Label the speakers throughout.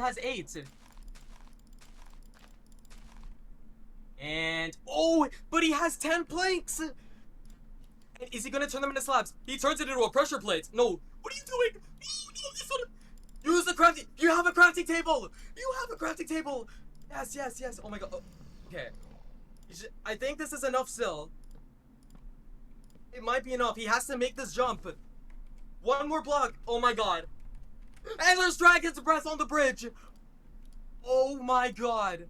Speaker 1: has 8. And oh, but he has 10 planks. Is he gonna turn them into slabs? He turns it into a pressure plate. No, what are you doing? No, this one. Use the crafting. You have a crafting table. You have a crafting table. Yes, yes, yes. Oh my god. Oh, okay. I think this is enough still. It might be enough. He has to make this jump. One more block. Oh my god. And there's Dragon's Breath on the bridge. Oh my god.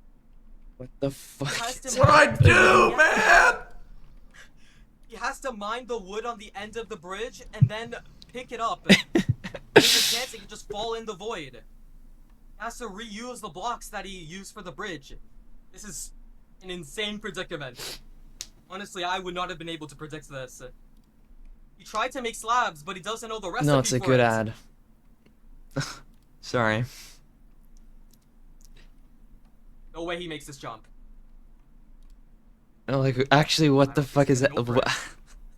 Speaker 2: What the fuck?
Speaker 3: What do I do, man?
Speaker 1: He has to mine the wood on the end of the bridge and then pick it up. There's a chance it can just fall in the void. He has to reuse the blocks that he used for the bridge. This is an insane predicament. Honestly, I would not have been able to predict this. He tried to make slabs, but he doesn't know the recipe.
Speaker 2: No, it's a good ad. Sorry.
Speaker 1: No way he makes this jump.
Speaker 2: No, like, actually, what the fuck is that?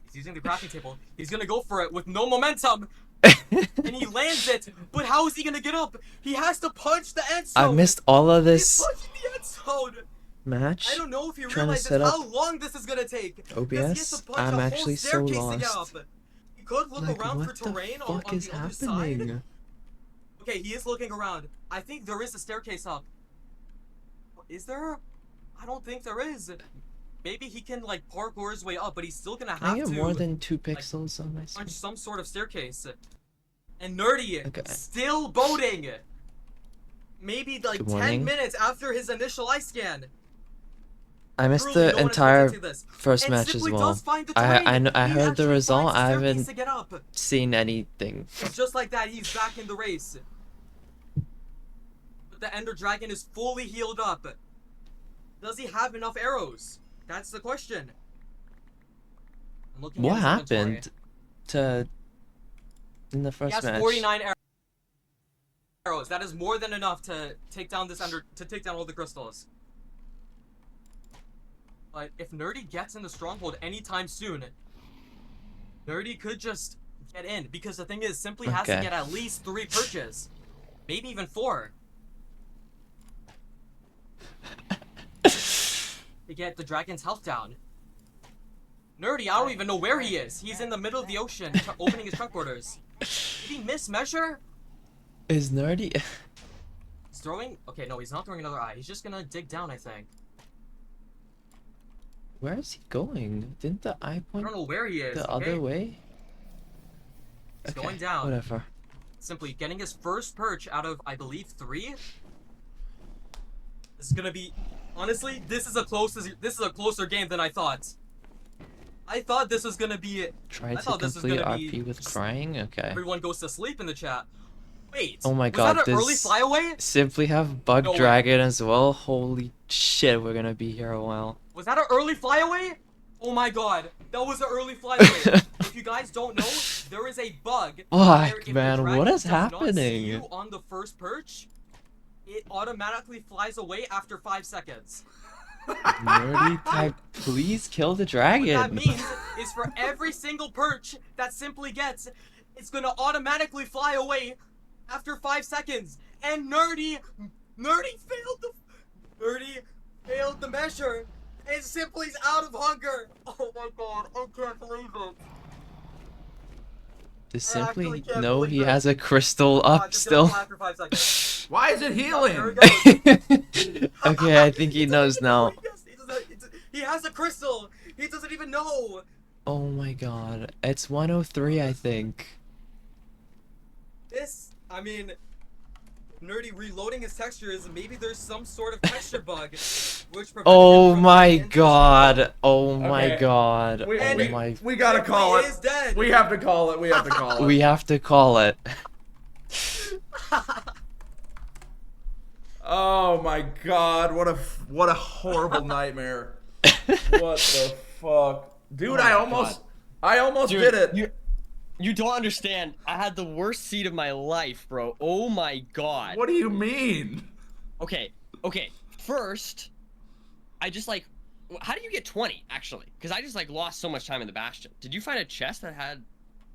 Speaker 1: He's using the crafting table. He's gonna go for it with no momentum. And he lands it. But how is he gonna get up? He has to punch the end zone.
Speaker 2: I missed all of this.
Speaker 1: He's punching the end zone.
Speaker 2: Match.
Speaker 1: I don't know if you
Speaker 2: Trying
Speaker 1: realize
Speaker 2: to set
Speaker 1: how
Speaker 2: up
Speaker 1: long this is gonna take.
Speaker 2: OBS. I'm actually so lost.
Speaker 1: He could look
Speaker 2: Like,
Speaker 1: around for
Speaker 2: what the
Speaker 1: terrain on
Speaker 2: fuck is
Speaker 1: the other
Speaker 2: happening?
Speaker 1: side. Okay, he is looking around. I think there is a staircase up. Is there? I don't think there is. Maybe he can like parkour his way up, but he's still gonna have
Speaker 2: I get
Speaker 1: to
Speaker 2: more than 2 pixels on my
Speaker 1: punch
Speaker 2: screen.
Speaker 1: some sort of staircase. And Nerdy
Speaker 2: Okay.
Speaker 1: still boating. Maybe like
Speaker 2: Good
Speaker 1: 10
Speaker 2: morning.
Speaker 1: minutes after his initial eye scan.
Speaker 2: I missed
Speaker 1: Truly,
Speaker 2: the
Speaker 1: no one is
Speaker 2: entire
Speaker 1: predicting this.
Speaker 2: first
Speaker 1: And
Speaker 2: match as
Speaker 1: Simply
Speaker 2: well.
Speaker 1: does find the
Speaker 2: I
Speaker 1: terrain.
Speaker 2: I
Speaker 1: He
Speaker 2: heard the
Speaker 1: actually
Speaker 2: result.
Speaker 1: finds the
Speaker 2: I
Speaker 1: staircase
Speaker 2: haven't
Speaker 1: to get up.
Speaker 2: seen anything.
Speaker 1: And just like that, he's back in the race. But the Ender Dragon is fully healed up. Does he have enough arrows? That's the question. I'm looking
Speaker 2: What
Speaker 1: at his inventory.
Speaker 2: happened to in the
Speaker 1: He
Speaker 2: first
Speaker 1: has
Speaker 2: match?
Speaker 1: 49 arrows. That is more than enough to take down this take down all the crystals. But if Nerdy gets in the stronghold anytime soon, Nerdy could just get in, because the thing is, Simply has to
Speaker 2: Okay.
Speaker 1: get at least 3 perches, maybe even 4, to get the dragon's health down. Nerdy, I don't even know where he is. He's in the middle of the ocean, opening his trunk quarters. Did he mismeasure?
Speaker 2: Is Nerdy?
Speaker 1: He's throwing. Okay, no, he's not throwing another eye. He's just gonna dig down, I think.
Speaker 2: Where is he going? Didn't the eye
Speaker 1: I
Speaker 2: point
Speaker 1: don't know where he is.
Speaker 2: the
Speaker 1: okay?
Speaker 2: other way?
Speaker 1: He's going down.
Speaker 2: Whatever.
Speaker 1: Simply getting his first perch out of, I believe, 3. This is gonna be. Honestly, this is a closer game than I thought. I thought this was gonna be.
Speaker 2: Tried
Speaker 1: I
Speaker 2: to
Speaker 1: thought this was
Speaker 2: complete
Speaker 1: gonna
Speaker 2: RP
Speaker 1: be
Speaker 2: with
Speaker 1: just
Speaker 2: crying. Okay.
Speaker 1: Everyone goes to sleep in the chat. Wait.
Speaker 2: Oh my
Speaker 1: was
Speaker 2: god,
Speaker 1: that an early
Speaker 2: this
Speaker 1: flyaway?
Speaker 2: Simply have Bug
Speaker 1: No way.
Speaker 2: Dragon as well. Holy shit, we're gonna be here a while.
Speaker 1: Was that an early flyaway? Oh my god, that was an early flyaway. If you guys don't know, there is a bug. where
Speaker 2: Fuck,
Speaker 1: if the
Speaker 2: man, what
Speaker 1: dragon
Speaker 2: is
Speaker 1: does not see
Speaker 2: happening?
Speaker 1: you on the first perch, it automatically flies away after 5 seconds.
Speaker 2: Nerdy type, please kill the
Speaker 1: What that
Speaker 2: dragon.
Speaker 1: means is for every single perch that Simply gets, it's gonna automatically fly away after 5 seconds. And Nerdy failed the measure. And Simply's out of hunger. Oh my god, I can't believe it.
Speaker 2: Does
Speaker 1: I actually
Speaker 2: Simply
Speaker 1: can't
Speaker 2: know
Speaker 1: believe
Speaker 2: he
Speaker 1: it.
Speaker 2: has a crystal up
Speaker 1: Just gonna
Speaker 2: still?
Speaker 1: fly after 5 seconds.
Speaker 3: Why is it healing?
Speaker 1: There he goes.
Speaker 2: Okay, I think he knows now.
Speaker 1: He has a crystal. He doesn't even know.
Speaker 2: Oh my god. It's 103, I think.
Speaker 1: This, I mean, Nerdy reloading his textures. Maybe there's some sort of texture bug, which prevents
Speaker 2: Oh
Speaker 1: him from
Speaker 2: my
Speaker 1: getting into
Speaker 2: god. Oh my
Speaker 3: Okay.
Speaker 2: god.
Speaker 3: We,
Speaker 2: Oh
Speaker 3: we,
Speaker 2: my.
Speaker 3: we gotta
Speaker 1: Simply
Speaker 3: call
Speaker 1: is
Speaker 3: it.
Speaker 1: dead.
Speaker 3: We have to call it. We have to call it.
Speaker 2: We have to call it.
Speaker 3: Oh my god, what a horrible nightmare. What the fuck? Dude,
Speaker 4: Oh
Speaker 3: I
Speaker 4: my
Speaker 3: almost
Speaker 4: Dude,
Speaker 3: did it.
Speaker 4: You don't understand. I had the worst seed of my life, bro. Oh my god.
Speaker 3: What do you mean?
Speaker 4: Okay. First, I just like. How do you get 20 actually? Because I just like lost so much time in the bastion. Did you find a chest that had?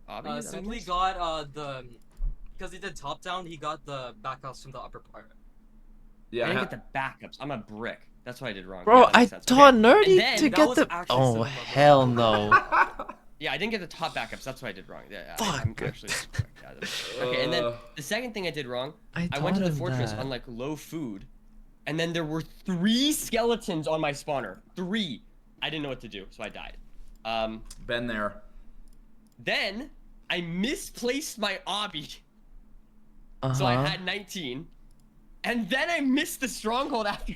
Speaker 4: Obby that I
Speaker 1: Simply
Speaker 4: missed?
Speaker 1: got because he did top down. He got the backhouse from the upper part.
Speaker 3: Yeah.
Speaker 4: I didn't get the backups. I'm a brick. That's what I did wrong.
Speaker 2: Bro,
Speaker 4: Yeah, that
Speaker 2: I
Speaker 4: makes sense.
Speaker 2: taught
Speaker 4: Okay.
Speaker 2: Nerdy
Speaker 4: And then-
Speaker 2: to
Speaker 1: That
Speaker 2: get
Speaker 1: was
Speaker 2: the.
Speaker 1: actually
Speaker 2: Oh
Speaker 1: cinema, bro.
Speaker 2: hell no!
Speaker 4: Yeah, I didn't get the top backups. That's what I did wrong. Yeah,
Speaker 2: Fuck.
Speaker 4: I'm actually correct. Yeah, okay, and then the second thing I did wrong, I went to
Speaker 2: taught
Speaker 4: the
Speaker 2: him
Speaker 4: fortress
Speaker 2: that.
Speaker 4: on like low food, and then there were 3 skeletons on my spawner. 3. I didn't know what to do, so I died.
Speaker 3: Been there.
Speaker 4: Then I misplaced my obby,
Speaker 2: Uh-huh.
Speaker 4: so I had 19. And then I missed the stronghold after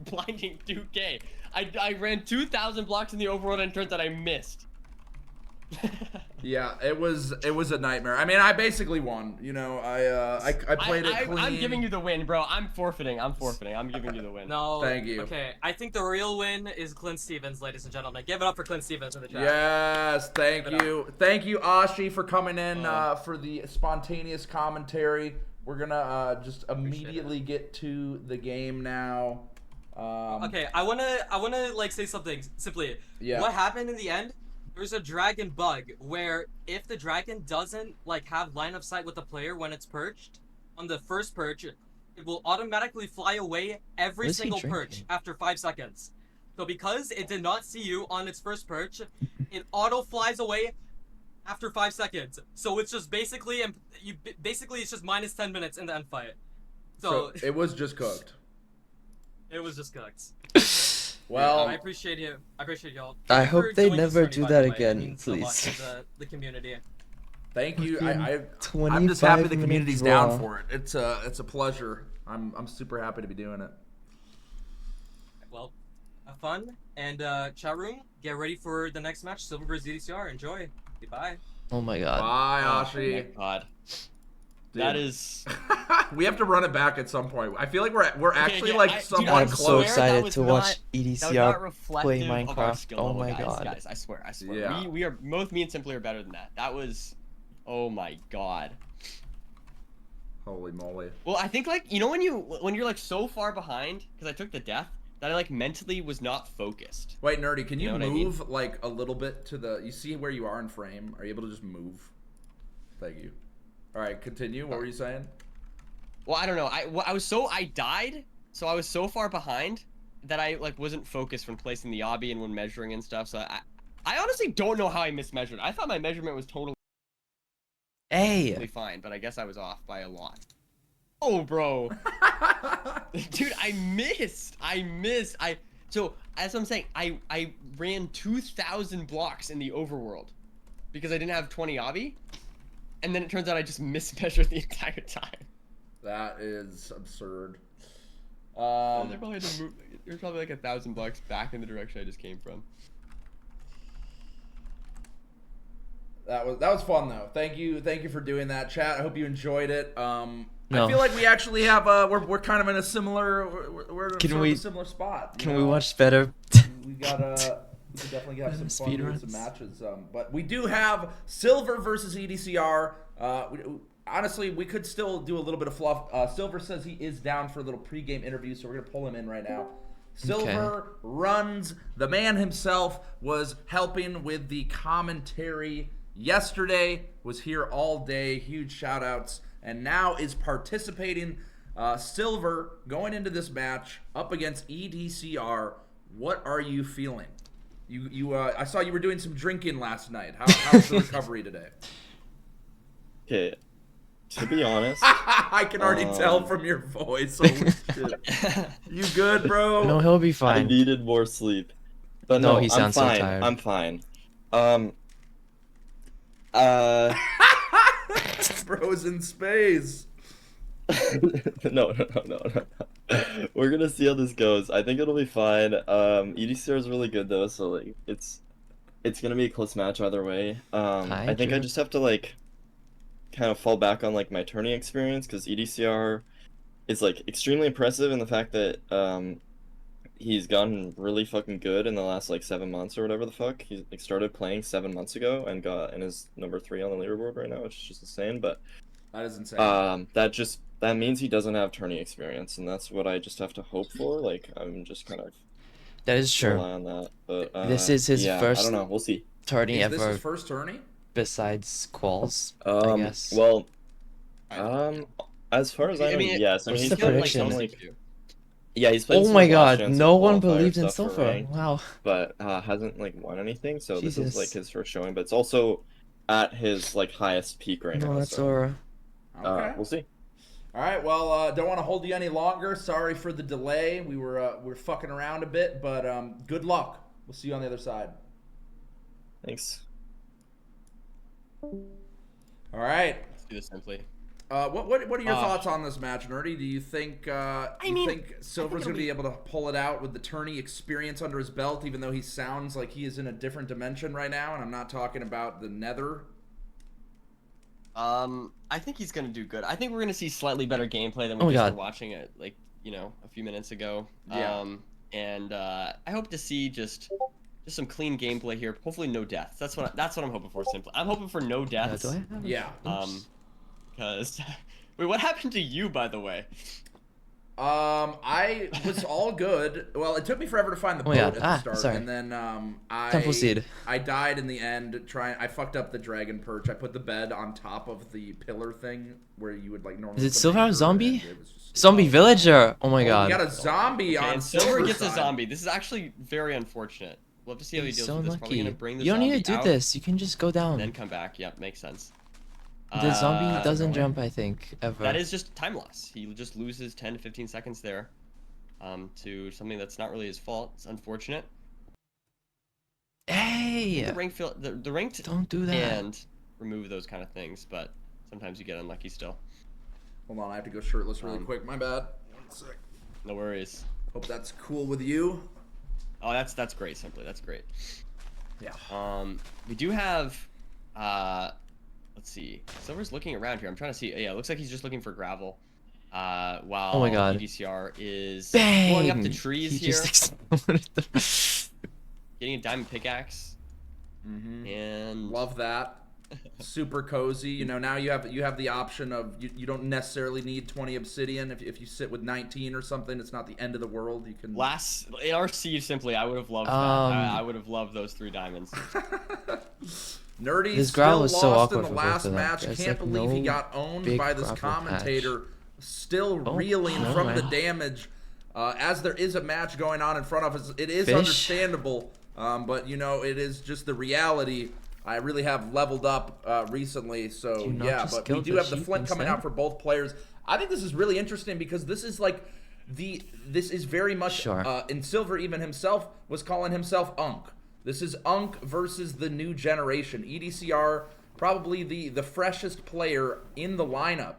Speaker 4: blinding 2K. I ran 2,000 blocks in the overworld and it turns out I missed.
Speaker 3: Yeah, it was a nightmare. I mean, I basically won. You know, I played it clean.
Speaker 4: I'm giving you the win, bro. I'm forfeiting. I'm giving you the win.
Speaker 1: No.
Speaker 3: Thank you.
Speaker 1: Okay, I think the real win is Clint Stevens, ladies and gentlemen. Give it up for Clint Stevens in the chat.
Speaker 3: Yes, thank
Speaker 1: Give it
Speaker 3: you. Thank you, Ashi, for coming in for the spontaneous commentary. We're gonna just immediately get to the game now.
Speaker 1: Okay, I wanna like say something simply.
Speaker 3: Yeah.
Speaker 1: What happened in the end? There's a dragon bug where if the dragon doesn't like have line of sight with the player when it's perched on the first perch, it will automatically fly away every
Speaker 2: What is he
Speaker 1: single perch
Speaker 2: drinking?
Speaker 1: after 5 seconds. So because it did not see you on its first perch, it auto flies away after 5 seconds. So it's just basically it's just minus 10 minutes in the end fight. So
Speaker 3: it was just cooked.
Speaker 1: it was just cooked.
Speaker 3: Well,
Speaker 1: I appreciate you. I appreciate y'all.
Speaker 2: I
Speaker 1: Thank you
Speaker 2: hope
Speaker 1: for
Speaker 2: they
Speaker 1: joining this
Speaker 2: never
Speaker 1: journey,
Speaker 2: do
Speaker 1: by
Speaker 2: that
Speaker 1: the way. It
Speaker 2: again,
Speaker 1: means so much
Speaker 2: please.
Speaker 1: to the community.
Speaker 3: thank you.
Speaker 2: Fucking
Speaker 3: I'm just happy the
Speaker 2: 25
Speaker 3: community's
Speaker 2: minutes
Speaker 3: down
Speaker 2: raw.
Speaker 3: for it. It's a pleasure. I'm super happy to be doing it.
Speaker 1: Well, have fun and chat room. Get ready for the next match. Silver vs EDCR. Enjoy. Goodbye.
Speaker 2: Oh my god.
Speaker 3: Bye,
Speaker 4: Oh my
Speaker 3: Ashi.
Speaker 4: God.
Speaker 3: Dude.
Speaker 4: That is.
Speaker 3: We have to run it back at some point. I feel like we're actually
Speaker 4: okay,
Speaker 3: like
Speaker 4: dude,
Speaker 3: somewhat
Speaker 2: I'm
Speaker 4: I
Speaker 2: so
Speaker 3: close.
Speaker 4: swear that
Speaker 2: excited
Speaker 4: was
Speaker 2: to
Speaker 4: not-
Speaker 2: watch
Speaker 4: That was
Speaker 2: EDCR
Speaker 4: not
Speaker 2: play
Speaker 4: reflective of our
Speaker 2: Minecraft.
Speaker 4: skill
Speaker 2: Oh
Speaker 4: level,
Speaker 2: my
Speaker 4: guys.
Speaker 2: god.
Speaker 4: Guys, I swear.
Speaker 3: Yeah.
Speaker 4: We are both me and Simply are better than that. That was, oh my god.
Speaker 3: Holy moly.
Speaker 4: Well, I think like when you're like so far behind because I took the death that I like mentally was not focused.
Speaker 3: Wait, Nerdy, can you,
Speaker 4: You know what I mean?
Speaker 3: move like a little bit to the? You see where you are in frame? Are you able to just move? Thank you. All right, continue. What were you saying?
Speaker 4: Well, I don't know. I died, so I was so far behind that I like wasn't focused when placing the obby and when measuring and stuff. So I honestly don't know how I mismeasured. I thought my measurement was totally
Speaker 2: Hey!
Speaker 4: fine, but I guess I was off by a lot. Oh, bro. Dude, I missed. So, as I'm saying, I ran 2,000 blocks in the overworld because I didn't have 20 obby, and then it turns out I just mismeasured the entire time.
Speaker 3: That is absurd.
Speaker 4: There's probably like 1,000 blocks back in the direction I just came from.
Speaker 3: That was fun though. Thank you for doing that, chat. I hope you enjoyed it. I
Speaker 2: No.
Speaker 3: feel like we actually have we're kind of in a similar we're in
Speaker 2: Can
Speaker 3: sort of
Speaker 2: we-
Speaker 3: a similar spot.
Speaker 2: Can
Speaker 3: you
Speaker 2: we
Speaker 3: know?
Speaker 2: watch better?
Speaker 3: We could definitely have some fun with some
Speaker 2: Speedruns.
Speaker 3: matches. But we do have Silver versus EDCR. Honestly, we could still do a little bit of fluff. Silver says he is down for a little pregame interview, so we're gonna pull him in right now. Silver runs. The man himself was helping with the commentary yesterday. Was here all day. Huge shout outs, and now is participating. Silver going into this match up against EDCR. What are you feeling? I saw you were doing some drinking last night. How's the recovery today?
Speaker 5: Okay, to be honest,
Speaker 3: I can already tell from your voice. Holy shit. You good, bro?
Speaker 2: No, he'll be
Speaker 5: I
Speaker 2: fine.
Speaker 5: needed more sleep. But
Speaker 2: No,
Speaker 5: no,
Speaker 2: he sounds so
Speaker 5: I'm fine.
Speaker 2: tired.
Speaker 5: I'm fine.
Speaker 3: Bros in space.
Speaker 5: No. We're gonna see how this goes. I think it'll be fine. EDCR is really good though, so like it's gonna be a close match either way. I think I
Speaker 2: Drew.
Speaker 5: just have to like kind of fall back on like my turning experience because EDCR is like extremely impressive in the fact that he's gotten really fucking good in the last like 7 months or whatever the fuck. He's like started playing 7 months ago and is number 3 on the leaderboard right now, which is just insane. But
Speaker 3: That is insane.
Speaker 5: that means he doesn't have tourney experience, and that's what I just have to hope for. Like I'm just kind of
Speaker 2: That is true.
Speaker 5: rely on that. But
Speaker 2: This is his
Speaker 5: yeah,
Speaker 2: first
Speaker 5: I don't know. We'll see.
Speaker 2: Tourney
Speaker 3: Is this
Speaker 2: ever
Speaker 3: his first tourney?
Speaker 2: besides quals, I guess.
Speaker 5: Well, as far as I know,
Speaker 4: mean,
Speaker 5: yes. I
Speaker 2: what's
Speaker 5: mean,
Speaker 2: the
Speaker 5: he's got, like,
Speaker 2: prediction?
Speaker 5: some, like, Yeah, he's played
Speaker 2: Oh
Speaker 5: some
Speaker 2: my
Speaker 5: like, last
Speaker 2: god,
Speaker 5: gen,
Speaker 2: no
Speaker 5: some
Speaker 2: one
Speaker 5: qualifier
Speaker 2: believed in
Speaker 5: stuff for
Speaker 2: Silver.
Speaker 5: ranked,
Speaker 2: Wow.
Speaker 5: but hasn't like won anything. So this is like
Speaker 2: Jesus.
Speaker 5: his first showing, but it's also at his like highest peak right
Speaker 2: No,
Speaker 5: now.
Speaker 2: that's
Speaker 5: So
Speaker 2: Aura.
Speaker 3: Okay.
Speaker 5: we'll see.
Speaker 3: All right. Well, don't want to hold you any longer. Sorry for the delay. We were fucking around a bit, but good luck. We'll see you on the other side.
Speaker 5: Thanks.
Speaker 3: All right.
Speaker 4: Let's do this simply.
Speaker 3: What are your thoughts on this match, Nerdy? Do you think think Silver's
Speaker 4: it'll
Speaker 3: gonna be able to pull it out with the tourney experience under his belt, even though he sounds like he is in a different dimension right now? And I'm not talking about the nether.
Speaker 4: I think he's gonna do good. I think we're gonna see slightly better gameplay than
Speaker 2: Oh my
Speaker 4: we just
Speaker 2: God.
Speaker 4: were watching it, like, you know, a few minutes ago.
Speaker 3: Yeah.
Speaker 4: And I hope to see just some clean gameplay here. Hopefully, no deaths. That's what I'm hoping for. Simply, I'm hoping for no deaths.
Speaker 2: Do I have a...
Speaker 3: Yeah.
Speaker 2: Oops.
Speaker 4: Because wait, what happened to you, by the way?
Speaker 3: I was all good. Well, it took me forever to find the
Speaker 2: Oh
Speaker 3: boat
Speaker 2: my
Speaker 3: at
Speaker 2: God.
Speaker 3: the
Speaker 2: Ah,
Speaker 3: start,
Speaker 2: sorry.
Speaker 3: and then
Speaker 2: Temple Seed.
Speaker 3: I died in the end. I fucked up the dragon perch. I put the bed on top of the pillar thing where you would like normally.
Speaker 2: Is it
Speaker 3: put
Speaker 2: Silver
Speaker 3: an
Speaker 2: have
Speaker 3: anchor,
Speaker 2: zombie?
Speaker 3: and it was just-
Speaker 2: Zombie villager! Oh my
Speaker 3: Oh,
Speaker 2: god.
Speaker 3: we got a zombie
Speaker 4: Okay,
Speaker 3: on
Speaker 4: and Silver gets a
Speaker 3: side.
Speaker 4: zombie. This is actually very unfortunate. We'll have to see how he
Speaker 2: He's
Speaker 4: deals
Speaker 2: so
Speaker 4: with this. Probably
Speaker 2: lucky.
Speaker 4: gonna bring the
Speaker 2: You don't
Speaker 4: zombie
Speaker 2: need to do
Speaker 4: out
Speaker 2: this. You can just go down.
Speaker 4: and then come back. Yep, makes sense.
Speaker 2: The zombie doesn't
Speaker 3: annoying.
Speaker 2: jump, I think, ever.
Speaker 4: That is just time loss. He just loses 10 to 15 seconds there, to something that's not really his fault. It's unfortunate.
Speaker 2: Hey!
Speaker 4: The ranked
Speaker 2: Don't do that.
Speaker 4: and remove those kind of things, but sometimes you get unlucky still.
Speaker 3: Hold on, I have to go shirtless really
Speaker 4: Um,
Speaker 3: quick. My bad. 1 sec.
Speaker 4: No worries.
Speaker 3: Hope that's cool with you.
Speaker 4: Oh, that's great. Simply, that's great.
Speaker 3: Yeah.
Speaker 4: We do have, let's see. Silver's looking around here. I'm trying to see. Yeah, it looks like he's just looking for gravel. While
Speaker 2: Oh my God.
Speaker 4: EDCR is
Speaker 2: Bang!
Speaker 4: pulling up the trees
Speaker 2: He
Speaker 4: here,
Speaker 2: just exploded
Speaker 4: getting a diamond pickaxe,
Speaker 3: Mm-hmm.
Speaker 4: and
Speaker 3: Love that. Super cozy. You know, now you have the option of you don't necessarily need 20 obsidian. If you sit with 19 or something, it's not the end of the world. You can.
Speaker 4: last in our siege. Simply, I would have loved that. I would have loved those 3 diamonds.
Speaker 3: Nerdy
Speaker 2: This
Speaker 3: still
Speaker 2: growl was
Speaker 3: lost
Speaker 2: so
Speaker 3: in
Speaker 2: awkward
Speaker 3: the
Speaker 2: for both
Speaker 3: last
Speaker 2: of them.
Speaker 3: match.
Speaker 2: There's,
Speaker 3: Can't
Speaker 2: like,
Speaker 3: believe he
Speaker 2: no
Speaker 3: got owned
Speaker 2: big
Speaker 3: by this
Speaker 2: gravel patch.
Speaker 3: commentator. Still
Speaker 2: Oh,
Speaker 3: reeling
Speaker 2: no
Speaker 3: from
Speaker 2: way.
Speaker 3: the damage. As there is a match going on in front of us, it is
Speaker 2: Fish.
Speaker 3: understandable. But you know, it is just the reality. I really have leveled up recently, so
Speaker 2: Do you not
Speaker 3: yeah.
Speaker 2: just
Speaker 3: But
Speaker 2: kill
Speaker 3: we do
Speaker 2: the
Speaker 3: have the
Speaker 2: sheep
Speaker 3: flint coming
Speaker 2: instead?
Speaker 3: out for both players. I think this is really interesting because this is like this is very much
Speaker 2: Sure.
Speaker 3: in Silver. Even himself was calling himself Unk. This is Unk versus the new generation. EDCR, probably the freshest player in the lineup.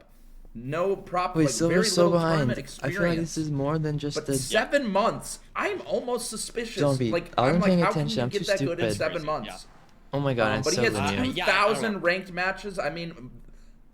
Speaker 3: No prop,
Speaker 2: Wait,
Speaker 3: like very
Speaker 2: Silver's so
Speaker 3: little
Speaker 2: behind.
Speaker 3: tournament
Speaker 2: I
Speaker 3: experience.
Speaker 2: feel like this is more than just
Speaker 3: But
Speaker 2: a...
Speaker 3: 7 months, I'm almost suspicious.
Speaker 2: Zombie,
Speaker 3: Like
Speaker 2: I wasn't
Speaker 3: I'm like,
Speaker 2: paying
Speaker 3: how
Speaker 2: attention,
Speaker 3: can
Speaker 2: I'm
Speaker 3: you get
Speaker 2: too
Speaker 3: that good in
Speaker 2: stupid.
Speaker 3: 7
Speaker 4: Crazy,
Speaker 3: months?
Speaker 4: yeah.
Speaker 2: Oh my god, it's
Speaker 3: But
Speaker 2: so
Speaker 3: he has
Speaker 2: linear.
Speaker 4: Yeah, I don't
Speaker 3: 2,000
Speaker 4: know.
Speaker 3: ranked matches. I mean,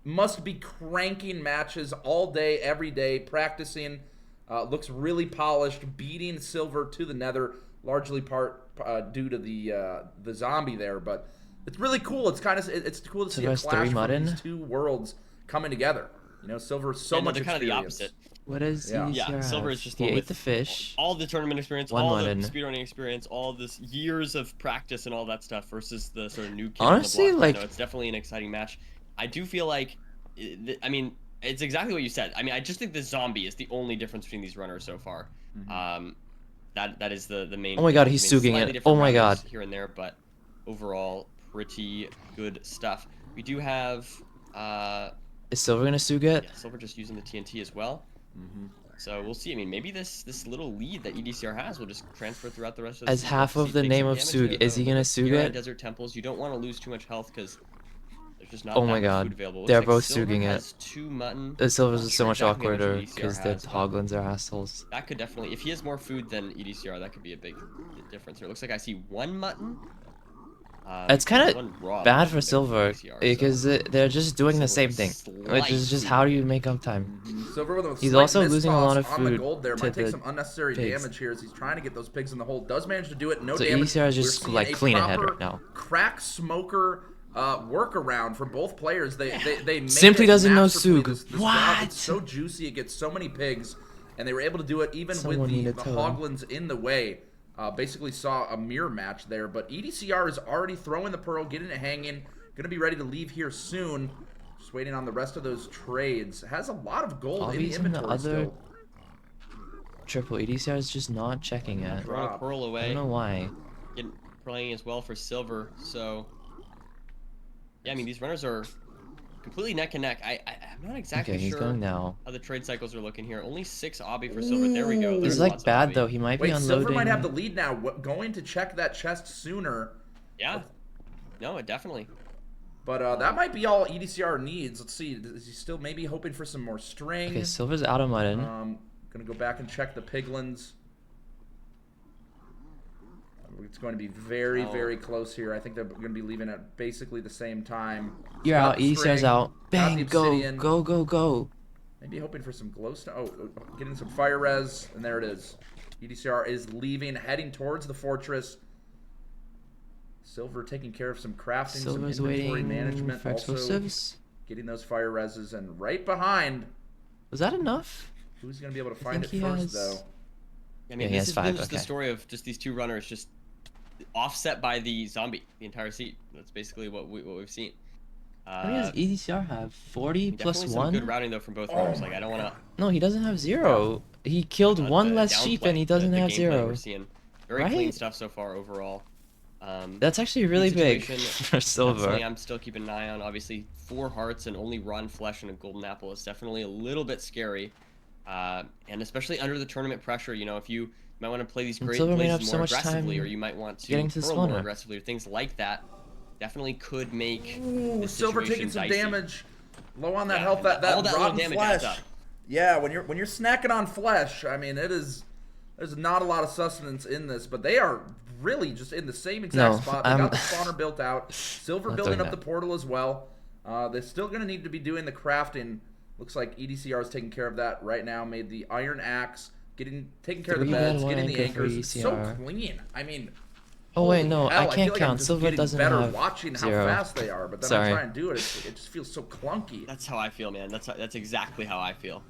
Speaker 3: must be cranking matches all day, every day, practicing. Looks really polished, beating Silver to the nether, largely due to the zombie there. But it's really cool. It's cool to see a
Speaker 2: has
Speaker 3: clash
Speaker 2: 3
Speaker 3: from
Speaker 2: mudden?
Speaker 3: these two worlds coming together. You know, Silver so
Speaker 4: Yeah, no,
Speaker 3: much
Speaker 4: they're kind of the
Speaker 3: experience.
Speaker 4: opposite.
Speaker 2: What is
Speaker 3: Yeah.
Speaker 2: EDCR
Speaker 4: Yeah, Silver
Speaker 2: have?
Speaker 4: is just
Speaker 2: He
Speaker 4: one
Speaker 2: ate
Speaker 4: with
Speaker 2: the fish.
Speaker 4: all the tournament experience,
Speaker 2: One
Speaker 4: all
Speaker 2: mutton.
Speaker 4: the speedrunning experience, all this years of practice and all that stuff versus the sort of new kid
Speaker 2: Honestly,
Speaker 4: on the block.
Speaker 2: like-
Speaker 4: No, it's definitely an exciting match. I do feel like, I mean, it's exactly what you said. I mean, I just think the zombie is the only difference between these runners so far. That is the main.
Speaker 2: Oh my god,
Speaker 4: difference.
Speaker 2: he's
Speaker 4: I mean,
Speaker 2: sugging
Speaker 4: slightly
Speaker 2: it.
Speaker 4: different
Speaker 2: Oh my god.
Speaker 4: rounders here and there, but overall, pretty good stuff. We do have,
Speaker 2: Is Silver gonna sug it?
Speaker 4: yeah, Silver just using the TNT as well. So we'll see. I mean, maybe this little lead that EDCR has will just transfer throughout the rest of the
Speaker 2: As
Speaker 4: season.
Speaker 2: half
Speaker 4: We'll
Speaker 2: of
Speaker 4: see
Speaker 2: the
Speaker 4: take
Speaker 2: name
Speaker 4: some
Speaker 2: of
Speaker 4: damage
Speaker 2: Sug,
Speaker 4: there,
Speaker 2: is he
Speaker 4: though.
Speaker 2: gonna
Speaker 4: With
Speaker 2: Sug
Speaker 4: year-end
Speaker 2: it?
Speaker 4: Desert temples, you don't want to lose too much health because there's just not
Speaker 2: Oh
Speaker 4: that
Speaker 2: my
Speaker 4: much
Speaker 2: god.
Speaker 4: food available. Looks
Speaker 2: They're
Speaker 4: like
Speaker 2: both
Speaker 4: Silver
Speaker 2: sugging it.
Speaker 4: has 2 mutton.
Speaker 2: The Silver's
Speaker 4: Not
Speaker 2: is so
Speaker 4: sure
Speaker 2: much
Speaker 4: exactly how much
Speaker 2: awkwarder
Speaker 4: EDCR
Speaker 2: because the
Speaker 4: has, but
Speaker 2: Hoglins are assholes.
Speaker 4: that could definitely, if he has more food than EDCR, that could be a big difference. Here, it looks like I see 1 mutton.
Speaker 2: It's kind of
Speaker 4: 1 raw
Speaker 2: bad
Speaker 4: mutton
Speaker 2: for
Speaker 4: there
Speaker 2: Silver
Speaker 4: EDCR, so
Speaker 2: because they're just doing the
Speaker 4: Silver
Speaker 2: same
Speaker 4: with a
Speaker 2: thing, which is
Speaker 4: slight
Speaker 2: just how do you
Speaker 4: food.
Speaker 2: make up time?
Speaker 3: Silver with a
Speaker 2: He's
Speaker 3: slight
Speaker 2: also losing a lot of
Speaker 3: mistoss on the
Speaker 2: food
Speaker 3: gold there.
Speaker 2: to
Speaker 3: Might take
Speaker 2: the
Speaker 3: some unnecessary
Speaker 2: pigs.
Speaker 3: damage here as he's trying to get those pigs in the hole. Does manage to do it. No
Speaker 2: So
Speaker 3: damage.
Speaker 2: EDCR is
Speaker 3: We're
Speaker 2: just,
Speaker 3: seeing
Speaker 2: like,
Speaker 3: a
Speaker 2: clean ahead
Speaker 3: proper
Speaker 2: right now.
Speaker 3: Crack smoker workaround from both players. They made
Speaker 2: Simply
Speaker 3: it
Speaker 2: doesn't know
Speaker 3: masterfully.
Speaker 2: Sug.
Speaker 3: This route,
Speaker 2: What?
Speaker 3: It's so juicy. It gets so many pigs, and they were able to do it even
Speaker 2: Someone
Speaker 3: with the
Speaker 2: need to tell him.
Speaker 3: Hoglins in the way. Basically saw a mirror match there, but EDCR is already throwing the pearl, getting it hanging. Going to be ready to leave here soon. Just waiting on the rest of those trades. Has a lot of gold in the
Speaker 2: Obby's in the
Speaker 3: inventory
Speaker 2: other
Speaker 3: still.
Speaker 2: triple. EDCR is just not checking it.
Speaker 4: Throwing a
Speaker 3: Drop.
Speaker 4: pearl
Speaker 2: I
Speaker 4: away.
Speaker 2: don't know why.
Speaker 4: Playing as well for silver. So yeah, I mean these runners are completely neck and neck. I'm not exactly
Speaker 2: Okay, he's
Speaker 4: sure
Speaker 2: going now.
Speaker 4: how the trade cycles are looking here. Only 6 obby for silver. There we go.
Speaker 3: Ooh.
Speaker 4: There's
Speaker 2: It's
Speaker 4: lots
Speaker 2: like
Speaker 4: of
Speaker 2: bad
Speaker 4: obby.
Speaker 2: though. He might be
Speaker 3: Wait,
Speaker 2: unloading.
Speaker 3: Silver might have the lead now. Going to check that chest sooner.
Speaker 4: Yeah. No, it definitely.
Speaker 3: But that might be all EDCR needs. Let's see. Is he still maybe hoping for some more string?
Speaker 2: Okay, Silver's out of mutton.
Speaker 3: Gonna go back and check the piglins. It's going to be very, very close here. I think they're going to be leaving at basically the same time.
Speaker 2: You're
Speaker 3: Got
Speaker 2: out.
Speaker 3: the
Speaker 2: EDCR's
Speaker 3: string,
Speaker 2: out.
Speaker 3: got
Speaker 2: Bang!
Speaker 3: the
Speaker 2: Go!
Speaker 3: obsidian.
Speaker 2: Go! Go! Go!
Speaker 3: Maybe hoping for some glowstone. Oh, getting some fire res, and there it is. EDCR is leaving, heading towards the fortress. Silver taking care of some crafting,
Speaker 2: Silver's
Speaker 3: some inventory
Speaker 2: waiting
Speaker 3: management,
Speaker 2: for
Speaker 3: also
Speaker 2: explosives.
Speaker 3: getting those fire reses, and right behind.
Speaker 2: Was that enough?
Speaker 3: Who's going to be able to
Speaker 2: I
Speaker 3: find it
Speaker 2: think he
Speaker 3: first,
Speaker 2: has-
Speaker 3: though?
Speaker 4: I mean,
Speaker 2: he has
Speaker 4: this has
Speaker 2: 5,
Speaker 4: been just the
Speaker 2: okay.
Speaker 4: story of just these 2 runners just offset by the zombie, the entire seat. That's basically what we've seen.
Speaker 2: How many does EDCR have? 40 plus
Speaker 4: Definitely some
Speaker 2: 1?
Speaker 4: good routing though from both runners. Like I don't want to.
Speaker 2: No, he doesn't have 0. He killed 1 less sheep and he doesn't have 0.
Speaker 4: We're seeing very clean
Speaker 2: Right?
Speaker 4: stuff so far overall.
Speaker 2: That's actually really big
Speaker 4: situation,
Speaker 2: for Silver.
Speaker 4: Something I'm still keeping an eye on. Obviously, 4 hearts and only rotten flesh and a golden apple is definitely a little bit scary, and especially under the tournament pressure. You know, if you might want to play these
Speaker 2: And
Speaker 4: great
Speaker 2: Silver may
Speaker 4: places
Speaker 2: have so
Speaker 4: more
Speaker 2: much
Speaker 4: aggressively,
Speaker 2: time
Speaker 4: or you might want to
Speaker 2: getting to the
Speaker 4: pearl more
Speaker 2: spawner.
Speaker 4: aggressively, or things like that, definitely could make
Speaker 3: Ooh,
Speaker 4: the
Speaker 3: Silver taking
Speaker 4: situation
Speaker 3: some
Speaker 4: dicey.
Speaker 3: damage. Low on that
Speaker 4: Yeah,
Speaker 3: health,
Speaker 4: and
Speaker 3: that
Speaker 4: all that little
Speaker 3: rotten
Speaker 4: damage
Speaker 3: flesh.
Speaker 4: adds up.
Speaker 3: Yeah, when you're snacking on flesh, I mean, there's not a lot of sustenance in this, but they are really just in the same exact
Speaker 2: No,
Speaker 3: spot. They
Speaker 2: I'm-
Speaker 3: got the spawner built out. Silver
Speaker 2: Not
Speaker 3: building
Speaker 2: doing
Speaker 3: up the
Speaker 2: that.
Speaker 3: portal as well. They're still going to need to be doing the crafting. Looks like EDCR is taking care of that right now. Made the iron axe, taking care of the
Speaker 2: 3 bed,
Speaker 3: beds,
Speaker 2: 1
Speaker 3: getting the
Speaker 2: anchor for
Speaker 3: anchors. It's so
Speaker 2: EDCR.
Speaker 3: clean. I mean,
Speaker 2: Oh wait,
Speaker 3: holy
Speaker 2: no,
Speaker 3: hell,
Speaker 2: I
Speaker 3: feel
Speaker 2: can't
Speaker 3: like I'm
Speaker 2: count.
Speaker 3: just
Speaker 2: Silver
Speaker 3: getting
Speaker 2: doesn't
Speaker 3: better
Speaker 2: have
Speaker 3: watching how
Speaker 2: 0.
Speaker 3: fast they are, but then
Speaker 2: Sorry.
Speaker 3: I try and do it. It just feels so clunky.
Speaker 4: That's how I feel, man. That's exactly how I feel.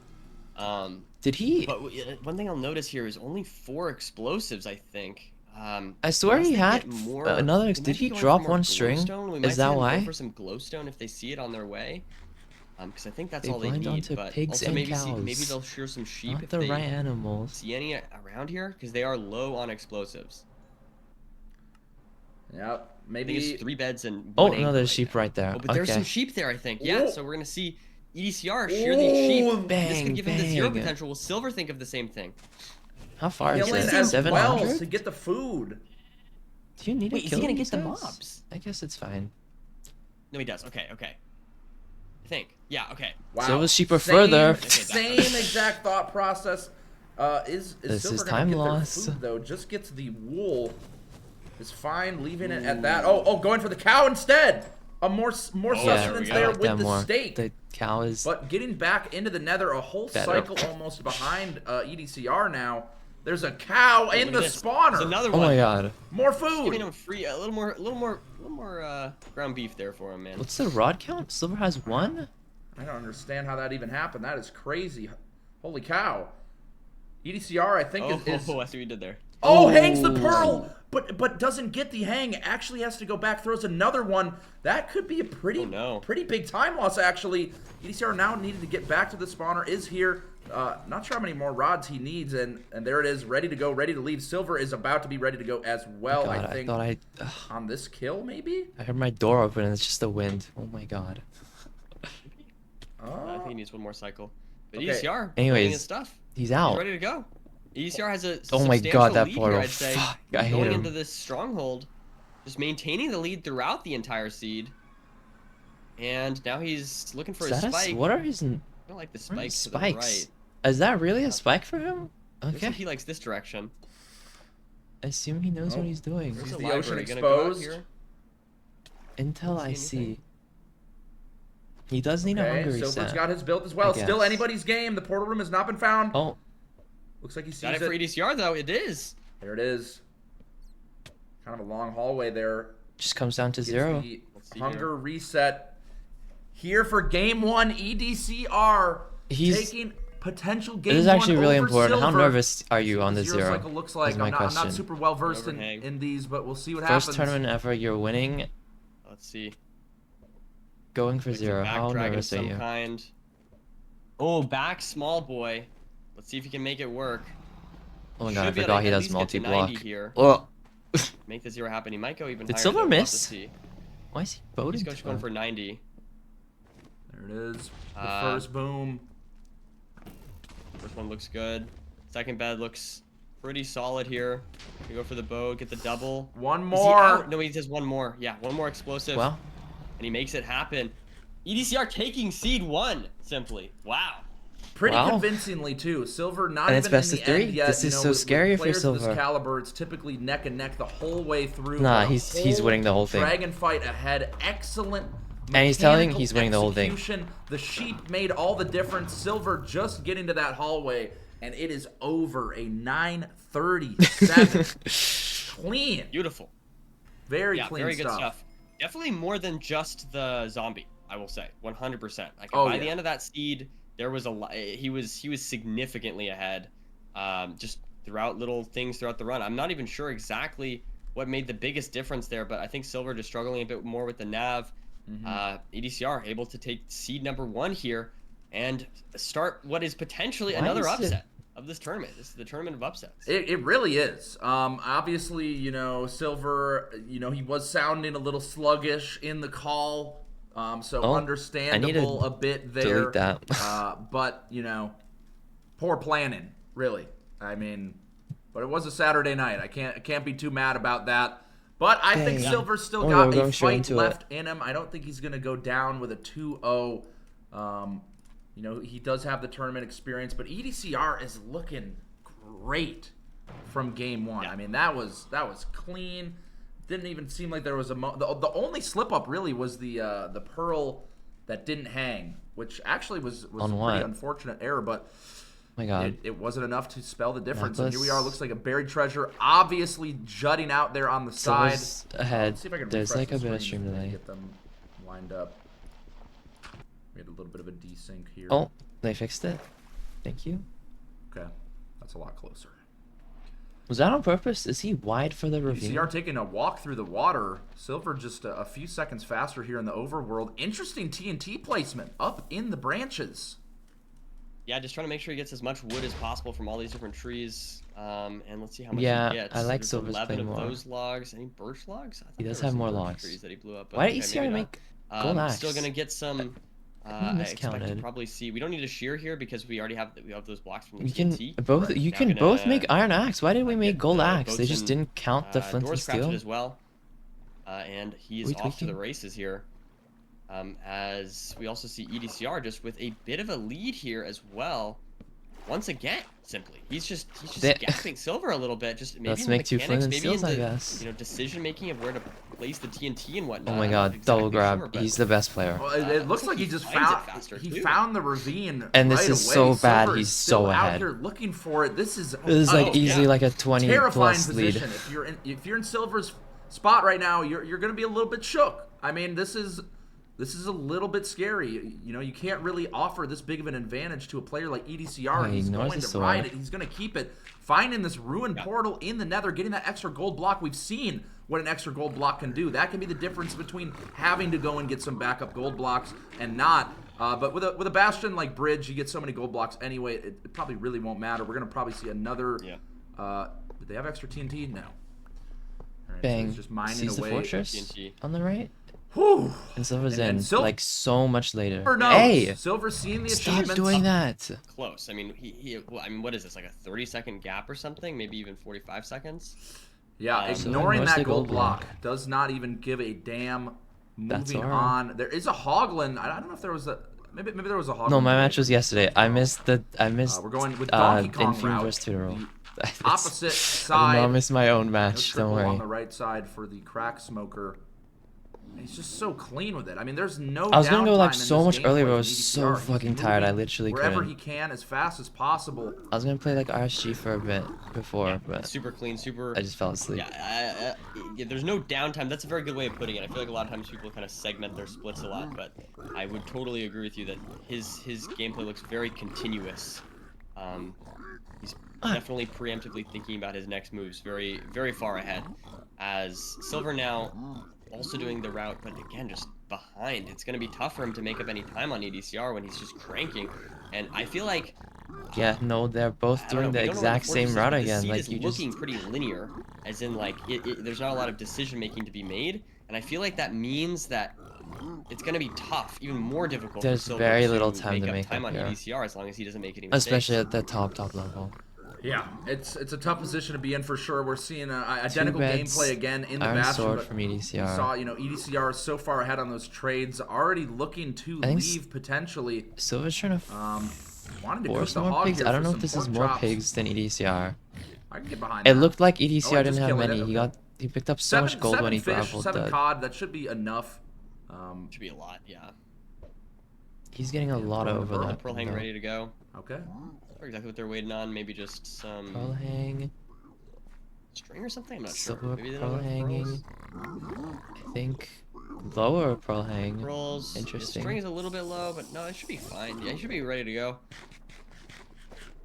Speaker 2: Did he?
Speaker 4: But one thing I'll notice here is only 4 explosives, I think.
Speaker 2: I swear
Speaker 4: unless
Speaker 2: he
Speaker 4: they
Speaker 2: had
Speaker 4: get more,
Speaker 2: another.
Speaker 4: they
Speaker 2: Did
Speaker 4: might
Speaker 2: he
Speaker 4: be going
Speaker 2: drop
Speaker 4: for more
Speaker 2: 1 string?
Speaker 4: glowstone. We might
Speaker 2: Is
Speaker 4: see
Speaker 2: that
Speaker 4: them go
Speaker 2: why?
Speaker 4: for some glowstone if they see it on their way. Because I think that's
Speaker 2: They
Speaker 4: all they
Speaker 2: blind
Speaker 4: need.
Speaker 2: onto
Speaker 4: But
Speaker 2: pigs
Speaker 4: also
Speaker 2: and
Speaker 4: maybe
Speaker 2: cows.
Speaker 4: maybe they'll shear some sheep
Speaker 2: Not
Speaker 4: if
Speaker 2: the
Speaker 4: they
Speaker 2: right animals.
Speaker 4: see any around here, because they are low on explosives.
Speaker 3: Yep,
Speaker 4: I think
Speaker 3: maybe.
Speaker 4: it's 3 beds and
Speaker 2: Oh,
Speaker 4: 1
Speaker 2: no,
Speaker 4: anchor
Speaker 2: there's
Speaker 4: right
Speaker 2: sheep
Speaker 4: now.
Speaker 2: right there.
Speaker 4: Oh, but there's some
Speaker 2: Okay.
Speaker 4: sheep there, I think. Yeah,
Speaker 3: Ooh.
Speaker 4: so we're gonna see EDCR shear these sheep.
Speaker 3: Ooh,
Speaker 4: This
Speaker 2: bang,
Speaker 4: could give him the 0
Speaker 2: bang.
Speaker 4: potential. Will Silver think of the same thing?
Speaker 2: How far is
Speaker 3: Killing
Speaker 2: this?
Speaker 3: as well
Speaker 2: 700?
Speaker 3: to get the food.
Speaker 2: Do you need
Speaker 4: Wait,
Speaker 2: to
Speaker 4: is
Speaker 2: kill
Speaker 4: he gonna
Speaker 2: these
Speaker 4: get the
Speaker 2: guys?
Speaker 4: mobs?
Speaker 2: I guess it's fine.
Speaker 4: No, he does. Okay. I think. Yeah. Okay.
Speaker 3: Wow.
Speaker 2: Silver's sheep are
Speaker 3: Same-
Speaker 2: further.
Speaker 3: Same exact thought process. Is
Speaker 2: This
Speaker 3: Silver
Speaker 2: is
Speaker 3: gonna
Speaker 2: time
Speaker 3: get
Speaker 2: loss.
Speaker 3: their food though? Just gets the wool. Is fine, leaving it at that. Oh, going for the cow instead. More
Speaker 2: Yeah,
Speaker 3: sustenance
Speaker 4: go.
Speaker 3: there
Speaker 2: I like
Speaker 3: with
Speaker 2: that
Speaker 3: the
Speaker 2: more.
Speaker 3: steak.
Speaker 2: The cow is.
Speaker 3: But getting back into the nether, a whole
Speaker 2: Better.
Speaker 3: cycle almost behind EDCR now. There's a cow in
Speaker 4: Look
Speaker 3: the
Speaker 4: at this.
Speaker 3: spawner.
Speaker 4: There's another
Speaker 2: Oh
Speaker 4: one.
Speaker 2: my god.
Speaker 3: More
Speaker 4: Giving
Speaker 3: food.
Speaker 4: him free a little more ground beef there for him, man.
Speaker 2: What's the rod count? Silver has 1?
Speaker 3: I don't understand how that even happened. That is crazy. Holy cow. EDCR, I think, is
Speaker 4: I see what you did there.
Speaker 3: hangs the
Speaker 2: Ooh.
Speaker 3: pearl, but doesn't get the hang. Actually has to go back, throws another one. That could be a pretty
Speaker 4: Oh, no.
Speaker 3: pretty big time loss, actually. EDCR now needed to get back to the spawner, is here. Not sure how many more rods he needs, and there it is, ready to go, ready to leave. Silver is about to be ready to go as well,
Speaker 2: God,
Speaker 3: I think.
Speaker 2: thought
Speaker 3: On this kill, maybe?
Speaker 2: I heard my door open and it's just the wind. Oh my god.
Speaker 4: I think he needs one more cycle. But
Speaker 3: Okay.
Speaker 4: EDCR,
Speaker 2: Anyways,
Speaker 4: doing his stuff.
Speaker 2: He's
Speaker 4: He's
Speaker 2: out.
Speaker 4: ready to go. EDCR has a
Speaker 2: Oh my
Speaker 4: substantial
Speaker 2: god, that
Speaker 4: lead
Speaker 2: portal.
Speaker 4: here, I'd say.
Speaker 2: Fuck, I hate
Speaker 4: going
Speaker 2: him.
Speaker 4: into this stronghold, just maintaining the lead throughout the entire seed. And now he's looking for
Speaker 2: Is
Speaker 4: his
Speaker 2: that
Speaker 4: spike.
Speaker 2: what are his
Speaker 4: I don't like the
Speaker 2: what are his
Speaker 4: spikes to the
Speaker 2: spikes?
Speaker 4: right.
Speaker 2: Is that really a spike for him?
Speaker 4: Looks
Speaker 2: Okay.
Speaker 4: like he likes this direction.
Speaker 2: I assume he knows
Speaker 3: Oh.
Speaker 2: what he's doing.
Speaker 4: There's
Speaker 3: Is
Speaker 4: a
Speaker 3: the ocean
Speaker 4: library. Gonna go out
Speaker 3: exposed?
Speaker 4: here?
Speaker 2: Until I
Speaker 4: see anything.
Speaker 2: see. He does need a
Speaker 3: Okay,
Speaker 2: hunger
Speaker 3: Silver's
Speaker 2: reset.
Speaker 3: got his built as well.
Speaker 2: I
Speaker 3: Still
Speaker 2: guess.
Speaker 3: anybody's game. The portal room has not been found.
Speaker 2: Oh,
Speaker 3: Looks like he sees
Speaker 4: Got it for EDCR though. It is.
Speaker 3: There it is. Kind of a long hallway there.
Speaker 2: just comes down to
Speaker 3: Gets
Speaker 2: 0.
Speaker 3: the
Speaker 4: Let's see
Speaker 3: hunger reset. Here for game 1, EDCR
Speaker 2: He's.
Speaker 3: taking potential game
Speaker 2: This is
Speaker 3: 1
Speaker 2: actually really
Speaker 3: over
Speaker 2: important. How
Speaker 3: Silver.
Speaker 2: nervous are you on the
Speaker 3: Zero
Speaker 2: 0?
Speaker 3: cycle looks like.
Speaker 2: is my
Speaker 3: I'm not
Speaker 2: question.
Speaker 3: super well versed
Speaker 4: Overhang.
Speaker 3: in these, but we'll see what
Speaker 2: First
Speaker 3: happens.
Speaker 2: tournament ever, you're winning,
Speaker 4: Let's see.
Speaker 2: going for
Speaker 4: Like a
Speaker 2: 0.
Speaker 4: back
Speaker 2: How
Speaker 4: drag of
Speaker 2: nervous are
Speaker 4: some
Speaker 2: you?
Speaker 4: kind. Oh, back small boy. Let's see if he can make it work.
Speaker 2: Oh my god, I
Speaker 4: Should be able
Speaker 2: forgot
Speaker 4: to
Speaker 2: he
Speaker 4: at
Speaker 2: does
Speaker 4: least get to
Speaker 2: multi-block.
Speaker 4: 90 here.
Speaker 2: Oh,
Speaker 4: Make the 0 happen. He might go even
Speaker 2: did
Speaker 4: higher.
Speaker 2: Silver
Speaker 4: though. We'll have to
Speaker 2: miss?
Speaker 4: see.
Speaker 2: Why is he boating?
Speaker 4: He's going for 90.
Speaker 3: There it is. The
Speaker 4: Uh,
Speaker 3: first boom.
Speaker 4: First one looks good. Second bed looks pretty solid here. We go for the bow, get the double.
Speaker 3: One
Speaker 4: Is he
Speaker 3: more.
Speaker 4: out? No, he does one more. Yeah, one more explosive.
Speaker 2: Well,
Speaker 4: And he makes it happen. EDCR taking seed 1, simply. Wow.
Speaker 3: Pretty
Speaker 2: Wow.
Speaker 3: convincingly too. Silver not
Speaker 2: And
Speaker 3: even
Speaker 2: it's best
Speaker 3: in
Speaker 2: of
Speaker 3: the
Speaker 2: three?
Speaker 3: end yet.
Speaker 2: This
Speaker 3: You
Speaker 2: is
Speaker 3: know,
Speaker 2: so
Speaker 3: with
Speaker 2: scary for
Speaker 3: players of
Speaker 2: Silver.
Speaker 3: this caliber, it's typically neck and neck the whole way through.
Speaker 2: Nah,
Speaker 3: but a
Speaker 2: he's
Speaker 3: whole
Speaker 2: winning the whole thing.
Speaker 3: Dragon fight ahead. Excellent.
Speaker 2: And he's telling
Speaker 3: mechanical
Speaker 2: he's winning the whole thing.
Speaker 3: execution. The sheep made all the difference. Silver just getting to that hallway, and it is over. A 937. Clean.
Speaker 4: Beautiful.
Speaker 3: Very
Speaker 4: Yeah,
Speaker 3: clean
Speaker 4: very good
Speaker 3: stuff.
Speaker 4: stuff. Definitely more than just the zombie, I will say. 100%. Like,
Speaker 3: Oh,
Speaker 4: by
Speaker 3: yeah.
Speaker 4: the end of that seed, there was a lot. He was significantly ahead. Just throughout little things throughout the run. I'm not even sure exactly what made the biggest difference there, but I think Silver just struggling a bit more with the nav. EDCR able to take seed number 1 here and start what is potentially
Speaker 2: Why
Speaker 4: another
Speaker 2: is it-
Speaker 4: upset of this tournament. This is the tournament of upsets.
Speaker 3: It really is. Obviously, you know, Silver, you know, he was sounding a little sluggish in the call. So
Speaker 2: Oh,
Speaker 3: understandable a bit there.
Speaker 2: delete that.
Speaker 3: But, you know, poor planning, really. I mean, but it was a Saturday night. I can't be too mad about that. But I think
Speaker 2: Dang.
Speaker 3: Silver's still
Speaker 2: Oh,
Speaker 3: got
Speaker 2: we're
Speaker 3: a
Speaker 2: going straight
Speaker 3: fight
Speaker 2: into
Speaker 3: left in him. I don't think he's going to go down with a 2-0. You know, he does have the tournament experience, but EDCR is looking great from game 1. I mean, that was clean. Didn't even seem like there was a the only slip up really was the pearl that didn't hang, which actually was
Speaker 2: On
Speaker 3: a
Speaker 2: what?
Speaker 3: pretty unfortunate error, but
Speaker 2: Oh my god.
Speaker 3: it wasn't enough to spell the difference. And here we
Speaker 2: Necklace.
Speaker 3: are. Looks like a buried treasure, obviously jutting out there on the side.
Speaker 2: Silver's ahead.
Speaker 3: Let's see if I can
Speaker 2: There's
Speaker 3: refresh
Speaker 2: like a
Speaker 3: the
Speaker 2: bit of
Speaker 3: screen
Speaker 2: stream
Speaker 3: and
Speaker 2: delay.
Speaker 3: get them lined up. We had a little bit of a desync here.
Speaker 2: Oh, they fixed it. Thank you.
Speaker 3: Okay, that's a lot closer.
Speaker 2: Was that on purpose? Is he wide for the ravine?
Speaker 3: ECR taking a walk through the water. Silver just a few seconds faster here in the overworld. Interesting TNT placement up in the branches.
Speaker 4: Yeah, just trying to make sure he gets as much wood as possible from all these different trees. And let's see how much
Speaker 2: Yeah,
Speaker 4: he gets.
Speaker 2: I like
Speaker 4: There's
Speaker 2: Silver's
Speaker 4: 11
Speaker 2: playing
Speaker 4: of
Speaker 2: more.
Speaker 4: those logs. Any birch logs? I thought
Speaker 2: He does
Speaker 4: there were
Speaker 2: have
Speaker 4: some
Speaker 2: more
Speaker 4: birch
Speaker 2: logs.
Speaker 4: trees that he blew up, but
Speaker 2: Why did
Speaker 4: okay,
Speaker 2: ECR
Speaker 4: maybe not.
Speaker 2: make gold axe?
Speaker 4: Still gonna get some.
Speaker 2: He
Speaker 4: I expect to
Speaker 2: miscounted.
Speaker 4: probably see. We don't need a shear here because we already have those blocks from the
Speaker 2: We can
Speaker 4: TNT.
Speaker 2: both.
Speaker 3: Right.
Speaker 2: You
Speaker 4: Now
Speaker 2: can
Speaker 4: gonna,
Speaker 2: both make iron axe. Why did we make
Speaker 4: get
Speaker 2: gold
Speaker 4: the
Speaker 2: axe? They
Speaker 4: boats
Speaker 2: just
Speaker 4: and,
Speaker 2: didn't count the flint and
Speaker 4: doors crafted
Speaker 2: steel.
Speaker 4: as well. And he is
Speaker 2: We
Speaker 4: off to the
Speaker 2: tweaking?
Speaker 4: races here. As we also see EDCR just with a bit of a lead here as well. Once again, simply, he's just
Speaker 2: They-
Speaker 4: gapping Silver a little bit. Just maybe
Speaker 2: Let's
Speaker 4: in the
Speaker 2: make two flint
Speaker 4: mechanics,
Speaker 2: and
Speaker 4: maybe
Speaker 2: steels,
Speaker 4: in
Speaker 2: I
Speaker 4: the
Speaker 2: guess.
Speaker 4: decision making of where to place the TNT and whatnot.
Speaker 2: Oh my
Speaker 4: I'm not
Speaker 2: god, double
Speaker 4: exactly
Speaker 2: grab.
Speaker 4: sure, but
Speaker 2: He's the best player.
Speaker 3: Well, it looks like he just
Speaker 4: finds it
Speaker 3: found
Speaker 4: faster,
Speaker 3: he
Speaker 4: too.
Speaker 3: found the ravine.
Speaker 2: And this
Speaker 3: right
Speaker 2: is
Speaker 3: away.
Speaker 2: so bad,
Speaker 3: Silver
Speaker 2: he's
Speaker 3: is still
Speaker 2: so
Speaker 3: out
Speaker 2: ahead.
Speaker 3: here looking for it. This is
Speaker 2: This is like
Speaker 4: Oh,
Speaker 2: easily
Speaker 4: yeah.
Speaker 2: like a 20
Speaker 3: terrifying
Speaker 2: plus lead.
Speaker 3: position. If you're in Silver's spot right now, you're going to be a little bit shook. I mean, this is a little bit scary. You know, you can't really offer this big of an advantage to a player like EDCR.
Speaker 2: Oh, he
Speaker 3: He's
Speaker 2: ignores
Speaker 3: going
Speaker 2: the
Speaker 3: to
Speaker 2: sword.
Speaker 3: ride it. He's going to keep it. Finding this ruined portal in the nether, getting that extra gold block. We've seen what an extra gold block can do. That can be the difference between having to go and get some backup gold blocks and not. But with a bastion like Bridge, you get so many gold blocks anyway, it probably really won't matter. We're going to probably see another...
Speaker 4: Yeah.
Speaker 3: Did they have extra TNT? No. All right, so
Speaker 2: Bang.
Speaker 3: he's just mining
Speaker 2: Sees the
Speaker 3: away.
Speaker 2: fortress
Speaker 4: TNT.
Speaker 2: on the right.
Speaker 3: Whew.
Speaker 2: And Silver's
Speaker 3: And
Speaker 2: in
Speaker 3: Silver-
Speaker 2: like so much later.
Speaker 3: Silver knows.
Speaker 2: Hey!
Speaker 3: Silver seeing the
Speaker 2: Stop
Speaker 3: achievements.
Speaker 2: doing that.
Speaker 4: Close. I mean, I mean, what is this? Like a 30-second gap or something? Maybe even 45 seconds.
Speaker 3: Yeah,
Speaker 4: Silver
Speaker 3: ignoring
Speaker 2: knows
Speaker 3: that
Speaker 2: the
Speaker 3: gold
Speaker 2: gold
Speaker 3: block
Speaker 2: block.
Speaker 3: does not even give a damn.
Speaker 2: That's
Speaker 3: Moving
Speaker 2: alright.
Speaker 3: on. There is a Hoglin. I don't know if there was a. Maybe there was a Hoglin.
Speaker 2: No, my
Speaker 3: today.
Speaker 2: match was yesterday. I missed
Speaker 3: We're going with Donkey Kong
Speaker 2: Infume
Speaker 3: route.
Speaker 2: versus Tutorial.
Speaker 3: The opposite
Speaker 2: I did
Speaker 3: side.
Speaker 2: not miss my own
Speaker 3: No
Speaker 2: match. Don't
Speaker 3: triple on
Speaker 2: worry.
Speaker 3: the right side for the crack smoker. He's just so clean with it. I mean, there's no.
Speaker 2: I was gonna go like
Speaker 3: downtime in
Speaker 2: so
Speaker 3: this
Speaker 2: much
Speaker 3: gameplay
Speaker 2: earlier, but I
Speaker 3: with
Speaker 2: was so
Speaker 3: EDCR. He's
Speaker 2: fucking tired. I
Speaker 3: moving
Speaker 2: literally
Speaker 3: wherever
Speaker 2: couldn't.
Speaker 3: he can as fast as possible.
Speaker 2: I was gonna play like RSG for a bit before, but
Speaker 4: Super clean, super.
Speaker 2: I just fell asleep.
Speaker 4: Yeah, yeah, there's no downtime. That's a very good way of putting it. I feel like a lot of times people kind of segment their splits a lot, but I would totally agree with you that his gameplay looks very continuous. He's definitely preemptively thinking about his next moves, very, very far ahead. As Silver now also doing the route, but again, just behind. It's going to be tough for him to make up any time on EDCR when he's just cranking. And I feel like
Speaker 2: Yeah, no, they're both
Speaker 4: I don't know,
Speaker 2: doing the
Speaker 4: we don't know what
Speaker 2: exact same
Speaker 4: fortress is,
Speaker 2: route
Speaker 4: but
Speaker 2: again.
Speaker 4: The seed
Speaker 2: Like
Speaker 4: is
Speaker 2: you just.
Speaker 4: looking pretty linear, as in like there's not a lot of decision making to be made, and I feel like that means that it's gonna be tough, even more difficult.
Speaker 2: There's
Speaker 4: for Silver
Speaker 2: very
Speaker 4: to
Speaker 2: little time
Speaker 4: make
Speaker 2: to
Speaker 4: up
Speaker 2: make
Speaker 4: time
Speaker 2: up
Speaker 4: on
Speaker 2: here.
Speaker 4: EDCR as long as he doesn't make any mistakes.
Speaker 2: Especially at the top level.
Speaker 3: Yeah, it's a tough position to be in for sure. We're seeing identical
Speaker 2: beds,
Speaker 3: gameplay again in the
Speaker 2: Iron
Speaker 3: Bastion,
Speaker 2: Sword
Speaker 3: but
Speaker 2: from
Speaker 3: we
Speaker 2: EDCR.
Speaker 3: saw, EDCR is so far ahead on those trades, already looking to
Speaker 2: I think
Speaker 3: leave potentially.
Speaker 2: Silver's trying to
Speaker 3: Wanted to cook
Speaker 2: force
Speaker 3: the
Speaker 2: more
Speaker 3: hog
Speaker 2: pigs.
Speaker 3: here
Speaker 2: I don't
Speaker 3: for
Speaker 2: know
Speaker 3: some
Speaker 2: if this is
Speaker 3: pork
Speaker 2: more
Speaker 3: chops.
Speaker 2: pigs than EDCR.
Speaker 3: I can get behind
Speaker 2: It
Speaker 3: that.
Speaker 2: looked like
Speaker 3: Oh,
Speaker 2: EDCR
Speaker 3: I
Speaker 2: didn't
Speaker 3: just
Speaker 2: have
Speaker 3: killed it,
Speaker 2: many.
Speaker 3: okay.
Speaker 2: He picked up so much gold when he
Speaker 3: seven
Speaker 2: graveled
Speaker 3: fish, 7
Speaker 2: that.
Speaker 3: cod. That should be enough.
Speaker 4: Should be a lot, yeah.
Speaker 2: He's getting a lot of
Speaker 3: pearl,
Speaker 2: overlap.
Speaker 4: Pearl hang ready to go.
Speaker 3: Okay.
Speaker 4: Or exactly what they're waiting on. Maybe just some
Speaker 2: Pearl hang.
Speaker 4: string or something. I'm not sure.
Speaker 2: Silver
Speaker 4: Maybe they
Speaker 2: pearl
Speaker 4: don't have
Speaker 2: hanging.
Speaker 4: pearls.
Speaker 2: I think lower pearl hang.
Speaker 4: Pearls.
Speaker 2: Interesting.
Speaker 4: The string is a little bit low, but no, it should be fine. Yeah, he should be ready to go.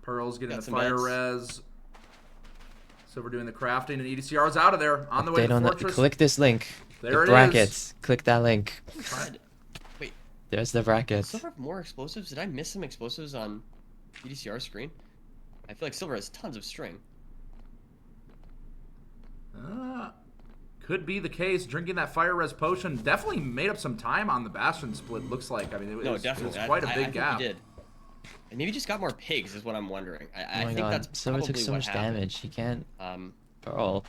Speaker 3: Pearl's getting
Speaker 4: Got
Speaker 3: the
Speaker 4: some
Speaker 3: fire
Speaker 4: beds.
Speaker 3: res. So we're doing the crafting, and EDCR is out of there on the way
Speaker 2: Update
Speaker 3: to
Speaker 2: on the,
Speaker 3: Fortress.
Speaker 2: click this link.
Speaker 3: There
Speaker 2: The
Speaker 3: it is.
Speaker 2: brackets. Click that link.
Speaker 4: Fred, wait,
Speaker 2: There's the brackets.
Speaker 4: Silver have more explosives? Did I miss some explosives on EDCR screen? I feel like Silver has tons of string.
Speaker 3: Could be the case. Drinking that fire res potion definitely made up some time on the Bastion split. Looks like. I mean, it
Speaker 4: No,
Speaker 3: was
Speaker 4: definitely.
Speaker 3: quite a
Speaker 4: I
Speaker 3: big
Speaker 4: think
Speaker 3: gap.
Speaker 4: he did. And maybe just got more pigs is what I'm wondering.
Speaker 2: Oh
Speaker 4: I
Speaker 2: my
Speaker 4: think
Speaker 2: god,
Speaker 4: that's
Speaker 2: Silver
Speaker 4: probably
Speaker 2: took so
Speaker 4: what
Speaker 2: much
Speaker 4: happened.
Speaker 2: damage. He can't
Speaker 4: Um,
Speaker 2: pearl.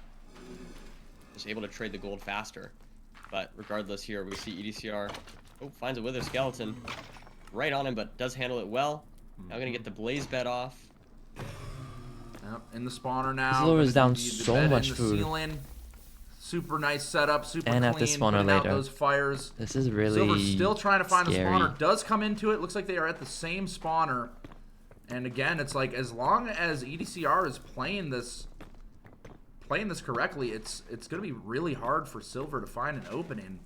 Speaker 4: was able to trade the gold faster. But regardless, here we see EDCR. Oh, finds a wither skeleton right on him, but does handle it well. Now gonna get the blaze bed off.
Speaker 3: Yep, in the spawner now.
Speaker 2: Silver's
Speaker 3: Gonna
Speaker 2: down
Speaker 3: do the
Speaker 2: so
Speaker 3: bed in
Speaker 2: much
Speaker 3: the
Speaker 2: food.
Speaker 3: ceiling. Super nice setup, super
Speaker 2: And
Speaker 3: clean.
Speaker 2: at the spawner
Speaker 3: putting out
Speaker 2: later.
Speaker 3: those fires.
Speaker 2: This is really
Speaker 3: Silver's still trying to find
Speaker 2: scary.
Speaker 3: the spawner. Does come into it. Looks like they are at the same spawner. And again, it's like as long as EDCR is playing this correctly, it's gonna be really hard for Silver to find an opening.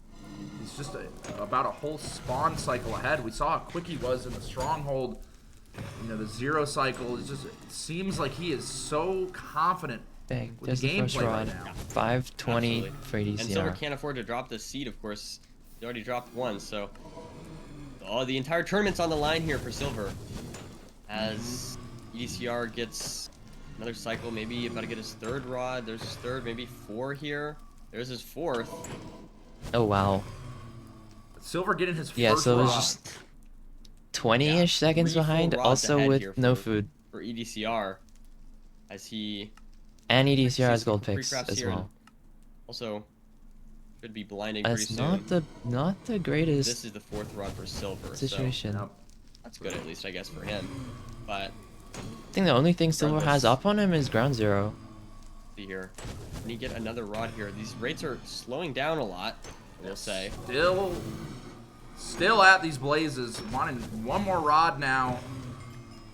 Speaker 3: He's just about a whole spawn cycle ahead. We saw how quick he was in the stronghold. The 0 cycle is just. It seems like he is so confident.
Speaker 2: Bang,
Speaker 3: with
Speaker 2: there's the first
Speaker 3: gameplay right
Speaker 2: rod.
Speaker 3: now.
Speaker 2: 520
Speaker 4: Absolutely.
Speaker 2: for
Speaker 4: And Silver
Speaker 2: EDCR.
Speaker 4: can't afford to drop this seed, of course. He already dropped one, so... Oh, the entire tournament's on the line here for Silver. As EDCR gets another cycle, maybe about to get his 3rd rod. There's his 3rd, maybe 4 here. There's his 4th.
Speaker 2: Oh wow.
Speaker 3: Silver getting his
Speaker 2: Yeah,
Speaker 3: first
Speaker 2: Silver's
Speaker 3: rod.
Speaker 2: just 20-ish seconds
Speaker 4: 3 full
Speaker 2: behind,
Speaker 4: rods
Speaker 2: also
Speaker 4: ahead
Speaker 2: with
Speaker 4: here
Speaker 2: no
Speaker 4: for-
Speaker 2: food.
Speaker 4: For EDCR. As he...
Speaker 2: And EDCR
Speaker 4: see
Speaker 2: has
Speaker 4: some
Speaker 2: gold picks
Speaker 4: pre-crafts
Speaker 2: as
Speaker 4: here and
Speaker 2: well.
Speaker 4: Also, should be blinding pretty
Speaker 2: That's
Speaker 4: soon.
Speaker 2: not the
Speaker 4: This
Speaker 2: greatest
Speaker 4: is the 4th rod for Silver,
Speaker 2: situation.
Speaker 3: Yep.
Speaker 4: so that's good at least, I guess, for him. But...
Speaker 2: I think the only thing Silver has up on him is ground zero.
Speaker 4: See here. Can he get another rod here? These rates are slowing down a lot, we'll say.
Speaker 3: Still at these blazes. Wanting one more rod now.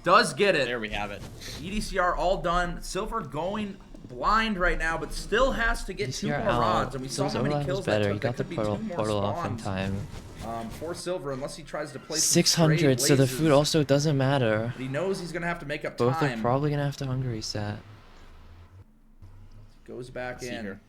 Speaker 3: Does get it.
Speaker 4: There we have it.
Speaker 3: EDCR all done. Silver going blind right now, but still has to get 2
Speaker 2: EDCR
Speaker 3: more
Speaker 2: out.
Speaker 3: rods. And we saw
Speaker 2: Silver's
Speaker 3: how many
Speaker 2: overlap was
Speaker 3: kills that
Speaker 2: better.
Speaker 3: took.
Speaker 2: He
Speaker 3: That
Speaker 2: got the
Speaker 3: could be 2 more
Speaker 2: portal off in
Speaker 3: spawns,
Speaker 2: time.
Speaker 3: for Silver, unless he tries to play some
Speaker 2: 600,
Speaker 3: straight
Speaker 2: so the
Speaker 3: blazes.
Speaker 2: food also doesn't matter.
Speaker 3: But he knows he's gonna have to make up
Speaker 2: Both
Speaker 3: time.
Speaker 2: are probably gonna have to hunger reset.
Speaker 3: Goes back
Speaker 4: Let's see
Speaker 3: in.
Speaker 4: here.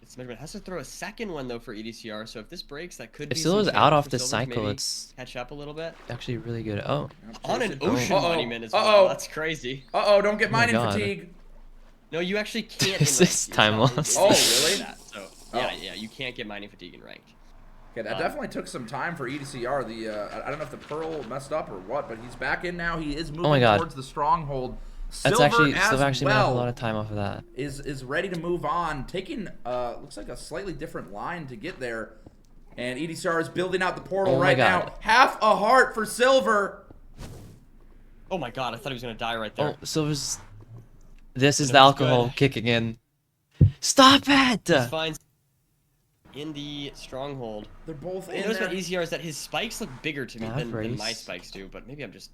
Speaker 4: It's measurement. Has to throw a 2nd one though for EDCR, so if this breaks, that could
Speaker 2: If
Speaker 4: be
Speaker 2: Silver's
Speaker 4: some
Speaker 2: out
Speaker 4: chance
Speaker 2: off
Speaker 4: for
Speaker 2: this
Speaker 4: Silver to
Speaker 2: cycle,
Speaker 4: maybe
Speaker 2: it's
Speaker 4: catch up a little bit.
Speaker 2: actually really good. Oh,
Speaker 4: On an
Speaker 3: Oh.
Speaker 4: ocean
Speaker 3: Uh-oh.
Speaker 4: monument as well.
Speaker 3: Uh-oh.
Speaker 4: That's crazy.
Speaker 3: Uh-oh, don't get
Speaker 2: my
Speaker 3: mining
Speaker 2: God.
Speaker 3: fatigue.
Speaker 4: No, you actually can't.
Speaker 2: This
Speaker 4: in
Speaker 2: is
Speaker 4: ranked.
Speaker 2: time
Speaker 4: It's not-
Speaker 2: loss.
Speaker 4: it's
Speaker 3: Oh,
Speaker 4: not
Speaker 3: really?
Speaker 4: that, so
Speaker 3: Oh.
Speaker 4: yeah, you can't get mining fatigue in ranked.
Speaker 3: Okay, that definitely took some time for EDCR. I don't know if the Pearl messed up or what, but he's back in now. He is moving
Speaker 2: my God.
Speaker 3: towards the stronghold.
Speaker 2: that's
Speaker 3: Silver
Speaker 2: actually
Speaker 3: as
Speaker 2: Silver actually made up a
Speaker 3: well
Speaker 2: lot of time off of that.
Speaker 3: is ready to move on, taking looks like a slightly different line to get there. And EDCR is building out the portal
Speaker 2: Oh my
Speaker 3: right
Speaker 2: God.
Speaker 3: now. Half a heart for Silver.
Speaker 4: Oh my god, I thought he was gonna die right there.
Speaker 2: Oh, Silver's. This is
Speaker 4: But
Speaker 2: the
Speaker 4: it was
Speaker 2: alcohol
Speaker 4: good.
Speaker 2: kicking in. Stop it!
Speaker 4: He finds in the stronghold.
Speaker 3: They're both
Speaker 4: What I
Speaker 3: in
Speaker 4: noticed
Speaker 3: there.
Speaker 4: about ECR is that his spikes look bigger to me
Speaker 2: Nav
Speaker 4: than my
Speaker 2: race.
Speaker 4: spikes do, but maybe I'm just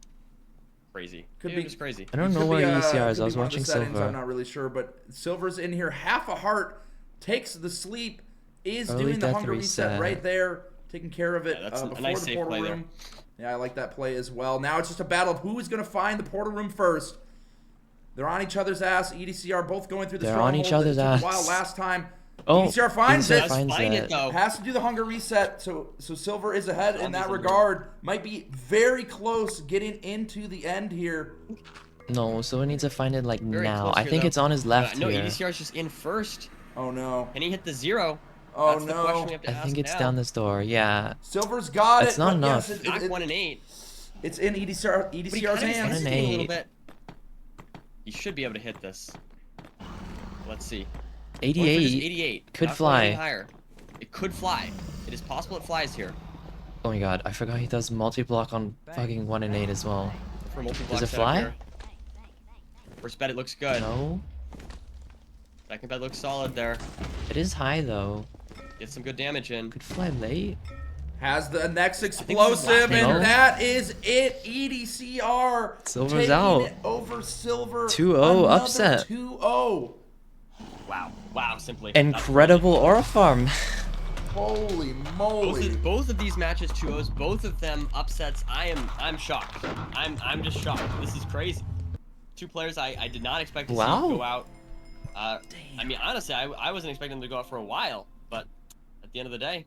Speaker 4: crazy.
Speaker 3: Could
Speaker 4: Maybe I'm
Speaker 3: be-
Speaker 4: just crazy.
Speaker 2: I don't know
Speaker 3: Could
Speaker 2: where
Speaker 3: be,
Speaker 2: ECR is.
Speaker 3: could
Speaker 2: I was
Speaker 3: be one of the
Speaker 2: watching
Speaker 3: settings, I'm
Speaker 2: Silver.
Speaker 3: not really sure, but Silver's in here. Half a heart takes the sleep. Is
Speaker 2: Early
Speaker 3: doing the
Speaker 2: death
Speaker 3: hunger reset
Speaker 2: reset.
Speaker 3: right there, taking care of it
Speaker 4: Yeah, that's a
Speaker 3: before
Speaker 4: nice
Speaker 3: the
Speaker 4: safe
Speaker 3: portal
Speaker 4: play there.
Speaker 3: room. Yeah, I like that play as well. Now it's just a battle of who is going to find the portal room first. They're on each other's ass. EDCR both going through the
Speaker 2: They're on
Speaker 3: stronghold.
Speaker 2: each other's
Speaker 3: It took
Speaker 2: ass.
Speaker 3: a while last time.
Speaker 2: Oh,
Speaker 3: EDCR finds
Speaker 2: EDCR
Speaker 3: it.
Speaker 2: finds
Speaker 4: Find
Speaker 2: it.
Speaker 4: it though.
Speaker 3: Has to do the hunger reset, so Silver is ahead in that
Speaker 4: Zombies in
Speaker 3: regard. Might be very close getting into the end here.
Speaker 2: No, so we need to find it like
Speaker 4: Very
Speaker 2: now.
Speaker 4: close
Speaker 2: I
Speaker 4: here,
Speaker 2: think
Speaker 4: though.
Speaker 2: it's on his left
Speaker 4: No,
Speaker 2: here.
Speaker 4: EDCR's just in first.
Speaker 3: Oh no.
Speaker 4: Can he hit the 0?
Speaker 3: Oh
Speaker 4: That's the question
Speaker 3: no.
Speaker 4: we have to
Speaker 2: I
Speaker 4: ask
Speaker 2: think it's
Speaker 4: now.
Speaker 2: down this door. Yeah.
Speaker 3: Silver's got
Speaker 2: That's
Speaker 3: it.
Speaker 2: not
Speaker 3: but
Speaker 2: enough.
Speaker 3: Yes,
Speaker 4: Back 1 and 8.
Speaker 3: it's in EDCR's
Speaker 4: But he kind of is
Speaker 3: hands.
Speaker 4: hesitating a little
Speaker 2: 8.
Speaker 4: bit. He should be able to hit this. Let's see.
Speaker 2: 88.
Speaker 4: 88.
Speaker 2: Could
Speaker 4: Not going any
Speaker 2: fly.
Speaker 4: higher. It could fly. It is possible it flies here.
Speaker 2: Oh my god, I forgot he does multi-block on fucking 1 and 8 as well.
Speaker 4: For multi-block
Speaker 2: Does it
Speaker 4: setup
Speaker 2: fly?
Speaker 4: here. First bet, it looks good.
Speaker 2: No.
Speaker 4: Second bet looks solid there.
Speaker 2: It is high though.
Speaker 4: Get some good damage in.
Speaker 2: Could fly late.
Speaker 3: Has the next
Speaker 4: think this is
Speaker 3: explosive,
Speaker 4: last
Speaker 3: and
Speaker 2: one.
Speaker 3: that is it. EDCR
Speaker 2: Silver's
Speaker 3: taking
Speaker 2: out.
Speaker 3: it over Silver.
Speaker 2: 2-0
Speaker 3: Another
Speaker 2: upset.
Speaker 3: 2-0.
Speaker 4: Wow. Wow, simply.
Speaker 2: Incredible aura farm.
Speaker 3: Holy moly.
Speaker 4: Both of these matches 2-0s, both of them upsets. I'm shocked. I'm just shocked. This is crazy. Two players I did not expect to see
Speaker 2: Wow.
Speaker 4: go out. I mean, honestly, I wasn't expecting them to go out for a while, but at the end of the day,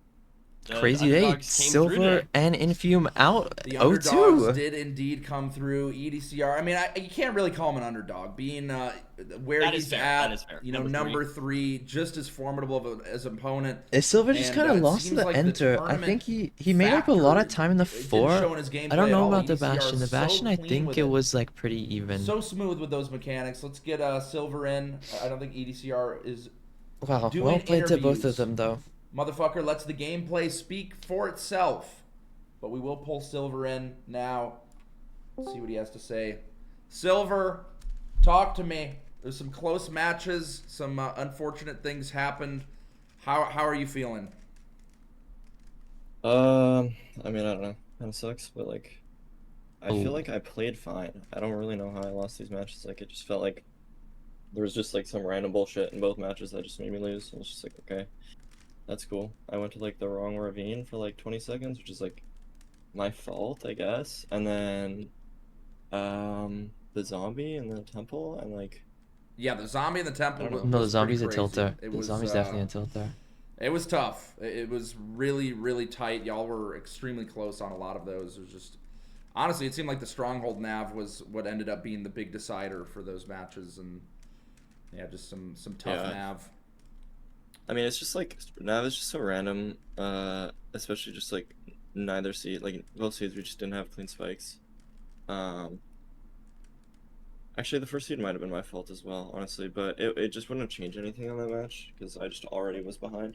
Speaker 4: the
Speaker 2: Crazy day.
Speaker 4: underdogs came through
Speaker 2: Silver
Speaker 4: today.
Speaker 2: and Infume out.
Speaker 3: The underdogs
Speaker 2: 0-2.
Speaker 3: did indeed come through. EDCR. I mean, you can't really call him an underdog, being where
Speaker 4: That is
Speaker 3: he's
Speaker 4: fair,
Speaker 3: at.
Speaker 4: that is fair.
Speaker 3: You know,
Speaker 4: Number
Speaker 3: number 3, just as formidable of as opponent.
Speaker 2: Silver just
Speaker 3: And,
Speaker 2: kind of
Speaker 3: it
Speaker 2: lost
Speaker 3: seems
Speaker 2: the
Speaker 3: like the
Speaker 2: enter. I
Speaker 3: tournament
Speaker 2: think he made up a lot of time in the
Speaker 3: it didn't
Speaker 2: 4.
Speaker 3: show in his gameplay
Speaker 2: I don't
Speaker 3: at
Speaker 2: know
Speaker 3: all.
Speaker 2: about the
Speaker 3: EDCR
Speaker 2: Bastion. The
Speaker 3: so
Speaker 2: Bastion, I
Speaker 3: clean
Speaker 2: think
Speaker 3: with
Speaker 2: it
Speaker 3: it.
Speaker 2: was like pretty even.
Speaker 3: So smooth with those mechanics. Let's get Silver in. I don't think EDCR is
Speaker 2: Wow,
Speaker 3: doing
Speaker 2: well played to both
Speaker 3: interviews.
Speaker 2: of them though.
Speaker 3: Motherfucker lets the gameplay speak for itself. But we will pull Silver in now. See what he has to say. Silver, talk to me. There's some close matches. Some unfortunate things happened. How are you feeling?
Speaker 5: I mean, I don't know. Kind of sucks, but like, I
Speaker 2: Ooh.
Speaker 5: feel like I played fine. I don't really know how I lost these matches. Like, it just felt like there was just like some random bullshit in both matches that just made me lose. And it's just like, okay, that's cool. I went to like the wrong ravine for like 20 seconds, which is like my fault, I guess. And then, the zombie and the temple and like.
Speaker 3: Yeah, the zombie in the temple.
Speaker 5: I don't know.
Speaker 2: No, the
Speaker 3: was
Speaker 2: zombie's a
Speaker 3: pretty
Speaker 2: tilter.
Speaker 3: crazy. It
Speaker 2: The
Speaker 3: was,
Speaker 2: zombie's definitely a tilter.
Speaker 3: It was tough. It was really, really tight. Y'all were extremely close on a lot of those. It was just, honestly, it seemed like the Stronghold Nav was what ended up being the big decider for those matches, and yeah, just some tough
Speaker 5: Yeah.
Speaker 3: Nav.
Speaker 5: I mean, it's just like Nav is just so random, especially just like neither seed, like both seeds, we just didn't have clean spikes. Actually, the first seed might have been my fault as well, honestly, but it just wouldn't have changed anything on that match because I just already was behind.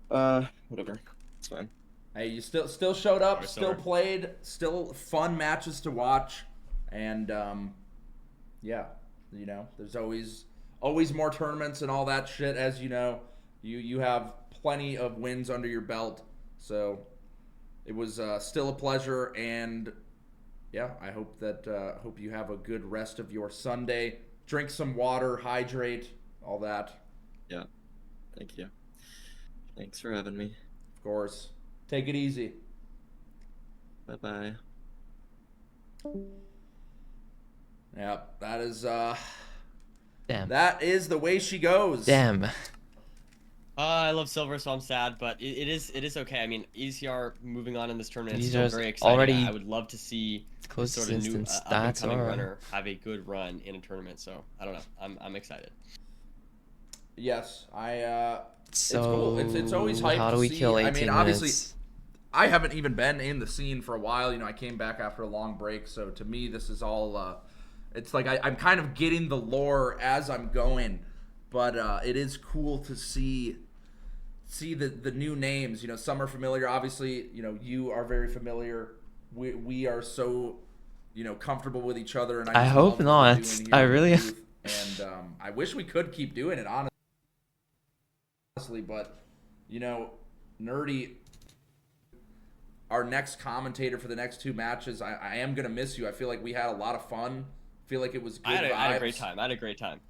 Speaker 5: Whatever, it's fine.
Speaker 3: Hey, you still showed up,
Speaker 4: Sorry,
Speaker 3: still
Speaker 4: sorry.
Speaker 3: played, still fun matches to watch, and yeah, you know, there's always more tournaments and all that shit. As you know, you have plenty of wins under your belt, so it was still a pleasure, and yeah, I hope that hope you have a good rest of your Sunday. Drink some water, hydrate, all that.
Speaker 5: Yeah, thank you. Thanks for having me.
Speaker 3: Of course. Take it easy.
Speaker 5: Bye bye.
Speaker 3: Yeah, that is
Speaker 2: Damn.
Speaker 3: that is the way she goes.
Speaker 2: Damn.
Speaker 4: I love Silver, so I'm sad, but it is okay. I mean, ECR moving on in this tournament is
Speaker 2: ECR's
Speaker 4: still very exciting.
Speaker 2: already
Speaker 4: I would love to see this
Speaker 2: closest
Speaker 4: sort of new
Speaker 2: instant
Speaker 4: up and
Speaker 2: stats
Speaker 4: coming
Speaker 2: are.
Speaker 4: runner have a good run in a tournament. So I don't know. I'm excited.
Speaker 3: Yes,
Speaker 2: So
Speaker 3: cool. It's always hype
Speaker 2: how
Speaker 3: to
Speaker 2: do we
Speaker 3: see.
Speaker 2: kill
Speaker 3: I
Speaker 2: 18
Speaker 3: mean, obviously,
Speaker 2: minutes?
Speaker 3: I haven't even been in the scene for a while. You know, I came back after a long break, so to me, this is all. It's like I'm kind of getting the lore as I'm going, but it is cool to see the new names. You know, some are familiar. Obviously, you know, you are very familiar. We are so, you know, comfortable with each other, and
Speaker 2: I
Speaker 3: just
Speaker 2: hope
Speaker 3: love what we're
Speaker 2: not.
Speaker 3: doing here
Speaker 2: I
Speaker 3: in the
Speaker 2: really-
Speaker 3: booth. And I wish we could keep doing it, honestly, but you know, Nerdy, our next commentator for the next 2 matches, I am gonna miss you. I feel like we had a lot of fun. I feel like it was good
Speaker 4: I had a
Speaker 3: vibes.
Speaker 4: great time. I had a great time.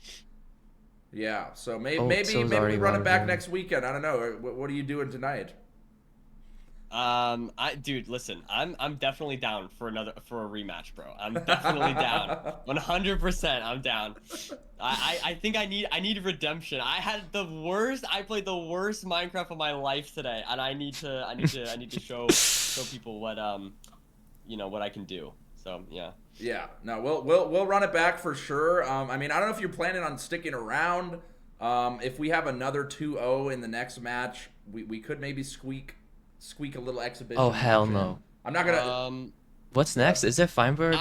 Speaker 3: Yeah, so
Speaker 2: Oh,
Speaker 3: maybe
Speaker 2: so is
Speaker 3: we
Speaker 2: already
Speaker 3: run it back
Speaker 2: Robert.
Speaker 3: next weekend. I don't know. What are you doing tonight?
Speaker 4: Dude, listen, I'm definitely down for a rematch, bro. I'm definitely down. 100%, I'm down. I think I need redemption. I played the worst Minecraft of my life today, and I need to show people what what I can do. So yeah.
Speaker 3: Yeah, no, we'll run it back for sure. I mean, I don't know if you're planning on sticking around. If we have another 2-0 in the next match, we could maybe squeak a little exhibition.
Speaker 2: Oh hell
Speaker 3: match in.
Speaker 2: no.
Speaker 3: I'm not gonna.
Speaker 2: What's next? Is it Feinberg?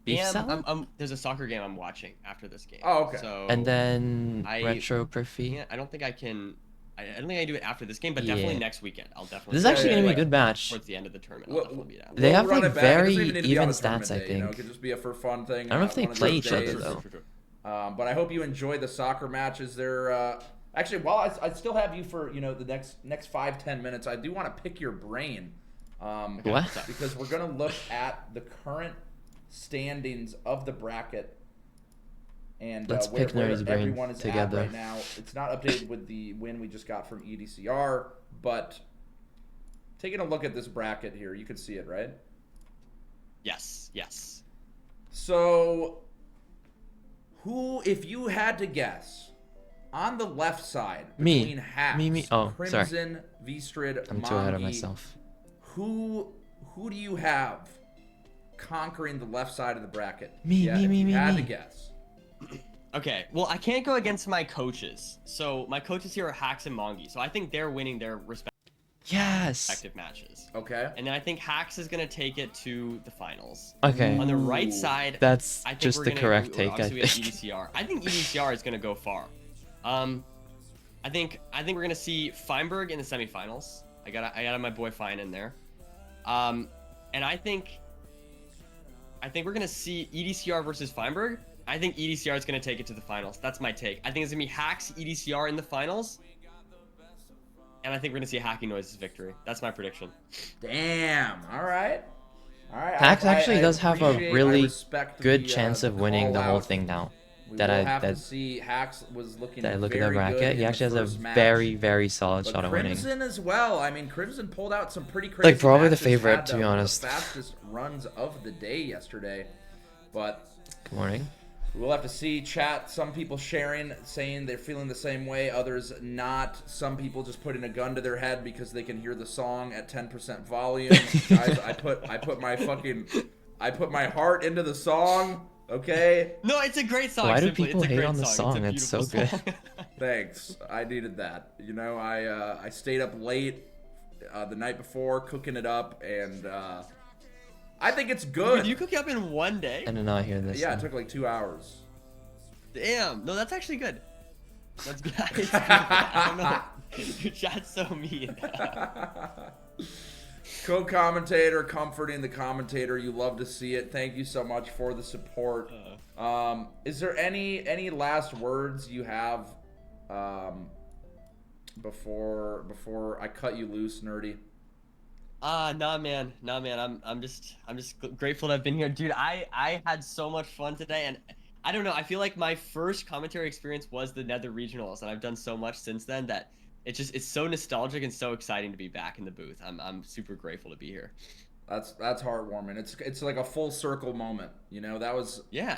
Speaker 2: Beef salad?
Speaker 4: There's a soccer game I'm watching after this game.
Speaker 3: Oh, okay.
Speaker 4: So
Speaker 2: And then retrography.
Speaker 4: yeah, I don't think I can. I don't think I do it after this game, but definitely next weekend. I'll definitely.
Speaker 2: This is actually
Speaker 3: yeah,
Speaker 2: gonna be
Speaker 3: yeah.
Speaker 2: a good match.
Speaker 4: Towards the end of the tournament, I'll definitely be down.
Speaker 2: They have
Speaker 3: run
Speaker 2: like
Speaker 3: it back. It doesn't
Speaker 2: very
Speaker 3: even need to be
Speaker 2: even
Speaker 3: on the
Speaker 2: stats, I
Speaker 3: tournament day, you know? It
Speaker 2: think.
Speaker 3: could just be a for fun thing.
Speaker 2: I don't know if they
Speaker 3: one of
Speaker 2: play
Speaker 3: those
Speaker 2: each other
Speaker 3: days.
Speaker 2: though.
Speaker 3: But I hope you enjoy the soccer matches. They're actually, while I still have you for the next 5-10 minutes, I do want to pick your brain.
Speaker 2: What?
Speaker 3: Because we're gonna look at the current standings of the bracket and
Speaker 2: Let's
Speaker 3: where
Speaker 2: pick Nerdy's brain
Speaker 3: everyone is
Speaker 2: together.
Speaker 3: at right now. It's not updated with the win we just got from EDCR, but taking a look at this bracket here, you can see it, right?
Speaker 4: Yes. Yes.
Speaker 3: So, if you had to guess, on the left side
Speaker 2: Me.
Speaker 3: between Hacks,
Speaker 2: Me. Oh, sorry.
Speaker 3: Crimson, Vstrid,
Speaker 2: I'm too ahead of
Speaker 3: Mongi,
Speaker 2: myself.
Speaker 3: Who do you have conquering the left side of the bracket?
Speaker 2: Me.
Speaker 3: If you had to guess.
Speaker 4: Okay. Well, I can't go against my coaches. So my coaches here are Hacks and Mongi. So I think they're winning their
Speaker 2: Yes.
Speaker 4: respective matches.
Speaker 3: Okay.
Speaker 4: And then I think Hacks is gonna take it to the finals.
Speaker 2: Okay.
Speaker 4: On the right side,
Speaker 2: That's
Speaker 4: I think
Speaker 2: just
Speaker 4: we're
Speaker 2: the
Speaker 4: gonna,
Speaker 2: correct take, I
Speaker 4: obviously we have
Speaker 2: think.
Speaker 4: EDCR. I think EDCR is gonna go far. I think we're gonna see Feinberg in the semifinals. I got my boy Fine in there. And I think we're gonna see EDCR versus Feinberg. I think EDCR is gonna take it to the finals. That's my take. I think it's gonna be Hacks EDCR in the finals. And I think we're gonna see a Hacking Noises victory. That's my prediction.
Speaker 3: Damn. All right.
Speaker 2: Hacks actually does have a really
Speaker 3: respect
Speaker 2: good chance of winning the whole
Speaker 3: call-out.
Speaker 2: thing now.
Speaker 3: We
Speaker 2: That
Speaker 3: will
Speaker 2: I
Speaker 3: have to
Speaker 2: that
Speaker 3: see. Hacks was looking
Speaker 2: that I look at
Speaker 3: very
Speaker 2: the
Speaker 3: good
Speaker 2: bracket.
Speaker 3: in
Speaker 2: He
Speaker 3: the
Speaker 2: actually has a
Speaker 3: first match.
Speaker 2: very solid
Speaker 3: But
Speaker 2: shot at winning.
Speaker 3: Crimson as well. I mean, Crimson pulled out some pretty crazy
Speaker 2: Like probably the
Speaker 3: matches,
Speaker 2: favorite,
Speaker 3: had
Speaker 2: to be honest.
Speaker 3: The fastest runs of the day yesterday. But
Speaker 2: Good morning.
Speaker 3: we'll have to see. Chat, some people sharing, saying they're feeling the same way, others not. Some people just putting a gun to their head because they can hear the song at 10% volume. Guys, I put my heart into the song. Okay.
Speaker 4: No, it's a great song.
Speaker 2: Why do
Speaker 4: simply.
Speaker 2: people
Speaker 4: It's a
Speaker 2: hate
Speaker 4: great
Speaker 2: on the
Speaker 4: song.
Speaker 2: song? It's so
Speaker 4: beautiful
Speaker 2: good.
Speaker 4: song.
Speaker 3: Thanks. I needed that. You know, I stayed up late the night before cooking it up, and I think it's good.
Speaker 4: Did you cook it up in one day?
Speaker 2: I did not hear this.
Speaker 3: Yeah, it
Speaker 2: one.
Speaker 3: took like 2 hours.
Speaker 4: Damn. No, that's actually good. That's good. I don't know. Your chat's so mean.
Speaker 3: Co-commentator comforting the commentator. You love to see it. Thank you so much for the support. Is there any last words you have before I cut you loose, Nerdy?
Speaker 4: Nah, man. I'm just grateful to have been here, dude. I had so much fun today, and I don't know. I feel like my first commentary experience was the Nether regionals, and I've done so much since then that it's so nostalgic and so exciting to be back in the booth. I'm super grateful to be here.
Speaker 3: That's heartwarming. It's like a full circle moment. You know, that was
Speaker 4: Yeah.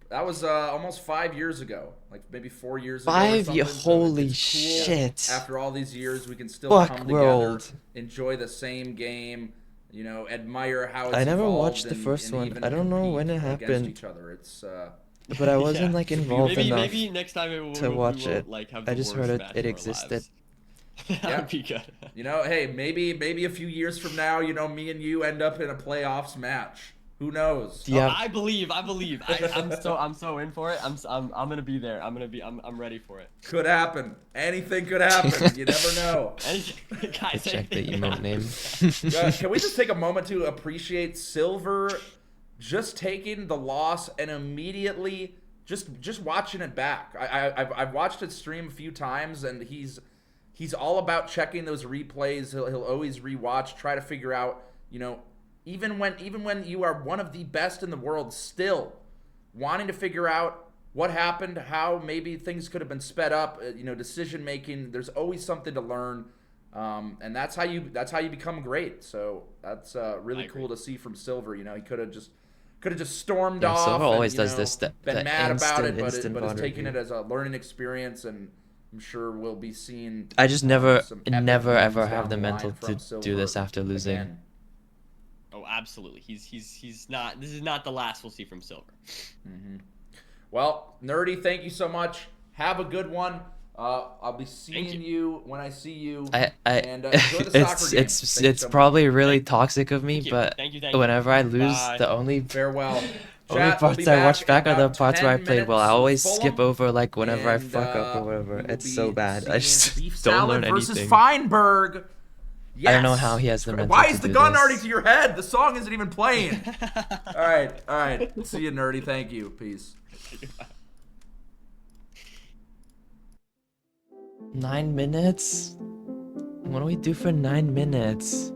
Speaker 3: That was almost 5 years ago, like maybe 4 years ago.
Speaker 2: 5
Speaker 3: or
Speaker 2: years?
Speaker 3: something. So
Speaker 2: Holy
Speaker 3: it's cool.
Speaker 2: shit.
Speaker 3: After all these years, we can still
Speaker 2: Fuck
Speaker 3: come together,
Speaker 2: world.
Speaker 3: enjoy the same game. You know, admire how it's
Speaker 2: I never
Speaker 3: evolved
Speaker 2: watched the
Speaker 3: and-
Speaker 2: first
Speaker 3: and
Speaker 2: one.
Speaker 3: even
Speaker 2: I don't know when it
Speaker 3: compete against
Speaker 2: happened.
Speaker 3: Each other. It's
Speaker 2: But I wasn't
Speaker 4: Yeah.
Speaker 2: like involved enough.
Speaker 4: Maybe next time
Speaker 2: to watch
Speaker 4: we will,
Speaker 2: it.
Speaker 4: like, have
Speaker 2: I
Speaker 4: the
Speaker 2: just
Speaker 4: worst
Speaker 2: heard
Speaker 4: match
Speaker 2: it
Speaker 4: of our
Speaker 2: existed.
Speaker 4: lives. That
Speaker 3: Yeah.
Speaker 4: would be good.
Speaker 3: you know, hey, maybe a few years from now, you know, me and you end up in a playoffs match. Who knows?
Speaker 2: Yeah.
Speaker 4: I believe. I'm so in for it. I'm gonna be there. I'm ready for it.
Speaker 3: Could happen. Anything could happen. You never know.
Speaker 4: Guys,
Speaker 2: Check the
Speaker 4: anything-
Speaker 2: emote name.
Speaker 3: Can we just take a moment to appreciate Silver just taking the loss and immediately just watching it back? I've watched it stream a few times, and he's all about checking those replays. He'll always rewatch, try to figure out, you know, even when you are one of the best in the world, still wanting to figure out what happened, how maybe things could have been sped up, you know, decision making. There's always something to learn. And that's how you become great. So that's really cool to see from Silver. You know, he could have just stormed off.
Speaker 2: Silver
Speaker 3: and,
Speaker 2: always
Speaker 3: you
Speaker 2: does
Speaker 3: know,
Speaker 2: this,
Speaker 3: been mad about it,
Speaker 2: instant
Speaker 3: but has
Speaker 2: VOD
Speaker 3: taken
Speaker 2: review.
Speaker 3: it as a learning experience, and I'm sure we'll be seeing.
Speaker 2: I just never
Speaker 3: some epic
Speaker 2: ever
Speaker 3: moves
Speaker 2: ever
Speaker 3: down
Speaker 2: have the
Speaker 3: line
Speaker 2: mental
Speaker 3: from
Speaker 2: to do this
Speaker 3: Silver
Speaker 2: after losing.
Speaker 3: again.
Speaker 4: Oh, absolutely. He's not. This is not the last we'll see from Silver.
Speaker 3: Well, Nerdy, thank you so much. Have a good one. I'll be seeing you when I see you. And enjoy the soccer game.
Speaker 2: It's probably really toxic of me,
Speaker 4: Thank you.
Speaker 2: but
Speaker 4: Thank you.
Speaker 2: whenever I lose,
Speaker 4: Bye.
Speaker 2: the only
Speaker 3: Farewell.
Speaker 2: only
Speaker 3: Chat, we'll
Speaker 2: parts
Speaker 3: be
Speaker 2: I watch
Speaker 3: back
Speaker 2: back
Speaker 3: in
Speaker 2: are the
Speaker 3: about
Speaker 2: parts where I
Speaker 3: 10
Speaker 2: played well. I
Speaker 3: minutes
Speaker 2: always
Speaker 3: with
Speaker 2: skip
Speaker 3: Fulham,
Speaker 2: over like whenever I
Speaker 3: and,
Speaker 2: fuck up or
Speaker 3: we
Speaker 2: whatever.
Speaker 3: will
Speaker 2: It's
Speaker 3: be
Speaker 2: so bad. I
Speaker 3: seeing
Speaker 2: just
Speaker 3: Beef
Speaker 2: don't
Speaker 3: Salad
Speaker 2: learn
Speaker 3: versus
Speaker 2: anything.
Speaker 3: Feinberg. Yes.
Speaker 2: I don't know how he has the mental
Speaker 3: Why
Speaker 2: to
Speaker 3: is the
Speaker 2: do
Speaker 3: gun
Speaker 2: this.
Speaker 3: already to your head? The song isn't even playing. All right. See you, Nerdy. Thank you. Peace.
Speaker 2: 9 minutes? What do we do for 9 minutes?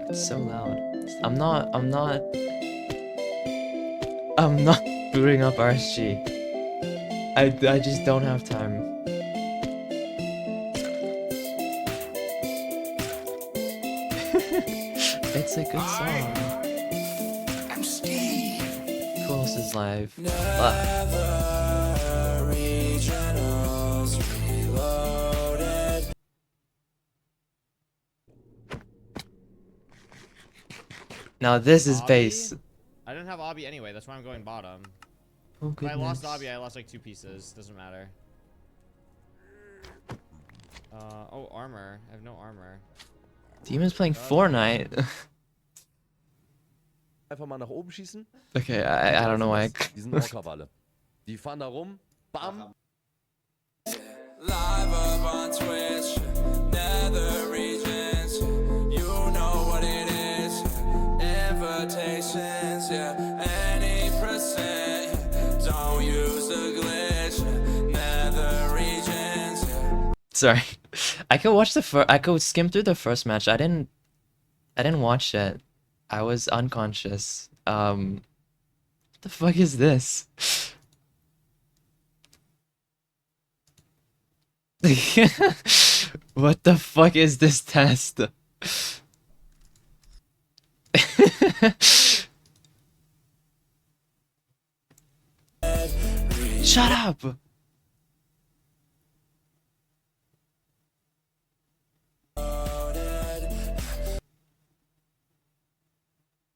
Speaker 2: It's so loud. I'm not booting up RSG. I just don't have time. It's a good song. Who else is live? Now this is base.
Speaker 6: I didn't have obby anyway, that's why I'm going bottom.
Speaker 2: Oh
Speaker 6: If I lost
Speaker 2: goodness.
Speaker 6: obby, I lost like 2 pieces. Doesn't matter. Oh, armor. I have no armor.
Speaker 2: Demon's playing Fortnite.
Speaker 7: Einfach mal nach oben schießen.
Speaker 2: Okay, I don't know why.
Speaker 7: Die sind Orca-Walle. Die fahren da rum, bam.
Speaker 8: Live up on Twitch, nether regions, you know what it is. Invitations, yeah, any percent. Don't use the glitch, nether regions, yeah.
Speaker 2: Sorry, I could watch I could skim through the first match. I didn't watch it. I was unconscious. What the fuck is this? What the fuck is this test? Shut up!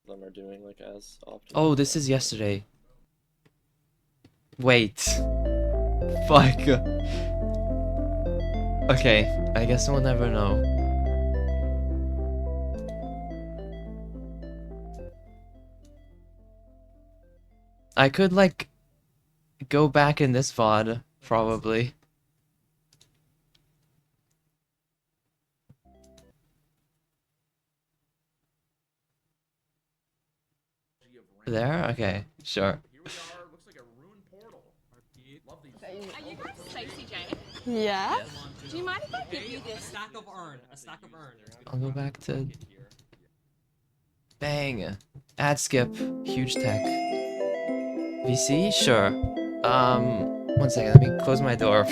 Speaker 5: Them are doing like as often.
Speaker 2: Oh, this is yesterday. Wait. Fuck. Okay, I guess we'll never know. I could, like, go back in this VOD, probably. There? Okay, sure.
Speaker 3: Here we are. Looks like a ruined portal. Love these.
Speaker 9: Are you guys Stacey Jane?
Speaker 10: Yeah.
Speaker 9: Do you mind if I give you
Speaker 1: A
Speaker 9: this?
Speaker 1: stack of urn. A stack of urn.
Speaker 2: I'll go back to... Bang! Ad skip. Huge tech. VC? Sure. 1 second, let me close my door.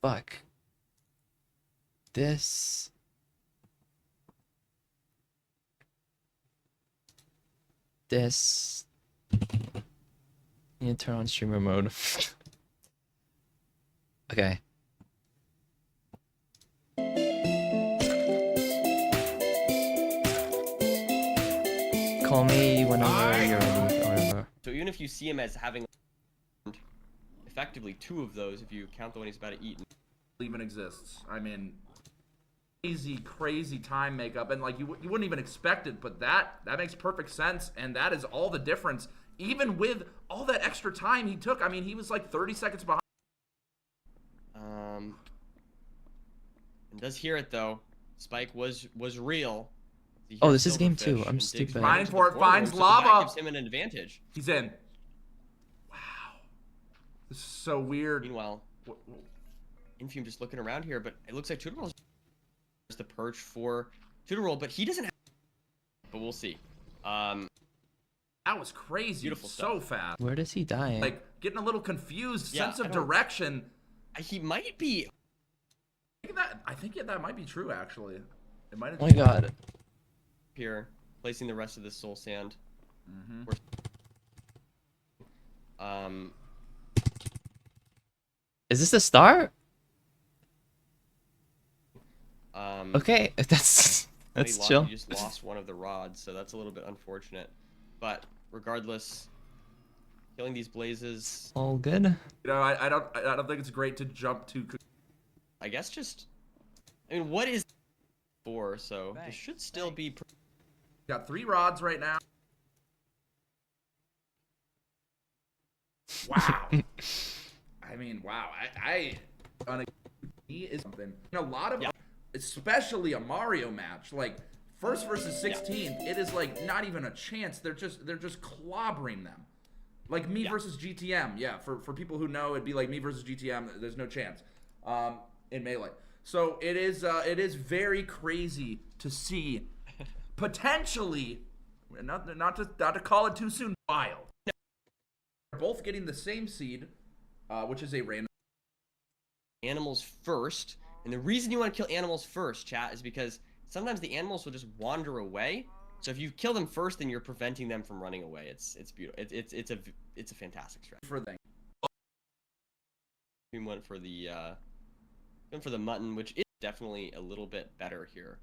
Speaker 2: Fuck. This. Need to turn on streamer mode. Okay. Call me whenever you're ready, or whatever.
Speaker 4: So even if you see him as having effectively 2 of those, if you count the one he's about to eat.
Speaker 3: Even exists. I mean, crazy time makeup, and like you wouldn't even expect it, but that makes perfect sense, and that is all the difference. Even with all that extra time he took, I mean, he was like 30 seconds behind.
Speaker 4: And does hear it though. Spike was real. He
Speaker 2: Oh,
Speaker 4: hears
Speaker 2: this is game 2.
Speaker 4: Silverfish
Speaker 2: I'm
Speaker 4: and digs
Speaker 2: stupid.
Speaker 4: right
Speaker 3: Mining
Speaker 4: into
Speaker 3: for
Speaker 4: the
Speaker 3: it,
Speaker 4: corner,
Speaker 3: finds
Speaker 4: so
Speaker 3: lava.
Speaker 4: That gives him an advantage.
Speaker 3: He's in. This is so weird.
Speaker 4: Meanwhile, Infume just looking around here, but it looks like Tutorol is the perch for Tutorol, but he doesn't have. But we'll see.
Speaker 3: That was crazy.
Speaker 4: Beautiful
Speaker 3: so
Speaker 4: stuff.
Speaker 3: fast.
Speaker 2: Where does he die?
Speaker 3: Like getting a little confused.
Speaker 4: Yeah,
Speaker 3: Sense of
Speaker 4: I don't-
Speaker 3: direction.
Speaker 4: He might be.
Speaker 3: I think that might be true actually. It might have.
Speaker 2: Oh my god.
Speaker 4: Here, placing the rest of the soul sand.
Speaker 3: Mm-hmm.
Speaker 2: Is this a star?
Speaker 4: Um,
Speaker 2: Okay, that's
Speaker 4: he
Speaker 2: chill.
Speaker 4: He just lost one of the rods, so that's a little bit unfortunate. But regardless, killing these blazes,
Speaker 2: All good.
Speaker 3: You know, I don't think it's great to jump to.
Speaker 4: I guess just. I mean, what is 4? So this should still be.
Speaker 3: Got 3 rods right now. Wow. I mean, wow. He is something. In a lot of, especially a Mario match, like first versus 16th, it is like not even a chance. They're just clobbering them. Like me versus GTM. Yeah, for people who know, it'd be like me versus GTM. There's no chance. In Melee. So it is very crazy to see potentially, not to call it too soon, wild. They're both getting the same seed, which is a random.
Speaker 4: Animals first, and the reason you want to kill animals first, chat, is because sometimes the animals will just wander away. So if you kill them first, then you're preventing them from running away. It's beautiful. It's a fantastic strategy.
Speaker 3: For thing.
Speaker 4: We went for the mutton, which is definitely a little bit better here.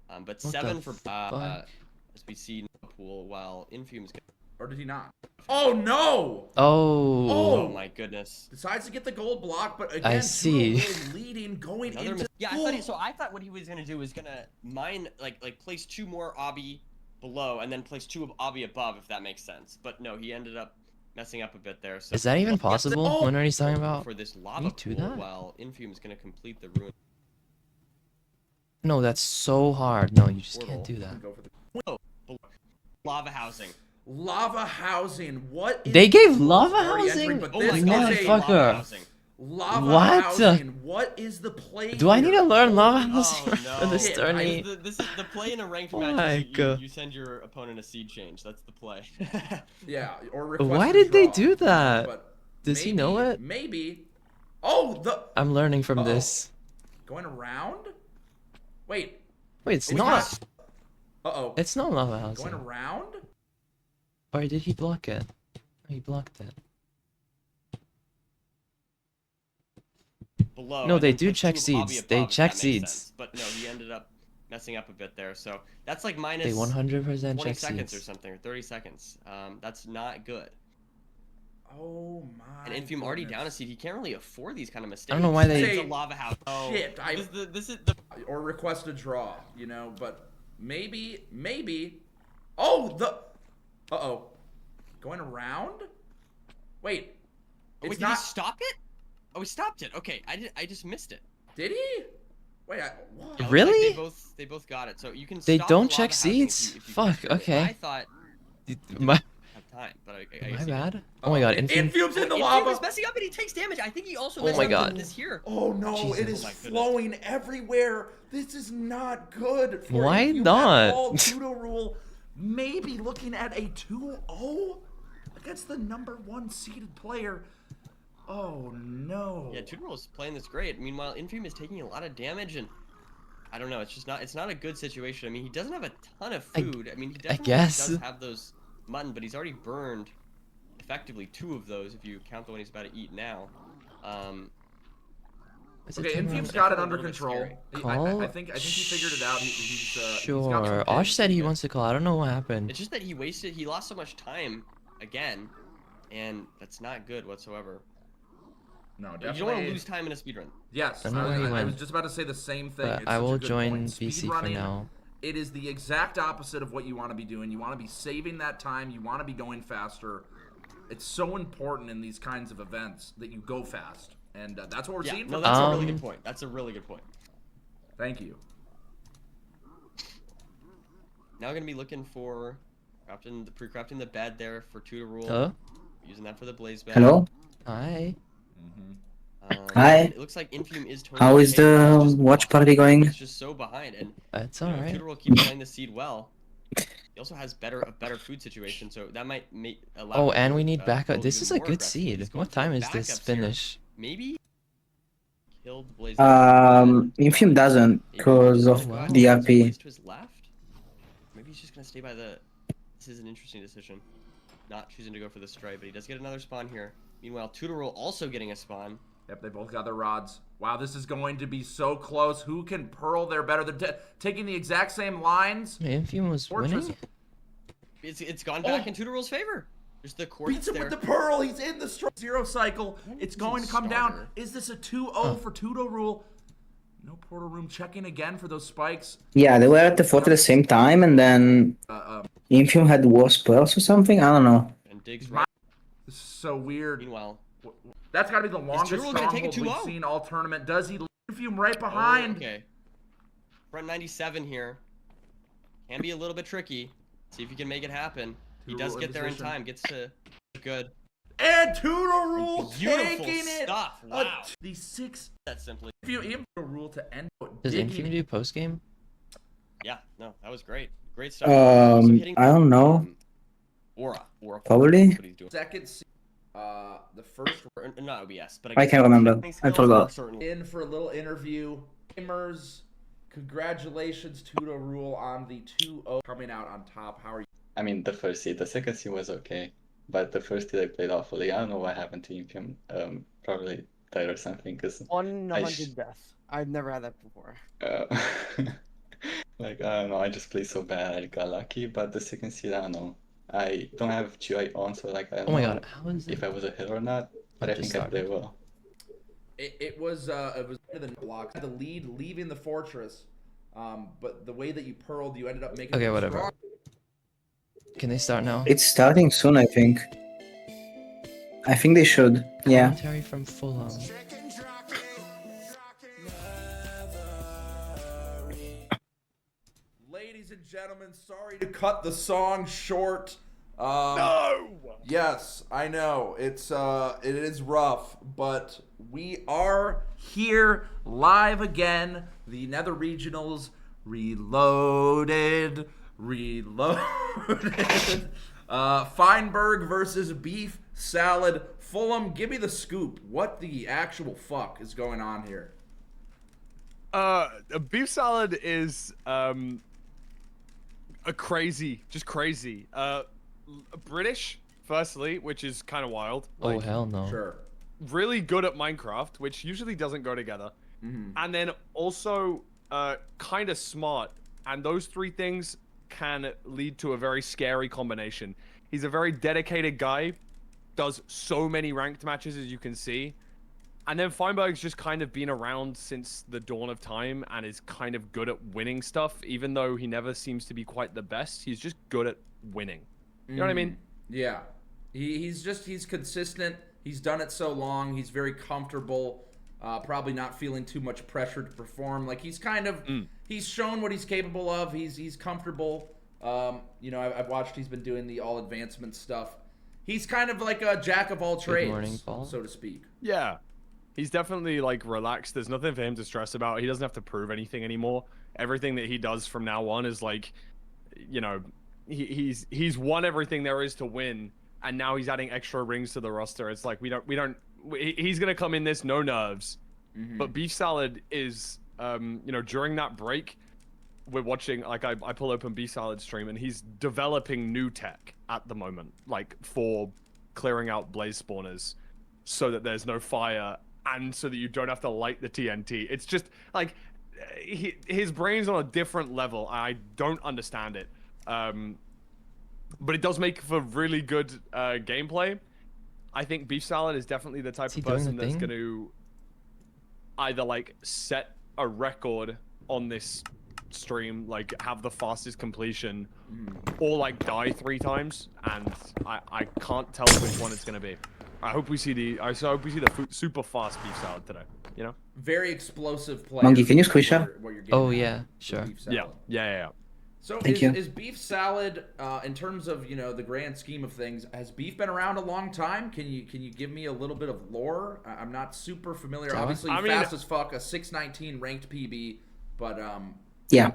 Speaker 4: But
Speaker 2: What
Speaker 4: 7
Speaker 2: the
Speaker 4: for
Speaker 2: fuck?
Speaker 4: as we see in the pool, while Infume's
Speaker 3: Or did he not? Oh no!
Speaker 2: Oh.
Speaker 4: oh my goodness.
Speaker 3: Decides to get the gold block, but again,
Speaker 2: I see.
Speaker 3: Tutorol leading, going
Speaker 4: Another
Speaker 3: into.
Speaker 4: yeah, I thought what he was gonna do was gonna mine like place 2 more obby below and then place 2 of obby above, if that makes sense. But no, he ended up messing up a bit there. So
Speaker 2: Is that even possible?
Speaker 3: Oh!
Speaker 2: When are you talking about?
Speaker 4: for this lava
Speaker 2: Me too,
Speaker 4: pool,
Speaker 2: that?
Speaker 4: while Infume's gonna complete the ruin
Speaker 2: No, that's so hard. No, you just
Speaker 4: portal.
Speaker 2: can't do that.
Speaker 3: Go for the
Speaker 4: Whoa, lava housing.
Speaker 3: lava housing. What? Is
Speaker 2: They gave lava
Speaker 3: already
Speaker 2: housing?
Speaker 3: entering, but
Speaker 4: Oh
Speaker 3: this
Speaker 4: my
Speaker 3: is
Speaker 4: god,
Speaker 3: a
Speaker 2: Motherfucker.
Speaker 4: lava housing.
Speaker 3: lava
Speaker 2: What?
Speaker 3: housing. What is the play?
Speaker 2: Do I need to
Speaker 3: here?
Speaker 2: learn lava
Speaker 4: Oh
Speaker 2: housing
Speaker 4: no!
Speaker 2: for this
Speaker 3: Shit,
Speaker 2: tourney?
Speaker 4: This is the play in a ranked
Speaker 2: Oh
Speaker 4: match.
Speaker 2: my
Speaker 4: Is you
Speaker 2: God.
Speaker 4: send your opponent a seed change. That's the play.
Speaker 3: Yeah. Or request
Speaker 2: Why
Speaker 3: a
Speaker 2: did they
Speaker 3: draw.
Speaker 2: do that?
Speaker 3: But
Speaker 2: Does he know it?
Speaker 3: Maybe. Oh, the
Speaker 2: I'm learning from
Speaker 3: Uh-oh.
Speaker 2: this.
Speaker 3: going around. Wait.
Speaker 2: Wait, it's
Speaker 3: we
Speaker 2: not.
Speaker 3: Uh-oh.
Speaker 2: It's not lava housing.
Speaker 3: Going around?
Speaker 2: Or did he block it? Oh, he blocked it.
Speaker 4: Below.
Speaker 2: No,
Speaker 4: and
Speaker 2: they
Speaker 4: then
Speaker 2: do
Speaker 4: put 2
Speaker 2: check
Speaker 4: of obby
Speaker 2: seeds.
Speaker 4: above,
Speaker 2: They
Speaker 4: if
Speaker 2: check
Speaker 4: that makes
Speaker 2: seeds.
Speaker 4: sense. But no, he ended up messing up a bit there. So that's like minus
Speaker 2: They 100%
Speaker 4: 20
Speaker 2: check
Speaker 4: seconds or
Speaker 2: seeds.
Speaker 4: something, or 30 seconds. That's not good.
Speaker 3: Oh my.
Speaker 4: And Infume already
Speaker 3: goodness.
Speaker 4: down a seed. He can't really afford these kind of mistakes.
Speaker 2: I don't know why they-
Speaker 4: It's a lava house. Oh,
Speaker 3: Shit,
Speaker 4: this is the
Speaker 3: or request a draw, you know, but maybe. Oh, the. Uh-oh. Going around? Wait.
Speaker 4: Wait,
Speaker 3: It's
Speaker 4: did he
Speaker 3: not.
Speaker 4: stop it? Oh, he stopped it. Okay, I just missed it.
Speaker 3: Did he? Wait, what?
Speaker 4: Yeah, it looks
Speaker 2: Really?
Speaker 4: Like they both got it. So you can.
Speaker 2: They
Speaker 4: stop
Speaker 2: don't
Speaker 4: the
Speaker 2: check
Speaker 4: lava housing if
Speaker 2: seeds?
Speaker 4: you
Speaker 2: Fuck,
Speaker 4: capture it.
Speaker 2: okay.
Speaker 4: I thought
Speaker 2: My,
Speaker 4: have time, but I
Speaker 2: my
Speaker 4: guess he
Speaker 2: bad. Oh my god, Infume.
Speaker 3: Infume's in the
Speaker 4: Infume
Speaker 3: lava.
Speaker 4: is messing up and he takes damage. I think he also
Speaker 2: Oh
Speaker 4: messed
Speaker 2: my
Speaker 4: up
Speaker 2: God.
Speaker 4: this here.
Speaker 3: Oh no,
Speaker 2: Jesus.
Speaker 3: it is
Speaker 4: Oh my goodness.
Speaker 3: flowing everywhere. This is not good. For
Speaker 2: Why
Speaker 3: Infume
Speaker 2: not?
Speaker 3: at all. Judo rule, maybe looking at a 2-0 against the #1 seeded player. Oh no.
Speaker 4: Yeah, Tutorol is playing this great. Meanwhile, Infume is taking a lot of damage, and I don't know. It's not a good situation. I mean, he doesn't have a ton of food. I mean, he definitely
Speaker 2: guess.
Speaker 4: does have those mutton, but he's already burned effectively 2 of those if you count the one he's about to eat now.
Speaker 2: Is it
Speaker 3: Okay,
Speaker 2: time
Speaker 3: Infume's
Speaker 2: to-
Speaker 3: got it
Speaker 4: a
Speaker 3: under
Speaker 4: little bit
Speaker 3: control.
Speaker 4: scary.
Speaker 3: I think he figured it out. He's got some
Speaker 2: Sure.
Speaker 3: pings.
Speaker 2: Osh said he wants to call. I don't know what happened.
Speaker 4: It's just that he lost so much time again, and that's not good whatsoever.
Speaker 3: No,
Speaker 4: You
Speaker 3: definitely.
Speaker 4: don't want to lose time in a speedrun.
Speaker 3: Yes,
Speaker 2: I know where he
Speaker 3: I
Speaker 2: went.
Speaker 3: was just about to say the same thing.
Speaker 2: But
Speaker 3: It's
Speaker 2: I
Speaker 3: such a
Speaker 2: will
Speaker 3: good
Speaker 2: join
Speaker 3: point.
Speaker 2: VC for
Speaker 3: Speedrunning,
Speaker 2: now.
Speaker 3: It is the exact opposite of what you want to be doing. You want to be saving that time. You want to be going faster. It's so important in these kinds of events that you go fast, and that's what we're
Speaker 4: Yeah,
Speaker 3: seeing.
Speaker 4: no,
Speaker 3: From
Speaker 4: that's a really
Speaker 2: Um,
Speaker 4: good point. That's a really good point.
Speaker 3: Thank you.
Speaker 4: Now we're gonna be looking for pre-crafting the bed there for 2 to rule.
Speaker 2: Hello?
Speaker 4: Using that for the blaze bed.
Speaker 10: Hello?
Speaker 2: Hi.
Speaker 10: Hi.
Speaker 4: It looks like Infume is totally
Speaker 10: How is
Speaker 4: okay, but he's
Speaker 10: the
Speaker 4: just
Speaker 10: watch
Speaker 4: behind.
Speaker 10: party going?
Speaker 4: He's just so behind, and
Speaker 2: It's
Speaker 4: you know,
Speaker 2: alright.
Speaker 4: Tutor will keep playing the seed well. He also has a better food situation, so that might allow.
Speaker 2: Oh,
Speaker 4: him
Speaker 2: and
Speaker 4: to,
Speaker 2: we need backup.
Speaker 4: build
Speaker 2: This
Speaker 4: even
Speaker 2: is a
Speaker 4: more
Speaker 2: good
Speaker 4: aggressively. He's
Speaker 2: seed.
Speaker 4: going
Speaker 2: What
Speaker 4: for
Speaker 2: time is this
Speaker 4: backups here.
Speaker 2: finish?
Speaker 4: Maybe killed Blaze.
Speaker 10: Infium doesn't because of
Speaker 2: wow.
Speaker 10: the RP.
Speaker 4: Blaze to his left. Maybe he's just gonna stay by the. This is an interesting decision. Not choosing to go for the strike, but he does get another spawn here. Meanwhile, Tutorol also getting a spawn.
Speaker 3: Yep, they both got their rods. Wow, this is going to be so close. Who can pearl there better? They're taking the exact same lines.
Speaker 2: Infium was
Speaker 3: Fortress.
Speaker 2: winning?
Speaker 4: It's gone back in Tutorol's favor. There's the quartz
Speaker 3: Beats him
Speaker 4: there.
Speaker 3: with the pearl. He's in the zero cycle. It's going to come down.
Speaker 4: starter.
Speaker 3: Is this a 2-0 for Tutorol? No portal room. Checking again for those spikes.
Speaker 10: Yeah, they were at the fort at the same time, and then Infium had worse pearls or something. I don't know.
Speaker 4: And digs right.
Speaker 3: This is so weird.
Speaker 4: Meanwhile,
Speaker 3: That's got to be the longest
Speaker 4: Tutorol gonna take a
Speaker 3: stronghold we've
Speaker 4: 2-0?
Speaker 3: seen all tournament. Does he leave Infium right behind?
Speaker 4: Oh, okay. Front 97 here. Can be a little bit tricky. See if he can make it happen. He
Speaker 3: Tutorol
Speaker 4: does
Speaker 3: in
Speaker 4: get there in
Speaker 3: position.
Speaker 4: time. Gets to good.
Speaker 3: And Tutorol
Speaker 4: Beautiful
Speaker 3: taking it.
Speaker 4: stuff. Wow.
Speaker 3: The 6
Speaker 4: That simply.
Speaker 3: Tutorol to end.
Speaker 2: Does
Speaker 3: digging-
Speaker 2: Infium do post game?
Speaker 4: Yeah. No, that was great. Great stuff. Also hitting,
Speaker 10: I don't know.
Speaker 4: Aura.
Speaker 10: Probably.
Speaker 4: That's what he's doing.
Speaker 3: Second, the first
Speaker 4: Or, not OBS, but
Speaker 10: I can't remember.
Speaker 4: Thanks,
Speaker 10: I
Speaker 4: Skills,
Speaker 10: forgot.
Speaker 4: certainly.
Speaker 3: in for a little interview. Gamers, congratulations Tutorol on the 2-0 coming out on top. How are you?
Speaker 11: I mean, the first seed, the second seed was okay, but the first seed I played awfully. I don't know what happened to Infium. Probably died or something. Cause
Speaker 12: 100 death. I've never had that before.
Speaker 11: like I don't know. I just played so bad. I got lucky, but the second seed, I don't know. I don't have GI on, so like I don't
Speaker 2: Oh my
Speaker 11: know
Speaker 2: god, how is it?
Speaker 11: if I was a hit or not. But I
Speaker 2: just
Speaker 11: think I played
Speaker 2: started.
Speaker 11: well.
Speaker 3: It was better than blocks. The lead leaving the fortress, but the way that you pearled, you ended up making.
Speaker 2: Okay,
Speaker 3: it
Speaker 2: whatever.
Speaker 3: strong.
Speaker 2: Can they start now?
Speaker 10: It's starting soon, I think. I think they should. Yeah.
Speaker 2: Commentary from Fulham.
Speaker 3: Ladies and gentlemen, sorry to cut the song short. No. Yes, I know it is rough, but we are here live again. The Nether Regionals reloaded. Feinberg versus Beef Salad. Fulham, give me the scoop. What the actual fuck is going on here?
Speaker 13: Beef Salad is just crazy. British, firstly, which is kind of wild.
Speaker 2: Oh hell no.
Speaker 3: Sure.
Speaker 13: Really good at Minecraft, which usually doesn't go together. And then also kind of smart. And those three things can lead to a very scary combination. He's a very dedicated guy, does so many ranked matches as you can see. And then Feinberg's just kind of been around since the dawn of time and is kind of good at winning stuff, even though he never seems to be quite the best. He's just good at winning. You know what I mean?
Speaker 3: Yeah. He's consistent. He's done it so long. He's very comfortable. Probably not feeling too much pressure to perform. Like he's kind of he's shown what he's capable of. He's comfortable. You know, I've watched. He's been doing the all advancement stuff. He's kind of like a jack of all trades,
Speaker 2: morning, Paul.
Speaker 3: so to speak.
Speaker 13: Yeah. He's definitely like relaxed. There's nothing for him to stress about. He doesn't have to prove anything anymore. Everything that he does from now on is like, you know, he's won everything there is to win, and now he's adding extra rings to the roster. It's like he's gonna come in this no nerves. But Beef Salad is you know, during that break, we're watching, like I pull open Beef Salad stream and he's developing new tech at the moment, like for clearing out blaze spawners so that there's no fire and so that you don't have to light the TNT. It's just like his brain's on a different level. I don't understand it. But it does make for really good gameplay. I think Beef Salad is definitely the type
Speaker 2: Is he
Speaker 13: of
Speaker 2: doing
Speaker 13: person
Speaker 2: the
Speaker 13: that's
Speaker 2: thing?
Speaker 13: going to either like set a record on this stream, like have the fastest completion, or like die 3 times, and I can't tell which one it's going to be. I hope we see the super fast Beef Salad today, you know?
Speaker 3: Very explosive play.
Speaker 10: Monkey, can you squish her?
Speaker 3: What you're getting
Speaker 2: Oh
Speaker 3: at
Speaker 2: yeah,
Speaker 3: with
Speaker 2: sure.
Speaker 3: Beef Salad.
Speaker 13: Yeah.
Speaker 3: So
Speaker 10: Thank you.
Speaker 3: is beef salad, in terms of the grand scheme of things, has beef been around a long time? Can you give me a little bit of lore? I'm not super familiar.
Speaker 2: Tell us.
Speaker 3: Obviously,
Speaker 13: I mean-
Speaker 3: fast as fuck, a 619 ranked PB, but
Speaker 10: Yeah.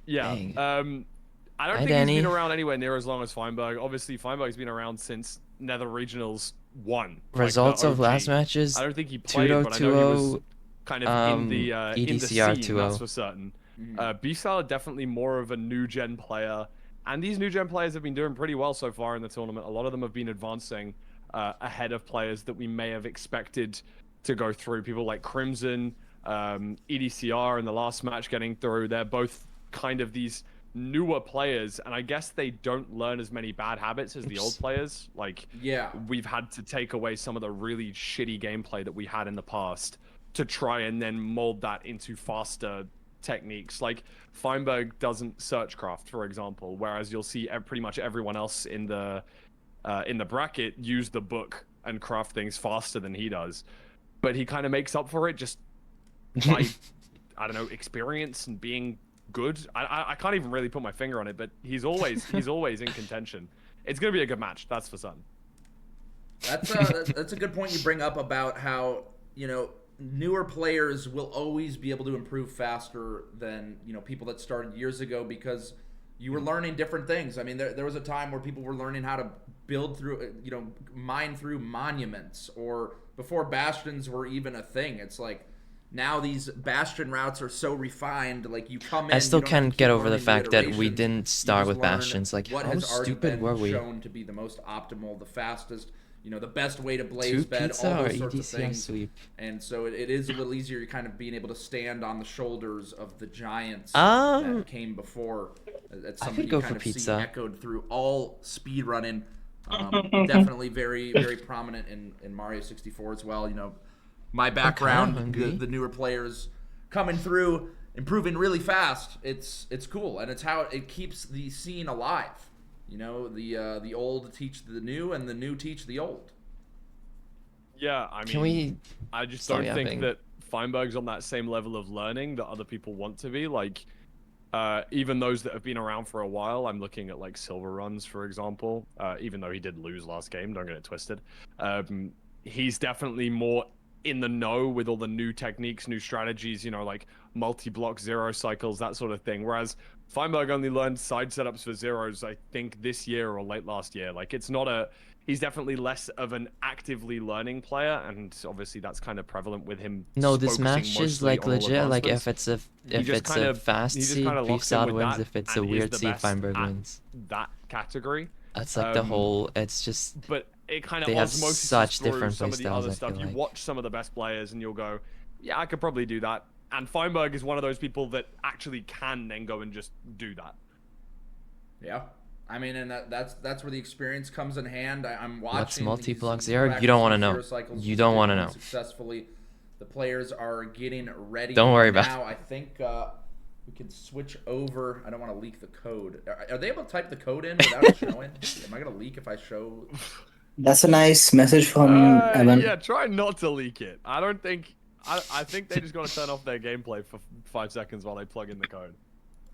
Speaker 13: Yeah.
Speaker 2: Dang.
Speaker 13: I don't
Speaker 2: Hi,
Speaker 13: think he's been
Speaker 2: Danny.
Speaker 13: around anywhere near as long as Feinberg. Obviously, Feinberg's been around since Nether Regionals 1. like the
Speaker 2: Results of
Speaker 13: OG.
Speaker 2: last matches.
Speaker 13: I don't think he played, but I know he was kind of in the
Speaker 2: EDCR
Speaker 13: scene,
Speaker 2: 2-0.
Speaker 13: that's for certain. Beef Salad definitely more of a new gen player, and these new gen players have been doing pretty well so far in the tournament. A lot of them have been advancing ahead of players that we may have expected to go through. People like Crimson, EDCR in the last match getting through. They're both kind of these newer players, and I guess they don't learn as many bad habits as the old players. Like,
Speaker 3: yeah.
Speaker 13: we've had to take away some of the really shitty gameplay that we had in the past to try and then mold that into faster techniques. Like, Feinberg doesn't search craft, for example, whereas you'll see pretty much everyone else in the bracket use the book and craft things faster than he does. But he kind of makes up for it just by, I don't know, experience and being good. I can't even really put my finger on it, but he's always in contention. It's gonna be a good match, that's for certain.
Speaker 3: That's a good point you bring up about how newer players will always be able to improve faster than people that started years ago, because you were learning different things. I mean, there was a time where people were learning how to build through, mine through monuments, or before bastions were even a thing. It's like, now these bastion routes are so refined, like you come in.
Speaker 2: I still
Speaker 3: you don't have to
Speaker 2: can't
Speaker 3: keep
Speaker 2: get over the
Speaker 3: learning
Speaker 2: fact that we
Speaker 3: iterations.
Speaker 2: didn't
Speaker 3: You
Speaker 2: start
Speaker 3: just
Speaker 2: with
Speaker 3: learn
Speaker 2: bastions. Like,
Speaker 3: what
Speaker 2: how
Speaker 3: has already
Speaker 2: stupid
Speaker 3: been
Speaker 2: were we?
Speaker 3: shown to be the most optimal, the fastest, the best way to blaze
Speaker 2: Two
Speaker 3: bed,
Speaker 2: pizza
Speaker 3: all
Speaker 2: or
Speaker 3: those sorts of
Speaker 2: EDCR
Speaker 3: things.
Speaker 2: sweep?
Speaker 3: And so it is a little easier, kind of being able to stand on the shoulders of the giants
Speaker 2: Um,
Speaker 3: that came before. That's
Speaker 2: I
Speaker 3: something
Speaker 2: could
Speaker 3: you
Speaker 2: go
Speaker 3: kind
Speaker 2: for
Speaker 3: of see
Speaker 2: pizza.
Speaker 3: echoed through all speed running. Definitely very, very prominent in Mario 64 as well. My background,
Speaker 2: hungry.
Speaker 3: the newer players coming through, improving really fast. It's cool, and it's how it keeps the scene alive. The old teach the new, and the new teach the old.
Speaker 13: Yeah, I mean,
Speaker 2: Can we
Speaker 13: I just
Speaker 2: stop
Speaker 13: don't think
Speaker 2: yapping?
Speaker 13: that Feinberg's on that same level of learning that other people want to be. Like, even those that have been around for a while, I'm looking at like Silver Runs, for example. Even though he did lose last game, don't get it twisted. He's definitely more in the know with all the new techniques, new strategies, like multi-block zero cycles, that sort of thing. Whereas Feinberg only learned side setups for zeros, I think, this year or late last year. Like, it's not he's definitely less of an actively learning player, and obviously that's kind of prevalent with him.
Speaker 2: No, this
Speaker 13: focusing
Speaker 2: match is
Speaker 13: mostly
Speaker 2: like
Speaker 13: on all
Speaker 2: legit. Like, if
Speaker 13: advancements.
Speaker 2: it's a fast
Speaker 13: he just
Speaker 2: seed,
Speaker 13: kinda
Speaker 2: Beef
Speaker 13: locks in
Speaker 2: Salad
Speaker 13: with
Speaker 2: wins.
Speaker 13: that
Speaker 2: If it's a
Speaker 13: and is
Speaker 2: weird
Speaker 13: the
Speaker 2: seed,
Speaker 13: best
Speaker 2: Feinberg
Speaker 13: at
Speaker 2: wins.
Speaker 13: that category.
Speaker 2: That's like the whole. It's just.
Speaker 13: But it kind of
Speaker 2: They have
Speaker 13: osmosis
Speaker 2: such
Speaker 13: through
Speaker 2: different
Speaker 13: some of the
Speaker 2: playstyles,
Speaker 13: other
Speaker 2: I
Speaker 13: stuff.
Speaker 2: feel
Speaker 13: You
Speaker 2: like.
Speaker 13: watch some of the best players and you'll go, yeah, I could probably do that. And Feinberg is one of those people that actually can then go and just do that.
Speaker 3: Yeah. I mean, and that's where the experience comes in hand. I'm watching.
Speaker 2: What's multi-block
Speaker 3: these
Speaker 2: zero? You
Speaker 3: practice
Speaker 2: don't want to
Speaker 3: zero
Speaker 2: know.
Speaker 3: cycles
Speaker 2: You don't want to know.
Speaker 3: successfully. The players are getting ready.
Speaker 2: Don't worry about
Speaker 3: now. I think we can switch over. I don't want to leak the code. Are they able to type the code in without it showing? Am I gonna leak if I show?
Speaker 10: That's a nice message from Evan.
Speaker 13: Yeah, try not to leak it. I don't think. I think they just got to turn off their gameplay for 5 seconds while they plug in the code.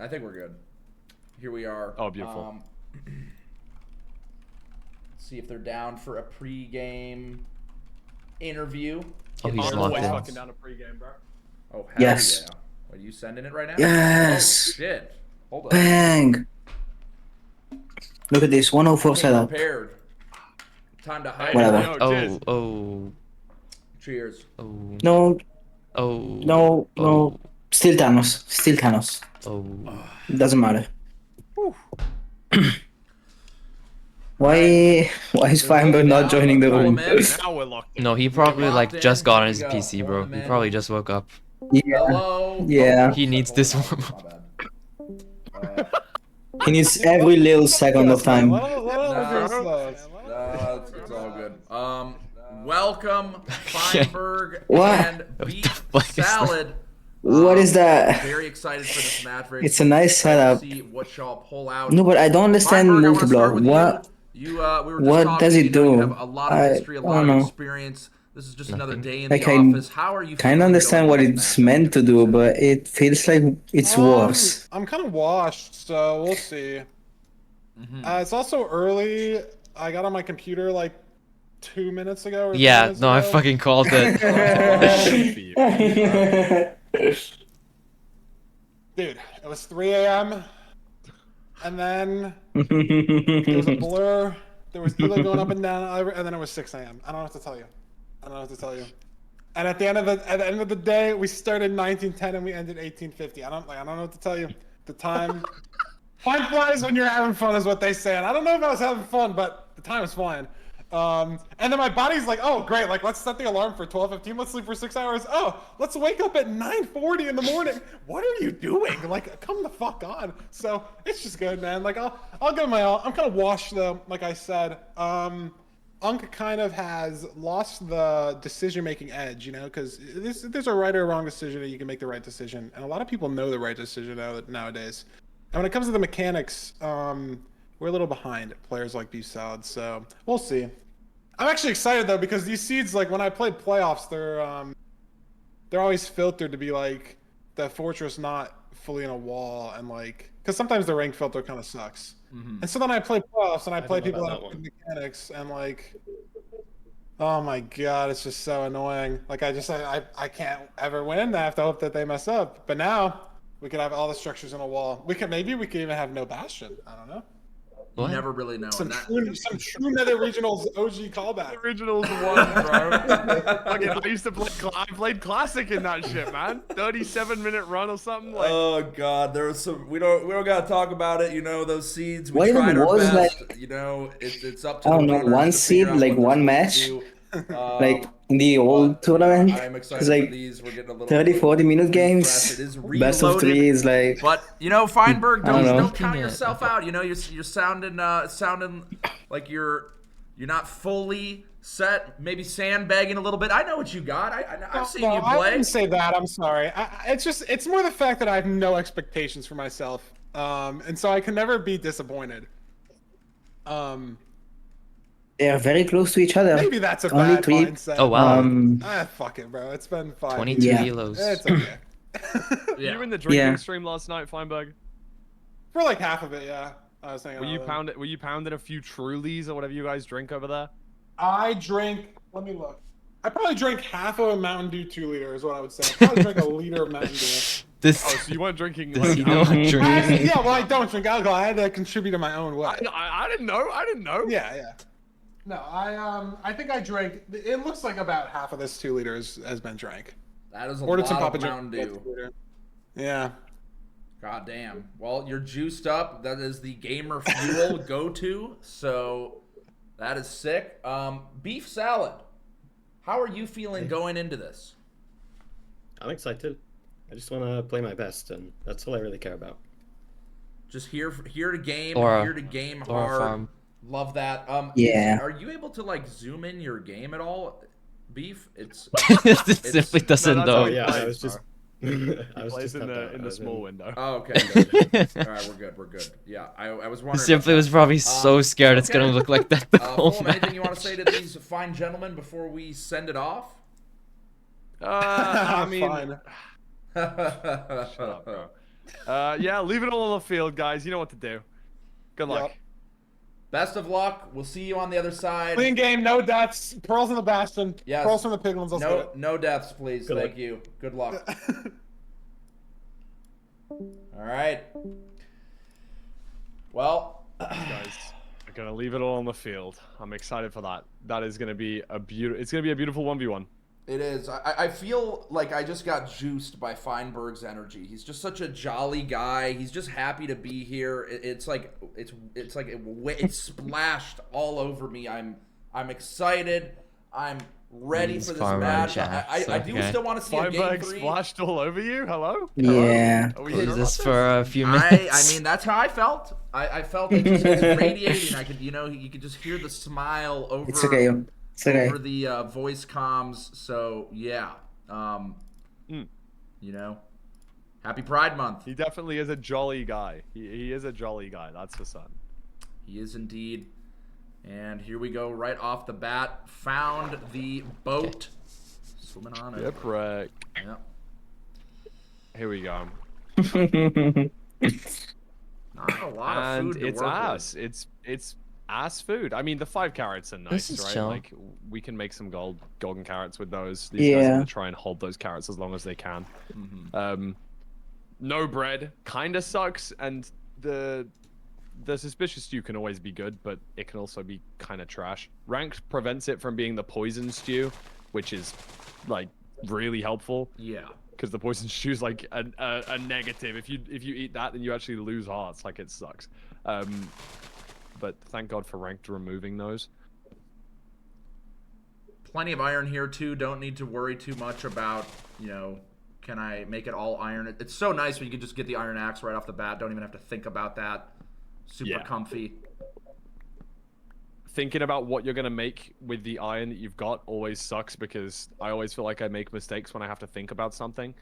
Speaker 3: I think we're good. Here we are.
Speaker 13: Oh, beautiful.
Speaker 3: See if they're down for a pre-game interview.
Speaker 2: Oh, he's
Speaker 13: I'm
Speaker 2: locked
Speaker 13: always
Speaker 2: in.
Speaker 13: fucking down to pre-game, bro.
Speaker 3: Oh, hell
Speaker 10: Yes.
Speaker 3: yeah. Are you sending it right now?
Speaker 10: Yes.
Speaker 3: Oh, shit. Hold on.
Speaker 10: Bang. Look at this 104 setup.
Speaker 3: Prepared. Time to hide.
Speaker 10: Whatever.
Speaker 13: Yo,
Speaker 2: Oh,
Speaker 13: cheers.
Speaker 2: oh,
Speaker 3: Cheers.
Speaker 2: oh,
Speaker 10: No,
Speaker 2: oh.
Speaker 10: no, no.
Speaker 2: Oh,
Speaker 10: Still Thanos. Still Thanos.
Speaker 2: oh.
Speaker 10: Doesn't matter. Why is Feinberg not joining the room?
Speaker 13: Now we're locked in.
Speaker 2: No, he probably like
Speaker 3: locked
Speaker 2: just
Speaker 3: in.
Speaker 2: got on
Speaker 3: Here
Speaker 2: his
Speaker 3: we go.
Speaker 2: PC, bro.
Speaker 3: Pull him
Speaker 2: He
Speaker 3: in.
Speaker 2: probably just woke up.
Speaker 10: Yeah.
Speaker 3: Hello.
Speaker 10: Yeah.
Speaker 2: He needs this
Speaker 3: My
Speaker 2: warm
Speaker 3: bad.
Speaker 10: He needs every little second of time.
Speaker 3: It's all good. Welcome, Feinberg
Speaker 10: What?
Speaker 3: and
Speaker 2: What
Speaker 3: Beef
Speaker 2: the fuck is that?
Speaker 3: Salad.
Speaker 10: What is that?
Speaker 3: Very excited for this match. Very
Speaker 10: It's a nice
Speaker 3: excited to
Speaker 10: setup.
Speaker 3: See what y'all pull out.
Speaker 10: No, but I don't understand
Speaker 3: Feinberg, I wanna start
Speaker 10: multi-block.
Speaker 3: with
Speaker 10: What?
Speaker 3: You, we were just
Speaker 10: What
Speaker 3: talking,
Speaker 10: does it
Speaker 3: you
Speaker 10: do?
Speaker 3: have a lot of history, a
Speaker 10: I
Speaker 3: lot
Speaker 10: don't
Speaker 3: of
Speaker 10: know.
Speaker 3: experience. This is just another day in
Speaker 10: Like,
Speaker 3: the
Speaker 10: I
Speaker 3: office. How are you?
Speaker 10: kind of
Speaker 3: feeling
Speaker 10: understand
Speaker 3: going
Speaker 10: what
Speaker 3: into this
Speaker 10: it's
Speaker 3: matchup?
Speaker 10: meant to do, but it feels like it's worse.
Speaker 14: I'm kind of washed, so we'll see. It's also early. I got on my computer like 2 minutes ago. Or 3
Speaker 2: Yeah,
Speaker 14: minutes
Speaker 2: no, I
Speaker 14: ago.
Speaker 2: fucking called it.
Speaker 14: Dude, it was 3 a.m. And then it was a blur. There was Elo going up and down, and then it was 6 a.m. I don't know what to tell you. I don't know what to tell you. And at the end of the day, we started 1910 and we ended 1850. I don't know what to tell you. The time flies when you're having fun is what they say. And I don't know if I was having fun, but the time is flying. And then my body's like, oh great, like let's set the alarm for 12:15. Let's sleep for 6 hours. Oh, let's wake up at 9:40 in the morning. What are you doing? Like, come the fuck on. So it's just good, man. Like I'll give my all. I'm kind of washed though, like I said. Unk kind of has lost the decision-making edge, you know, because there's a right or wrong decision, and you can make the right decision, and a lot of people know the right decision nowadays. And when it comes to the mechanics, we're a little behind players like Beef Salad, so we'll see. I'm actually excited though because these seeds, like when I played playoffs, they're always filtered to be like the fortress not fully in a wall, and like because sometimes the rank filter kind of sucks. And so then I play playoffs and I play people that have good mechanics, and like, oh my god, it's just so annoying. Like I can't ever win. I have to hope that they mess up. But now we could have all the structures in a wall. Maybe we could even have no bastion. I don't know.
Speaker 3: You never really know.
Speaker 14: Some true nether regionals OG callback.
Speaker 13: The regionals won, bro. Fucking, I used to play. I played classic in that shit, man. 37-minute run or something. Like.
Speaker 3: Oh god, there was some. We don't gotta talk about it. You know those seeds. We
Speaker 10: What
Speaker 3: tried
Speaker 10: it
Speaker 3: our
Speaker 10: was
Speaker 3: best.
Speaker 10: like-
Speaker 3: You know, it's up to.
Speaker 10: I
Speaker 3: the
Speaker 10: don't know,
Speaker 3: runners
Speaker 10: one
Speaker 3: to
Speaker 10: seed,
Speaker 3: figure out
Speaker 10: like
Speaker 3: what
Speaker 10: one
Speaker 3: they're
Speaker 10: match,
Speaker 3: gonna do.
Speaker 10: like in the old tournament.
Speaker 3: I'm excited
Speaker 10: It's like
Speaker 3: for these. We're getting a little
Speaker 10: 30, 40 minute
Speaker 3: refresh.
Speaker 10: games.
Speaker 3: It is
Speaker 10: Best of
Speaker 3: reloaded.
Speaker 10: 3 is like.
Speaker 3: But you know, Feinberg,
Speaker 10: I don't know.
Speaker 3: don't count yourself out. You know, you're sounding like you're not fully set. Maybe sandbagging a little bit. I know what you got. I've seen you
Speaker 14: I
Speaker 3: play.
Speaker 14: wouldn't say that. I'm sorry. It's more the fact that I have no expectations for myself, and so I can never be disappointed.
Speaker 10: They are very close to each other.
Speaker 14: Maybe that's a
Speaker 10: Only
Speaker 14: bad
Speaker 10: 3.
Speaker 14: mindset.
Speaker 2: Oh, wow.
Speaker 14: Fuck it, bro. It's been 5.
Speaker 2: 22
Speaker 10: Yeah.
Speaker 2: helos.
Speaker 14: It's okay.
Speaker 13: You were in the drinking
Speaker 10: Yeah.
Speaker 13: stream last night, Feinberg.
Speaker 14: For like half of it, yeah. I was hanging out.
Speaker 13: Were you pounding a few Trulies or whatever you guys drink over there?
Speaker 14: I drank. Let me look. I probably drank half of a Mountain Dew 2-liter is what I would say. I probably drank a liter of Mountain Dew.
Speaker 13: Oh, so you weren't drinking
Speaker 2: Does
Speaker 13: like
Speaker 2: he know
Speaker 13: alcohol?
Speaker 2: I'm drinking?
Speaker 14: Yeah, well, I don't drink alcohol. I had to contribute in my own way.
Speaker 13: I didn't know. I didn't know.
Speaker 14: Yeah. No, I think I drank. It looks like about half of this 2 liters has been drank.
Speaker 3: That is a
Speaker 14: Ordered
Speaker 3: lot
Speaker 14: some
Speaker 3: of
Speaker 14: Papa
Speaker 3: Mountain
Speaker 14: John's.
Speaker 3: Dew.
Speaker 14: Yeah.
Speaker 3: God damn. Well, you're juiced up. That is the gamer fuel go-to. So that is sick. Beef Salad. How are you feeling going into this?
Speaker 15: I'm excited. I just want to play my best, and that's all I really care about.
Speaker 3: Just here to game,
Speaker 2: Laura.
Speaker 3: here to game
Speaker 2: Laura
Speaker 3: hard.
Speaker 2: Farm.
Speaker 3: Love that.
Speaker 10: Yeah.
Speaker 3: Are you able to like zoom in your game at all? Beef?
Speaker 2: It simply doesn't
Speaker 13: that's
Speaker 2: know.
Speaker 13: how he
Speaker 15: Yeah, I
Speaker 13: plays,
Speaker 15: was just.
Speaker 13: He
Speaker 15: I was
Speaker 13: plays
Speaker 15: just
Speaker 13: in
Speaker 15: helped out. I
Speaker 13: the
Speaker 15: was
Speaker 13: small
Speaker 15: in-
Speaker 13: window.
Speaker 3: Oh, okay. All right, we're good. Yeah, I was wondering.
Speaker 2: Simply
Speaker 3: about
Speaker 2: was
Speaker 3: that.
Speaker 2: probably so scared it's
Speaker 3: okay.
Speaker 2: gonna look like that the whole
Speaker 3: Fulham,
Speaker 2: match.
Speaker 3: anything you want to say to these fine gentlemen before we send it off?
Speaker 13: I mean,
Speaker 14: Fine.
Speaker 13: shut up, bro. Yeah, leave it all on the field, guys. You know what to do. Good luck.
Speaker 14: Yep.
Speaker 3: Best of luck. We'll see you on the other side.
Speaker 14: Clean game, no deaths. Pearls in the Bastion.
Speaker 3: Yes.
Speaker 14: Pearls from the Piglins. Let's get it.
Speaker 3: No deaths, please.
Speaker 15: Good
Speaker 3: Thank
Speaker 15: luck.
Speaker 3: you. Good luck. All right. Well,
Speaker 13: Guys, we're gonna leave it all on the field. I'm excited for that. That is gonna be a It's gonna be a beautiful 1v1.
Speaker 3: it is. I feel like I just got juiced by Feinberg's energy. He's just such a jolly guy. He's just happy to be here. It's like it's splashed all over me. I'm excited. I'm ready
Speaker 2: He's
Speaker 3: for this
Speaker 2: farmer
Speaker 3: match.
Speaker 2: Jack,
Speaker 3: I do
Speaker 2: okay.
Speaker 3: still want to see a game
Speaker 13: Feinberg
Speaker 3: 3.
Speaker 13: splashed all over you. Hello?
Speaker 10: Yeah.
Speaker 13: Are we
Speaker 2: Was
Speaker 13: sure
Speaker 2: this
Speaker 13: about
Speaker 2: for a few minutes?
Speaker 3: I mean, that's how I felt. I felt it just it's radiating. I could, you could just hear the smile over.
Speaker 10: It's okay. It's okay.
Speaker 3: Over the voice comms. So yeah, you know, happy Pride Month.
Speaker 13: He definitely is a jolly guy. He is a jolly guy. That's for certain.
Speaker 3: He is indeed. And here we go right off the bat. Found the boat. Swimming on it.
Speaker 13: Yep, right.
Speaker 3: Yep.
Speaker 13: Here we go.
Speaker 3: Not a lot of food to
Speaker 13: it's
Speaker 3: work
Speaker 13: ass. It's ass food. I mean, the 5 carrots are nice,
Speaker 2: is
Speaker 13: right?
Speaker 2: chill.
Speaker 13: Like we can make some golden carrots with those. These guys are
Speaker 10: Yeah.
Speaker 13: gonna try and hold those carrots as long as they can. No bread kind of sucks, and the suspicious stew can always be good, but it can also be kind of trash. Ranked prevents it from being the poison stew, which is like really helpful.
Speaker 3: Yeah.
Speaker 13: Because the poison stew is like a negative. If you eat that, then you actually lose hearts. Like, it sucks. But thank God for ranked removing those.
Speaker 3: Plenty of iron here too. Don't need to worry too much about, you know, can I make it all iron? It's so nice when you can just get the iron axe right off the bat. Don't even have to think about that. Super comfy.
Speaker 13: Thinking about what you're gonna make with the iron that you've got always sucks, because I always feel like I make mistakes when I have to think about something.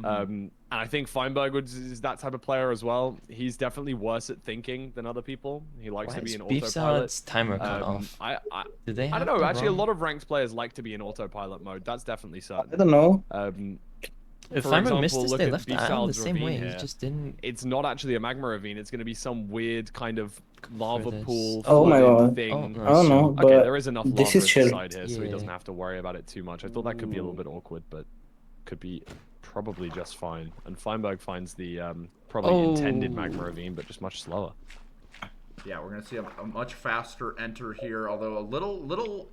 Speaker 13: And I think Feinberg is that type of player as well. He's definitely worse at thinking than other people. He likes to be an
Speaker 2: Beef
Speaker 13: autopilot.
Speaker 2: Salad's timer cut off? Did they
Speaker 13: I
Speaker 2: have
Speaker 13: don't know.
Speaker 2: the
Speaker 13: Actually, a
Speaker 2: wrong-
Speaker 13: lot of ranked players like to be in autopilot mode. That's definitely certain.
Speaker 10: I don't know.
Speaker 2: If
Speaker 13: For
Speaker 2: Feinberg missed
Speaker 13: example,
Speaker 2: this,
Speaker 13: look
Speaker 2: they
Speaker 13: at
Speaker 2: left the
Speaker 13: Beef
Speaker 2: island the
Speaker 13: Salad's
Speaker 2: same way.
Speaker 13: ravine
Speaker 2: He
Speaker 13: here.
Speaker 2: just didn't.
Speaker 13: It's not actually a magma ravine. It's going to be some weird kind of lava
Speaker 2: this.
Speaker 13: pool.
Speaker 10: Oh my
Speaker 13: flooded
Speaker 10: God.
Speaker 13: Thing.
Speaker 2: Oh, no,
Speaker 10: I don't know,
Speaker 13: Okay,
Speaker 10: but
Speaker 13: there is enough
Speaker 10: this
Speaker 13: lava
Speaker 10: is chill.
Speaker 13: inside here, so he
Speaker 2: Yeah.
Speaker 13: doesn't have to worry about it too much. I thought that could be a little bit awkward, but could be probably just fine. And Feinberg finds the probably intended magma ravine, but just much slower.
Speaker 3: Yeah, we're gonna see a much faster enter here. Although a little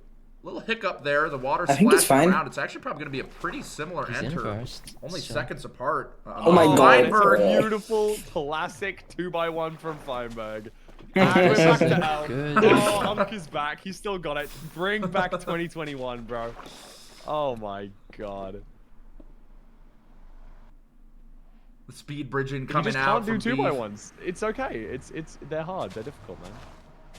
Speaker 3: hiccup there. The water
Speaker 10: I think it's
Speaker 3: splashing
Speaker 10: fine.
Speaker 3: around. It's actually probably gonna be a pretty similar
Speaker 2: He's in
Speaker 3: enter.
Speaker 2: first.
Speaker 3: Only
Speaker 2: So-
Speaker 3: seconds apart.
Speaker 10: Oh my God.
Speaker 3: Feinberg.
Speaker 10: Oh.
Speaker 13: Beautiful, classic 2x1 from Feinberg. And we're back to L.
Speaker 2: Good.
Speaker 13: Oh, Hunk is back. He's still got it. Bring back 2021, bro. Oh my God.
Speaker 3: The speed bridging
Speaker 13: You
Speaker 3: coming
Speaker 13: just
Speaker 3: out
Speaker 13: can't do
Speaker 3: from
Speaker 13: 2x1s. It's okay. They're hard. They're difficult, man.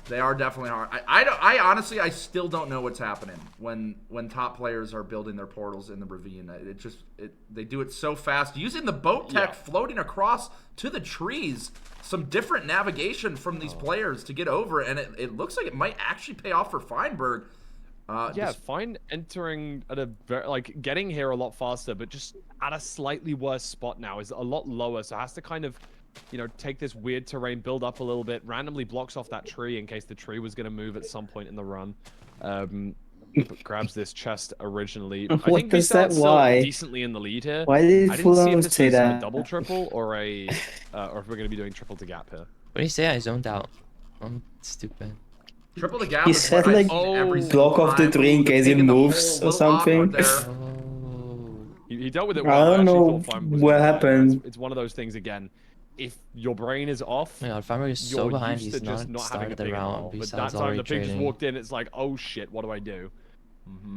Speaker 3: They are definitely hard. I honestly, I still don't know what's happening when top players are building their portals in the ravine. They do it so fast. Using the boat tech, floating across to the trees. Some different navigation from these players to get over, and it looks like it might actually pay off for Feinberg.
Speaker 13: Yeah, fine entering at getting here a lot faster, but just at a slightly worse spot now. Is a lot lower, so has to kind of, you know, take this weird terrain, build up a little bit, randomly blocks off that tree in case the tree was going to move at some point in the run. But grabs this chest originally. I
Speaker 10: What
Speaker 13: think
Speaker 10: does that
Speaker 13: Vistad's still
Speaker 10: why?
Speaker 13: decently in the lead here.
Speaker 10: Why did
Speaker 13: I didn't see if
Speaker 10: Fulham
Speaker 13: this
Speaker 10: say
Speaker 13: was a
Speaker 10: that?
Speaker 13: double triple or a, or if we're going to be doing triple to gap here.
Speaker 2: What do you say? I zoned out. I'm stupid.
Speaker 3: Triple the gap.
Speaker 10: He
Speaker 3: is
Speaker 10: said
Speaker 3: what I've
Speaker 10: like
Speaker 3: seen every
Speaker 10: block
Speaker 3: single
Speaker 10: off the
Speaker 3: time.
Speaker 10: tree in
Speaker 3: Ooh,
Speaker 10: case it
Speaker 3: taking the
Speaker 10: moves
Speaker 3: whole
Speaker 10: or
Speaker 3: little awkward
Speaker 10: something.
Speaker 3: there.
Speaker 13: He dealt with it
Speaker 10: I
Speaker 13: well.
Speaker 10: don't
Speaker 13: actually
Speaker 10: know
Speaker 13: thought Fine was
Speaker 10: what
Speaker 13: gonna die,
Speaker 10: happened.
Speaker 13: but It's one of those things again. If your brain is off,
Speaker 2: Oh my God, Feinberg is so
Speaker 13: you're
Speaker 2: behind.
Speaker 13: used
Speaker 2: He's
Speaker 13: to just
Speaker 2: not
Speaker 13: not having a
Speaker 2: started the
Speaker 13: pig
Speaker 2: round.
Speaker 13: at all. But
Speaker 2: Besides
Speaker 13: that time the pig
Speaker 2: trading.
Speaker 13: just walked in, it's like, oh shit, what do I do?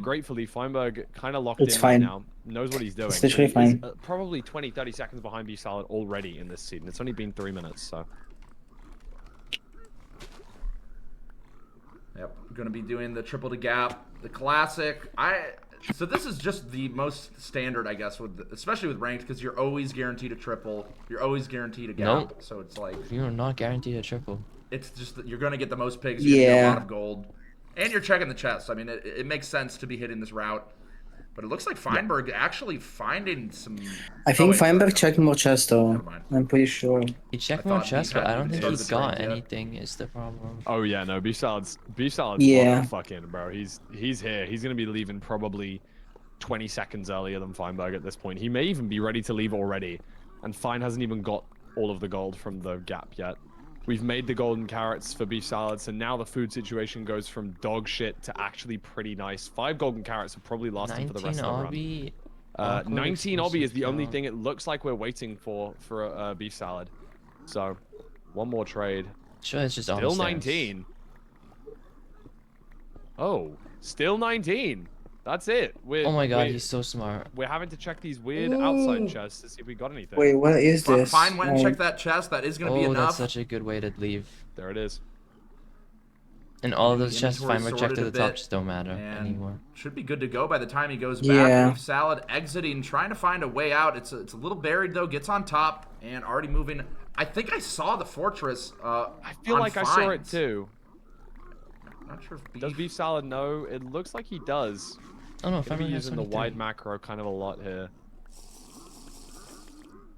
Speaker 13: Gratefully, Feinberg kind of locked
Speaker 10: It's
Speaker 13: in
Speaker 10: fine.
Speaker 13: right now, knows what he's doing.
Speaker 10: It's literally
Speaker 13: So he's,
Speaker 10: fine.
Speaker 13: probably 20-30 seconds behind B Salad already in this season. It's only been 3 minutes, so.
Speaker 3: Yep, we're gonna be doing the triple to gap, the classic. So this is just the most standard, I guess, especially with ranked, because you're always guaranteed a triple. You're always guaranteed a gap.
Speaker 2: Nope.
Speaker 3: So it's like
Speaker 2: You're not guaranteed a triple.
Speaker 3: it's just that you're gonna get the most pigs. You're gonna get a
Speaker 10: Yeah.
Speaker 3: lot of gold, and you're checking the chest. I mean, it makes sense to be hitting this route. But it looks like Feinberg actually finding some.
Speaker 10: I think
Speaker 3: wait,
Speaker 10: Feinberg
Speaker 3: no.
Speaker 10: checked more chest though.
Speaker 3: Never mind.
Speaker 10: I'm pretty sure.
Speaker 2: He checked
Speaker 3: I
Speaker 2: more
Speaker 3: thought he
Speaker 2: chests, but I
Speaker 3: hadn't
Speaker 2: don't think
Speaker 3: started
Speaker 2: he's
Speaker 3: the trade
Speaker 2: got
Speaker 3: yet.
Speaker 2: anything. Is the problem?
Speaker 13: Oh yeah, no, B Salad's
Speaker 10: Yeah.
Speaker 13: locked the fuck in, bro. He's here. He's gonna be leaving probably 20 seconds earlier than Feinberg at this point. He may even be ready to leave already, and Fine hasn't even got all of the gold from the gap yet. We've made the golden carrots for beef salad, so now the food situation goes from dog shit to actually pretty nice. 5 golden carrots will probably last him for the rest of the run. 19 obby is the only thing it looks like we're waiting for a beef salad. So, one more trade.
Speaker 2: Sure, it's just
Speaker 13: Still
Speaker 2: on the stairs.
Speaker 13: 19. Oh, still 19. That's it.
Speaker 2: Oh my God, he's so smart.
Speaker 13: We're having to check these weird outside chests to see if we got anything.
Speaker 10: Wait, what is this?
Speaker 3: Fine went and
Speaker 10: Oh.
Speaker 3: checked that chest. That is going to be
Speaker 2: Oh,
Speaker 3: enough.
Speaker 2: that's such a good way to leave.
Speaker 13: There it is.
Speaker 2: And all of
Speaker 3: The
Speaker 2: those chests
Speaker 3: inventory
Speaker 2: Feinberg checked
Speaker 3: sorted
Speaker 2: at
Speaker 3: a
Speaker 2: the top
Speaker 3: bit,
Speaker 2: just don't matter
Speaker 3: and
Speaker 2: anymore.
Speaker 3: Should be good to go by the time he goes back.
Speaker 10: Yeah.
Speaker 3: Beef salad exiting, trying to find a way out. It's a little buried though. Gets on top and already moving. I think I saw the fortress.
Speaker 13: I feel like I saw it too.
Speaker 3: Not sure if
Speaker 13: Does Beef Salad know? It looks like he does.
Speaker 2: Oh no,
Speaker 13: Gonna be
Speaker 2: Feinberg has
Speaker 13: using the
Speaker 2: 23.
Speaker 13: wide macro kind of a lot here.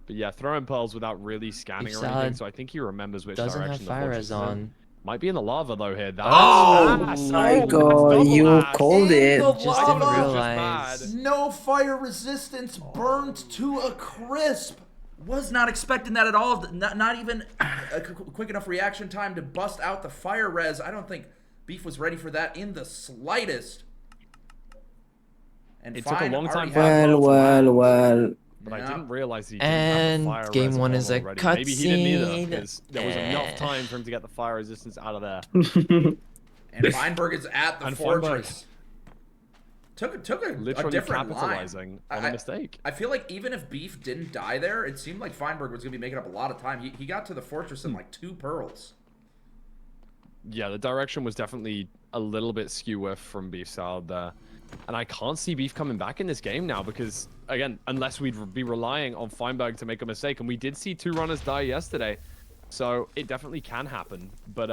Speaker 13: But yeah, throwing pearls without really scanning
Speaker 2: Beef
Speaker 13: or anything,
Speaker 2: Salad
Speaker 13: so I think he remembers which
Speaker 2: doesn't have
Speaker 13: direction the
Speaker 2: fire
Speaker 13: fortress
Speaker 2: res
Speaker 13: is in.
Speaker 2: on.
Speaker 13: Might be in the lava though here. That's
Speaker 3: Oh
Speaker 13: ass.
Speaker 10: my
Speaker 13: That's
Speaker 10: god,
Speaker 13: double
Speaker 10: you
Speaker 13: ass.
Speaker 10: called
Speaker 3: In
Speaker 10: it.
Speaker 3: the
Speaker 2: Just
Speaker 3: lava.
Speaker 2: didn't
Speaker 13: Just
Speaker 2: realize.
Speaker 13: mad.
Speaker 3: No fire resistance, burnt to a crisp. Was not expecting that at all. Not even a quick enough reaction time to bust out the fire res. I don't think Beef was ready for that in the slightest. And
Speaker 13: It took a long time for
Speaker 10: Well.
Speaker 13: But I
Speaker 3: Yeah.
Speaker 13: didn't realize he didn't have
Speaker 2: And
Speaker 13: the fire
Speaker 2: game
Speaker 13: res
Speaker 2: one
Speaker 13: on
Speaker 2: is a
Speaker 13: already. Maybe he didn't either,
Speaker 2: cutscene.
Speaker 13: because there was enough time for him to get the fire resistance out of there.
Speaker 3: And Feinberg is at the
Speaker 13: And
Speaker 3: fortress. Took a
Speaker 13: Literally
Speaker 3: different
Speaker 13: capitalizing
Speaker 3: line.
Speaker 13: on a mistake.
Speaker 3: I feel like even if Beef didn't die there, it seemed like Feinberg was going to be making up a lot of time. He got to the fortress in like 2 pearls.
Speaker 13: Yeah, the direction was definitely a little bit skew from Beef Salad there. And I can't see Beef coming back in this game now because, again, unless we'd be relying on Feinberg to make a mistake. And we did see 2 runners die yesterday. So it definitely can happen. But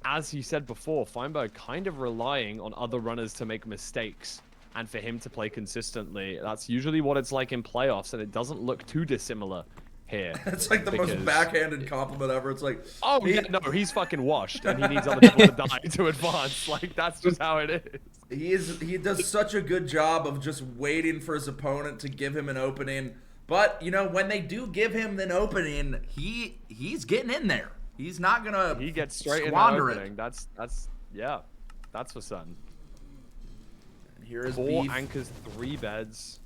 Speaker 13: as he said before, Feinberg kind of relying on other runners to make mistakes. And for him to play consistently. That's usually what it's like in playoffs. And it doesn't look too dissimilar here.
Speaker 3: It's like the most backhanded compliment ever. It's like,
Speaker 13: oh yeah, no, he's fucking washed, and he needs other people to die to advance. Like that's just how it is.
Speaker 3: He does such a good job of just waiting for his opponent to give him an opening. But you know, when they do give him an opening, he's getting in there. He's not gonna
Speaker 13: he gets straight in the opening. That's yeah, that's for certain.
Speaker 3: And here is
Speaker 13: 4
Speaker 3: Beef.
Speaker 13: anchors, 3 beds.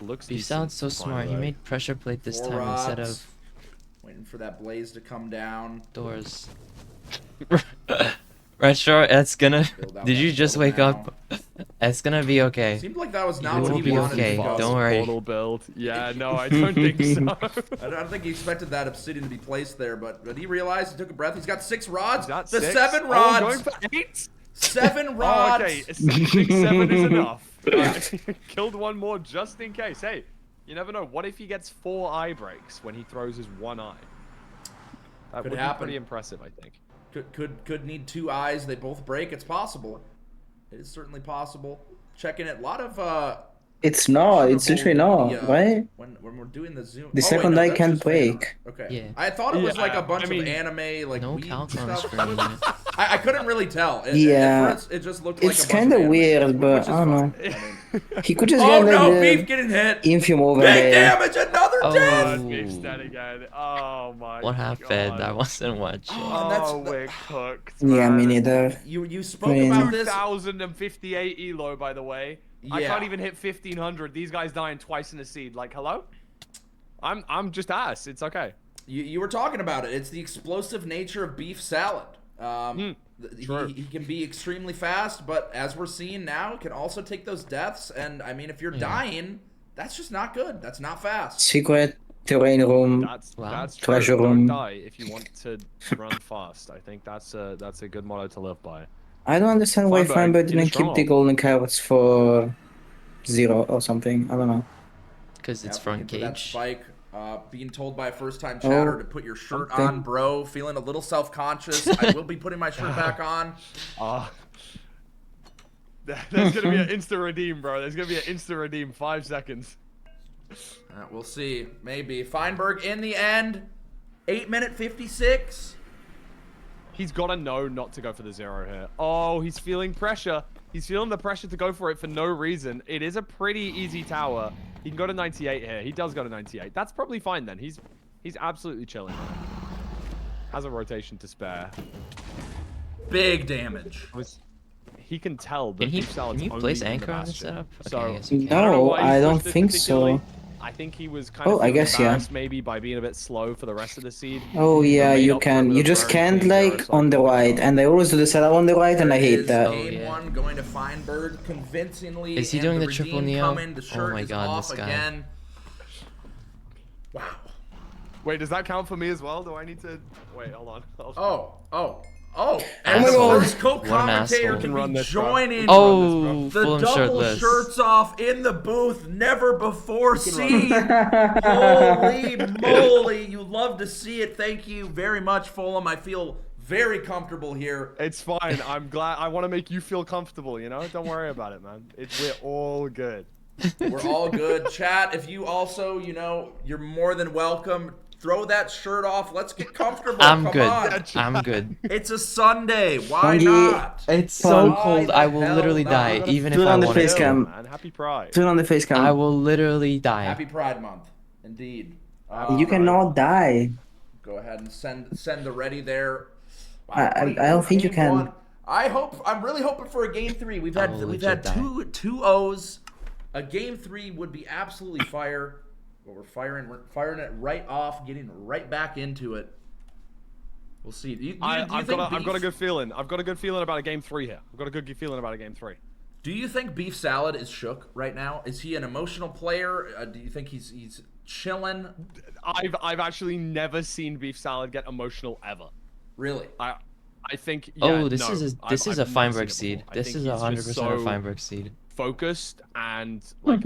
Speaker 13: Looks
Speaker 2: Beef Salad's so smart. He made pressure plate this
Speaker 3: 4
Speaker 2: time
Speaker 3: rods.
Speaker 2: instead of
Speaker 3: Waiting for that blaze to come down.
Speaker 2: doors. Retro, it's gonna.
Speaker 3: Build out
Speaker 2: Did
Speaker 3: that
Speaker 2: you just
Speaker 3: portal
Speaker 2: wake
Speaker 3: now.
Speaker 2: up? It's gonna be okay.
Speaker 3: Seemed like that was not
Speaker 2: You
Speaker 3: what
Speaker 2: will
Speaker 3: he
Speaker 2: be
Speaker 3: wanted
Speaker 2: okay.
Speaker 3: to go.
Speaker 2: Don't worry.
Speaker 13: Portal build. Yeah, no, I don't think so.
Speaker 3: I don't think he expected that obsidian to be placed there, but he realized, he took a breath. He's got 6 rods.
Speaker 13: Got
Speaker 3: The
Speaker 13: 6?
Speaker 3: 7
Speaker 13: Oh,
Speaker 3: rods.
Speaker 13: going for 8?
Speaker 3: 7 rods.
Speaker 13: Oh, okay, 6-7 is enough. Killed 1 more just in case. Hey, you never know. What if he gets 4 eye breaks when he throws his 1 eye? That
Speaker 3: Could
Speaker 13: would
Speaker 3: happen.
Speaker 13: be pretty impressive, I think.
Speaker 3: Could need 2 eyes. They both break. It's possible. It is certainly possible. Checking it. A lot of
Speaker 10: It's not. It's literally not, right?
Speaker 3: When we're doing the zoom.
Speaker 10: The
Speaker 3: oh,
Speaker 10: second
Speaker 3: wait, no,
Speaker 10: eye
Speaker 3: that's
Speaker 10: can't
Speaker 3: just fan art.
Speaker 10: break.
Speaker 3: Okay.
Speaker 2: Yeah.
Speaker 3: I thought it was like a bunch
Speaker 13: I mean,
Speaker 3: of anime like
Speaker 2: no
Speaker 3: weeb
Speaker 2: calc on the
Speaker 3: stuff.
Speaker 2: screen.
Speaker 3: I couldn't really tell.
Speaker 10: Yeah.
Speaker 3: At first, it just looked like
Speaker 10: It's
Speaker 3: a bunch
Speaker 10: kind of
Speaker 3: anime
Speaker 10: weird,
Speaker 3: stuff,
Speaker 10: but
Speaker 3: which is
Speaker 10: I don't know.
Speaker 3: fine. I mean,
Speaker 10: He could just
Speaker 3: oh
Speaker 10: get
Speaker 3: no,
Speaker 10: like
Speaker 3: Beef
Speaker 10: the
Speaker 3: getting hit.
Speaker 10: Infium over
Speaker 3: Big
Speaker 10: there.
Speaker 3: damage, another
Speaker 2: Oh.
Speaker 3: death.
Speaker 13: Beef's dead again. Oh my
Speaker 2: What happened?
Speaker 13: God.
Speaker 2: I wasn't watching.
Speaker 3: Oh, that's
Speaker 13: Oh, we're cooked.
Speaker 10: Yeah,
Speaker 13: man.
Speaker 10: me neither.
Speaker 3: You spoke
Speaker 10: I mean-
Speaker 3: about this.
Speaker 13: 2058 elo, by the way. I
Speaker 3: Yeah.
Speaker 13: can't even hit 1500. These guys dying twice in a seed. Like, hello? I'm just ass. It's okay.
Speaker 3: You were talking about it. It's the explosive nature of Beef Salad.
Speaker 13: True.
Speaker 3: He can be extremely fast, but as we're seeing now, can also take those deaths. And I mean, if you're dying, that's just not good. That's not fast.
Speaker 10: Secret terrain room.
Speaker 13: That's true.
Speaker 10: Treasure
Speaker 13: Don't
Speaker 10: room.
Speaker 13: die if you want to run fast. I think that's a good motto to live by.
Speaker 10: I don't understand why
Speaker 13: Feinberg
Speaker 10: Feinberg
Speaker 13: in
Speaker 10: didn't keep
Speaker 13: strong.
Speaker 10: the golden carrots for 0 or something. I don't know.
Speaker 2: Because it's
Speaker 3: Yep,
Speaker 2: front
Speaker 3: into that
Speaker 2: cage.
Speaker 3: spike. Being told by a first-time chatter
Speaker 10: Oh,
Speaker 3: to put your shirt
Speaker 10: something.
Speaker 3: on, bro. Feeling a little self-conscious. I will be putting my shirt back on.
Speaker 13: There's gonna be an insta redeem, bro. There's gonna be an insta redeem. 5 seconds.
Speaker 3: We'll see. Maybe. Feinberg in the end. 8-minute 56.
Speaker 13: He's got to know not to go for the 0 here. Oh, he's feeling pressure. He's feeling the pressure to go for it for no reason. It is a pretty easy tower. He can go to 98 here. He does go to 98. That's probably fine then. He's absolutely chilling. Has a rotation to spare.
Speaker 3: Big damage.
Speaker 13: He can tell that
Speaker 2: Can he
Speaker 13: Beef Salad's
Speaker 2: can you
Speaker 13: only
Speaker 2: place
Speaker 13: in the
Speaker 2: anchor on this
Speaker 13: bastion.
Speaker 2: setup? Okay,
Speaker 13: So,
Speaker 2: I guess you can.
Speaker 13: don't know
Speaker 10: No,
Speaker 13: why he
Speaker 10: I don't
Speaker 13: pushed this
Speaker 10: think
Speaker 13: particularly.
Speaker 10: so.
Speaker 13: I think he was kind of
Speaker 10: Oh, I guess, yeah.
Speaker 13: embarrassed maybe by being a bit slow for the rest of the seed.
Speaker 10: Oh yeah,
Speaker 13: Made
Speaker 10: you
Speaker 13: up for it
Speaker 10: can.
Speaker 13: with
Speaker 10: You
Speaker 13: a
Speaker 10: just
Speaker 13: very
Speaker 10: can't
Speaker 13: clean
Speaker 10: like
Speaker 13: zero
Speaker 10: on the
Speaker 13: cycle.
Speaker 10: right, and I always do the setup on the right, and I hate
Speaker 3: Is
Speaker 10: that.
Speaker 3: Game
Speaker 2: yeah.
Speaker 3: 1 going to Feinberg convincingly.
Speaker 2: Is he
Speaker 3: and
Speaker 2: doing
Speaker 3: the
Speaker 2: the triple
Speaker 3: redeem
Speaker 2: neo?
Speaker 3: coming. The
Speaker 2: Oh
Speaker 3: shirt
Speaker 2: my
Speaker 3: is
Speaker 2: God,
Speaker 3: off
Speaker 2: this guy.
Speaker 3: again. Wow.
Speaker 13: Wait, does that count for me as well? Do I need to... Wait, hold on.
Speaker 3: And
Speaker 10: my
Speaker 3: the
Speaker 10: God.
Speaker 3: first co-commentator
Speaker 2: asshole.
Speaker 3: can
Speaker 13: Run
Speaker 3: be
Speaker 13: this, bro.
Speaker 3: joining
Speaker 2: Oh,
Speaker 3: the
Speaker 2: full
Speaker 3: double
Speaker 2: shirtless.
Speaker 3: shirts off in the booth, never before seen. Holy moly, you love to see it. Thank you very much, Fulham. I feel very comfortable here.
Speaker 13: It's fine. I'm glad. I want to make you feel comfortable, you know? Don't worry about it, man. We're all good.
Speaker 3: We're all good. Chat, if you also, you know, you're more than welcome. Throw that shirt off. Let's get comfortable.
Speaker 2: I'm
Speaker 3: Come
Speaker 2: good.
Speaker 3: on.
Speaker 2: I'm good.
Speaker 3: It's a Sunday. Why
Speaker 10: Monkey.
Speaker 3: not?
Speaker 2: It's so
Speaker 3: Why
Speaker 2: cold.
Speaker 3: the
Speaker 2: I will
Speaker 3: hell
Speaker 2: literally
Speaker 3: not?
Speaker 2: die, even if
Speaker 10: Do it
Speaker 2: I
Speaker 10: on the
Speaker 2: wanted
Speaker 10: face
Speaker 2: to.
Speaker 10: cam.
Speaker 13: Man, happy Pride.
Speaker 10: Do it on the face cam.
Speaker 2: I will literally die.
Speaker 3: Happy Pride Month. Indeed.
Speaker 10: You cannot die.
Speaker 3: Go ahead and send the ready there.
Speaker 10: I don't think you
Speaker 3: Game
Speaker 10: can.
Speaker 3: one. I'm really hoping for a game 3. We've had
Speaker 2: legit die.
Speaker 3: two O's. A game 3 would be absolutely fire. But we're firing it right off, getting right back into it. We'll see. Do you
Speaker 13: I've
Speaker 3: think
Speaker 13: got a good feeling. I've got a good feeling about a game 3 here. I've got a good feeling about a game 3.
Speaker 3: Do you think Beef Salad is shook right now? Is he an emotional player? Do you think he's chilling?
Speaker 13: I've actually never seen Beef Salad get emotional ever.
Speaker 3: Really?
Speaker 13: I think.
Speaker 2: Oh,
Speaker 13: Yeah,
Speaker 2: this
Speaker 13: no,
Speaker 2: is
Speaker 13: I've
Speaker 2: a
Speaker 13: never
Speaker 2: Feinberg
Speaker 13: seen it
Speaker 2: seed.
Speaker 13: before. I
Speaker 2: This
Speaker 13: think
Speaker 2: is
Speaker 13: he's
Speaker 2: 100%
Speaker 13: just
Speaker 2: a
Speaker 13: so
Speaker 2: Feinberg seed.
Speaker 13: Focused and like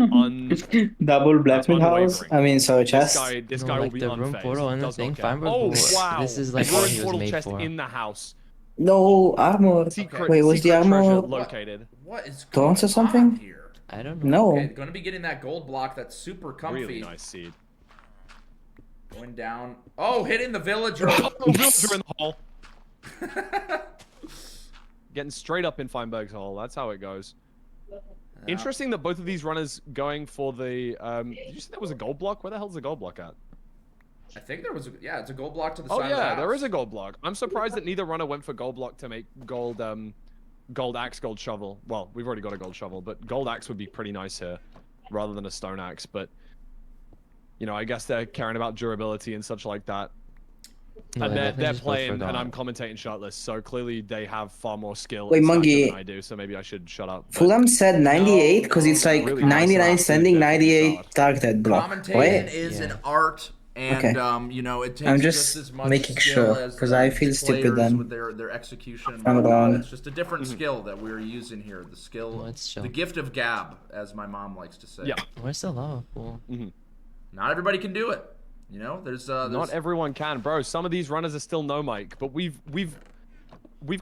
Speaker 10: Double blacksmith house.
Speaker 13: unwavering.
Speaker 10: I mean, sorry,
Speaker 13: This
Speaker 10: chest.
Speaker 13: guy
Speaker 2: No,
Speaker 13: will
Speaker 2: like
Speaker 13: be
Speaker 2: the room
Speaker 13: unfazed.
Speaker 2: portal and the
Speaker 13: Does not
Speaker 2: thing,
Speaker 13: care.
Speaker 2: Feinberg
Speaker 13: Oh
Speaker 2: will-
Speaker 13: wow!
Speaker 2: this is like
Speaker 13: Room
Speaker 2: what he was
Speaker 13: portal
Speaker 2: made
Speaker 13: chest
Speaker 2: for.
Speaker 13: in the house.
Speaker 10: No armor.
Speaker 13: Secret,
Speaker 10: Wait, was the
Speaker 13: secret treasure
Speaker 10: armor
Speaker 13: located?
Speaker 3: What is going
Speaker 10: taunts or
Speaker 3: on
Speaker 10: something?
Speaker 3: here?
Speaker 2: I don't know.
Speaker 10: No.
Speaker 3: Okay, going to be getting that gold block. That's super comfy.
Speaker 13: Really nice seed.
Speaker 3: Going down. Oh, hitting the villager.
Speaker 13: Oh, villager in the hole. Getting straight up in Feinberg's hole. That's how it goes. Interesting that both of these runners going for the. Did you say there was a gold block? Where the hell's the gold block at?
Speaker 3: I think there was. Yeah, it's a gold block to the
Speaker 13: Oh
Speaker 3: side of the
Speaker 13: yeah,
Speaker 3: house.
Speaker 13: there is a gold block. I'm surprised that neither runner went for gold block to make gold, gold axe, gold shovel. Well, we've already got a gold shovel, but gold axe would be pretty nice here, rather than a stone axe. But you know, I guess they're caring about durability and such like that.
Speaker 2: No,
Speaker 13: And
Speaker 2: I
Speaker 13: they're
Speaker 2: definitely just both
Speaker 13: playing, and
Speaker 2: forgot.
Speaker 13: I'm commentating shirtless, so clearly they have far more skill
Speaker 10: Wait,
Speaker 13: and stature
Speaker 10: Monkey.
Speaker 13: than I do. So maybe I should shut up. but-
Speaker 10: Fulham said 98 because it's like
Speaker 13: Really nice
Speaker 10: 99
Speaker 13: round.
Speaker 10: standing,
Speaker 13: Really
Speaker 10: 98 targeted block.
Speaker 3: Commentating
Speaker 10: Wait.
Speaker 3: is an
Speaker 2: Yeah.
Speaker 3: art, and
Speaker 10: Okay.
Speaker 3: you know, it takes
Speaker 10: I'm
Speaker 3: just
Speaker 10: just
Speaker 3: as much
Speaker 10: making
Speaker 3: skill
Speaker 10: sure,
Speaker 3: as
Speaker 10: 'cause
Speaker 3: the
Speaker 10: I feel stupid
Speaker 3: players
Speaker 10: then.
Speaker 3: with their execution and
Speaker 10: I'm
Speaker 3: whatnot.
Speaker 10: wrong.
Speaker 3: It's just a different skill that we're using here. The skill,
Speaker 2: Let's show.
Speaker 3: the gift of gab, as my mom likes to say.
Speaker 13: Yeah.
Speaker 2: Where's the lava pool?
Speaker 3: Not everybody can do it. You know, there's
Speaker 13: Not everyone can, bro. Some of these runners are still no mic, but we've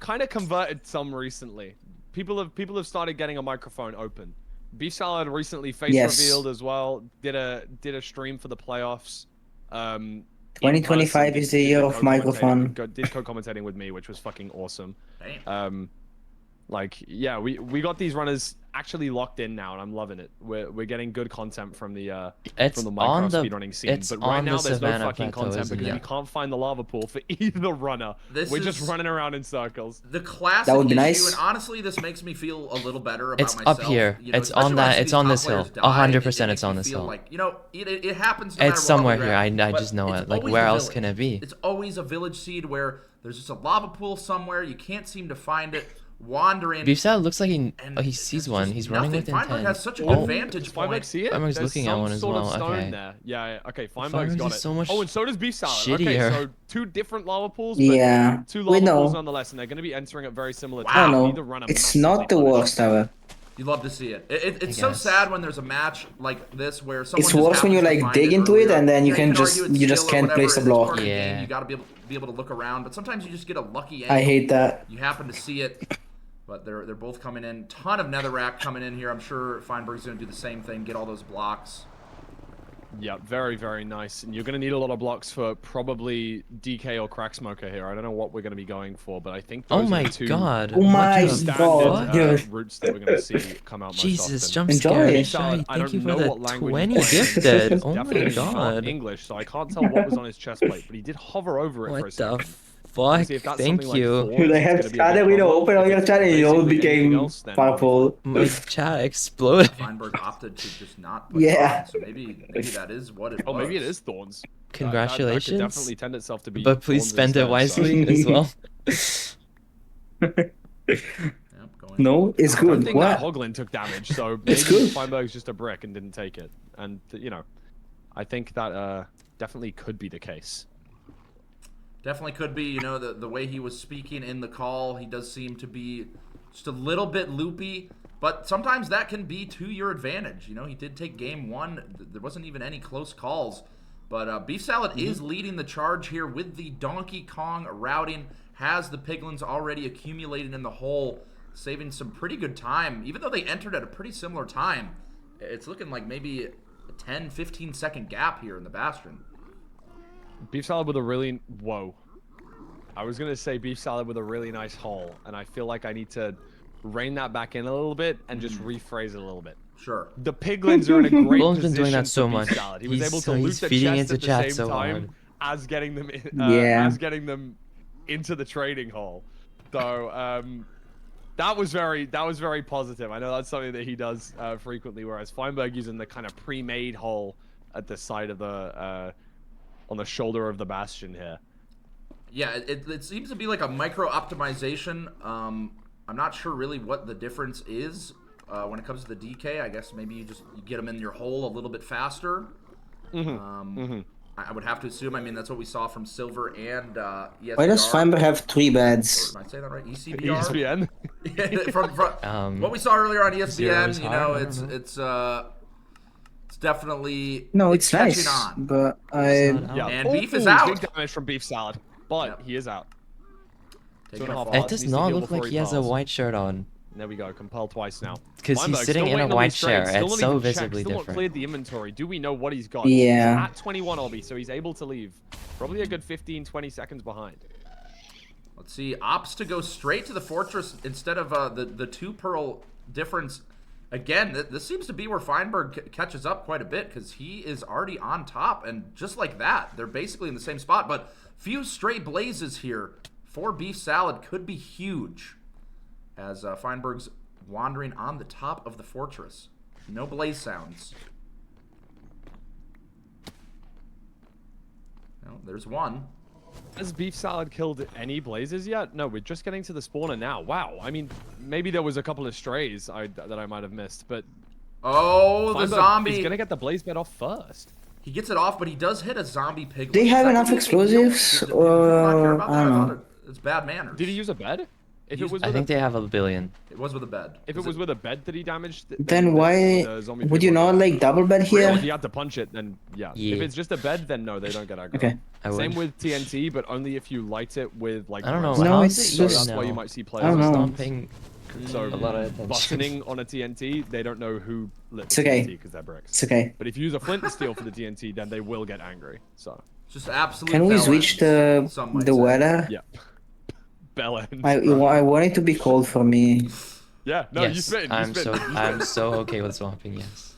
Speaker 13: kind of converted some recently. People have started getting a microphone open. Beef Salad recently face
Speaker 10: Yes.
Speaker 13: revealed as well. Did a stream for the playoffs.
Speaker 10: 2025 is the year of microphone.
Speaker 13: Did co-commentating with me, which was fucking awesome.
Speaker 3: Damn.
Speaker 13: Like yeah, we got these runners actually locked in now, and I'm loving it. We're getting good content from the
Speaker 2: It's
Speaker 13: from the
Speaker 2: on
Speaker 13: Minecraft
Speaker 2: the-
Speaker 13: speedrunning scene.
Speaker 2: it's
Speaker 13: But right
Speaker 2: on
Speaker 13: now
Speaker 2: the
Speaker 13: there's no
Speaker 2: Savannah
Speaker 13: fucking
Speaker 2: Plateau,
Speaker 13: content
Speaker 2: isn't
Speaker 13: because
Speaker 2: it?
Speaker 13: we can't find the lava pool for either runner.
Speaker 3: This
Speaker 13: We're just
Speaker 3: is-
Speaker 13: running around in circles.
Speaker 3: The classic
Speaker 10: That would be
Speaker 3: issue,
Speaker 10: nice.
Speaker 3: and honestly, this makes me feel a little better about
Speaker 2: It's
Speaker 3: myself.
Speaker 2: up here.
Speaker 3: You know,
Speaker 2: It's
Speaker 3: especially
Speaker 2: on
Speaker 3: when I
Speaker 2: that-
Speaker 3: see
Speaker 2: it's
Speaker 3: these
Speaker 2: on
Speaker 3: top
Speaker 2: this hill.
Speaker 3: players die,
Speaker 2: 100%
Speaker 3: it
Speaker 2: it's
Speaker 3: makes
Speaker 2: on
Speaker 3: me
Speaker 2: this
Speaker 3: feel
Speaker 2: hill.
Speaker 3: Like, you know, it happens. No matter
Speaker 2: It's
Speaker 3: what
Speaker 2: somewhere
Speaker 3: we're
Speaker 2: here.
Speaker 3: at,
Speaker 2: I
Speaker 3: but
Speaker 2: just know
Speaker 3: it's
Speaker 2: it. Like,
Speaker 3: always
Speaker 2: where
Speaker 3: the
Speaker 2: else
Speaker 3: village.
Speaker 2: can it be?
Speaker 3: It's always a village seed where there's just a lava pool somewhere. You can't seem to find it. Wandering.
Speaker 2: Beef Salad looks like he
Speaker 3: And
Speaker 2: sees one. He's running
Speaker 3: nothing.
Speaker 2: with
Speaker 3: Feinberg
Speaker 2: intent.
Speaker 3: has such a good vantage
Speaker 13: Does Feinberg
Speaker 3: point.
Speaker 13: see it?
Speaker 2: Feinberg's
Speaker 13: There's
Speaker 2: looking at
Speaker 13: some
Speaker 2: one as
Speaker 13: sort of
Speaker 2: well,
Speaker 13: stone
Speaker 2: okay.
Speaker 13: there. Yeah, okay, Feinberg's
Speaker 2: Feinberg's
Speaker 13: got
Speaker 2: is
Speaker 13: it.
Speaker 2: so much
Speaker 13: Oh, and so does Beef Salad. Okay,
Speaker 2: shittier.
Speaker 13: so two different lava pools, but
Speaker 10: Yeah,
Speaker 13: two
Speaker 10: we
Speaker 13: lava pools
Speaker 10: know.
Speaker 13: nonetheless, and they're going to be entering at very similar
Speaker 10: I
Speaker 13: times.
Speaker 10: don't
Speaker 13: Neither
Speaker 10: know.
Speaker 13: runner
Speaker 10: It's
Speaker 13: massively
Speaker 10: not the
Speaker 13: punished.
Speaker 10: worst ever.
Speaker 3: You love to see it. It's
Speaker 2: I
Speaker 3: so
Speaker 2: guess.
Speaker 3: sad when there's a match like this where someone
Speaker 10: It's
Speaker 3: just
Speaker 10: worse when you
Speaker 3: happens to
Speaker 10: like
Speaker 3: find
Speaker 10: dig into it
Speaker 3: earlier.
Speaker 10: and then you
Speaker 3: Yeah,
Speaker 10: can
Speaker 3: argue
Speaker 10: just
Speaker 3: it's
Speaker 10: you just
Speaker 3: skill or
Speaker 10: can't place a
Speaker 3: whatever, it's
Speaker 10: block.
Speaker 3: part of the game.
Speaker 2: Yeah.
Speaker 3: You got to be able to look around, but sometimes you just get a lucky angle.
Speaker 10: I hate that.
Speaker 3: You happen to see it, but they're both coming in. Ton of netherrack coming in here. I'm sure Feinberg's going to do the same thing, get all those blocks.
Speaker 13: Yeah, very, very nice. And you're going to need a lot of blocks for probably DK or Crack Smoker here. I don't know what we're going to be going for, but I think
Speaker 2: Oh
Speaker 13: those
Speaker 2: my
Speaker 13: are the two
Speaker 2: god.
Speaker 10: Oh my
Speaker 13: standard
Speaker 10: god.
Speaker 13: routes that we're going to see come out most
Speaker 2: Jesus,
Speaker 13: often.
Speaker 2: jump
Speaker 10: Enjoy.
Speaker 2: scare.
Speaker 13: Salad, I
Speaker 2: Thank
Speaker 13: don't
Speaker 2: you for
Speaker 13: know
Speaker 2: the
Speaker 13: what language
Speaker 2: 20
Speaker 13: he's playing.
Speaker 2: gifted.
Speaker 13: It's
Speaker 2: Oh my
Speaker 13: definitely not
Speaker 2: god.
Speaker 13: English, so I can't tell what was on his chest plate, but he did hover over it for a
Speaker 2: What
Speaker 13: second.
Speaker 2: the fuck?
Speaker 13: See if that's
Speaker 2: Thank
Speaker 13: something like
Speaker 2: you.
Speaker 13: Thorns,
Speaker 10: Dude, I
Speaker 13: it's
Speaker 10: have
Speaker 13: gonna be a big
Speaker 10: started with
Speaker 13: problem.
Speaker 10: open on
Speaker 13: If
Speaker 10: your
Speaker 13: it's
Speaker 10: channel and it all
Speaker 13: basically anything
Speaker 10: became
Speaker 13: else, then
Speaker 10: purple.
Speaker 2: My chat exploded.
Speaker 3: Feinberg opted to just not put
Speaker 10: Yeah.
Speaker 3: it on, so maybe that is what it was.
Speaker 13: Oh, maybe it is Thorns.
Speaker 2: Congratulations.
Speaker 13: That could definitely tend itself to be.
Speaker 2: But please
Speaker 13: Thorns
Speaker 2: spend it
Speaker 13: instead, so-
Speaker 2: wisely as well.
Speaker 3: Yep, going.
Speaker 10: No, it's
Speaker 13: I don't
Speaker 10: good.
Speaker 13: think that
Speaker 10: What?
Speaker 13: Hoglin took damage, so maybe
Speaker 10: It's good.
Speaker 13: Feinberg's just a brick and didn't take it. And, you know, I think that definitely could be the case.
Speaker 3: Definitely could be. You know, the way he was speaking in the call, he does seem to be just a little bit loopy. But sometimes that can be to your advantage. You know, he did take game one. There wasn't even any close calls. But Beef Salad is leading the charge here with the Donkey Kong routing. has the piglins already accumulated in the hole, saving some pretty good time. Even though they entered at a pretty similar time, it's looking like maybe a 10-15 second gap here in the Bastion.
Speaker 13: Beef salad with a really... Whoa. I was going to say beef salad with a really nice hole, and I feel like I need to rein that back in a little bit and just rephrase it a little bit.
Speaker 3: Sure.
Speaker 13: The piglins are in a great
Speaker 2: Bone's
Speaker 13: position
Speaker 2: been doing that
Speaker 13: for
Speaker 2: so
Speaker 13: beef
Speaker 2: much.
Speaker 13: salad. He was able to loot
Speaker 2: he's
Speaker 13: the
Speaker 2: feeding
Speaker 13: chest
Speaker 2: into
Speaker 13: at the
Speaker 2: chat
Speaker 13: same
Speaker 2: so
Speaker 13: time
Speaker 2: hard.
Speaker 13: as getting them
Speaker 10: Yeah.
Speaker 13: into the trading hole. So that was very positive. I know that's something that he does frequently, whereas Feinberg using the kind of pre-made hole at the side of the on the shoulder of the Bastion here.
Speaker 3: Yeah, it seems to be like a micro optimization. I'm not sure really what the difference is when it comes to the DK. I guess maybe you get them in your hole a little bit faster. I would have to assume. I mean, that's what we saw from Silver and ESPN.
Speaker 10: Why does Feinberg have 3 beds?
Speaker 3: Am I saying that right? ECPR?
Speaker 13: ESPN?
Speaker 3: from what we saw earlier on ESPN, you know,
Speaker 2: hard,
Speaker 3: it's definitely
Speaker 10: No, it's
Speaker 3: catching
Speaker 10: nice,
Speaker 3: on.
Speaker 10: but
Speaker 13: Yeah.
Speaker 3: And Beef is
Speaker 13: Ooh,
Speaker 3: out.
Speaker 13: Big damage from beef salad, but he is out.
Speaker 3: Taking
Speaker 13: 2.5
Speaker 3: a fall.
Speaker 2: It
Speaker 13: hours,
Speaker 2: does
Speaker 13: needs to
Speaker 2: not
Speaker 13: heal
Speaker 2: look
Speaker 13: before
Speaker 2: like he has a
Speaker 13: falls.
Speaker 2: white shirt on.
Speaker 13: There we go. Compelled twice now.
Speaker 2: Because he's
Speaker 13: Feinberg
Speaker 2: sitting
Speaker 13: still
Speaker 2: in a
Speaker 13: waiting on
Speaker 2: white
Speaker 13: these trades,
Speaker 2: chair.
Speaker 13: still
Speaker 2: It's
Speaker 13: not
Speaker 2: so
Speaker 13: even checked,
Speaker 2: visibly
Speaker 13: still not
Speaker 2: different.
Speaker 13: cleared the inventory. Do we know what he's got?
Speaker 10: Yeah.
Speaker 13: He's at 21 obby, so he's able to leave. Probably a good 15-20 seconds behind.
Speaker 3: Let's see. Opts to go straight to the fortress instead of the 2 pearl difference. Again, this seems to be where Feinberg catches up quite a bit because he is already on top. And just like that, they're basically in the same spot. But few stray blazes here for Beef Salad could be huge as Feinberg's wandering on the top of the fortress. No blaze sounds. No, there's one.
Speaker 13: Has Beef Salad killed any blazes yet? No, we're just getting to the spawner now. Wow. I mean, maybe there was a couple of strays that I might have missed, but...
Speaker 3: Oh, the
Speaker 13: Feinberg
Speaker 3: zombie.
Speaker 13: He's going to get the blaze bed off first.
Speaker 3: He gets it off, but he does hit a zombie piglet.
Speaker 10: they have
Speaker 3: That
Speaker 10: enough
Speaker 3: could be a big deal.
Speaker 10: explosives,
Speaker 3: Did people not care
Speaker 10: or
Speaker 3: about
Speaker 10: I
Speaker 3: that?
Speaker 10: don't
Speaker 3: thought
Speaker 10: know.
Speaker 3: it's bad manners.
Speaker 13: Did he use a bed? If it was
Speaker 2: I
Speaker 13: with
Speaker 2: think they have a billion.
Speaker 3: It was with a bed.
Speaker 13: If it was with a bed that he damaged,
Speaker 10: Then why
Speaker 13: the zombie
Speaker 10: would you
Speaker 13: piglet
Speaker 10: not like double bed
Speaker 13: If
Speaker 10: here?
Speaker 13: he had to punch it, then yeah.
Speaker 2: Yeah.
Speaker 13: If it's just a bed, then no, they don't get aggro.
Speaker 10: Okay.
Speaker 13: Same with TNT, but only if you light it with like.
Speaker 2: I don't know.
Speaker 13: glowstone.
Speaker 10: No,
Speaker 2: how
Speaker 10: it's
Speaker 2: is it
Speaker 10: just-
Speaker 2: you
Speaker 13: That's
Speaker 2: know?
Speaker 13: why you might see
Speaker 10: I
Speaker 13: players
Speaker 10: don't know.
Speaker 2: Stomping.
Speaker 13: so
Speaker 2: a lot of attention.
Speaker 13: buttoning on a TNT, they don't know who lit
Speaker 10: It's
Speaker 13: the
Speaker 10: okay.
Speaker 13: TNT because they're bricks.
Speaker 10: It's okay.
Speaker 13: But if you use a flint and steel for the TNT, then they will get angry. So
Speaker 3: Just absolute.
Speaker 10: Can we
Speaker 3: bell
Speaker 10: switch
Speaker 3: ends,
Speaker 10: the
Speaker 3: some might
Speaker 10: the
Speaker 3: say.
Speaker 10: weather?
Speaker 13: yeah, bell ends.
Speaker 10: I want it to be cold for me.
Speaker 13: Yeah, no, you
Speaker 2: Yes,
Speaker 13: spit.
Speaker 2: I'm so okay with swapping. Yes.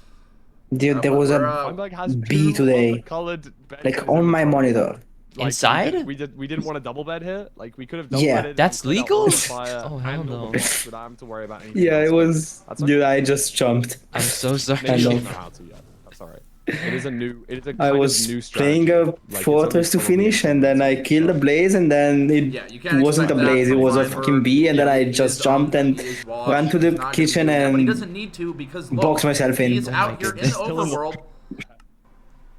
Speaker 10: Dude, there was a
Speaker 13: Feinberg has
Speaker 10: bee
Speaker 13: two
Speaker 10: today,
Speaker 13: colored
Speaker 10: like on my monitor.
Speaker 13: Like,
Speaker 2: Inside?
Speaker 13: we didn't want a double bed here. Like we could have double
Speaker 10: Yeah.
Speaker 13: bedded.
Speaker 2: That's
Speaker 13: and put out
Speaker 2: legal?
Speaker 13: all the fire
Speaker 2: Oh, hell
Speaker 13: and all the
Speaker 2: no.
Speaker 13: blocks without having to worry about anything.
Speaker 10: Yeah,
Speaker 13: else.
Speaker 10: it was.
Speaker 13: That's
Speaker 10: Dude, I just jumped.
Speaker 2: I'm so sorry.
Speaker 13: Maybe you
Speaker 10: I
Speaker 13: don't
Speaker 10: know.
Speaker 13: know how to yet. That's alright. It is a new. It is a kind
Speaker 10: I
Speaker 13: of
Speaker 10: was
Speaker 13: new
Speaker 10: playing
Speaker 13: strategy.
Speaker 10: a
Speaker 13: Like, it's
Speaker 10: fortress to
Speaker 13: only probably
Speaker 10: finish, and then I killed a blaze, and then
Speaker 3: Yeah, you
Speaker 10: it
Speaker 3: can't
Speaker 10: wasn't a
Speaker 3: expect that
Speaker 10: blaze, it
Speaker 3: from
Speaker 10: was a
Speaker 3: Feinberg.
Speaker 10: fucking bee, and then
Speaker 3: Yeah,
Speaker 10: I
Speaker 3: he
Speaker 10: just
Speaker 3: is
Speaker 10: jumped
Speaker 3: on,
Speaker 10: and
Speaker 3: he is washed.
Speaker 10: ran to
Speaker 3: He's
Speaker 10: the
Speaker 3: not gonna
Speaker 10: kitchen
Speaker 3: do that, but he
Speaker 10: and
Speaker 3: doesn't need to because look,
Speaker 10: boxed myself in.
Speaker 3: he is
Speaker 10: Oh
Speaker 3: out
Speaker 10: my
Speaker 3: here in
Speaker 10: goodness.
Speaker 3: the overworld.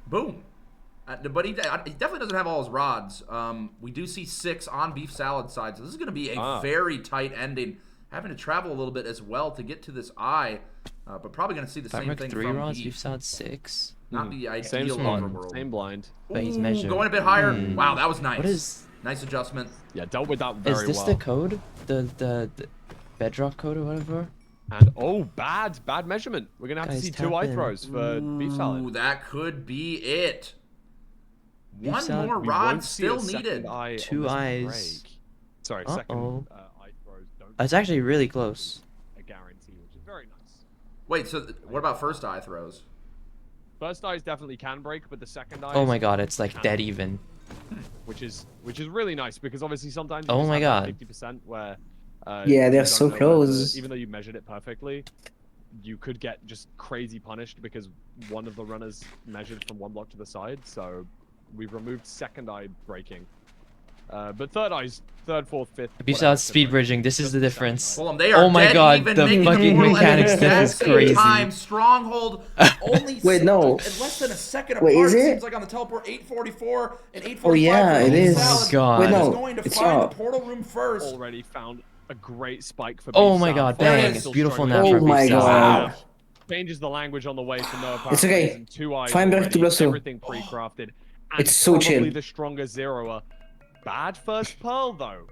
Speaker 3: Boom. But he definitely doesn't have all his rods. We do see 6 on Beef Salad side, so this is going to be a very tight ending. Having to travel a little bit as well to get to this eye, but probably going to see the same thing
Speaker 2: 3
Speaker 3: from
Speaker 2: rods,
Speaker 3: Beef.
Speaker 2: Beef Salad 6.
Speaker 3: Not the ideal
Speaker 13: Same spawn,
Speaker 3: overworld.
Speaker 13: same blind.
Speaker 2: But he's
Speaker 3: Ooh,
Speaker 2: measured.
Speaker 3: going a bit higher. Wow, that was nice.
Speaker 2: What is?
Speaker 3: Nice adjustment.
Speaker 13: Yeah, dealt with that very
Speaker 2: Is this
Speaker 13: well.
Speaker 2: the code? The bedrock code or whatever?
Speaker 13: And oh, bad measurement. We're gonna have to
Speaker 2: Guys,
Speaker 13: see 2 eye
Speaker 2: tap in.
Speaker 13: throws for Beef
Speaker 3: Ooh,
Speaker 13: Salad.
Speaker 3: that could be it.
Speaker 2: Beef
Speaker 3: One
Speaker 2: salad,
Speaker 3: more
Speaker 13: We
Speaker 3: rod
Speaker 13: won't see a
Speaker 3: still
Speaker 13: second
Speaker 3: needed.
Speaker 13: eye on
Speaker 2: 2
Speaker 13: this
Speaker 2: eyes.
Speaker 13: break. Sorry,
Speaker 2: Uh-oh.
Speaker 13: second eye throws don't.
Speaker 2: It's actually really close.
Speaker 13: A guarantee, which is very nice.
Speaker 3: Wait, so what about first eye throws?
Speaker 13: First eyes definitely can break, but the second eye.
Speaker 2: Oh my god, it's like dead even.
Speaker 13: Which is really nice because obviously sometimes. You
Speaker 2: Oh
Speaker 13: just
Speaker 2: my
Speaker 13: have
Speaker 2: god.
Speaker 13: 50% where.
Speaker 10: Yeah,
Speaker 13: you
Speaker 10: they're
Speaker 13: don't
Speaker 10: so
Speaker 13: know whether-
Speaker 10: close.
Speaker 13: even though you measured it perfectly, you could get just crazy punished because one of the runners measured from 1 block to the side. So we've removed second eye breaking. But third eyes, third, fourth, fifth.
Speaker 2: Beef
Speaker 13: whatever,
Speaker 2: Salad
Speaker 13: can
Speaker 2: speed
Speaker 13: break.
Speaker 2: bridging. This is
Speaker 13: Just
Speaker 2: the
Speaker 13: second
Speaker 2: difference.
Speaker 13: eye.
Speaker 3: Well, they are
Speaker 2: Oh my
Speaker 3: dead
Speaker 2: god,
Speaker 3: even,
Speaker 2: the
Speaker 3: making
Speaker 2: fucking
Speaker 3: portal at the
Speaker 2: mechanics.
Speaker 3: exact
Speaker 2: This is
Speaker 3: same
Speaker 2: crazy.
Speaker 3: time. Stronghold only
Speaker 10: Wait, no.
Speaker 3: less than a second
Speaker 10: Wait,
Speaker 3: apart.
Speaker 10: is it?
Speaker 3: Seems like on the teleport 844 and 845.
Speaker 10: Oh yeah,
Speaker 3: for
Speaker 10: it
Speaker 3: Beef
Speaker 10: is.
Speaker 3: Salad.
Speaker 2: God.
Speaker 10: Wait,
Speaker 3: He's
Speaker 10: no,
Speaker 3: going to
Speaker 10: it's
Speaker 3: find
Speaker 10: up.
Speaker 3: the portal room first.
Speaker 13: Already found a great spike for.
Speaker 2: Oh
Speaker 13: Beef
Speaker 2: my
Speaker 13: Salad.
Speaker 2: god, bang.
Speaker 3: Feinberg
Speaker 2: It's
Speaker 13: Still
Speaker 2: beautiful
Speaker 13: struggling.
Speaker 2: natural
Speaker 10: Oh my
Speaker 2: Beef Salad.
Speaker 10: god.
Speaker 13: Changes the language on the way to no apparent
Speaker 10: It's okay.
Speaker 13: reason. 2 eyes
Speaker 10: Feinberg
Speaker 13: already,
Speaker 10: to Blasso.
Speaker 13: everything pre-crafted. And
Speaker 10: It's so
Speaker 13: probably
Speaker 10: chill.
Speaker 13: the stronger zeroer. Bad first pearl though.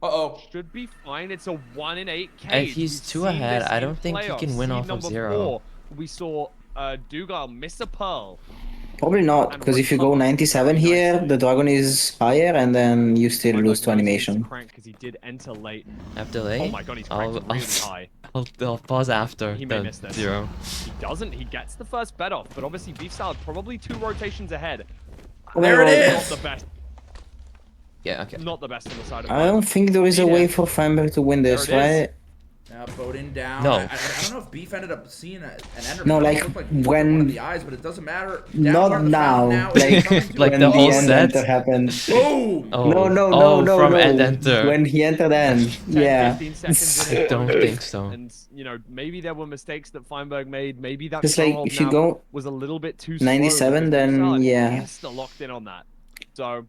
Speaker 3: Uh-oh.
Speaker 13: Should be fine. It's a 1 in 8 cage.
Speaker 2: If he's
Speaker 13: We've
Speaker 2: two
Speaker 13: seen
Speaker 2: ahead,
Speaker 13: this
Speaker 2: I
Speaker 13: in
Speaker 2: don't think he can
Speaker 13: playoffs.
Speaker 2: win
Speaker 13: Seed
Speaker 2: off of
Speaker 13: number
Speaker 2: 0.
Speaker 13: 4, we saw Dougal miss a pearl.
Speaker 10: Probably not, because if you go 97 here, the dragon is higher, and then you still lose to animation.
Speaker 13: Because he did enter late.
Speaker 2: After late?
Speaker 13: Oh my god, he's cranked really high.
Speaker 2: I'll pause after
Speaker 13: He may
Speaker 2: the
Speaker 13: miss this.
Speaker 2: 0.
Speaker 13: He doesn't. He gets the first bet off, but obviously Beef Salad probably 2 rotations ahead.
Speaker 3: There it is.
Speaker 13: Not the best.
Speaker 2: Yeah, okay.
Speaker 13: Not the best on the side of
Speaker 10: I don't think there is a way for Feinberg to win this,
Speaker 3: There it is.
Speaker 10: right?
Speaker 3: Now Bowden down.
Speaker 2: No.
Speaker 3: I don't know if Beef ended up seeing an ender.
Speaker 10: No,
Speaker 3: It
Speaker 10: like,
Speaker 3: looked he looked at
Speaker 10: when-
Speaker 3: one of the eyes, but it doesn't matter. Down
Speaker 10: Not
Speaker 3: here on the
Speaker 10: now.
Speaker 3: fountain now, he's coming to
Speaker 2: Like
Speaker 3: it.
Speaker 2: the
Speaker 10: when
Speaker 2: whole
Speaker 10: end
Speaker 2: set?
Speaker 10: enter happened.
Speaker 3: Boom!
Speaker 2: Oh,
Speaker 10: No,
Speaker 2: from
Speaker 10: no.
Speaker 2: end enter.
Speaker 10: When he entered end,
Speaker 13: 10,
Speaker 10: yeah.
Speaker 13: 15 seconds in
Speaker 2: I
Speaker 13: it.
Speaker 2: don't think so.
Speaker 13: And, you know, maybe there were mistakes that Feinberg made. Maybe that
Speaker 10: Just like,
Speaker 13: Charles
Speaker 10: if you
Speaker 13: nav
Speaker 10: go
Speaker 13: was a little bit too slow.
Speaker 10: 97,
Speaker 13: because
Speaker 10: then,
Speaker 13: Beef Salad
Speaker 10: yeah.
Speaker 13: insta locked in on that. So,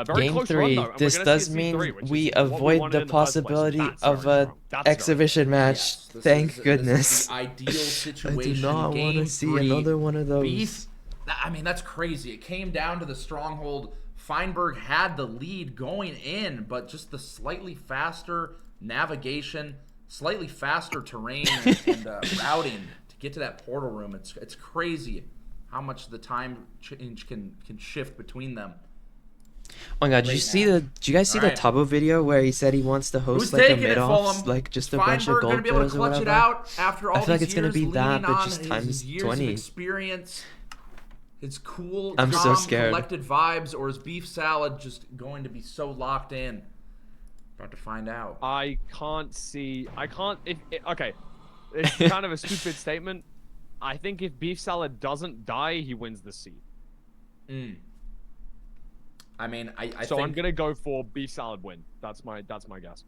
Speaker 13: very
Speaker 2: Game
Speaker 13: close
Speaker 2: 3,
Speaker 13: run, though, and
Speaker 2: this
Speaker 13: we're gonna
Speaker 2: does
Speaker 13: see a
Speaker 2: mean
Speaker 13: 3, which
Speaker 2: we
Speaker 13: is what we
Speaker 2: avoid
Speaker 13: wanted
Speaker 2: the
Speaker 13: in the first place.
Speaker 2: possibility
Speaker 13: That's
Speaker 2: of
Speaker 13: very
Speaker 2: a
Speaker 13: strong. That's very
Speaker 2: exhibition match.
Speaker 3: Yes, this
Speaker 2: Thank
Speaker 3: is
Speaker 2: goodness.
Speaker 3: the ideal
Speaker 2: I
Speaker 3: situation.
Speaker 2: do not want to
Speaker 3: Game
Speaker 2: see
Speaker 3: 3,
Speaker 2: another one of those.
Speaker 3: Beef. I mean, that's crazy. It came down to the stronghold. Feinberg had the lead going in, but just the slightly faster navigation, slightly faster terrain and routing to get to that portal room. It's crazy how much the time change can shift between them.
Speaker 2: Oh my god, did you guys see the
Speaker 3: Alright.
Speaker 2: Tubbo video where he said he wants to host
Speaker 3: Who's
Speaker 2: like a
Speaker 3: taking it,
Speaker 2: mid-offs,
Speaker 3: Fulham?
Speaker 2: like just a
Speaker 3: Feinberg
Speaker 2: bunch of
Speaker 3: gonna
Speaker 2: gold
Speaker 3: be able
Speaker 2: players
Speaker 3: to
Speaker 2: or
Speaker 3: clutch it
Speaker 2: whatever?
Speaker 3: out after all
Speaker 2: I feel like
Speaker 3: these
Speaker 2: it's gonna be
Speaker 3: years,
Speaker 2: that,
Speaker 3: leaning
Speaker 2: but
Speaker 3: on
Speaker 2: just
Speaker 3: his
Speaker 2: times
Speaker 3: years
Speaker 2: 20.
Speaker 3: of experience, his cool,
Speaker 2: I'm so
Speaker 3: calm,
Speaker 2: scared.
Speaker 3: collected vibes, or is Beef Salad just going to be so locked in? About to find out.
Speaker 13: I can't see. Okay, it's kind of a stupid statement. I think if Beef Salad doesn't die, he wins the seed.
Speaker 3: I mean, I
Speaker 13: So
Speaker 3: think
Speaker 13: I'm gonna go for Beef Salad win. That's my guess.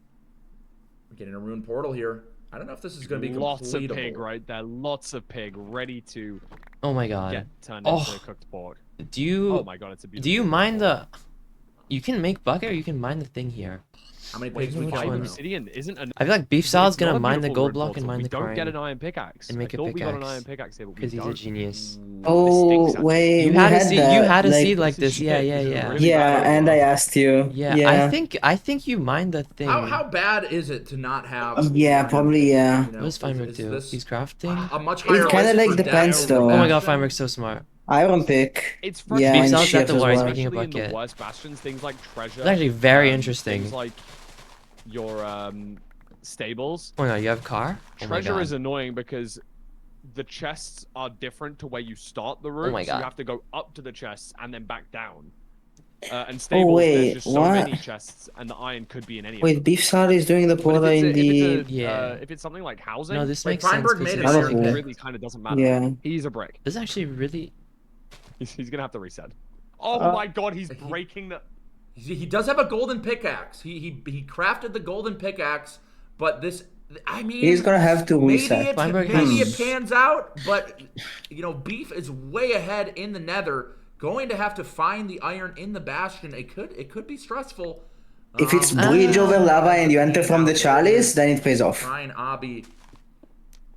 Speaker 3: we're getting a ruined portal here. I don't know if this is going to be
Speaker 13: Lots of
Speaker 3: completable.
Speaker 13: pig right there. Lots of pig ready to
Speaker 2: Oh my god.
Speaker 13: get turned
Speaker 2: Oh.
Speaker 13: into cooked pork.
Speaker 2: Do you
Speaker 13: Oh my god, it's a beautiful.
Speaker 2: do you mind the you can make bucket or you can mine the thing here?
Speaker 3: How many
Speaker 2: Wait,
Speaker 3: pigs we
Speaker 2: which
Speaker 3: got?
Speaker 2: one?
Speaker 13: Obsidian isn't an.
Speaker 2: I feel like Beef Salad's
Speaker 13: it's not
Speaker 2: gonna
Speaker 13: a
Speaker 2: mine the
Speaker 13: beautiful
Speaker 2: gold
Speaker 13: ruined
Speaker 2: block and
Speaker 13: portal.
Speaker 2: mine
Speaker 13: We
Speaker 2: the
Speaker 13: don't get an
Speaker 2: crime
Speaker 13: iron pickaxe.
Speaker 2: and make
Speaker 13: I
Speaker 2: a
Speaker 13: thought we got an
Speaker 2: pickaxe
Speaker 13: iron pickaxe here, but we
Speaker 2: because he's a
Speaker 13: don't.
Speaker 2: genius.
Speaker 10: Oh, wait,
Speaker 2: You
Speaker 10: we
Speaker 2: had to
Speaker 10: had
Speaker 2: see
Speaker 10: that,
Speaker 2: you had to
Speaker 10: like-
Speaker 2: see like
Speaker 13: This is
Speaker 2: this. Yeah,
Speaker 13: shit.
Speaker 2: yeah,
Speaker 13: This is
Speaker 2: yeah.
Speaker 13: really
Speaker 10: Yeah,
Speaker 13: bad.
Speaker 10: and I asked you.
Speaker 2: Yeah, I think you mined the thing.
Speaker 3: How bad is it to not have?
Speaker 10: Yeah, probably, yeah.
Speaker 3: You know,
Speaker 2: What does Feinberg
Speaker 3: is
Speaker 2: do?
Speaker 3: this
Speaker 2: He's crafting.
Speaker 3: a much higher
Speaker 10: It kind of
Speaker 3: risk
Speaker 10: like
Speaker 3: for
Speaker 10: depends
Speaker 3: death
Speaker 10: though.
Speaker 2: Oh my god, Feinberg's so smart.
Speaker 10: Iron pick.
Speaker 13: It's
Speaker 10: Yeah,
Speaker 2: Beef
Speaker 10: and
Speaker 2: Salad's at
Speaker 10: shift
Speaker 2: the
Speaker 10: as
Speaker 2: war, he's
Speaker 10: well.
Speaker 2: making a
Speaker 13: Especially in
Speaker 2: bucket.
Speaker 13: the worst bastions, things like treasure.
Speaker 2: It's actually very interesting.
Speaker 13: Things like your stables.
Speaker 2: Oh my god, you have car? Oh my
Speaker 13: Treasure
Speaker 2: god.
Speaker 13: is annoying because the chests are different to where you start the room.
Speaker 2: my
Speaker 13: So
Speaker 2: god.
Speaker 13: you have to go up to the chests and then back down. And stables,
Speaker 10: wait,
Speaker 13: there's just so
Speaker 10: what?
Speaker 13: many chests, and the iron could be in any of
Speaker 10: Wait,
Speaker 13: them.
Speaker 10: Beef Salad is doing the
Speaker 13: But
Speaker 10: portal in the.
Speaker 13: if it's something like housing,
Speaker 2: No, this
Speaker 3: Like,
Speaker 2: makes sense.
Speaker 3: Feinberg
Speaker 2: 'cause
Speaker 3: made
Speaker 2: he's
Speaker 3: an
Speaker 10: iron
Speaker 2: actually-
Speaker 3: iron
Speaker 10: pick.
Speaker 13: it really kind of doesn't matter.
Speaker 10: Yeah.
Speaker 13: He's a brick.
Speaker 2: This is actually really.
Speaker 13: He's gonna have to reset. Oh my god, he's breaking the.
Speaker 3: He does have a golden pickaxe. He crafted the golden pickaxe, but this. I mean,
Speaker 10: He's gonna have to reset.
Speaker 2: Feinberg
Speaker 3: maybe
Speaker 2: has-
Speaker 3: it pans out, but you know, Beef is way ahead in the Nether. Going to have to find the iron in the bastion. It could be stressful.
Speaker 10: If it's bridge over lava and you enter from the chalice, then it pays off.
Speaker 3: Trying Obby.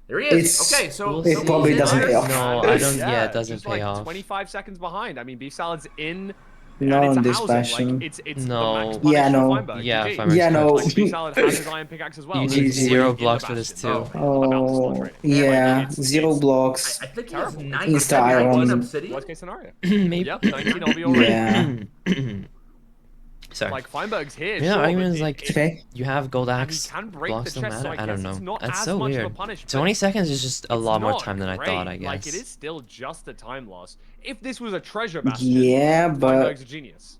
Speaker 3: There he is.
Speaker 10: It's-
Speaker 3: Okay, so
Speaker 10: it probably doesn't pay off.
Speaker 2: No, I don't. Yeah, it doesn't
Speaker 13: just
Speaker 2: pay
Speaker 13: like
Speaker 2: off.
Speaker 13: 25 seconds behind. I mean, Beef Salad's in.
Speaker 10: No,
Speaker 13: and it's
Speaker 10: in
Speaker 13: a
Speaker 10: this
Speaker 13: housing.
Speaker 10: bastion.
Speaker 13: Like, it's
Speaker 2: No.
Speaker 13: the max
Speaker 10: Yeah,
Speaker 13: punish for
Speaker 10: no.
Speaker 13: Feinberg.
Speaker 2: Yeah,
Speaker 13: GG.
Speaker 2: Feinberg's
Speaker 10: Yeah, no.
Speaker 2: correct.
Speaker 13: Beef Salad has his iron pickaxe as well.
Speaker 2: You
Speaker 13: so
Speaker 2: need
Speaker 13: he's
Speaker 2: 0
Speaker 13: already in
Speaker 2: blocks
Speaker 13: the
Speaker 2: for this
Speaker 13: bastion.
Speaker 2: too.
Speaker 10: Oh, yeah. 0 blocks.
Speaker 3: I think he has
Speaker 13: Terrible.
Speaker 3: 19
Speaker 10: Insta iron.
Speaker 3: obsidian.
Speaker 13: Worst case scenario.
Speaker 2: Maybe.
Speaker 13: Yep, 19 I'll be already.
Speaker 10: Yeah.
Speaker 2: Sorry.
Speaker 13: Like Feinberg's here.
Speaker 2: Yeah,
Speaker 13: sure,
Speaker 2: argument
Speaker 13: but
Speaker 2: is like
Speaker 10: Okay.
Speaker 2: you have gold
Speaker 13: and
Speaker 2: axe.
Speaker 13: he can break
Speaker 2: Blocks
Speaker 13: the
Speaker 2: don't
Speaker 13: chest, so
Speaker 2: matter.
Speaker 13: I
Speaker 2: I don't
Speaker 13: guess
Speaker 2: know.
Speaker 13: it's not
Speaker 2: That's
Speaker 13: as
Speaker 2: so
Speaker 13: much of a
Speaker 2: weird.
Speaker 13: punishment.
Speaker 2: 20 seconds is just a
Speaker 13: It's
Speaker 2: lot more
Speaker 13: not
Speaker 2: time than I thought. I
Speaker 13: great.
Speaker 2: guess.
Speaker 13: Like it is still just a time loss. If this was a treasure bastion,
Speaker 10: Yeah, but
Speaker 13: Feinberg's a genius.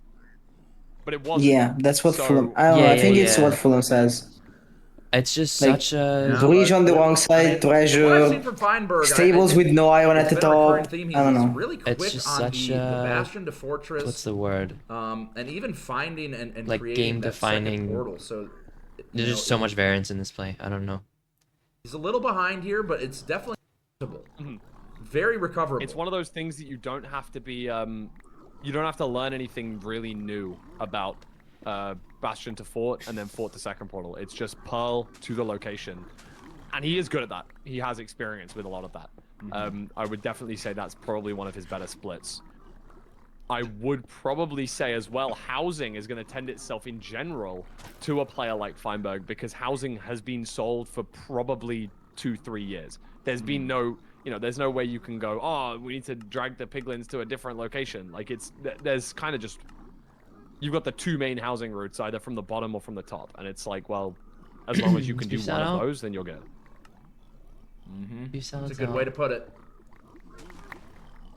Speaker 13: But it wasn't.
Speaker 10: yeah, that's what
Speaker 13: So-
Speaker 10: Fulham. I don't know.
Speaker 2: Yeah,
Speaker 10: I think
Speaker 2: yeah,
Speaker 10: it's
Speaker 2: yeah.
Speaker 10: what Fulham says.
Speaker 2: It's just
Speaker 10: Like,
Speaker 2: such a.
Speaker 10: Bridge on the wrong side,
Speaker 3: What I've seen
Speaker 10: treasure,
Speaker 3: from Feinberg,
Speaker 10: stables with no iron at
Speaker 3: it's
Speaker 10: the
Speaker 3: been a recurring
Speaker 10: top.
Speaker 3: theme.
Speaker 10: I don't
Speaker 3: He's
Speaker 10: know.
Speaker 3: really quick
Speaker 2: It's just
Speaker 3: on
Speaker 2: such
Speaker 3: the
Speaker 2: a-
Speaker 3: bastion to fortress.
Speaker 2: What's the word?
Speaker 3: And even finding and
Speaker 2: Like,
Speaker 3: creating that second
Speaker 2: game-defining-
Speaker 3: portal. So you
Speaker 2: There's
Speaker 3: know,
Speaker 2: just so much variance in this play. I don't know.
Speaker 3: He's a little behind here, but it's definitely recoverable. Very recoverable.
Speaker 13: It's one of those things that you don't have to be. You don't have to learn anything really new about bastion to fort and then fort to second portal. It's just pearl to the location, and he is good at that. He has experience with a lot of that. I would definitely say that's probably one of his better splits. I would probably say as well, housing is going to tend itself in general to a player like Feinberg because housing has been sold for probably 2-3 years. There's been no, there's no way you can go, oh, we need to drag the piglins to a different location. Like there's kind of just, you've got the two main housing routes, either from the bottom or from the top. And it's like, well, as long as you can do one of those, then you're good.
Speaker 3: That's a good way to put it.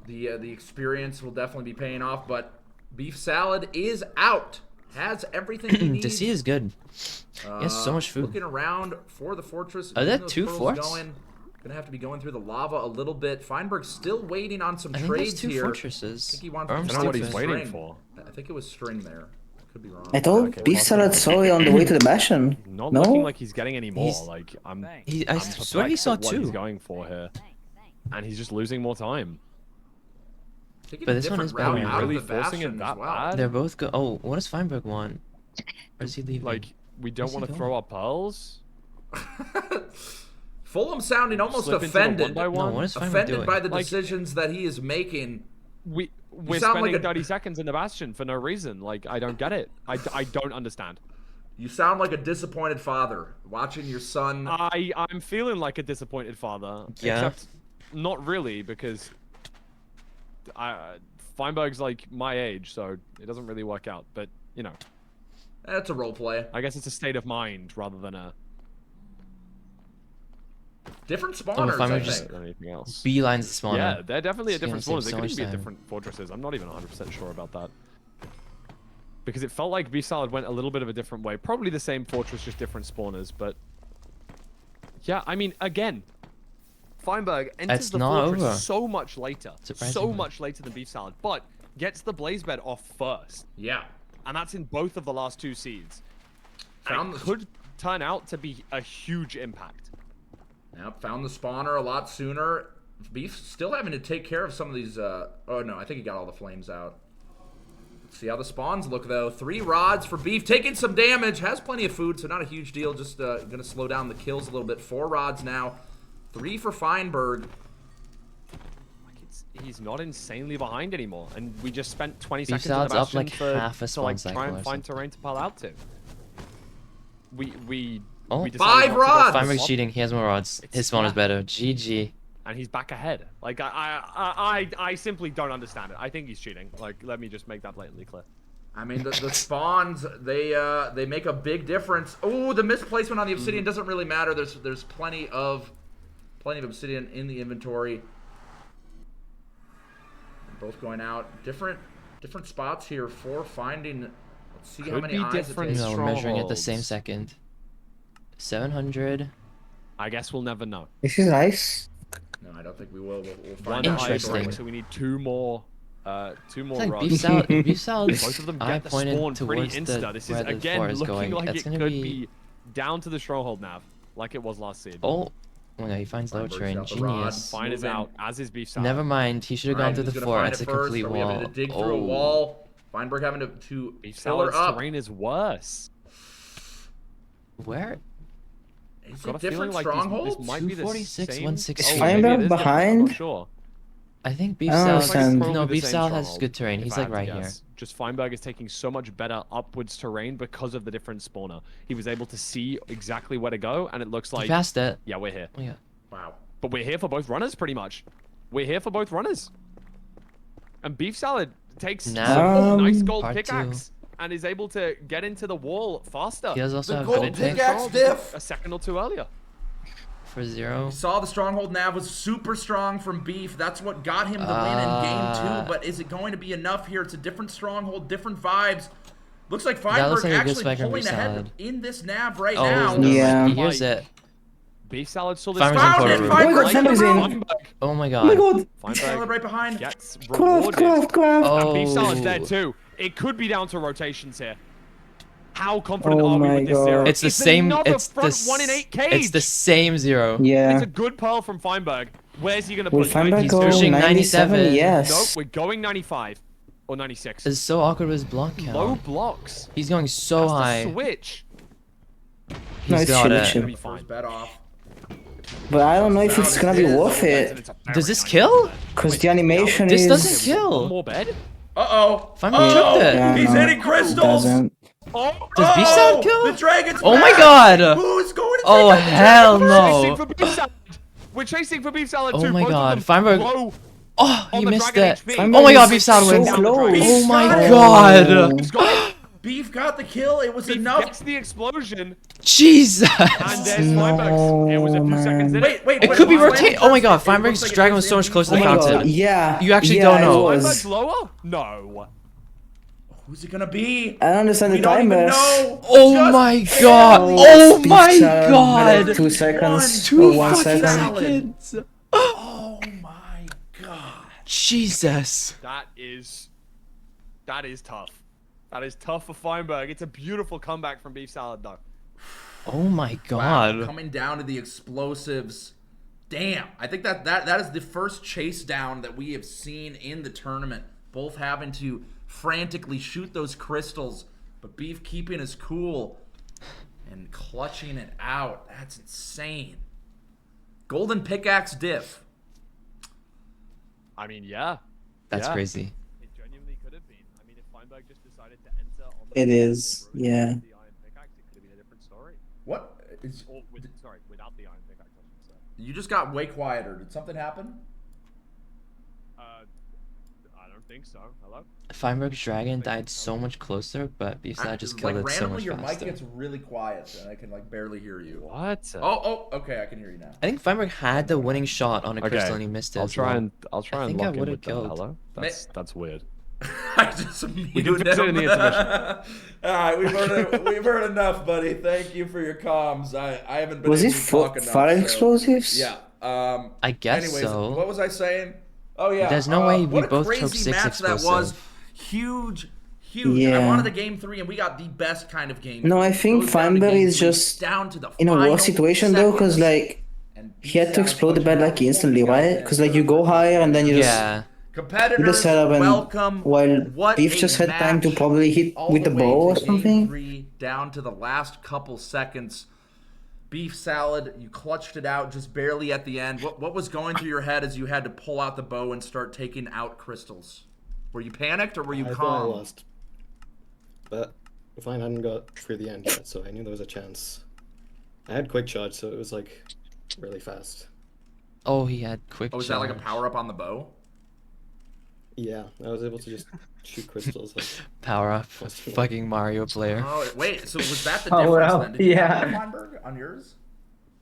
Speaker 3: The experience will definitely be paying off, but Beef Salad is out. Has everything he needs.
Speaker 2: To see is good. He has so much food.
Speaker 3: Looking around for the fortress.
Speaker 2: Are there 2 forts?
Speaker 3: Gonna have to be going through the lava a little bit. Feinberg's still waiting on some trades
Speaker 2: two
Speaker 3: here.
Speaker 2: fortresses.
Speaker 3: I think he wants
Speaker 13: I don't know what he's waiting for.
Speaker 3: I think it was string there. Could be wrong.
Speaker 10: I thought Beef Salad saw it on the way to the Bastion.
Speaker 13: Not
Speaker 10: No?
Speaker 13: looking like he's getting any more. Like I'm
Speaker 2: I swear he saw
Speaker 13: perplexed at what
Speaker 2: 2.
Speaker 13: he's going for here, and he's just losing more time.
Speaker 2: But this one is better.
Speaker 13: Really forcing it that bad?
Speaker 2: They're both good. Oh, what does Feinberg want? Or is he leaving?
Speaker 13: Like we don't want to throw our pearls.
Speaker 3: Fulham sounding almost
Speaker 13: Slip into the
Speaker 3: offended.
Speaker 13: one by one?
Speaker 2: No, what is Feinberg
Speaker 3: Offended
Speaker 2: doing?
Speaker 3: by the
Speaker 13: Like-
Speaker 3: decisions that he is making.
Speaker 13: We're
Speaker 3: sound
Speaker 13: spending
Speaker 3: like a-
Speaker 13: 30 seconds in the Bastion for no reason. Like I don't get it. I don't understand.
Speaker 3: You sound like a disappointed father watching your son.
Speaker 13: I'm feeling like a disappointed father.
Speaker 2: Yeah.
Speaker 13: Except not really because Feinberg's like my age, so it doesn't really work out. But
Speaker 3: That's a role play.
Speaker 13: I guess it's a state of mind rather than a
Speaker 3: Different spawners, I
Speaker 2: Feinberg
Speaker 3: think.
Speaker 13: than anything else.
Speaker 2: beelines the spawner.
Speaker 13: Yeah, they're definitely a
Speaker 2: It's gonna
Speaker 13: different spawners.
Speaker 2: save
Speaker 13: They
Speaker 2: so
Speaker 13: could
Speaker 2: much
Speaker 13: even be at
Speaker 2: time.
Speaker 13: different fortresses. I'm not even 100% sure about that. Because it felt like Beef Salad went a little bit of a different way. Probably the same fortress, just different spawners. But yeah, I mean, again, Feinberg enters
Speaker 2: It's
Speaker 13: the
Speaker 2: not
Speaker 13: fortress
Speaker 2: over.
Speaker 13: so much later. So
Speaker 2: Surprisingly.
Speaker 13: much later than Beef Salad. But gets the blaze bed off first.
Speaker 3: Yeah.
Speaker 13: And that's in both of the last 2 seeds.
Speaker 3: Found
Speaker 13: It could turn out to be a huge impact.
Speaker 3: Yep, found the spawner a lot sooner. Beef still having to take care of some of these. Oh no, I think he got all the flames out. Let's see how the spawns look though. 3 rods for Beef, taking some damage. Has plenty of food, so not a huge deal. Just gonna slow down the kills a little bit. 4 rods now. 3 for Feinberg.
Speaker 13: He's not insanely behind anymore, and we just spent 20
Speaker 2: Beef
Speaker 13: seconds in the
Speaker 2: Salad's up
Speaker 13: Bastion
Speaker 2: like
Speaker 13: for,
Speaker 2: half a
Speaker 13: to like
Speaker 2: spawn
Speaker 13: try
Speaker 2: cycle
Speaker 13: and
Speaker 2: or
Speaker 13: find
Speaker 2: something.
Speaker 13: terrain to pile out to. We
Speaker 2: Oh,
Speaker 13: decided
Speaker 3: 5
Speaker 13: not to go
Speaker 3: rods!
Speaker 13: for the
Speaker 2: Feinberg's
Speaker 13: swap,
Speaker 2: cheating. He has more rods. His spawn is better. GG.
Speaker 13: and he's back ahead. Like I simply don't understand it. I think he's cheating. Like let me just make that blatantly clear.
Speaker 3: I mean, the spawns, they make a big difference. Oh, the misplacement on the obsidian doesn't really matter. There's plenty of obsidian in the inventory. Both going out. Different spots here for finding. Let's see how
Speaker 13: Could
Speaker 3: many
Speaker 13: be
Speaker 3: eyes
Speaker 13: different
Speaker 3: it takes.
Speaker 2: No, we're measuring it the same
Speaker 13: strongholds.
Speaker 2: second. 700.
Speaker 13: I guess we'll never know.
Speaker 10: This is nice.
Speaker 3: No, I don't think we will. We'll
Speaker 13: One
Speaker 3: find out.
Speaker 13: eye
Speaker 2: Interesting.
Speaker 13: break, so we need 2 more. 2 more
Speaker 2: It's like
Speaker 13: rods.
Speaker 2: Beef Salad. Beef Salad.
Speaker 13: Both of them
Speaker 2: I
Speaker 13: get the
Speaker 2: pointed
Speaker 13: spawn pretty
Speaker 2: towards
Speaker 13: insta. This is
Speaker 2: where the
Speaker 13: again
Speaker 2: floor is
Speaker 13: looking
Speaker 2: going.
Speaker 13: like
Speaker 2: That's
Speaker 13: it
Speaker 2: gonna
Speaker 13: could
Speaker 2: be.
Speaker 13: be down to the stronghold nav, like it was last seed.
Speaker 2: Oh no, he finds low
Speaker 3: Feinberg's
Speaker 2: terrain.
Speaker 3: got the rod.
Speaker 2: Genius.
Speaker 13: Fine is
Speaker 3: moving.
Speaker 13: out, as is Beef Salad.
Speaker 2: Never mind. He should have gone
Speaker 3: Alright,
Speaker 2: through
Speaker 3: who's
Speaker 2: the
Speaker 3: gonna
Speaker 2: floor.
Speaker 3: find
Speaker 2: It's
Speaker 3: it
Speaker 2: a
Speaker 3: first?
Speaker 2: complete
Speaker 3: Are we having
Speaker 2: wall.
Speaker 3: to dig through a wall? Feinberg having to
Speaker 13: Beef
Speaker 3: fill her
Speaker 13: Salad's
Speaker 3: up.
Speaker 13: terrain is worse.
Speaker 2: Where?
Speaker 3: Is
Speaker 13: Got
Speaker 3: it
Speaker 13: a feeling
Speaker 3: different
Speaker 13: like
Speaker 3: strongholds?
Speaker 13: this might be the
Speaker 2: 246,
Speaker 13: same.
Speaker 2: 160.
Speaker 10: Is
Speaker 13: maybe
Speaker 10: Feinberg
Speaker 13: it is different, I'm
Speaker 10: behind?
Speaker 13: not sure.
Speaker 2: I think Beef
Speaker 10: I don't
Speaker 2: Salad.
Speaker 10: understand.
Speaker 2: No,
Speaker 13: Probably the
Speaker 2: Beef
Speaker 13: same
Speaker 2: Salad has
Speaker 13: stronghold,
Speaker 2: good terrain.
Speaker 13: if
Speaker 2: He's
Speaker 13: I
Speaker 2: like
Speaker 13: had to
Speaker 2: right here.
Speaker 13: guess. Just Feinberg is taking so much better upwards terrain because of the different spawner. He was able to see exactly where to go, and it looks
Speaker 2: He
Speaker 13: like
Speaker 2: passed it.
Speaker 13: yeah, we're here.
Speaker 2: Oh yeah.
Speaker 3: Wow.
Speaker 13: But we're here for both runners, pretty much. We're here for both runners. And Beef Salad takes
Speaker 2: Now,
Speaker 13: a nice gold
Speaker 2: part
Speaker 13: pickaxe and is able to get into the wall faster.
Speaker 2: He does also
Speaker 3: The
Speaker 2: have
Speaker 3: gold
Speaker 2: gold pick
Speaker 3: pickaxe diff.
Speaker 13: A second or 2 earlier.
Speaker 2: for 0.
Speaker 3: We saw the stronghold nav was super strong from Beef. That's what got him the win in game 2. But is it going to be enough here? It's a different stronghold, different vibes. Looks like
Speaker 2: That looks
Speaker 3: Feinberg
Speaker 2: like a good
Speaker 3: actually
Speaker 2: spike on
Speaker 3: pulling
Speaker 2: Beef
Speaker 3: ahead
Speaker 2: Salad.
Speaker 3: in this nav right
Speaker 2: Oh,
Speaker 3: now.
Speaker 2: no,
Speaker 10: Yeah.
Speaker 2: he hears it.
Speaker 13: Beef Salad saw this.
Speaker 2: Feinberg's in
Speaker 3: Found
Speaker 2: quarter
Speaker 3: it!
Speaker 2: room.
Speaker 10: Oh my god,
Speaker 3: Feinberg's
Speaker 10: Feinberg's in.
Speaker 2: Oh my
Speaker 10: Oh my
Speaker 2: god.
Speaker 10: god.
Speaker 3: Salad right behind.
Speaker 13: Gets
Speaker 10: Craft,
Speaker 13: rewarded.
Speaker 10: craft, craft.
Speaker 2: Oh.
Speaker 13: Beef Salad's dead too. It could be down to rotations here. How confident
Speaker 10: Oh
Speaker 13: are we
Speaker 10: my
Speaker 13: with this
Speaker 10: God.
Speaker 13: 0?
Speaker 2: It's the same.
Speaker 13: Another
Speaker 2: It's the.
Speaker 13: front 1 in 8 cage.
Speaker 2: It's the same 0.
Speaker 10: Yeah.
Speaker 13: It's a good pearl from Feinberg. Where's he gonna
Speaker 10: Will
Speaker 13: put
Speaker 10: Feinberg
Speaker 13: 92?
Speaker 10: go
Speaker 2: pushing
Speaker 10: 97?
Speaker 2: 97.
Speaker 10: Yes.
Speaker 13: Nope, we're going 95 or 96.
Speaker 2: It's so awkward with his block count.
Speaker 13: Low blocks.
Speaker 2: He's going so
Speaker 13: Has to
Speaker 2: high.
Speaker 13: switch.
Speaker 10: No,
Speaker 2: He's
Speaker 10: it's
Speaker 2: got
Speaker 10: chill,
Speaker 2: it.
Speaker 10: chill.
Speaker 13: Gonna be fine.
Speaker 3: First bet off.
Speaker 10: But I don't know if it's gonna be worth it.
Speaker 2: Does this kill?
Speaker 10: Because the animation
Speaker 2: This
Speaker 10: is...
Speaker 2: doesn't
Speaker 13: One
Speaker 2: kill.
Speaker 13: more bed?
Speaker 3: Uh-oh.
Speaker 2: Feinberg took it.
Speaker 10: Yeah,
Speaker 3: He's
Speaker 10: no,
Speaker 3: hitting crystals.
Speaker 10: doesn't.
Speaker 2: Does Beef Salad kill?
Speaker 3: The dragon's
Speaker 2: Oh my
Speaker 3: back.
Speaker 2: god!
Speaker 3: Who's going to
Speaker 2: Oh
Speaker 3: take out the
Speaker 2: hell
Speaker 3: dragon?
Speaker 2: no!
Speaker 13: We're chasing for Beef Salad
Speaker 2: Oh
Speaker 13: too.
Speaker 2: my
Speaker 13: Both of
Speaker 2: god,
Speaker 13: them
Speaker 2: Feinberg.
Speaker 13: low
Speaker 2: Oh, he
Speaker 13: on the
Speaker 2: missed
Speaker 13: dragon
Speaker 2: it.
Speaker 13: HP.
Speaker 10: Feinberg
Speaker 2: Oh my god,
Speaker 10: is
Speaker 2: Beef Salad
Speaker 10: so
Speaker 2: wins.
Speaker 10: close.
Speaker 2: Oh my
Speaker 3: got it.
Speaker 2: god!
Speaker 3: Beef got the kill. It was
Speaker 13: Beef
Speaker 3: enough.
Speaker 13: gets the explosion.
Speaker 2: Jesus!
Speaker 13: And there's Feinberg's. It was a few seconds in.
Speaker 3: Wait.
Speaker 2: It could be
Speaker 3: why
Speaker 2: rotating.
Speaker 3: it
Speaker 2: Oh my
Speaker 3: does-
Speaker 2: god,
Speaker 3: it looks
Speaker 2: Feinberg's
Speaker 3: like it
Speaker 2: dragon
Speaker 3: does
Speaker 2: was so much
Speaker 3: damage.
Speaker 2: closer
Speaker 10: Oh
Speaker 2: to the
Speaker 10: my god,
Speaker 2: fountain.
Speaker 10: yeah.
Speaker 2: You actually
Speaker 10: yeah,
Speaker 2: don't
Speaker 10: it
Speaker 2: know.
Speaker 10: was.
Speaker 13: Feinberg's lower? No.
Speaker 3: Who's it gonna be?
Speaker 10: I don't understand
Speaker 3: We
Speaker 10: the
Speaker 3: don't even
Speaker 10: timers.
Speaker 3: know.
Speaker 2: Oh
Speaker 3: Just
Speaker 2: my
Speaker 3: barely.
Speaker 2: god! Oh
Speaker 10: Beef
Speaker 2: my
Speaker 10: salad,
Speaker 2: god!
Speaker 10: like 2 seconds.
Speaker 2: Two
Speaker 10: or 1
Speaker 2: fucking
Speaker 10: second.
Speaker 2: seconds!
Speaker 3: Oh my god.
Speaker 2: Jesus!
Speaker 13: That is tough. That is tough for Feinberg. It's a beautiful comeback from Beef Salad though.
Speaker 2: Oh my
Speaker 3: Wow,
Speaker 2: god!
Speaker 3: coming down to the explosives. Damn, I think that is the first chase down that we have seen in the tournament. Both having to frantically shoot those crystals, but Beef keeping his cool and clutching it out. That's insane. Golden pickaxe diff.
Speaker 13: I mean, yeah.
Speaker 2: That's
Speaker 13: Yeah.
Speaker 2: crazy.
Speaker 13: It genuinely could have been. I mean, if Feinberg just decided to enter on the
Speaker 10: It is, yeah.
Speaker 13: the iron pickaxe, it could have been a different story.
Speaker 3: What? Is,
Speaker 13: Or sorry, without the iron pickaxe, I should say.
Speaker 3: you just got way quieter. Did something happen?
Speaker 13: I don't think so. Hello?
Speaker 2: Feinberg's dragon died so much closer, but Beef Salad just killed it so much
Speaker 3: randomly your mic
Speaker 2: faster.
Speaker 3: gets really quiet and I can like barely hear you.
Speaker 13: What?
Speaker 3: Oh, okay, I can hear you now.
Speaker 2: I think Feinberg had the winning shot on a crystal
Speaker 13: Okay,
Speaker 2: and he missed it.
Speaker 13: I'll
Speaker 2: as
Speaker 13: try
Speaker 2: well.
Speaker 13: and
Speaker 2: I think I
Speaker 13: lock in
Speaker 2: would've
Speaker 13: with the
Speaker 2: killed.
Speaker 13: hello. That's weird.
Speaker 3: I just
Speaker 13: can
Speaker 3: muted
Speaker 13: fix it in
Speaker 3: him.
Speaker 13: the intermission.
Speaker 3: All right, we've heard enough, buddy. Thank you for your comms. I haven't been
Speaker 10: Was
Speaker 3: able
Speaker 10: it
Speaker 3: to talk enough.
Speaker 10: fire
Speaker 3: so-
Speaker 10: explosives?
Speaker 3: Yeah.
Speaker 2: I guess
Speaker 3: anyways,
Speaker 2: so.
Speaker 3: what was I saying? Oh yeah.
Speaker 2: There's no way we
Speaker 3: what a
Speaker 2: both
Speaker 3: crazy
Speaker 2: took 6
Speaker 3: match that was.
Speaker 2: explosive.
Speaker 3: Huge. I
Speaker 10: Yeah.
Speaker 3: wanted the game 3, and we got the best kind of game.
Speaker 10: No, I think
Speaker 3: Goes down to
Speaker 10: Feinberg
Speaker 3: game
Speaker 10: is
Speaker 3: 3,
Speaker 10: just
Speaker 3: down to the
Speaker 10: in a
Speaker 3: final
Speaker 10: worse situation though, because
Speaker 3: seconds.
Speaker 10: like
Speaker 3: And
Speaker 10: he had to
Speaker 3: Beef
Speaker 10: explode the
Speaker 3: Salad
Speaker 10: bed like instantly, right? Because like you go higher and then you just
Speaker 2: Yeah.
Speaker 10: do the
Speaker 3: competitors,
Speaker 10: setup, and
Speaker 3: welcome.
Speaker 10: while
Speaker 3: What
Speaker 10: Beef
Speaker 3: a
Speaker 10: just had time to
Speaker 3: match.
Speaker 10: probably hit
Speaker 3: All
Speaker 10: with the
Speaker 3: way
Speaker 10: bow or
Speaker 3: to game
Speaker 10: something.
Speaker 3: 3, down to the last couple seconds. Beef Salad, you clutched it out just barely at the end. What was going through your head as you had to pull out the bow and start taking out crystals? Were you panicked or were you
Speaker 15: I thought I
Speaker 3: calm?
Speaker 15: lost. But Fine hadn't got through the end yet, so I knew there was a chance. I had quick charge, so it was like really fast.
Speaker 2: Oh, he had quick
Speaker 3: Oh, is that like a
Speaker 2: charge.
Speaker 3: power up on the bow?
Speaker 15: Yeah, I was able to just shoot crystals. Like,
Speaker 2: Power up.
Speaker 15: plus 4.
Speaker 2: Fucking Mario player.
Speaker 3: Oh, wait, so was that the
Speaker 10: Oh,
Speaker 3: difference
Speaker 10: wow.
Speaker 3: then? Did you have
Speaker 10: Yeah.
Speaker 3: it, Feinberg, on yours?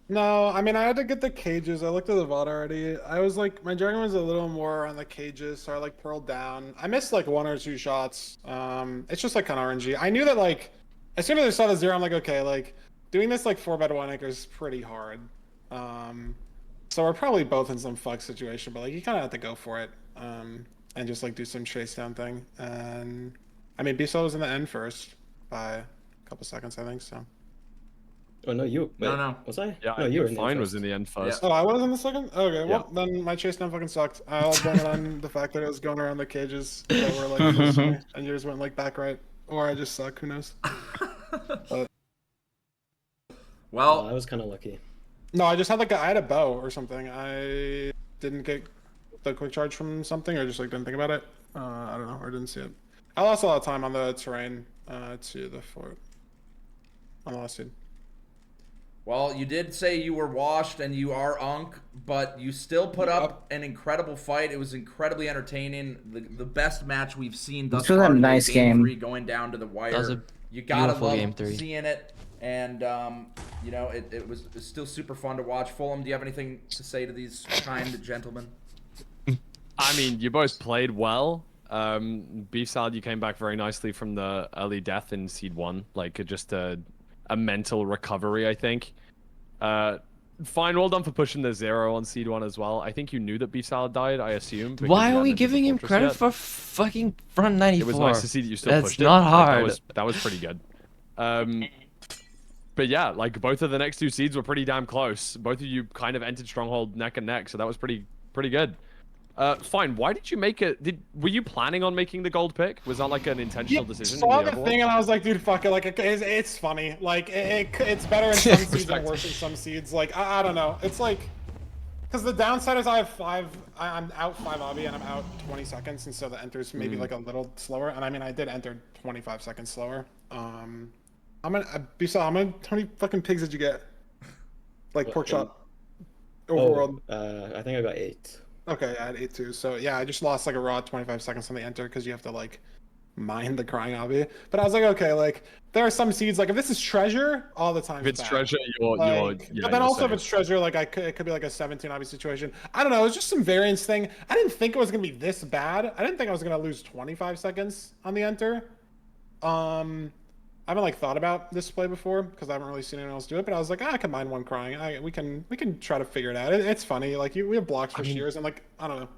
Speaker 14: No, I mean I had to get the cages. I looked at the VOD already. I was like, my dragon was a little more on the cages, so I like pearled down. I missed like 1 or 2 shots. It's just like kind of RNG. I knew that like, as soon as I saw the 0, I'm like, okay, like doing this like 4-bed 1 acre is pretty hard. So we're probably both in some fuck situation, but like you kind of have to go for it, and just like do some chase down thing. And I mean, Beef was in the end first by a couple seconds, I think so.
Speaker 15: Oh no, you.
Speaker 3: No,
Speaker 15: wait,
Speaker 3: no.
Speaker 15: Was I?
Speaker 13: Yeah,
Speaker 15: no, you were in the
Speaker 13: Fine
Speaker 15: end
Speaker 13: was
Speaker 15: first.
Speaker 13: in the end first.
Speaker 14: Oh, I was in the second? Okay, well, then my chase down fucking sucked. I'll blame it on the fact that it was going around the cages that were like close to me, and yours went like back right. Or I just suck, who knows?
Speaker 3: Well,
Speaker 15: I was kind of lucky.
Speaker 14: No, I just had like I had a bow or something. I didn't get the quick charge from something, or just like didn't think about it. I don't know, or didn't see it. I lost a lot of time on the terrain to the fort. On the last seed.
Speaker 3: well, you did say you were washed and you are Unk, but you still put up an incredible fight. It was incredibly entertaining. The best match we've seen thus
Speaker 10: This was a
Speaker 3: far.
Speaker 10: nice
Speaker 3: game
Speaker 10: game.
Speaker 3: 3 going down to the wire.
Speaker 2: That was a
Speaker 3: You gotta
Speaker 2: beautiful
Speaker 3: love
Speaker 2: game 3.
Speaker 3: seeing it, and you know it was still super fun to watch. Fulham, do you have anything to say to these kind gentlemen?
Speaker 13: I mean, you both played well. Beef Salad, you came back very nicely from the early death in Seed 1. Like, just a mental recovery, I think. Fine, well done for pushing the 0 on Seed 1 as well. I think you knew that Beef Salad died, I assume. because
Speaker 2: Why
Speaker 13: you
Speaker 2: are
Speaker 13: hadn't
Speaker 2: we
Speaker 13: entered the
Speaker 2: giving him
Speaker 13: fortress
Speaker 2: credit
Speaker 13: yet.
Speaker 2: for fucking front 94?
Speaker 13: It was nice to see that you still
Speaker 2: That's
Speaker 13: pushed it.
Speaker 2: not
Speaker 13: Like,
Speaker 2: hard.
Speaker 13: that was pretty good. But yeah, like both of the next 2 seeds were pretty damn close. Both of you kind of entered Stronghold neck and neck, so that was pretty good. Fine. Why did you make it? Were you planning on making the gold pick? Was that like an intentional decision?
Speaker 14: Saw
Speaker 13: in
Speaker 14: the
Speaker 13: overall?
Speaker 14: thing and I was like, dude, fuck it. Like, it's funny. Like, it's better in some seeds and worse in some seeds. Like, I don't know. It's like, Because the downside is I'm out 5 obby and I'm out 20 seconds, and so the enters maybe like a little slower. And I mean, I did enter 25 seconds slower. How many fucking pigs did you get? Like pork chop. Overworld.
Speaker 15: I think I got 8.
Speaker 14: Okay, I had 8 too. So yeah, I just lost like a raw 25 seconds on the enter because you have to like mine the crying obby. But I was like, okay, like there are some seeds, like if this is treasure, all the time.
Speaker 13: If it's
Speaker 14: bad.
Speaker 13: treasure,
Speaker 14: But then also if it's treasure, like it could be like a 17 obby situation. I don't know. It was just some variance thing. I didn't think it was gonna be this bad. I didn't think I was gonna lose 25 seconds on the enter. I haven't like thought about this play before because I haven't really seen anyone else do it. But I was like, I can mine one crying. We can try to figure it out. It's funny. Like we have blocks for shears and like I don't know.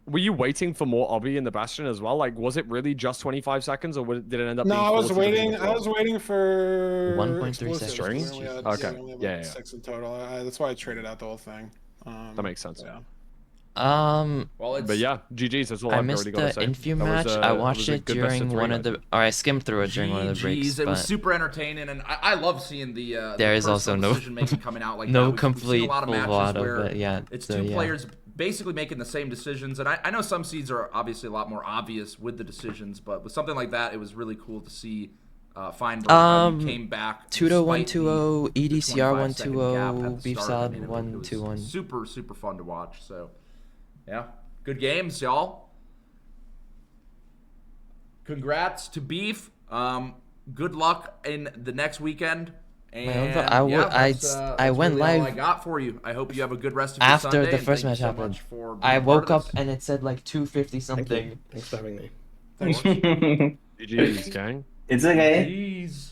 Speaker 13: Were you waiting for more obby in the Bastion as well? Like, was it really just 25 seconds, or did it end up?
Speaker 14: No,
Speaker 13: being
Speaker 14: I was
Speaker 13: 40
Speaker 14: waiting. I was waiting for
Speaker 2: 1.3
Speaker 14: explosives.
Speaker 2: seconds.
Speaker 13: Okay.
Speaker 14: We only had,
Speaker 13: Yeah,
Speaker 14: like, 6 in total. That's why I traded out the whole thing.
Speaker 13: That makes sense.
Speaker 14: Yeah.
Speaker 3: Well, it's...
Speaker 13: But yeah, GG's. That's all
Speaker 2: I
Speaker 13: I've
Speaker 2: missed
Speaker 13: already got to
Speaker 2: the
Speaker 13: say.
Speaker 2: Infu
Speaker 13: That
Speaker 2: match.
Speaker 13: was,
Speaker 2: I
Speaker 13: that
Speaker 2: watched
Speaker 13: was a
Speaker 2: it
Speaker 13: good best of
Speaker 2: during
Speaker 13: three,
Speaker 2: one of
Speaker 13: guys.
Speaker 2: the, or I skimmed through it during one of the breaks.
Speaker 3: It was
Speaker 2: But
Speaker 3: super entertaining, and I love seeing the
Speaker 2: there is also no
Speaker 3: decision making coming out like
Speaker 2: no
Speaker 3: that.
Speaker 2: complete
Speaker 3: We've seen a lot of
Speaker 2: full
Speaker 3: matches
Speaker 2: VOD
Speaker 3: where
Speaker 2: of it. Yeah,
Speaker 3: it's
Speaker 2: so,
Speaker 3: two
Speaker 2: yeah.
Speaker 3: players basically making the same decisions, and I know some seeds are obviously a lot more obvious with the decisions, but with something like that, it was really cool to see. Feinberg came back.
Speaker 2: Tudo 120, EDCR
Speaker 3: 120,
Speaker 2: 120, Beef Salad 121.
Speaker 3: Super fun to watch. So, yeah, good games, y'all. Congrats to Beef. Good luck in the next weekend. And
Speaker 2: I went
Speaker 3: really
Speaker 2: live.
Speaker 3: all I got for you. I hope you have a good rest of your
Speaker 2: After
Speaker 3: Sunday.
Speaker 2: the
Speaker 3: and
Speaker 2: first
Speaker 3: thank
Speaker 2: match
Speaker 3: you so
Speaker 2: happened.
Speaker 3: much for being
Speaker 2: I
Speaker 3: a part
Speaker 2: woke
Speaker 3: of
Speaker 2: up
Speaker 3: this.
Speaker 2: and it said like 250 something.
Speaker 15: Thanks for having me.
Speaker 13: GG's, gang.
Speaker 10: It's okay.
Speaker 3: Jeez.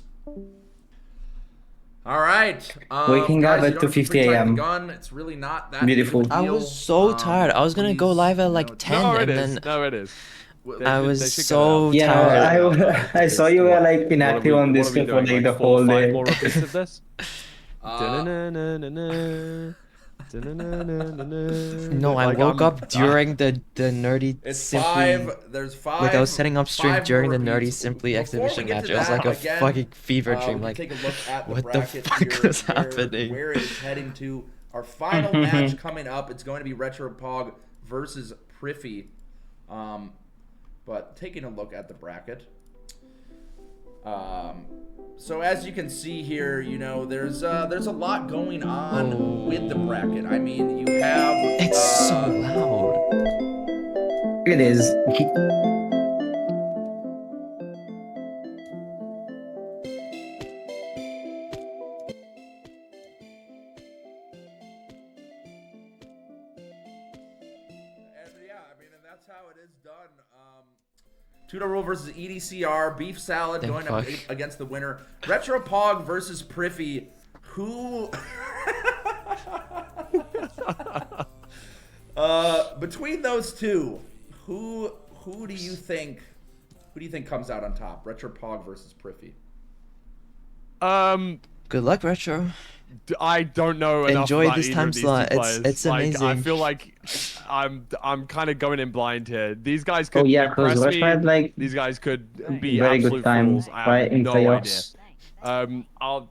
Speaker 3: All right.
Speaker 10: Waking up
Speaker 3: guys,
Speaker 10: at
Speaker 3: you don't have to
Speaker 10: 2:50
Speaker 3: pretend the
Speaker 10: a.m.
Speaker 3: gun. It's really not that
Speaker 10: Beautiful.
Speaker 3: big of a
Speaker 2: I
Speaker 3: deal.
Speaker 2: was so tired. I was gonna go live at like 10
Speaker 13: No, it
Speaker 2: and
Speaker 13: is.
Speaker 2: then
Speaker 13: No, it is.
Speaker 2: I was so
Speaker 10: Yeah,
Speaker 2: tired.
Speaker 10: I saw you were like inactive on this for like the whole day.
Speaker 13: More repeats of this?
Speaker 2: No, I woke up during the nerdy
Speaker 3: It's
Speaker 2: simply.
Speaker 3: There's 5.
Speaker 2: Like I was setting up stream
Speaker 3: 5
Speaker 2: during the
Speaker 3: more
Speaker 2: nerdy
Speaker 3: repeats.
Speaker 2: simply
Speaker 3: Before
Speaker 2: exhibition
Speaker 3: we get
Speaker 2: match.
Speaker 3: to
Speaker 2: It was
Speaker 3: that,
Speaker 2: like a
Speaker 3: again,
Speaker 2: fucking fever
Speaker 3: we
Speaker 2: dream.
Speaker 3: can
Speaker 2: Like,
Speaker 3: take a look at the
Speaker 2: what the
Speaker 3: bracket
Speaker 2: fuck
Speaker 3: here,
Speaker 2: was happening?
Speaker 3: Where it's heading to. Our final match coming up. It's going to be Retropog versus Priffy. But taking a look at the bracket. So as you can see here, you know, there's a lot going on with the bracket. I mean, you have
Speaker 2: it's so loud.
Speaker 10: It is.
Speaker 3: that's how it is done. Tudo Rule versus EDCR, Beef Salad going up against the winner. Retropog versus Priffy. Who? Between those two, who do you think comes out on top? Retropog versus Priffy.
Speaker 2: Good luck, Retro.
Speaker 13: I don't know enough
Speaker 2: Enjoy
Speaker 13: about
Speaker 2: this
Speaker 13: either
Speaker 2: time
Speaker 13: of these
Speaker 2: slot.
Speaker 13: two players.
Speaker 2: It's
Speaker 13: like,
Speaker 2: amazing.
Speaker 13: I feel like I'm kind of going in blind here. These guys could
Speaker 10: Oh yeah,
Speaker 13: impress
Speaker 10: because
Speaker 13: me.
Speaker 10: had like
Speaker 13: These guys could be
Speaker 10: very
Speaker 13: absolute
Speaker 10: good time
Speaker 13: fools. I have
Speaker 10: in
Speaker 13: no
Speaker 10: playoffs.
Speaker 13: idea. I'll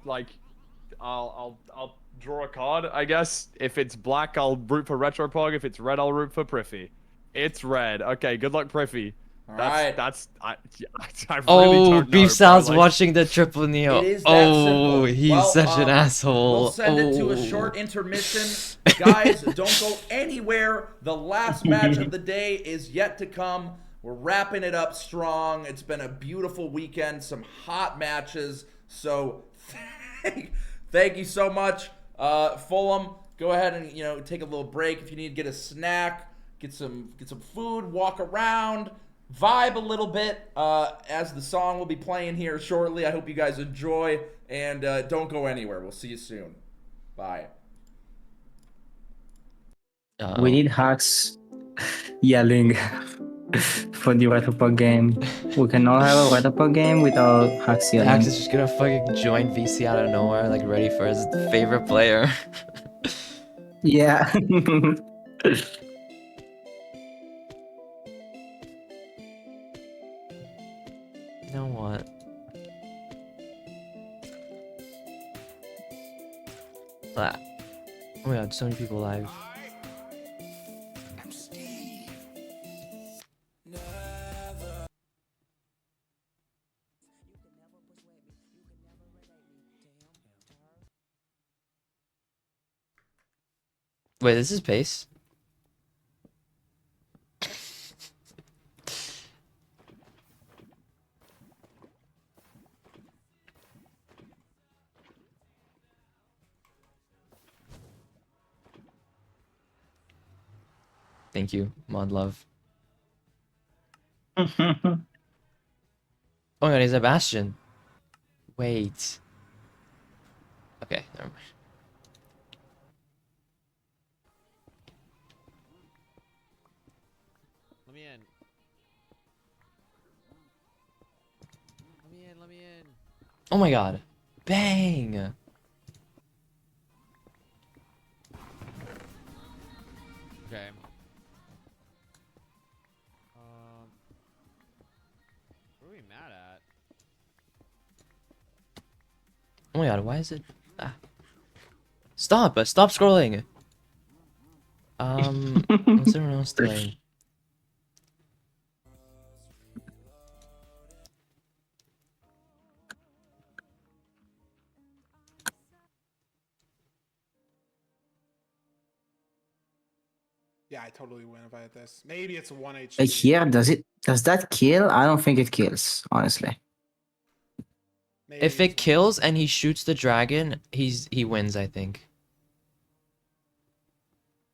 Speaker 13: draw a card. I guess if it's black, I'll root for Retropog. If it's red, I'll root for Priffy. It's red. Okay, good luck, Priffy. I really don't know,
Speaker 2: Beef Sal's
Speaker 13: like,
Speaker 2: watching the triple neo.
Speaker 3: It is that simple.
Speaker 2: He's
Speaker 3: Well,
Speaker 2: such an asshole.
Speaker 3: We'll send it to a short intermission. Guys, don't go anywhere. The last match of the day is yet to come. We're wrapping it up strong. It's been a beautiful weekend, some hot matches. So thank you so much. Fulham, go ahead and take a little break if you need to get a snack, get some food, walk around, vibe a little bit as the song will be playing here shortly. I hope you guys enjoy, and don't go anywhere. We'll see you soon. Bye.
Speaker 10: We need hacks yelling for the Retropog game. We cannot have a Retropog game without hacks yelling.
Speaker 2: Hax is just gonna fucking join VC out of nowhere, like ready for his favorite player.
Speaker 10: Yeah.
Speaker 2: You know what? Oh my god, so many people live. Wait, this is pace? Thank you, Mod Love. Oh my god, he's a Bastion. Wait. Okay, never mind.
Speaker 6: Let me in. Let me in. Let me in.
Speaker 2: Oh my god. Bang!
Speaker 6: Okay. What are we mad at?
Speaker 2: Oh my god, why is it... Ah. Stop! Stop scrolling! What's everyone else doing?
Speaker 14: Yeah, I totally win if I hit this. Maybe it's 1 HP.
Speaker 10: Like here, does that kill? I don't think it kills, honestly.
Speaker 14: Maybe
Speaker 2: If it kills and he shoots the dragon, he wins, I think.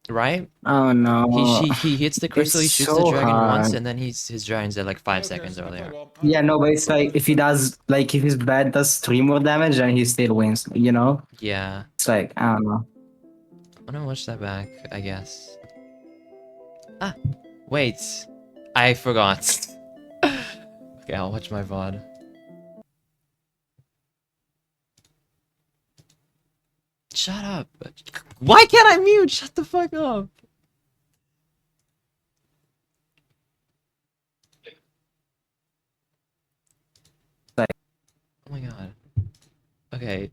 Speaker 2: Right?
Speaker 10: Oh no.
Speaker 2: He hits the crystal, he
Speaker 10: It's
Speaker 2: shoots
Speaker 10: so
Speaker 2: the dragon once,
Speaker 10: hard.
Speaker 2: and then his dragon's at like 5 seconds earlier.
Speaker 10: Yeah, no, but it's like if he does, like if his bat does 3 more damage, then he still wins, you know?
Speaker 2: Yeah.
Speaker 10: It's like, I don't know.
Speaker 2: I'm gonna watch that back, I guess. Ah, wait. I forgot. Okay, I'll watch my VOD. Shut up. Why can't I mute? Shut the fuck up. Oh my god. Okay.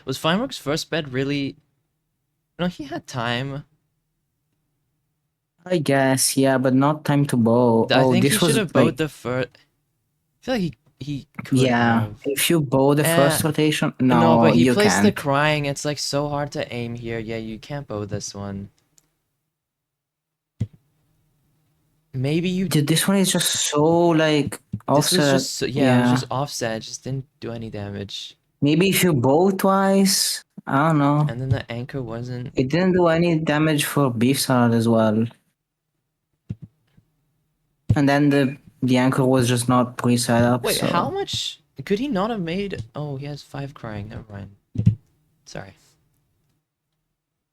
Speaker 2: Was Fireworks' first bed really... No, he had time.
Speaker 10: I guess, yeah, but not time to bow.
Speaker 2: I
Speaker 10: Oh,
Speaker 2: think he
Speaker 10: this
Speaker 2: should
Speaker 10: was
Speaker 2: have bowed
Speaker 10: like,
Speaker 2: the first... I feel like he could
Speaker 10: yeah,
Speaker 2: have.
Speaker 10: if you bow the first rotation,
Speaker 2: No,
Speaker 10: no,
Speaker 2: but he
Speaker 10: you
Speaker 2: plays the
Speaker 10: can't.
Speaker 2: crying. It's like so hard to aim here. Yeah, you can't bow this one. Maybe you...
Speaker 10: Dude, this one is just so like
Speaker 2: This was
Speaker 10: offset.
Speaker 2: just... Yeah, it was just offset. Just didn't do any damage.
Speaker 10: Maybe if you bow twice, I don't know.
Speaker 2: And then the anchor wasn't...
Speaker 10: It didn't do any damage for beef salad as well. And then the anchor was just not pre-set up.
Speaker 2: Wait,
Speaker 10: so.
Speaker 2: how much... Could he not have made... Oh, he has 5 crying. Never mind. Sorry.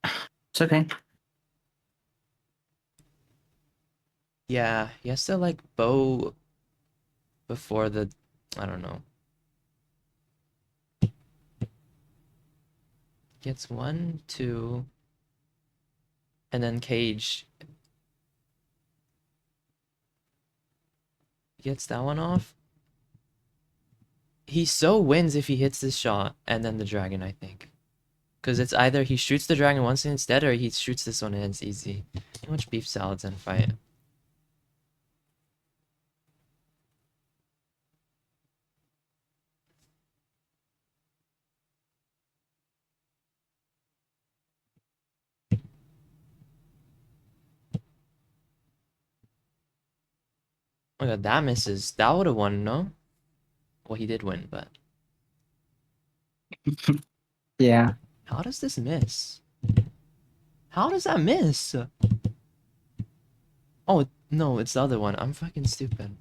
Speaker 10: It's okay.
Speaker 2: Yeah, he has to like bow before the... I don't know. Gets 1, 2... And then cage. Gets that one off. He so wins if he hits this shot and then the dragon, I think. Because it's either he shoots the dragon once and it's dead, or he shoots this one and it's easy. Too much beef salads and fight. Oh my god, that misses. That would have won, no? Well, he did win, but...
Speaker 10: Yeah.
Speaker 2: How does this miss? How does that miss? Oh, no, it's the other one. I'm fucking stupid.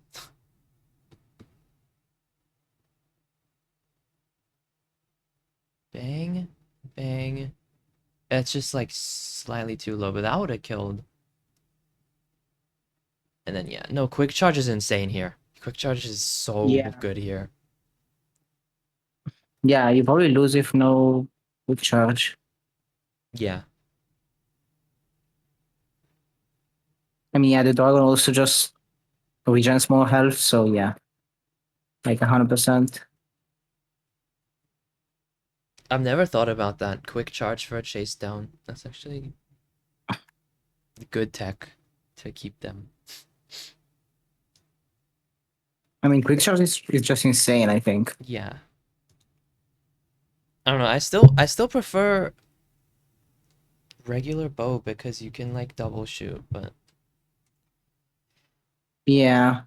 Speaker 2: Bang, bang. It's just like slightly too low, but that would have killed. And then, yeah, no, quick charge is insane here. Quick charge is so good here.
Speaker 10: Yeah, you probably lose if no quick charge.
Speaker 2: Yeah.
Speaker 10: I mean, yeah, the dragon also just regens more health, so yeah. Like 100%.
Speaker 2: I've never thought about that. Quick charge for a chase down. That's actually good tech to keep them.
Speaker 10: I mean, quick charge is just insane, I think.
Speaker 2: Yeah. I don't know. I still prefer regular bow because you can like double shoot, but
Speaker 10: Yeah.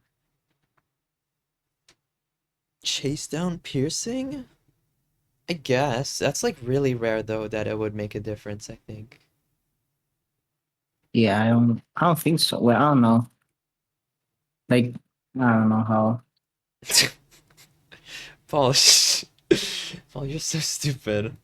Speaker 2: chase down piercing? I guess. That's like really rare though that it would make a difference, I think.
Speaker 10: Yeah, I don't think so. Well, I don't know. Like, I don't know how.
Speaker 2: Paul, Paul, you're so stupid.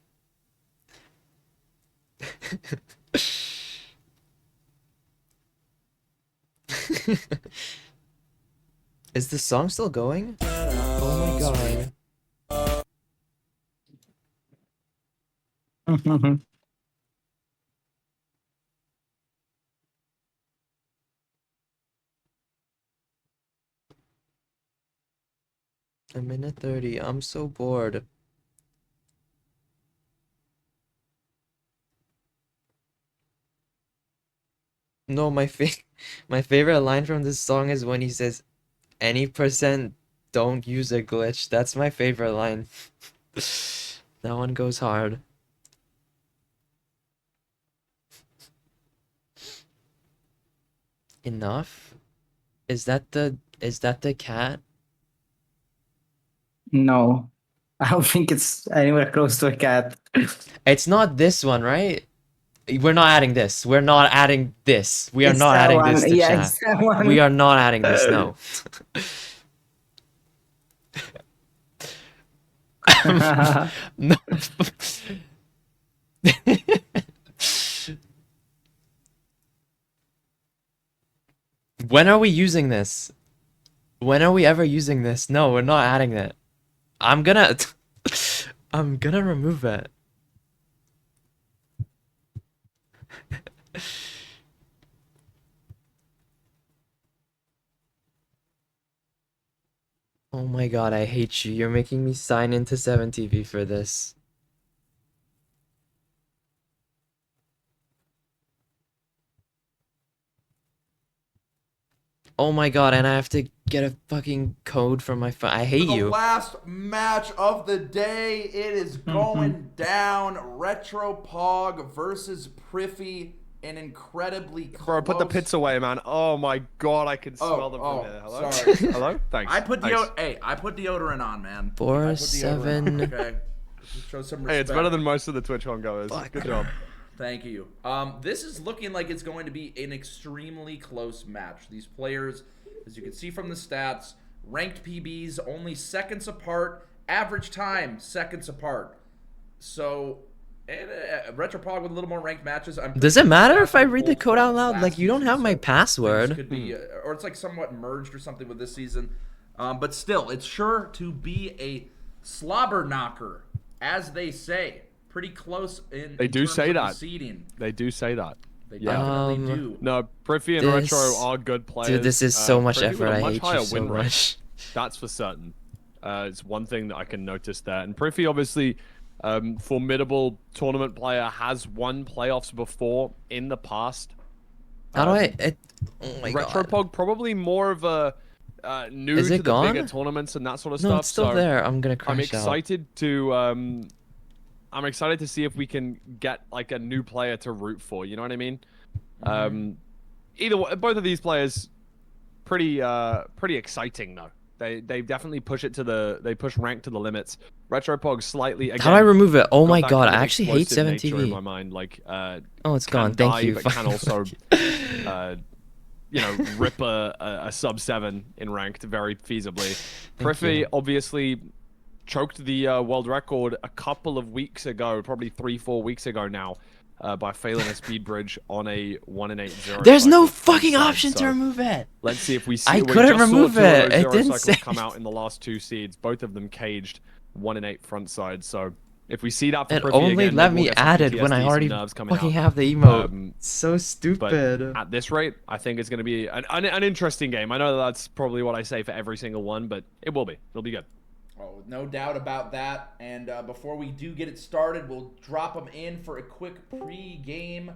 Speaker 2: Is the song still going? Oh my god. A minute 30. I'm so bored. No, my favorite line from this song is when he says, "Any percent don't use a glitch." That's my favorite line. That one goes hard. Enough? Is that the cat?
Speaker 10: No. I don't think it's anywhere close to a cat.
Speaker 2: It's not this one, right? We're not adding this. We're not adding this. We are
Speaker 10: It's
Speaker 2: not
Speaker 10: that
Speaker 2: adding
Speaker 10: one.
Speaker 2: this to
Speaker 10: Yeah,
Speaker 2: chat.
Speaker 10: it's that one.
Speaker 2: We are not adding this, no. No. When are we using this? When are we ever using this? No, we're not adding it. I'm gonna remove it. Oh my god, I hate you. You're making me sign into 7TV for this. Oh my god, and I have to get a fucking code from my phone. I hate
Speaker 3: The
Speaker 2: you.
Speaker 3: last match of the day, it is going down. Retropog versus Priffy. An incredibly close...
Speaker 13: Bro, put the pits away, man. Oh my god, I can smell them from here. Hello?
Speaker 3: Sorry.
Speaker 13: Hello? Thanks.
Speaker 3: I put
Speaker 13: Thanks.
Speaker 3: I put deodorant on, man.
Speaker 2: 4-7.
Speaker 3: Okay. Show some respect.
Speaker 13: Hey, it's better than most of the Twitch home goers. Good job.
Speaker 3: Thank you. This is looking like it's going to be an extremely close match. These players, as you can see from the stats, ranked PBs only seconds apart, average time seconds apart. So, Retropog with a little more ranked matches.
Speaker 2: Does it matter if I read the code out loud? Like, you don't have my password.
Speaker 3: Could be, or it's like somewhat merged or something with this season. But still, it's sure to be a slobber knocker, as they say. Pretty close in
Speaker 13: They do
Speaker 3: terms
Speaker 13: say
Speaker 3: of the
Speaker 13: that.
Speaker 3: seeding.
Speaker 13: They do say that.
Speaker 3: They definitely do.
Speaker 13: No, Priffy and Retro are good players.
Speaker 2: Dude, this is so much
Speaker 13: Priffy with
Speaker 2: effort.
Speaker 13: a
Speaker 2: I
Speaker 13: much
Speaker 2: hate
Speaker 13: higher
Speaker 2: you so
Speaker 13: win rate.
Speaker 2: much.
Speaker 13: That's for certain. It's one thing that I can notice there. And Priffy, obviously, formidable tournament player, has won playoffs before in the past.
Speaker 2: How do I... oh my god.
Speaker 13: Retropog probably more of a new
Speaker 2: Is
Speaker 13: to
Speaker 2: it
Speaker 13: the
Speaker 2: gone?
Speaker 13: bigger tournaments and that sort of
Speaker 2: No,
Speaker 13: stuff.
Speaker 2: it's still
Speaker 13: so
Speaker 2: there. I'm gonna crash
Speaker 13: I'm
Speaker 2: out.
Speaker 13: excited to I'm excited to see if we can get like a new player to root for. You know what I mean? Either way, both of these players, pretty exciting though. They definitely push it to they push rank to the limits. Retropog slightly. Again,
Speaker 2: How do I remove it? Oh
Speaker 13: got
Speaker 2: my
Speaker 13: that
Speaker 2: god,
Speaker 13: kind
Speaker 2: I
Speaker 13: of
Speaker 2: actually hate
Speaker 13: explosive nature
Speaker 2: 7TV.
Speaker 13: in my mind, like
Speaker 2: Oh, it's
Speaker 13: can
Speaker 2: gone. Thank
Speaker 13: die,
Speaker 2: you.
Speaker 13: but can also you know, rip a sub 7 in ranked very feasibridge. Priffy obviously choked the world record a couple of weeks ago, probably 3-4 weeks ago now, by failing a speed bridge on a 1-in-8-0.
Speaker 2: There's no fucking option to remove it.
Speaker 13: Let's see if we see.
Speaker 2: I
Speaker 13: we
Speaker 2: couldn't
Speaker 13: just saw
Speaker 2: remove
Speaker 13: two of
Speaker 2: it.
Speaker 13: those
Speaker 2: It
Speaker 13: zero
Speaker 2: didn't
Speaker 13: cycles
Speaker 2: say.
Speaker 13: come out in the last 2 seeds, both of them caged 1-in-8 front side. So if we see that for
Speaker 2: It
Speaker 13: Priffy
Speaker 2: only
Speaker 13: again,
Speaker 2: let
Speaker 13: maybe we'll
Speaker 2: me
Speaker 13: get some
Speaker 2: add it when
Speaker 13: PTSD,
Speaker 2: I
Speaker 13: some
Speaker 2: already
Speaker 13: nerves coming
Speaker 2: fucking
Speaker 13: out.
Speaker 2: have the emote. So stupid.
Speaker 13: But at this rate, I think it's going to be an interesting game. I know that's probably what I say for every single one, but it will be. It'll be good.
Speaker 3: Oh, no doubt about that. And before we do get it started, we'll drop them in for a quick pre-game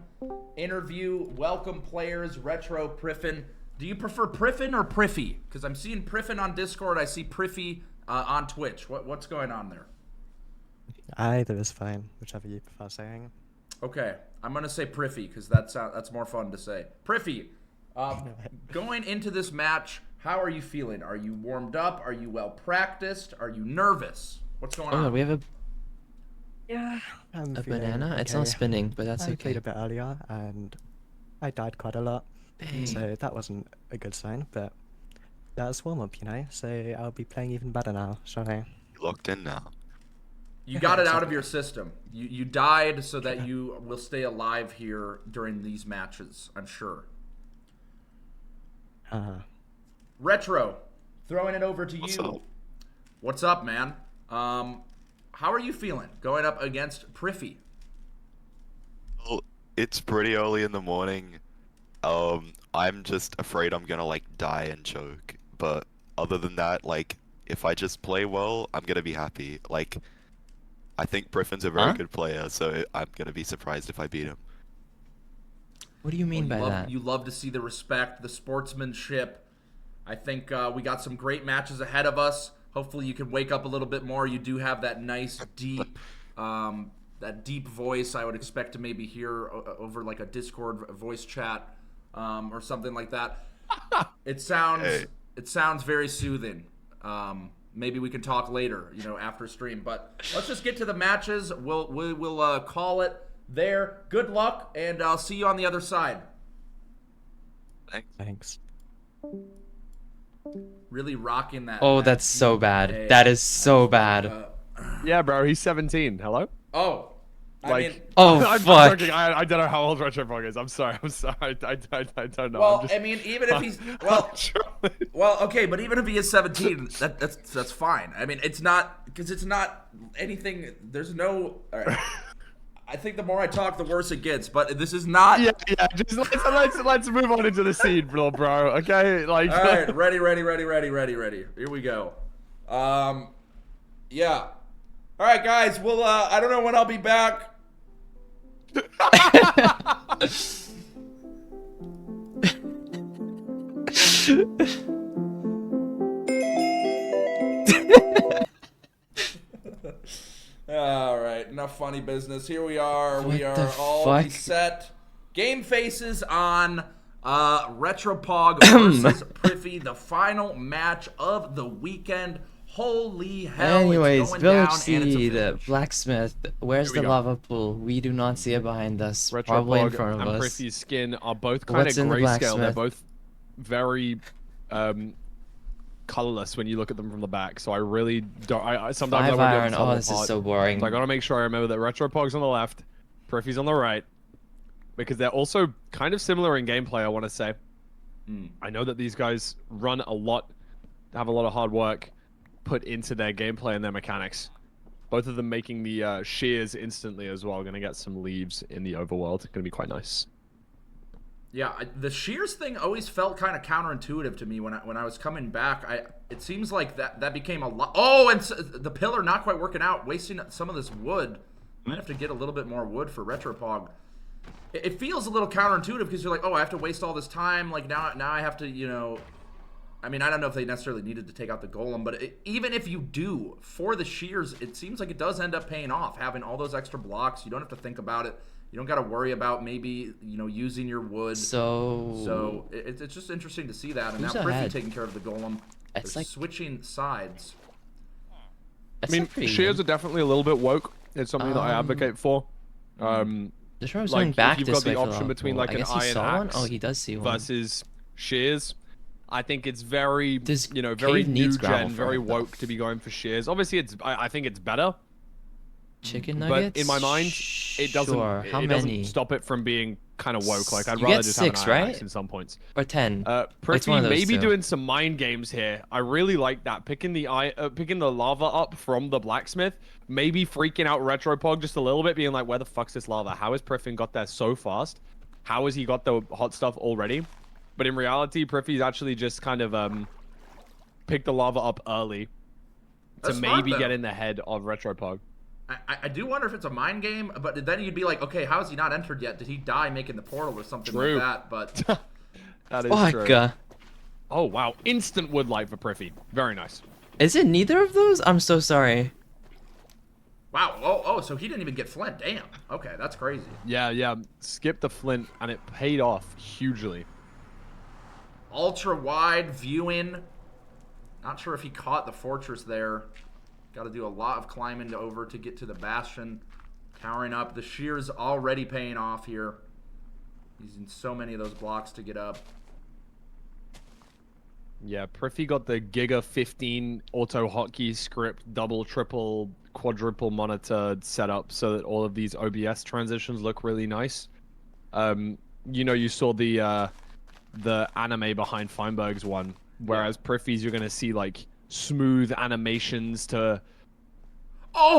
Speaker 3: interview. Welcome players, Retro, Priffin. Do you prefer Priffin or Priffy? Because I'm seeing Priffin on Discord. I see Priffy on Twitch. What's going on there?
Speaker 16: Either is fine, whichever you prefer saying.
Speaker 3: Okay, I'm gonna say Priffy because that's more fun to say. Priffy, going into this match, how are you feeling? Are you warmed up? Are you well practiced? Are you nervous? What's going on?
Speaker 2: Oh, we have a
Speaker 16: I'm
Speaker 2: a
Speaker 16: feeling
Speaker 2: banana. It's
Speaker 16: okay.
Speaker 2: not spinning, but that's
Speaker 16: I
Speaker 2: okay.
Speaker 16: played a bit earlier and I died quite a lot, so that wasn't a good sign. But that's warm up, you know. So I'll be playing even better now, shall I?
Speaker 17: Locked in now.
Speaker 3: You got it out of your system. You died so that you will stay alive here during these matches, I'm sure. Retro, throwing it over to you. What's up, man? How are you feeling going up against Priffy?
Speaker 17: Well, it's pretty early in the morning. I'm just afraid I'm gonna like die and choke. But other than that, like if I just play well, I'm gonna be happy. Like I think Priffin's a very good player, so I'm gonna be surprised if I beat him.
Speaker 2: What do you mean by that?
Speaker 3: You love to see the respect, the sportsmanship. I think we got some great matches ahead of us. Hopefully you can wake up a little bit more. You do have that nice, deep, voice I would expect to maybe hear over like a Discord voice chat or something like that. It sounds very soothing. Maybe we can talk later, after stream. But let's just get to the matches. We'll call it there. Good luck, and I'll see you on the other side.
Speaker 16: Thanks.
Speaker 3: Really rocking that.
Speaker 2: Oh, that's so bad. That is so bad.
Speaker 13: Yeah, bro, he's 17. Hello?
Speaker 3: Oh.
Speaker 2: I'm fuck.
Speaker 13: joking. I don't know how old Retropog is. I'm sorry. I don't know.
Speaker 3: Well, even if he's okay, but even if he is 17, that's fine. I mean, it's not anything. There's no. All right. I think the more I talk, the worse it gets. But this is not.
Speaker 13: Yeah. Just let's move on into the scene, bro. Okay, like.
Speaker 3: All right, ready. Here we go. Yeah. All right, guys. Well, I don't know when I'll be back. All right, enough funny business. Here we are. We are all set. Game faces on Retropog versus Priffy, the final match of the weekend. Holy hell!
Speaker 2: Anyways,
Speaker 3: it's going
Speaker 2: Village
Speaker 3: down, and it's a
Speaker 2: Seed,
Speaker 3: finish.
Speaker 2: Blacksmith. Where's the lava pool? We do not see it behind us. Probably in
Speaker 13: Retropog
Speaker 2: front of
Speaker 13: and
Speaker 2: us.
Speaker 13: Priffy's skin are both kind
Speaker 2: What's
Speaker 13: of
Speaker 2: in the
Speaker 13: grayscale. They're
Speaker 2: blacksmith?
Speaker 13: both very colorless when you look at them from the back. So I really don't. I sometimes I
Speaker 2: 5
Speaker 13: won't be able
Speaker 2: iron.
Speaker 13: to tell
Speaker 2: Oh,
Speaker 13: them
Speaker 2: this is
Speaker 13: apart.
Speaker 2: so boring.
Speaker 13: So I gotta make sure I remember that Retropog's on the left, Priffy's on the right, because they're also kind of similar in gameplay. I want to say. I know that these guys run a lot, have a lot of hard work put into their gameplay and their mechanics. Both of them making the shears instantly as well. Gonna get some leaves in the overworld. Gonna be quite nice.
Speaker 3: Yeah, the shears thing always felt kind of counterintuitive to me when I was coming back. It seems like that became a lot. Oh, and the pillar not quite working out, wasting some of this wood. Might have to get a little bit more wood for Retropog. It feels a little counterintuitive because you're like, oh, I have to waste all this time. Like now I have to, I mean, I don't know if they necessarily needed to take out the golem, but even if you do, for the shears, it seems like it does end up paying off, having all those extra blocks. You don't have to think about it. You don't got to worry about maybe, using your wood. So it's just interesting to see that. And now
Speaker 2: Who's
Speaker 3: Priffy
Speaker 2: ahead?
Speaker 3: taking care of the golem.
Speaker 2: It's
Speaker 3: They're
Speaker 2: like
Speaker 3: switching sides.
Speaker 13: I mean, shears are definitely a little bit woke. It's something that I advocate for.
Speaker 2: The show was
Speaker 13: Like,
Speaker 2: going back
Speaker 13: if you've
Speaker 2: this
Speaker 13: got the
Speaker 2: way for
Speaker 13: option
Speaker 2: the
Speaker 13: between
Speaker 2: pool.
Speaker 13: like
Speaker 2: I
Speaker 13: an
Speaker 2: guess he
Speaker 13: iron
Speaker 2: saw one?
Speaker 13: axe
Speaker 2: Oh, he does see one.
Speaker 13: versus shears. I think it's very, very
Speaker 2: cave
Speaker 13: new
Speaker 2: needs gravel
Speaker 13: gen,
Speaker 2: for
Speaker 13: very
Speaker 2: it, though.
Speaker 13: woke to be going for shears. Obviously, I think it's better.
Speaker 2: Chicken nuggets?
Speaker 13: But in my mind, it doesn't.
Speaker 2: Sure. How
Speaker 13: it
Speaker 2: many?
Speaker 13: doesn't stop it from being kind of woke. Like I'd
Speaker 2: You
Speaker 13: rather
Speaker 2: get
Speaker 13: just
Speaker 2: 6,
Speaker 13: have an iron
Speaker 2: right?
Speaker 13: axe in some points.
Speaker 2: Or 10. It's one
Speaker 13: Priffy
Speaker 2: of those
Speaker 13: maybe
Speaker 2: two.
Speaker 13: doing some mind games here. I really like that. Picking the lava up from the blacksmith. Maybe freaking out Retropog just a little bit, being like, where the fuck's this lava? How has Priffin got there so fast? How has he got the hot stuff already? But in reality, Priffy's actually just kind of picked the lava up early.
Speaker 3: That's
Speaker 13: to
Speaker 3: smart,
Speaker 13: maybe
Speaker 3: though.
Speaker 13: get in the head of Retropug.
Speaker 3: I do wonder if it's a mind game, but then you'd be like, okay, how is he not entered yet? Did he die making the portal or something
Speaker 13: True.
Speaker 3: like that? But
Speaker 13: That is
Speaker 2: Fuck.
Speaker 13: true. Oh wow, instant woodlight for Priffy. Very nice.
Speaker 2: Is it neither of those? I'm so sorry.
Speaker 3: wow, oh, so he didn't even get Flint. Damn. Okay, that's crazy.
Speaker 13: Yeah. Skip the flint, and it paid off hugely.
Speaker 3: Ultra wide viewing. Not sure if he caught the fortress there. Got to do a lot of climbing over to get to the bastion. Towering up. The shear's already paying off here. He's in so many of those blocks to get up.
Speaker 13: Yeah, Priffy got the Giga 15 auto hotkey script, double, triple, quadruple monitor set up so that all of these OBS transitions look really nice. You know, you saw the anime behind Feinberg's one, whereas Priffy's you're gonna see like smooth animations to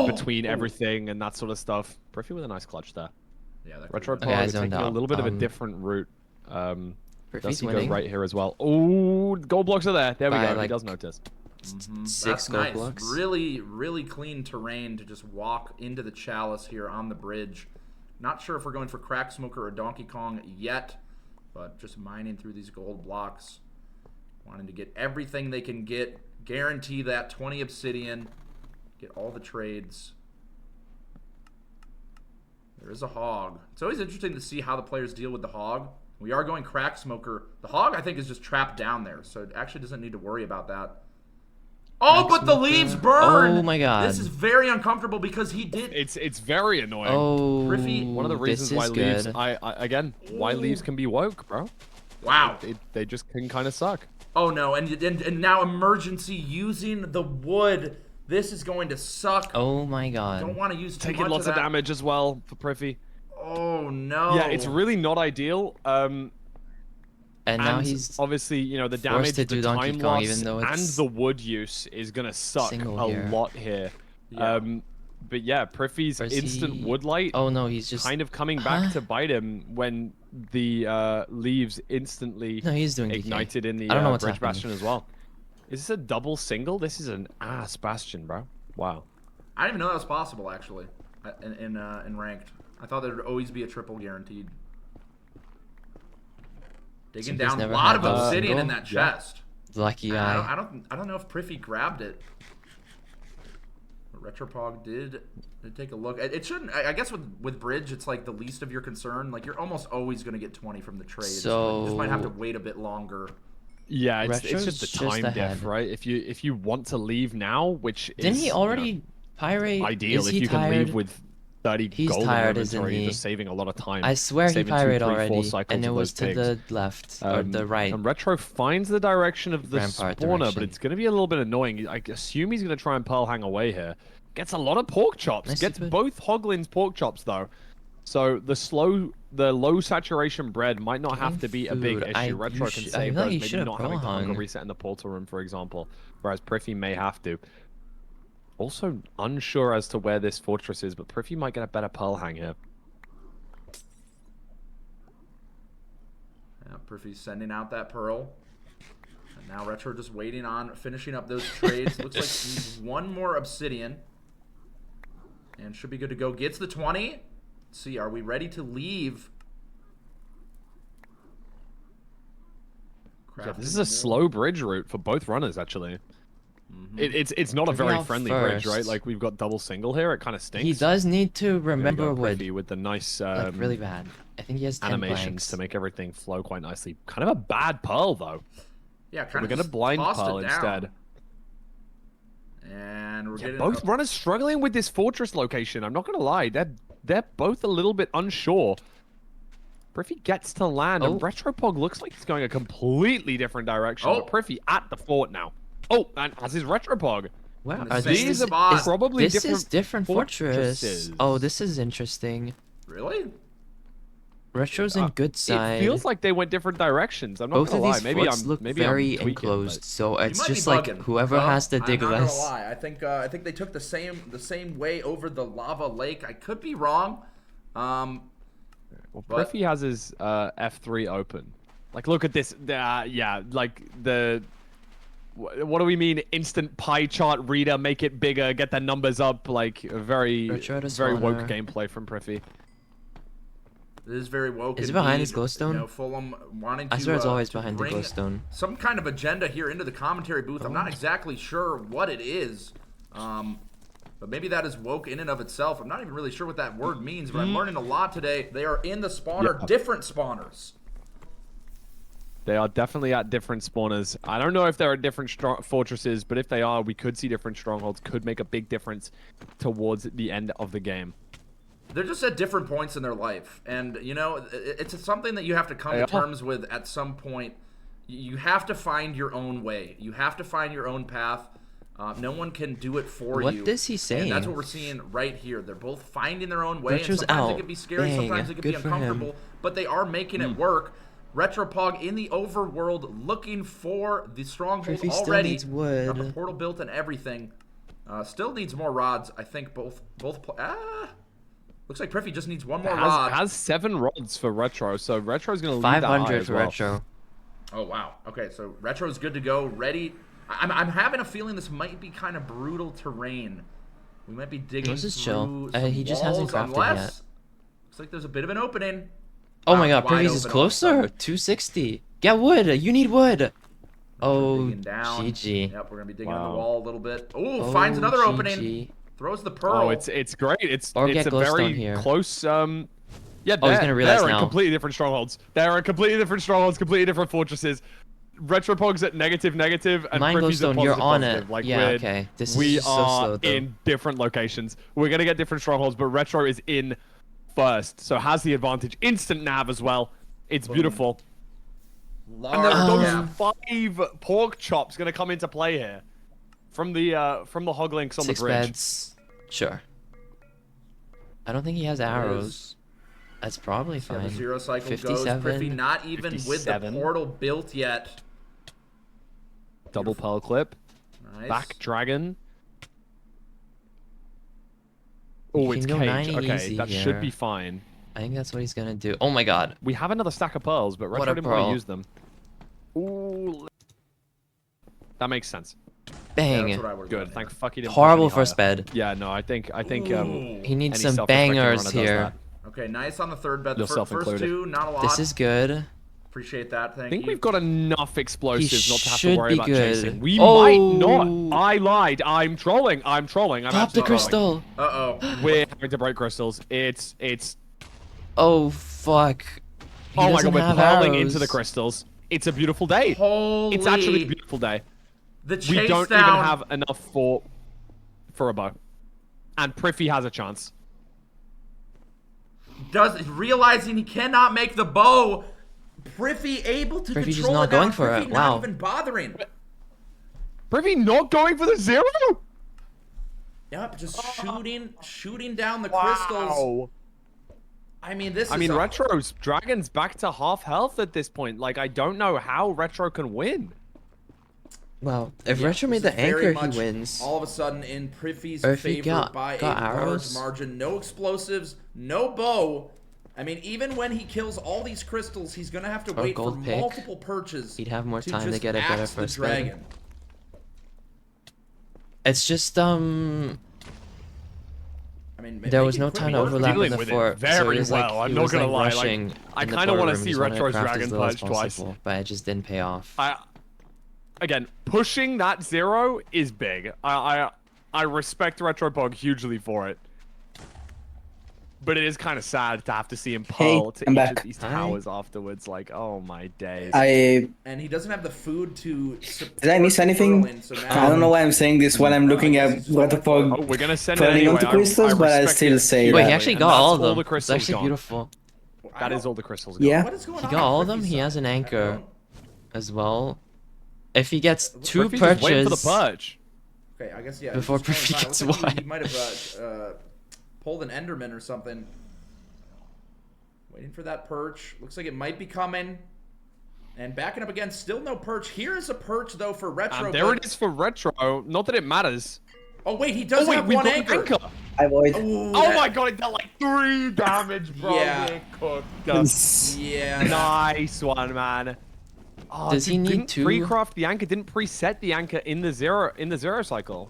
Speaker 13: between everything and that sort of stuff. Priffy with a nice clutch there.
Speaker 3: Yeah, that
Speaker 13: Retropod is taking a little bit of a different route. Does he go right here as well? Oh, gold blocks are there. There we go. He does notice.
Speaker 3: That's nice. Really, really clean terrain to just walk into the chalice here on the bridge. Not sure if we're going for Crack Smoker or Donkey Kong yet, but just mining through these gold blocks. Wanting to get everything they can get. Guarantee that 20 obsidian. Get all the trades. There is a hog. It's always interesting to see how the players deal with the hog. We are going Crack Smoker. The hog, I think, is just trapped down there, so it actually doesn't need to worry about that. Oh, but the leaves burn!
Speaker 2: Oh my god.
Speaker 3: This is very uncomfortable because he did...
Speaker 13: It's very annoying.
Speaker 2: Oh,
Speaker 3: Priffy,
Speaker 13: one of the reasons why leaves... Again, why leaves can be woke, bro.
Speaker 3: Wow.
Speaker 13: They just can kind of suck.
Speaker 3: Oh no, and now emergency using the wood. This is going to suck.
Speaker 2: Oh my god.
Speaker 3: Don't want to use too
Speaker 13: Taking
Speaker 3: much
Speaker 13: lots
Speaker 3: of
Speaker 13: of
Speaker 3: that.
Speaker 13: damage as well for Priffy.
Speaker 3: Oh no.
Speaker 13: Yeah, it's really not ideal.
Speaker 2: And now he's
Speaker 13: obviously, you know, the
Speaker 2: forced
Speaker 13: damage,
Speaker 2: to do
Speaker 13: the
Speaker 2: Donkey
Speaker 13: time
Speaker 2: Kong,
Speaker 13: loss,
Speaker 2: even though
Speaker 13: and
Speaker 2: it's
Speaker 13: the wood use is gonna suck
Speaker 2: single here.
Speaker 13: lot here.
Speaker 3: Yeah.
Speaker 13: But yeah, Priffy's instant wood light.
Speaker 2: Oh no, he's just
Speaker 13: kind of coming back to bite him when the leaves instantly
Speaker 2: he's doing
Speaker 13: ignited
Speaker 2: DK.
Speaker 13: in the
Speaker 2: I don't know what's
Speaker 13: bridge
Speaker 2: happening.
Speaker 13: bastion as well. Is this a double single? This is an ass bastion, bro. Wow.
Speaker 3: I didn't even know that was possible actually in ranked. I thought there would always be a triple guaranteed. Digging
Speaker 2: Somebody's
Speaker 3: down a
Speaker 2: never
Speaker 3: lot
Speaker 2: had
Speaker 3: of
Speaker 2: a
Speaker 3: obsidian in
Speaker 2: single?
Speaker 3: that chest.
Speaker 2: Lucky guy.
Speaker 3: I don't know if Priffy grabbed it. Retropog did take a look. It shouldn't. I guess with bridge, it's like the least of your concern. Like you're almost always going to get 20 from the trade.
Speaker 2: So
Speaker 3: you just might have to wait a bit longer.
Speaker 13: Yeah, it's
Speaker 2: Retro's
Speaker 13: just the
Speaker 2: just
Speaker 13: time
Speaker 2: ahead.
Speaker 13: diff, right? If you want to leave now, which
Speaker 2: Didn't
Speaker 13: is
Speaker 2: he already pirate?
Speaker 13: ideal
Speaker 2: Is
Speaker 13: if
Speaker 2: he
Speaker 13: you can
Speaker 2: tired?
Speaker 13: leave with 30
Speaker 2: He's
Speaker 13: gold
Speaker 2: tired,
Speaker 13: in
Speaker 2: isn't
Speaker 13: inventory,
Speaker 2: he?
Speaker 13: you're just saving a lot of time.
Speaker 2: I swear he
Speaker 13: saving 2,
Speaker 2: pirate
Speaker 13: 3, 4
Speaker 2: already,
Speaker 13: cycles
Speaker 2: and it
Speaker 13: of
Speaker 2: was
Speaker 13: those
Speaker 2: to the
Speaker 13: pigs.
Speaker 2: left or the right.
Speaker 13: And Retro finds the direction of the
Speaker 2: Rampart
Speaker 13: spawner,
Speaker 2: direction.
Speaker 13: but it's going to be a little bit annoying. I assume he's going to try and pearl hang away here. Gets a lot of pork chops.
Speaker 2: Nice
Speaker 13: Gets
Speaker 2: food.
Speaker 13: both Hoglin's pork chops though. So the low saturation bread might not have to be a big
Speaker 2: Food.
Speaker 13: issue. Retro can
Speaker 2: I
Speaker 13: save
Speaker 2: feel like
Speaker 13: those,
Speaker 2: you
Speaker 13: maybe
Speaker 2: should've
Speaker 13: not having to hunger
Speaker 2: pearl-hung.
Speaker 13: reset in the portal room, for example. Whereas Priffy may have to. Also unsure as to where this fortress is, but Priffy might get a better pearl hang here.
Speaker 3: Yeah, Priffy's sending out that pearl. And now Retro just waiting on finishing up those trades. Looks like he needs one more obsidian. And should be good to go. Gets the 20. Let's see, are we ready to leave?
Speaker 13: Yeah, this is a slow bridge route for both runners, actually. It's not a
Speaker 2: Maybe
Speaker 13: very
Speaker 2: out
Speaker 13: friendly bridge, right?
Speaker 2: first.
Speaker 13: Like we've got double single here. It kind of stinks.
Speaker 2: He does need to
Speaker 13: We're gonna
Speaker 2: remember
Speaker 13: go
Speaker 2: wood.
Speaker 13: Priffy with the nice
Speaker 2: Like really bad. I think he has 10
Speaker 13: animations
Speaker 2: blanks.
Speaker 13: to make everything flow quite nicely. Kind of a bad pearl though.
Speaker 3: Yeah,
Speaker 13: So
Speaker 3: kind
Speaker 13: we're
Speaker 3: of
Speaker 13: gonna
Speaker 3: just
Speaker 13: blind
Speaker 3: tossed it
Speaker 13: pearl
Speaker 3: down.
Speaker 13: instead.
Speaker 3: And we're
Speaker 13: Yeah,
Speaker 3: getting
Speaker 13: both runners struggling with this fortress location. I'm not gonna lie, they're both a little bit unsure. Priffy gets to land, and Retropog looks like he's going a completely different direction. But Priffy at the fort now. Oh, and as is Retropog.
Speaker 2: Wow,
Speaker 13: These are probably
Speaker 2: this is different fortress.
Speaker 13: fortresses.
Speaker 2: Oh, this is interesting.
Speaker 3: Really?
Speaker 2: Retro's in good side.
Speaker 13: It feels like they went different directions. I'm not
Speaker 2: Both
Speaker 13: gonna
Speaker 2: of
Speaker 13: lie.
Speaker 2: these
Speaker 13: Maybe
Speaker 2: forts
Speaker 13: I'm
Speaker 2: look
Speaker 13: maybe
Speaker 2: very
Speaker 13: I'm tweaking,
Speaker 2: enclosed,
Speaker 13: but-
Speaker 2: so
Speaker 3: You
Speaker 2: it's
Speaker 3: might be
Speaker 2: just like
Speaker 3: bugging.
Speaker 2: whoever
Speaker 3: Well,
Speaker 2: has to dig
Speaker 3: I'm not
Speaker 2: less.
Speaker 3: gonna lie. I think they took the same way over the lava lake. I could be wrong.
Speaker 13: Well,
Speaker 3: But-
Speaker 13: Priffy has his F3 open. Like, look at this. Yeah, like what do we mean? Instant pie chart reader, make it bigger, get the numbers up. Like a very
Speaker 2: Retro to
Speaker 13: very woke
Speaker 2: spawner.
Speaker 13: gameplay from Priffy.
Speaker 3: It is very woke.
Speaker 2: Is it behind his
Speaker 3: indeed.
Speaker 2: glowstone?
Speaker 3: You know, Fulham wanting to,
Speaker 2: I swear it's always
Speaker 3: to
Speaker 2: behind the
Speaker 3: bring
Speaker 2: glowstone.
Speaker 3: some kind of agenda here into the commentary booth. I'm not exactly sure what it is, but maybe that is woke in and of itself. I'm not even really sure what that word means, but I'm learning a lot today. They are in the spawner, different spawners.
Speaker 13: They are definitely at different spawners. I don't know if they're at different fortresses, but if they are, we could see different strongholds. Could make a big difference towards the end of the game.
Speaker 3: They're just at different points in their life. And, you know, it's something that you have to come to terms with at some point. You have to find your own way. You have to find your own path. No one can do it for you.
Speaker 2: What is he saying?
Speaker 3: And that's what we're seeing right here. They're both finding their own way.
Speaker 2: Retro's
Speaker 3: and sometimes
Speaker 2: out.
Speaker 3: it can be scary,
Speaker 2: Dang,
Speaker 3: sometimes it can
Speaker 2: good
Speaker 3: be
Speaker 2: for him.
Speaker 3: uncomfortable. But they are making it work. Retropog in the overworld looking for the stronghold
Speaker 2: Priffy still
Speaker 3: already.
Speaker 2: needs wood.
Speaker 3: Got the portal built and everything. Still needs more rods. I think both looks like Priffy just needs one more rod.
Speaker 13: Has 7 rods for Retro, so Retro's going to lead that high
Speaker 2: 500
Speaker 13: as
Speaker 2: for
Speaker 13: well.
Speaker 2: Retro.
Speaker 3: Oh, wow. Okay, so Retro's good to go. Ready. I'm having a feeling this might be kind of brutal terrain. We might be digging
Speaker 2: This is
Speaker 3: through
Speaker 2: chill.
Speaker 3: some
Speaker 2: He just hasn't
Speaker 3: walls,
Speaker 2: crafted
Speaker 3: unless,
Speaker 2: yet.
Speaker 3: looks like there's a bit of an opening.
Speaker 2: Oh my god,
Speaker 3: Wide
Speaker 2: Privy's is
Speaker 3: open all of a
Speaker 2: closer.
Speaker 3: sudden.
Speaker 2: 260. Get wood. You need wood. Oh,
Speaker 3: Digging down.
Speaker 2: GG.
Speaker 3: Yep, we're going to be digging on
Speaker 13: Wow.
Speaker 3: the wall a little bit. Ooh,
Speaker 2: Oh,
Speaker 3: finds another
Speaker 2: GG.
Speaker 3: opening. Throws the pearl.
Speaker 13: Oh, it's great. It's
Speaker 2: Or
Speaker 13: it's
Speaker 2: get
Speaker 13: a
Speaker 2: glowstone
Speaker 13: very
Speaker 2: here.
Speaker 13: close. Yeah,
Speaker 2: Oh, he's gonna realize
Speaker 13: they're
Speaker 2: now.
Speaker 13: in completely different strongholds. They're in completely different strongholds, completely different fortresses. Retropog's at negative, and
Speaker 2: Mine
Speaker 13: Priffy's at
Speaker 2: glowstone,
Speaker 13: positive,
Speaker 2: you're on
Speaker 13: positive.
Speaker 2: it.
Speaker 13: Like
Speaker 2: Yeah,
Speaker 13: we're-
Speaker 2: okay. This is
Speaker 13: we
Speaker 2: just so
Speaker 13: are
Speaker 2: slow, though.
Speaker 13: in different locations. We're gonna get different strongholds, but Retro is in first, so has the advantage. Instant nav as well. It's beautiful.
Speaker 3: Large
Speaker 13: And there are
Speaker 3: gap.
Speaker 13: those 5 pork chops gonna come into play here from the hog links on
Speaker 2: 6
Speaker 13: the bridge.
Speaker 2: beds. Sure. I don't think he has arrows. That's probably
Speaker 3: See how
Speaker 2: fine.
Speaker 3: the zero cycle
Speaker 2: 57.
Speaker 3: goes. Priffy not even with the
Speaker 13: 57.
Speaker 3: portal built yet.
Speaker 13: Double pearl clip.
Speaker 3: Nice.
Speaker 13: Back dragon. Oh,
Speaker 2: You
Speaker 13: it's
Speaker 2: can go
Speaker 13: cage.
Speaker 2: 90
Speaker 13: Okay,
Speaker 2: easy
Speaker 13: that
Speaker 2: here.
Speaker 13: should be fine.
Speaker 2: I think that's what he's gonna do. Oh my god.
Speaker 13: We have another stack of pearls, but
Speaker 2: What
Speaker 13: Retro
Speaker 2: a
Speaker 13: didn't want
Speaker 2: pearl.
Speaker 13: to use them. Ooh. That makes sense.
Speaker 2: Bang.
Speaker 3: that's what I would've done,
Speaker 13: Good. Thank fuck he didn't. push
Speaker 2: Horrible
Speaker 13: any
Speaker 2: first
Speaker 13: higher.
Speaker 2: bed.
Speaker 13: Yeah, no, I think
Speaker 3: Ooh.
Speaker 2: He needs
Speaker 13: any
Speaker 2: some
Speaker 13: self-respecting
Speaker 2: bangers
Speaker 13: runner does
Speaker 2: here.
Speaker 13: that.
Speaker 3: Okay, nice on the third bed. The
Speaker 13: Yourself
Speaker 3: first
Speaker 13: included.
Speaker 3: 2, not a lot.
Speaker 2: This is good.
Speaker 3: Appreciate that. Thank
Speaker 13: I think
Speaker 3: you.
Speaker 13: we've got enough explosives not to have to
Speaker 2: should
Speaker 13: worry
Speaker 2: be
Speaker 13: about
Speaker 2: good.
Speaker 13: chasing. We
Speaker 2: Oh.
Speaker 13: might not. I lied. I'm trolling. I'm trolling. I'm
Speaker 2: Pop the
Speaker 13: absolutely
Speaker 2: crystal.
Speaker 3: Uh-oh.
Speaker 13: We're having to break crystals. It's
Speaker 2: Oh fuck. He
Speaker 13: oh my
Speaker 2: doesn't
Speaker 13: god, we're
Speaker 2: have
Speaker 13: piling
Speaker 2: arrows.
Speaker 13: into the crystals. It's a beautiful day.
Speaker 3: Holy.
Speaker 13: It's actually a beautiful day.
Speaker 3: The chase
Speaker 13: We don't
Speaker 3: down.
Speaker 13: even have enough for a bow. And Priffy has a chance.
Speaker 3: Realizing he cannot make the bow. Priffy able to
Speaker 2: Priffy's just
Speaker 3: control
Speaker 2: not
Speaker 3: it now.
Speaker 2: going for
Speaker 3: Priffy
Speaker 2: it.
Speaker 3: not
Speaker 2: Wow.
Speaker 3: even bothering.
Speaker 13: Priffy not going for the 0?
Speaker 3: Yep, just shooting down the crystals. I mean, this is a-
Speaker 13: Retro's Dragon's back to half health at this point. Like, I don't know how Retro can win.
Speaker 2: Well, if
Speaker 3: Yeah,
Speaker 2: Retro made
Speaker 3: this
Speaker 2: the
Speaker 3: is very
Speaker 2: anchor, he
Speaker 3: much
Speaker 2: wins.
Speaker 3: All of a sudden in Priffy's
Speaker 2: Or if he
Speaker 3: favor
Speaker 2: got
Speaker 3: by a
Speaker 2: arrows.
Speaker 3: large margin. No explosives, no bow. I mean, even when he kills all these crystals, he's going to have to
Speaker 2: Or
Speaker 3: wait for
Speaker 2: gold pick.
Speaker 3: multiple perches.
Speaker 2: He'd have more time to
Speaker 3: just
Speaker 2: get a better
Speaker 3: axe the
Speaker 2: first bed.
Speaker 3: dragon.
Speaker 2: It's just
Speaker 3: I mean,
Speaker 2: there was
Speaker 3: making
Speaker 2: no
Speaker 3: quick
Speaker 2: time to
Speaker 3: work.
Speaker 2: overlap in
Speaker 13: Dealing
Speaker 2: the
Speaker 13: with it
Speaker 2: fort, so
Speaker 13: very
Speaker 2: it was like,
Speaker 13: well, I'm
Speaker 2: he
Speaker 13: not
Speaker 2: was,
Speaker 13: gonna
Speaker 2: like,
Speaker 13: lie, like,
Speaker 2: rushing
Speaker 13: I
Speaker 2: in the
Speaker 13: kinda wanna
Speaker 2: boardroom. He
Speaker 13: see
Speaker 2: just wanted to
Speaker 13: Retro's
Speaker 2: craft as
Speaker 13: Dragon
Speaker 2: little as
Speaker 13: Punch twice.
Speaker 2: possible, but it just didn't pay off.
Speaker 13: Again, pushing that 0 is big. I respect Retropog hugely for it. But it is kind of sad to have to see him pull to
Speaker 10: I'm
Speaker 13: each
Speaker 10: back.
Speaker 13: of these towers afterwards. Like, oh my days.
Speaker 3: And he doesn't have the food to support
Speaker 10: Did I miss anything?
Speaker 3: Furling, so now-
Speaker 10: I don't know why I'm saying this while I'm looking at Retropog
Speaker 13: Oh, we're gonna send it
Speaker 10: falling
Speaker 13: anyway.
Speaker 10: onto crystals, but I
Speaker 13: respect
Speaker 10: still
Speaker 13: it
Speaker 10: say
Speaker 2: Wait,
Speaker 10: that.
Speaker 2: he actually
Speaker 13: And
Speaker 2: got
Speaker 13: that's
Speaker 2: all of
Speaker 13: all
Speaker 2: them.
Speaker 13: the
Speaker 2: It's
Speaker 13: crystals
Speaker 2: actually
Speaker 13: gone.
Speaker 2: beautiful.
Speaker 13: That is all the crystals gone.
Speaker 10: Yeah.
Speaker 3: What is going
Speaker 2: He
Speaker 3: on
Speaker 2: got
Speaker 3: on
Speaker 2: all of them.
Speaker 3: Priffy's
Speaker 2: He has
Speaker 3: side?
Speaker 2: an
Speaker 3: I
Speaker 2: anchor
Speaker 3: don't-
Speaker 2: as well. If he gets 2
Speaker 13: Priffy's just waiting for the
Speaker 2: perches,
Speaker 13: perch.
Speaker 3: Okay, I guess, yeah.
Speaker 2: Before
Speaker 3: he's just
Speaker 2: Priffy
Speaker 3: playing
Speaker 2: gets
Speaker 3: fine. Looks like
Speaker 2: one.
Speaker 3: He might have pulled an Enderman or something. Waiting for that perch. Looks like it might be coming. And backing up again, still no perch. Here is a perch, though, for Retro.
Speaker 13: And there
Speaker 3: but-
Speaker 13: it is for Retro. Not that it matters.
Speaker 3: Oh, wait, he does
Speaker 13: Oh, wait,
Speaker 3: have
Speaker 13: we've
Speaker 3: one
Speaker 13: got
Speaker 3: anchor.
Speaker 13: an anchor.
Speaker 10: I void.
Speaker 3: Ooh,
Speaker 13: Oh
Speaker 3: that-
Speaker 13: my god, it dealt like 3 damage, bro.
Speaker 3: Yeah.
Speaker 13: We're cooked.
Speaker 3: Yeah.
Speaker 13: Nice one, man. Oh,
Speaker 2: Does he need
Speaker 13: didn't
Speaker 2: two?
Speaker 13: pre-craft the anchor? Didn't preset the anchor in the zero cycle?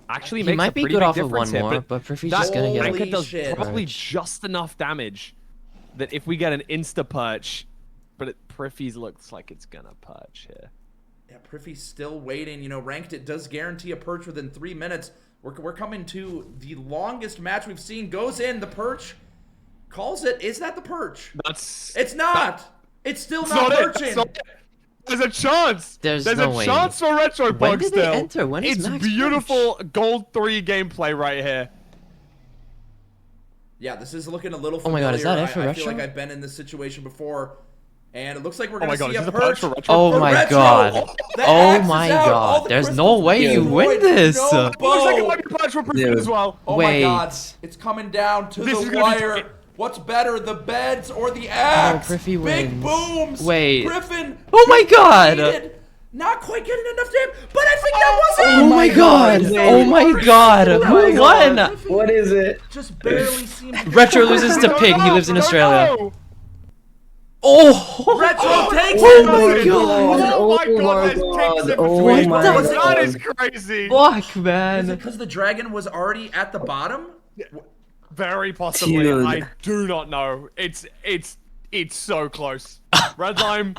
Speaker 13: Actually,
Speaker 2: He
Speaker 13: makes
Speaker 2: might
Speaker 13: a
Speaker 2: be
Speaker 13: pretty
Speaker 2: good
Speaker 13: big
Speaker 2: off of
Speaker 13: difference
Speaker 2: one
Speaker 13: here,
Speaker 2: more, but Prithvi's
Speaker 13: that
Speaker 2: just gonna get
Speaker 13: anchor
Speaker 3: Holy
Speaker 13: does
Speaker 3: shit.
Speaker 13: probably
Speaker 2: Perch.
Speaker 13: just enough damage that if we get an insta perch, but Prithvi's looks like it's gonna perch here.
Speaker 3: Yeah, Priffy's still waiting. You know, ranked it does guarantee a perch within 3 minutes. We're coming to the longest match we've seen. Goes in, the perch calls it. Is that the perch? It's not. It's still not perching.
Speaker 13: There's a chance.
Speaker 2: There's
Speaker 13: a
Speaker 2: no way.
Speaker 13: chance for Retro
Speaker 2: When
Speaker 13: Pug
Speaker 2: did they
Speaker 13: still.
Speaker 2: enter? When is
Speaker 13: it's
Speaker 2: Max
Speaker 13: beautiful gold 3 gameplay right here.
Speaker 3: Yeah, this is looking a little
Speaker 2: Oh
Speaker 3: familiar.
Speaker 2: my god, is that it for
Speaker 3: I feel
Speaker 2: Retro?
Speaker 3: like I've been in this situation before. And it looks like we're
Speaker 13: Oh
Speaker 3: going
Speaker 13: my
Speaker 3: to
Speaker 13: god,
Speaker 3: see
Speaker 13: is
Speaker 3: a
Speaker 13: this a
Speaker 3: perch.
Speaker 13: perch for Retro?
Speaker 2: Oh
Speaker 3: for
Speaker 2: my
Speaker 3: Retro.
Speaker 2: god.
Speaker 3: The
Speaker 2: Oh
Speaker 3: axe is
Speaker 2: my
Speaker 3: out. All
Speaker 2: god.
Speaker 3: the
Speaker 2: There's
Speaker 3: crystals
Speaker 2: no way you
Speaker 3: destroyed.
Speaker 2: win this.
Speaker 3: No
Speaker 13: Looks like it
Speaker 3: bow.
Speaker 13: might be perch for Prithvi as well.
Speaker 3: Oh my god.
Speaker 2: Wait.
Speaker 3: It's coming down to
Speaker 13: This is
Speaker 3: the
Speaker 13: gonna be
Speaker 3: wire.
Speaker 13: tight.
Speaker 3: What's better, the beds or the axe?
Speaker 2: Prithvi
Speaker 3: Big
Speaker 2: wins.
Speaker 3: booms.
Speaker 2: Wait.
Speaker 3: Griffin.
Speaker 2: Oh my god.
Speaker 3: defeated. Not quite getting enough damage, but I think that was it.
Speaker 2: Oh my god. Oh my god. Who won?
Speaker 10: What is it?
Speaker 3: Just barely seemed to
Speaker 2: Retro loses to Pig. He lives in Australia. Oh!
Speaker 3: Retro takes
Speaker 2: Oh
Speaker 3: it.
Speaker 2: my god.
Speaker 13: Oh my god, there's kicks in
Speaker 10: Oh
Speaker 13: between.
Speaker 10: my
Speaker 13: That
Speaker 10: god.
Speaker 13: is crazy.
Speaker 2: Fuck,
Speaker 3: Is it
Speaker 2: man.
Speaker 3: because the dragon was already at the bottom?
Speaker 13: Very possibly.
Speaker 10: Dude.
Speaker 13: I do not know. It's so close. Redline,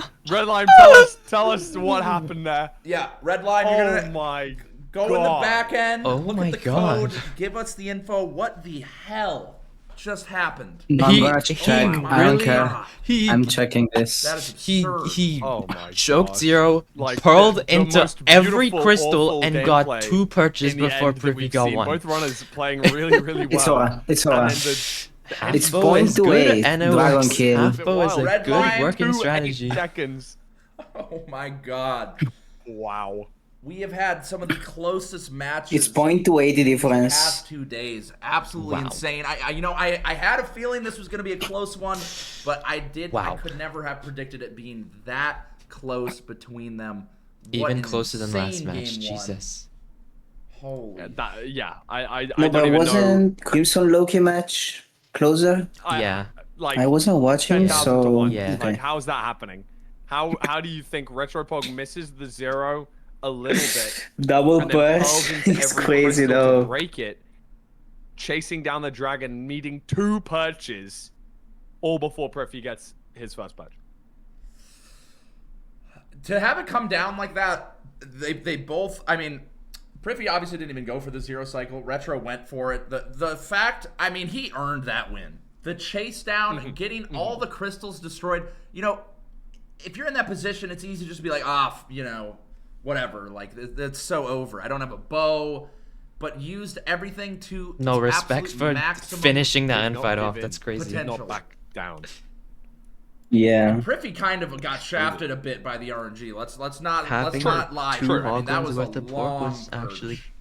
Speaker 13: tell us what happened there.
Speaker 3: Yeah, red line. You're
Speaker 13: Oh
Speaker 3: gonna
Speaker 13: my
Speaker 3: go
Speaker 13: god.
Speaker 3: in the back end.
Speaker 2: Oh
Speaker 3: look
Speaker 2: my
Speaker 3: at the
Speaker 2: god.
Speaker 3: code. Give us the info. What the hell just happened?
Speaker 10: I'm
Speaker 2: He-
Speaker 10: gonna check.
Speaker 2: he
Speaker 10: I don't
Speaker 2: really-
Speaker 10: care.
Speaker 2: He
Speaker 10: I'm checking this.
Speaker 3: That is
Speaker 2: he
Speaker 3: absurd.
Speaker 13: Oh my
Speaker 2: choked
Speaker 13: god.
Speaker 2: zero,
Speaker 13: Like,
Speaker 2: pearled
Speaker 13: the
Speaker 2: into
Speaker 13: most
Speaker 2: every
Speaker 13: beautiful,
Speaker 2: crystal,
Speaker 13: awful
Speaker 2: and got
Speaker 13: gameplay
Speaker 2: 2 perches
Speaker 13: in the
Speaker 2: before
Speaker 13: end that
Speaker 2: Prithvi
Speaker 13: we've
Speaker 2: got
Speaker 13: seen.
Speaker 2: 1.
Speaker 13: Both runners playing really, really well.
Speaker 10: It's alright. It's
Speaker 13: And
Speaker 10: alright.
Speaker 13: then
Speaker 10: It's
Speaker 2: Halfbo
Speaker 10: point
Speaker 2: is
Speaker 10: to
Speaker 2: good,
Speaker 10: eight.
Speaker 2: and it
Speaker 10: Dragon
Speaker 2: works.
Speaker 10: kill.
Speaker 2: Halfbo is a
Speaker 3: Red
Speaker 2: good
Speaker 3: line,
Speaker 2: working
Speaker 13: 2 8
Speaker 2: strategy.
Speaker 13: seconds.
Speaker 3: Oh my god.
Speaker 13: Wow.
Speaker 3: We have had some of the closest matches.
Speaker 10: It's 0.280
Speaker 3: the
Speaker 10: difference.
Speaker 3: past 2 days. Absolutely
Speaker 2: Wow.
Speaker 3: insane. I had a feeling this was going to be a close one, but I
Speaker 2: Wow.
Speaker 3: could never have predicted it being that close between them. What
Speaker 2: Even
Speaker 3: an
Speaker 2: closer than last
Speaker 3: insane
Speaker 2: match.
Speaker 3: game one.
Speaker 2: Jesus.
Speaker 3: Holy.
Speaker 13: I
Speaker 10: No,
Speaker 13: don't
Speaker 10: but
Speaker 13: even know.
Speaker 10: wasn't Crimson Loki match closer?
Speaker 2: Yeah.
Speaker 13: Like,
Speaker 10: I wasn't watching,
Speaker 13: 10,000 to
Speaker 10: so
Speaker 13: 1.
Speaker 2: Yeah.
Speaker 13: Like, how's that happening? How do you think Retropog misses the 0 a little bit?
Speaker 10: double
Speaker 13: and then
Speaker 10: burst.
Speaker 13: pearls into
Speaker 10: It's
Speaker 13: every
Speaker 10: crazy
Speaker 13: crystal to
Speaker 10: though.
Speaker 13: break it, chasing down the dragon, needing 2 perches, all before Prithvi gets his first perch.
Speaker 3: To have it come down like that, they both, I mean, Prithvi obviously didn't even go for the 0 cycle. Retro went for it. The fact, I mean, he earned that win. The chase down, getting all the crystals destroyed. You know, if you're in that position, it's easy just to be like, you know, whatever. Like, that's so over. I don't have a bow. But used everything to
Speaker 2: No
Speaker 3: its
Speaker 2: respect
Speaker 3: absolute
Speaker 2: for
Speaker 3: maximum
Speaker 2: finishing that
Speaker 13: Not
Speaker 2: infight
Speaker 13: give
Speaker 2: off.
Speaker 13: in,
Speaker 2: That's crazy.
Speaker 3: potential.
Speaker 13: Not back down.
Speaker 10: Yeah.
Speaker 3: Prithvi kind of got shafted a bit by the RNG. Let's not
Speaker 2: Having
Speaker 3: lie.
Speaker 2: 2
Speaker 3: here. I mean, that
Speaker 2: hoglins
Speaker 3: was
Speaker 2: with
Speaker 3: a
Speaker 2: the pork
Speaker 3: long
Speaker 2: was actually
Speaker 3: purge.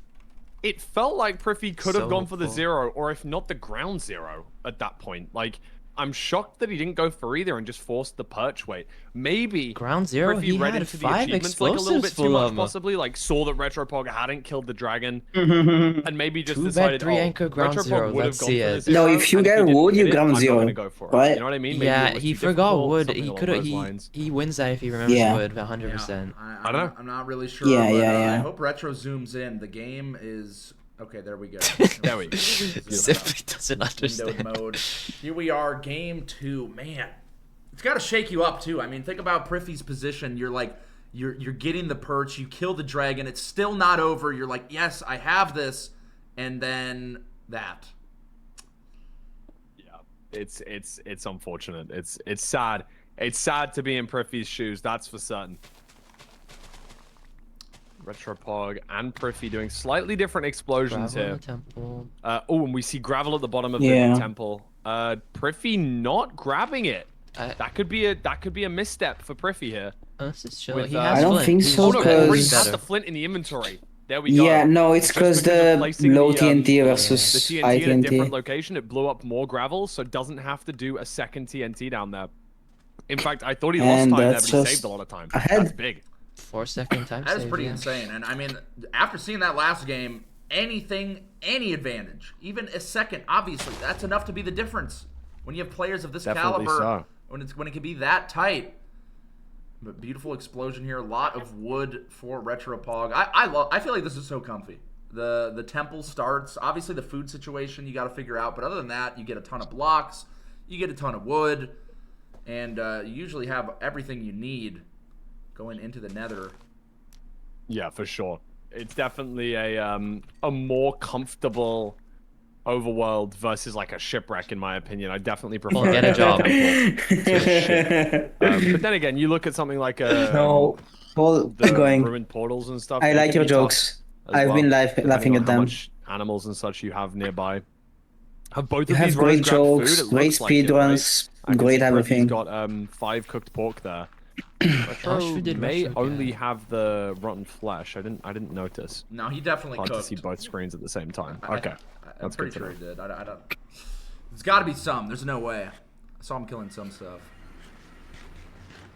Speaker 13: It felt like Prithvi could have
Speaker 2: So
Speaker 13: gone for the
Speaker 2: cool.
Speaker 13: 0, or if not the ground 0 at that point. Like, I'm shocked that he didn't go for either and just forced the perch weight. Maybe
Speaker 2: Ground 0.
Speaker 13: Prithvi
Speaker 2: He
Speaker 13: read
Speaker 2: had
Speaker 13: into the
Speaker 2: 5
Speaker 13: achievements like a little bit
Speaker 2: explosives
Speaker 13: too
Speaker 2: full
Speaker 13: much,
Speaker 2: of 'em.
Speaker 13: possibly. Like, saw that Retropog hadn't killed the dragon, and maybe just
Speaker 2: 2 bed,
Speaker 13: decided,
Speaker 2: 3 anchor, ground
Speaker 13: Retropog
Speaker 2: 0.
Speaker 13: would have
Speaker 2: Let's
Speaker 13: gone
Speaker 2: see
Speaker 13: for the
Speaker 2: it.
Speaker 13: 0,
Speaker 10: No, if you
Speaker 13: and
Speaker 10: get
Speaker 13: he didn't
Speaker 10: wood, you
Speaker 13: get it,
Speaker 10: ground
Speaker 13: I'm not
Speaker 10: 0,
Speaker 13: gonna go for it.
Speaker 10: right?
Speaker 13: You know what I mean? Maybe
Speaker 2: Yeah,
Speaker 13: it was
Speaker 2: he
Speaker 13: too
Speaker 2: forgot
Speaker 13: difficult,
Speaker 2: wood.
Speaker 13: something
Speaker 2: He
Speaker 13: along
Speaker 2: could have.
Speaker 13: those lines.
Speaker 2: He wins that if he remembers
Speaker 10: Yeah.
Speaker 2: wood 100%.
Speaker 13: I don't know.
Speaker 3: I'm not really sure.
Speaker 10: Yeah,
Speaker 3: but,
Speaker 10: yeah.
Speaker 3: I hope Retro zooms in. The game is okay. There we go.
Speaker 13: There we go.
Speaker 2: Simply doesn't
Speaker 3: Windowed
Speaker 2: understand.
Speaker 3: mode. Here we are, game 2. Man, it's got to shake you up too. I mean, think about Prithvi's position. You're like, you're getting the perch. You kill the dragon. It's still not over. You're like, yes, I have this, and then that.
Speaker 13: Yeah, it's unfortunate. It's sad. It's sad to be in Prithvi's shoes. That's for certain. Retropog and Prithvi doing slightly different explosions
Speaker 2: Gravel in
Speaker 13: here.
Speaker 2: the temple.
Speaker 13: Oh, and we see gravel at the bottom of
Speaker 10: Yeah.
Speaker 13: the temple. Prithvi not grabbing it. That could be a misstep for Prithvi here.
Speaker 2: This is chill.
Speaker 13: With,
Speaker 2: He
Speaker 13: I
Speaker 2: has
Speaker 10: don't
Speaker 2: flint.
Speaker 10: think
Speaker 2: He's
Speaker 10: so,
Speaker 13: Oh no, he already
Speaker 10: because-
Speaker 13: has the flint in the inventory. There we go.
Speaker 10: Yeah, no, it's
Speaker 13: Just
Speaker 10: because
Speaker 13: because of
Speaker 10: the
Speaker 13: placing
Speaker 10: low
Speaker 13: the,
Speaker 10: TNT
Speaker 13: the
Speaker 10: versus
Speaker 13: TNT
Speaker 10: high
Speaker 13: in a different
Speaker 10: TNT.
Speaker 13: location, it blew up more gravel, so it doesn't have to do a second TNT down there. In fact, I thought he lost
Speaker 10: And
Speaker 13: time there, but
Speaker 10: that's
Speaker 13: he
Speaker 10: just
Speaker 13: saved a lot of time.
Speaker 10: ahead.
Speaker 13: That's big.
Speaker 2: 4-second time
Speaker 3: That is
Speaker 2: save,
Speaker 3: pretty
Speaker 2: yeah.
Speaker 3: insane. And I mean, after seeing that last game, any advantage, even a second, obviously, that's enough to be the difference. When you have players of this
Speaker 13: Definitely
Speaker 3: caliber,
Speaker 13: so.
Speaker 3: when it can be that tight. But beautiful explosion here. A lot of wood for Retropog. I feel like this is so comfy. The temple starts. Obviously, the food situation you got to figure out. But other than that, you get a ton of blocks. You get a ton of wood. And you usually have everything you need going into the nether.
Speaker 13: Yeah, for sure. It's definitely a more comfortable overworld versus like a shipwreck, in my opinion. I definitely prefer.
Speaker 2: Well, get a job.
Speaker 13: But then again, you look at something like
Speaker 10: No, hold
Speaker 13: the
Speaker 10: going.
Speaker 13: ruined portals and stuff.
Speaker 10: I
Speaker 13: they
Speaker 10: like
Speaker 13: can
Speaker 10: your
Speaker 13: be tough
Speaker 10: jokes.
Speaker 13: as
Speaker 10: I've
Speaker 13: well,
Speaker 10: been
Speaker 13: depending
Speaker 10: laughing
Speaker 13: on
Speaker 10: at
Speaker 13: how
Speaker 10: them.
Speaker 13: much animals and such you have nearby. Have both
Speaker 10: You
Speaker 13: of these
Speaker 10: have
Speaker 13: runners
Speaker 10: great
Speaker 13: grabbed food?
Speaker 10: jokes,
Speaker 13: It
Speaker 10: great
Speaker 13: looks like it,
Speaker 10: speedruns,
Speaker 13: right? I can
Speaker 10: great
Speaker 13: see
Speaker 10: everything.
Speaker 13: He's got 5 cooked pork there.
Speaker 2: How
Speaker 13: Retro
Speaker 2: sure did
Speaker 13: may
Speaker 2: Retro
Speaker 13: only
Speaker 2: get?
Speaker 13: have the rotten flesh. I didn't notice.
Speaker 3: No, he definitely
Speaker 13: Hard
Speaker 3: cooked.
Speaker 13: to see both screens at the same time. Okay,
Speaker 3: I'm
Speaker 13: that's
Speaker 3: pretty
Speaker 13: good to
Speaker 3: sure
Speaker 13: know.
Speaker 3: he did. I don't. There's got to be some. There's no way. I saw him killing some stuff.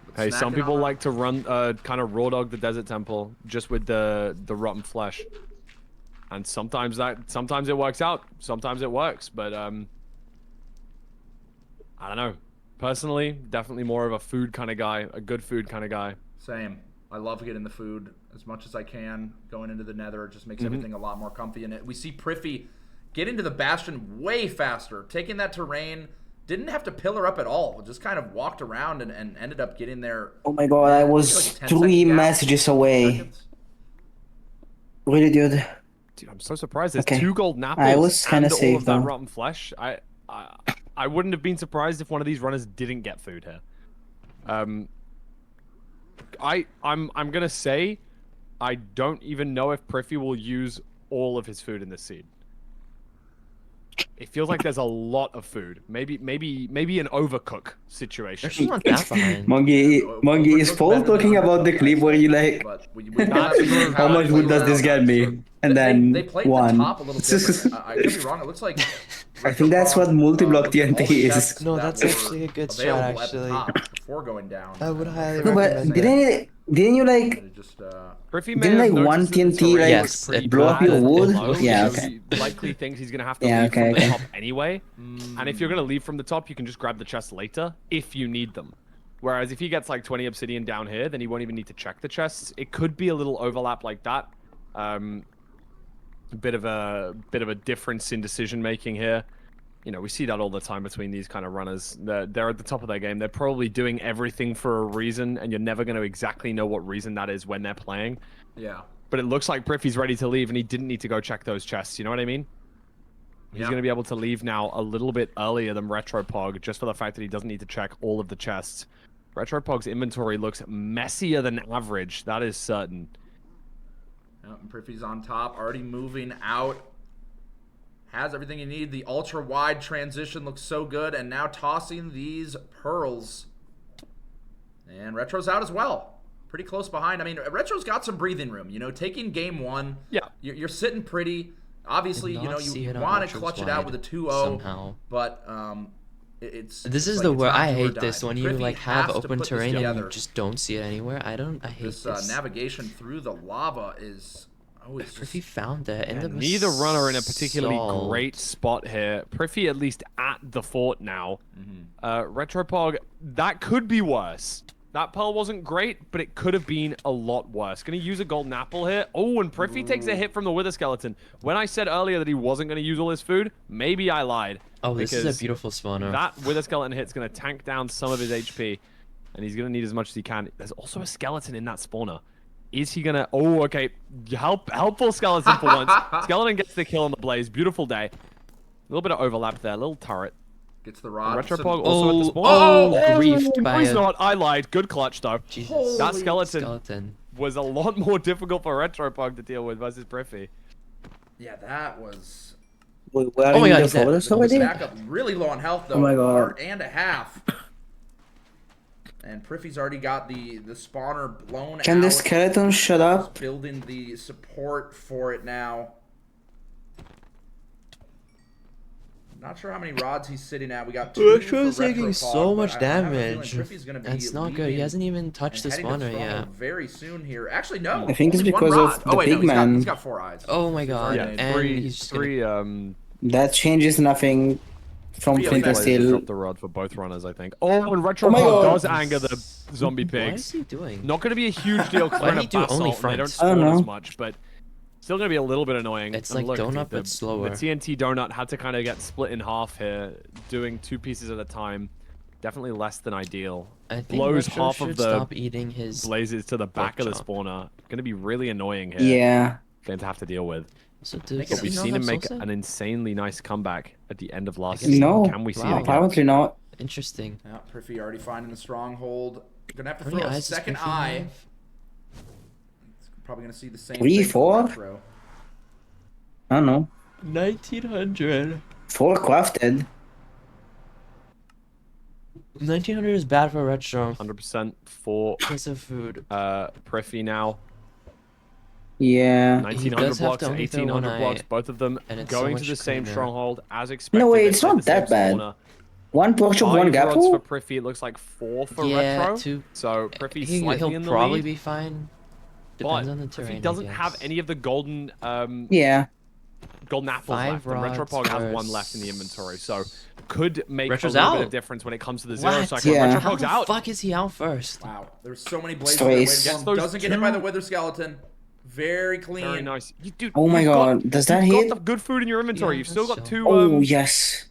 Speaker 3: But
Speaker 13: Hey, some
Speaker 3: snacking
Speaker 13: people
Speaker 3: on
Speaker 13: like to run kind of raw dog the desert temple just with the rotten flesh, and sometimes it works out, sometimes it works, but I don't know. Personally, definitely more of a food kind of guy, a good food kind of guy.
Speaker 3: Same. I love getting the food as much as I can. Going into the nether, it just makes
Speaker 13: Mm-hmm.
Speaker 3: everything a lot more comfy. And we see Priffy get into the bastion way faster, taking that terrain. Didn't have to pillar up at all. Just kind of walked around and ended up getting there.
Speaker 10: Oh my god, I was
Speaker 3: like a 10
Speaker 10: 3
Speaker 3: second gap.
Speaker 10: messages away. Really, dude.
Speaker 13: Dude, I'm so surprised. There's
Speaker 10: Okay.
Speaker 13: 2 golden apples
Speaker 10: I was kinda
Speaker 13: and all
Speaker 10: safe,
Speaker 13: of that
Speaker 10: though.
Speaker 13: rotten flesh. I wouldn't have been surprised if one of these runners didn't get food here. I'm gonna say I don't even know if Priffy will use all of his food in this seed. It feels like there's a lot of food. Maybe an overcook situation.
Speaker 2: There's not that behind.
Speaker 10: Monkey, is Paul talking about the clip where you like, how much wood does this get me? And then
Speaker 3: They played
Speaker 10: one.
Speaker 3: the top a little different. I could be wrong. It looks like
Speaker 10: I think that's what multi-block
Speaker 3: looked at all the
Speaker 10: TNT is.
Speaker 3: chests
Speaker 2: No,
Speaker 3: that
Speaker 2: that's
Speaker 3: were
Speaker 2: actually a good strat,
Speaker 3: available at the
Speaker 2: actually.
Speaker 3: top before going down.
Speaker 2: I would highly
Speaker 10: No, but
Speaker 2: recommend it.
Speaker 10: didn't you like,
Speaker 3: Just
Speaker 13: Priffy may
Speaker 10: didn't
Speaker 13: have
Speaker 10: like one
Speaker 13: noticed that the
Speaker 10: TNT
Speaker 13: terrain
Speaker 10: like
Speaker 2: Yes,
Speaker 13: looks pretty
Speaker 2: it
Speaker 10: blow up
Speaker 13: bad
Speaker 10: your
Speaker 13: and
Speaker 10: wood?
Speaker 13: low,
Speaker 10: Yeah,
Speaker 13: so
Speaker 10: okay.
Speaker 13: he likely thinks he's gonna have to
Speaker 10: Yeah,
Speaker 13: leave
Speaker 10: okay,
Speaker 13: from the
Speaker 10: okay.
Speaker 13: top anyway. And if you're gonna leave from the top, you can just grab the chests later if you need them. Whereas if he gets like 20 obsidian down here, then he won't even need to check the chests. It could be a little overlap like that. A bit of a difference in decision making here. You know, we see that all the time between these kind of runners. They're at the top of their game. They're probably doing everything for a reason, and you're never going to exactly know what reason that is when they're playing.
Speaker 3: Yeah.
Speaker 13: But it looks like Priffy's ready to leave, and he didn't need to go check those chests. You know what I mean? He's
Speaker 3: Yeah.
Speaker 13: going to be able to leave now a little bit earlier than Retropog, just for the fact that he doesn't need to check all of the chests. Retropog's inventory looks messier than average. That is certain.
Speaker 3: Yeah, and Priffy's on top, already moving out. Has everything you need. The ultra-wide transition looks so good. And now tossing these pearls. And Retro's out as well. Pretty close behind. I mean, Retro's got some breathing room. You know, taking game 1.
Speaker 13: Yeah.
Speaker 3: You're sitting pretty. Obviously,
Speaker 2: Did
Speaker 3: you know,
Speaker 2: not see
Speaker 3: you
Speaker 2: it on
Speaker 3: want to
Speaker 2: Retro's
Speaker 3: clutch it out
Speaker 2: wide
Speaker 3: with a 2-0.
Speaker 2: somehow.
Speaker 3: But it's
Speaker 2: This is
Speaker 3: like
Speaker 2: the
Speaker 3: it's
Speaker 2: word
Speaker 3: not
Speaker 2: I
Speaker 3: do or
Speaker 2: hate
Speaker 3: die.
Speaker 2: this when you
Speaker 3: Priffy
Speaker 2: like have
Speaker 3: has to
Speaker 2: open
Speaker 3: put this
Speaker 2: terrain and you
Speaker 3: together.
Speaker 2: just don't see it anywhere. I hate
Speaker 3: This
Speaker 2: this.
Speaker 3: navigation through the lava is... Oh, it's
Speaker 2: Priffy found it in the
Speaker 13: Neither runner in a particularly
Speaker 2: salt.
Speaker 13: great spot here. Priffy at least at the fort now. Retropog, that could be worse. That pearl wasn't great, but it could have been a lot worse. Gonna use a golden apple here. Oh, and Priffy takes a hit from the wither skeleton. When I said earlier that he wasn't gonna use all his food, maybe I lied.
Speaker 2: Oh, this is
Speaker 13: because
Speaker 2: a beautiful spawner.
Speaker 13: That wither skeleton hit's gonna tank down some of his HP, and he's gonna need as much as he can. There's also a skeleton in that spawner. Is he gonna... Oh, okay. Helpful skeleton for once. Skeleton gets the kill on the blaze. Beautiful day. A little bit of overlap there. Little turret.
Speaker 3: Gets the rod.
Speaker 13: Retropog also at the spawn.
Speaker 2: griefed by
Speaker 13: he's
Speaker 2: a-
Speaker 13: not. I lied. Good clutch, though.
Speaker 2: Jesus.
Speaker 13: That skeleton
Speaker 2: Skeleton.
Speaker 13: was a lot more difficult for Retropog to deal with versus Priffy.
Speaker 3: Yeah, that was...
Speaker 10: Wait, where
Speaker 2: Oh my
Speaker 10: are
Speaker 2: God,
Speaker 10: you
Speaker 2: he's
Speaker 10: the
Speaker 2: dead.
Speaker 10: photos already?
Speaker 3: Back up really low on health, though.
Speaker 10: Oh my God.
Speaker 3: Heart and a half. And Priffy's already got the spawner blown out.
Speaker 10: Can the skeleton shut up?
Speaker 3: Building the support for it now. Not sure how many rods he's sitting at. We got 2 for
Speaker 2: Retro's taking
Speaker 3: Retropog,
Speaker 2: so
Speaker 3: but
Speaker 2: much
Speaker 3: I have a feeling
Speaker 2: damage.
Speaker 3: Priffy's gonna be
Speaker 2: That's not good. He
Speaker 3: leaving
Speaker 2: hasn't even touched the
Speaker 3: and heading to
Speaker 2: spawner
Speaker 3: throttle
Speaker 2: yet.
Speaker 3: very soon here. Actually, no.
Speaker 10: I think it's
Speaker 3: only one
Speaker 10: because
Speaker 3: rod.
Speaker 10: of
Speaker 3: Oh,
Speaker 10: the
Speaker 3: wait, no,
Speaker 10: big man.
Speaker 3: He's got 4 eyes.
Speaker 2: Oh my god.
Speaker 13: Yeah,
Speaker 2: And
Speaker 13: three,
Speaker 2: he's just gonna...
Speaker 13: three,
Speaker 10: That changes nothing. from
Speaker 3: Real
Speaker 10: Flint and
Speaker 3: fast.
Speaker 10: Steel.
Speaker 13: Drop the rod for both runners, I think. Oh, and Retro
Speaker 10: Oh my
Speaker 13: Pog
Speaker 10: God.
Speaker 13: does anger the zombie
Speaker 2: What
Speaker 13: pigs.
Speaker 2: is he doing?
Speaker 13: Not going to be a huge deal because
Speaker 2: Why
Speaker 13: we're in
Speaker 2: did
Speaker 13: a
Speaker 2: he do only
Speaker 13: basalt and they don't
Speaker 2: front?
Speaker 10: I don't
Speaker 13: spawn as
Speaker 10: know.
Speaker 13: much, but still going to be a little bit annoying.
Speaker 2: It's
Speaker 13: And
Speaker 2: like
Speaker 13: look,
Speaker 2: donut,
Speaker 13: dude,
Speaker 2: but slower.
Speaker 13: The TNT donut had to kind of get split in half here, doing 2 pieces at a time. Definitely less than ideal.
Speaker 2: I think
Speaker 13: Blows
Speaker 2: Retro
Speaker 13: half
Speaker 2: should
Speaker 13: of the
Speaker 2: stop eating his
Speaker 13: blazes to the back of the
Speaker 2: chop.
Speaker 13: spawner. Going to be really annoying here.
Speaker 10: Yeah.
Speaker 13: Going to have to deal with.
Speaker 2: So
Speaker 13: But we've seen him make an insanely nice comeback at the end of last
Speaker 2: guess
Speaker 13: season.
Speaker 10: No.
Speaker 13: Can we see it again?
Speaker 10: Apparently not.
Speaker 2: Interesting.
Speaker 3: Yeah, Priffy already finding the stronghold. Gonna have to
Speaker 2: How many
Speaker 3: throw a
Speaker 2: eyes does
Speaker 3: second
Speaker 2: Priffy
Speaker 3: eye.
Speaker 2: have?
Speaker 3: Probably gonna see the same
Speaker 10: 3,
Speaker 3: thing from
Speaker 10: 4?
Speaker 3: Retro.
Speaker 10: I don't know.
Speaker 2: 1900.
Speaker 10: 4 crafted.
Speaker 2: 1900 is bad for Retro.
Speaker 13: 100% for
Speaker 2: Because of food.
Speaker 13: Priffy now.
Speaker 10: Yeah.
Speaker 13: 1900
Speaker 2: does have
Speaker 13: blocks
Speaker 2: to
Speaker 13: and
Speaker 2: only throw
Speaker 13: 1800
Speaker 2: one
Speaker 13: blocks,
Speaker 2: eye,
Speaker 13: both of them
Speaker 2: and it's so
Speaker 13: going to
Speaker 2: much
Speaker 13: the same
Speaker 2: cleaner.
Speaker 13: stronghold as expected.
Speaker 10: No way,
Speaker 13: They
Speaker 10: it's
Speaker 13: play
Speaker 10: not
Speaker 13: the same
Speaker 10: that bad.
Speaker 13: spawner.
Speaker 10: 1 portion, 1
Speaker 13: 5
Speaker 10: gap
Speaker 13: rods for
Speaker 10: hole?
Speaker 13: Priffy, it looks like 4 for
Speaker 2: Yeah,
Speaker 13: Retro.
Speaker 2: 2.
Speaker 13: So Priffy's slightly
Speaker 2: He'll
Speaker 13: in the
Speaker 2: probably
Speaker 13: lead.
Speaker 2: be fine.
Speaker 13: But
Speaker 2: Depends on the terrain.
Speaker 13: Priffy
Speaker 2: I
Speaker 13: doesn't have
Speaker 2: guess.
Speaker 13: any of the golden
Speaker 10: Yeah.
Speaker 13: golden apples
Speaker 2: 5
Speaker 13: left. And Retro
Speaker 2: rods
Speaker 13: Pog has 1
Speaker 2: versus-
Speaker 13: left in the inventory, so could make
Speaker 2: Retro's
Speaker 13: a little bit
Speaker 2: out.
Speaker 13: of difference when it comes to the zero
Speaker 2: What?
Speaker 13: cycle.
Speaker 10: Yeah.
Speaker 13: Retro
Speaker 2: How
Speaker 13: Pog's
Speaker 2: the
Speaker 13: out.
Speaker 2: fuck is he out first?
Speaker 3: Wow, there's so many blades there waiting
Speaker 10: Strays.
Speaker 3: for him.
Speaker 13: Those
Speaker 3: Doesn't get hit by the
Speaker 13: 2.
Speaker 3: wither skeleton. Very clean.
Speaker 13: Very nice. Dude,
Speaker 10: Oh my
Speaker 13: you've got-
Speaker 10: god, does that
Speaker 13: you've
Speaker 10: hit?
Speaker 13: got the good food in your inventory.
Speaker 2: Yeah,
Speaker 13: You've still got
Speaker 2: that's
Speaker 13: 2.
Speaker 10: Oh, yes.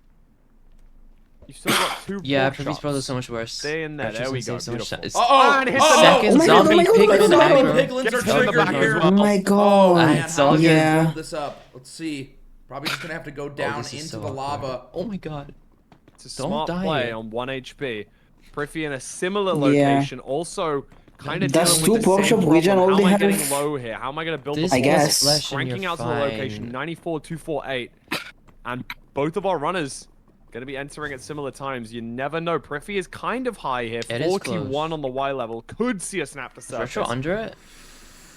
Speaker 13: You've still got 2.
Speaker 2: Yeah,
Speaker 13: pork
Speaker 2: Priffy's
Speaker 13: chops.
Speaker 2: probably so much worse.
Speaker 13: Stay in there.
Speaker 2: Retro's
Speaker 13: There we
Speaker 2: gonna
Speaker 13: go.
Speaker 2: save so much
Speaker 13: Beautiful.
Speaker 2: time. It's
Speaker 3: Uh-oh!
Speaker 13: And hit
Speaker 3: Uh-oh!
Speaker 13: the
Speaker 2: second
Speaker 10: Oh my God,
Speaker 2: zombie
Speaker 10: oh my God,
Speaker 2: pigman
Speaker 10: oh my God.
Speaker 2: aggro.
Speaker 3: Piglins
Speaker 13: Get
Speaker 3: are
Speaker 13: to the
Speaker 3: triggered
Speaker 13: back
Speaker 3: here.
Speaker 13: as well.
Speaker 10: Oh my
Speaker 3: Oh
Speaker 10: god.
Speaker 3: man,
Speaker 2: it's
Speaker 3: how
Speaker 2: all
Speaker 3: are we gonna
Speaker 10: Yeah.
Speaker 3: build this up? Let's see. Probably just gonna have to go down
Speaker 2: this is
Speaker 3: into
Speaker 2: so
Speaker 3: the
Speaker 2: awkward.
Speaker 3: lava.
Speaker 2: Oh my god.
Speaker 13: It's a
Speaker 2: Don't
Speaker 13: smart
Speaker 2: die
Speaker 13: play
Speaker 2: here.
Speaker 13: on 1 HP. Priffy in a similar
Speaker 10: Yeah.
Speaker 13: location, also kind of
Speaker 10: Does
Speaker 13: dealing
Speaker 10: 2
Speaker 13: with the
Speaker 10: pork
Speaker 13: same
Speaker 10: chop
Speaker 13: problem.
Speaker 10: region
Speaker 13: How am
Speaker 10: only
Speaker 13: I
Speaker 10: have-
Speaker 13: getting low here? How am I going to build
Speaker 2: This
Speaker 13: the
Speaker 10: I
Speaker 2: was
Speaker 10: guess.
Speaker 2: flesh and
Speaker 13: Cranking
Speaker 2: you're
Speaker 13: out to the location,
Speaker 2: fine.
Speaker 13: 94-248. And both of our runners going to be entering at similar times. You never know. Priffy is kind of high here.
Speaker 2: It is
Speaker 13: 41
Speaker 2: close.
Speaker 13: on the Y level. Could see a snap to
Speaker 2: Is
Speaker 13: surface.
Speaker 2: Retro under it?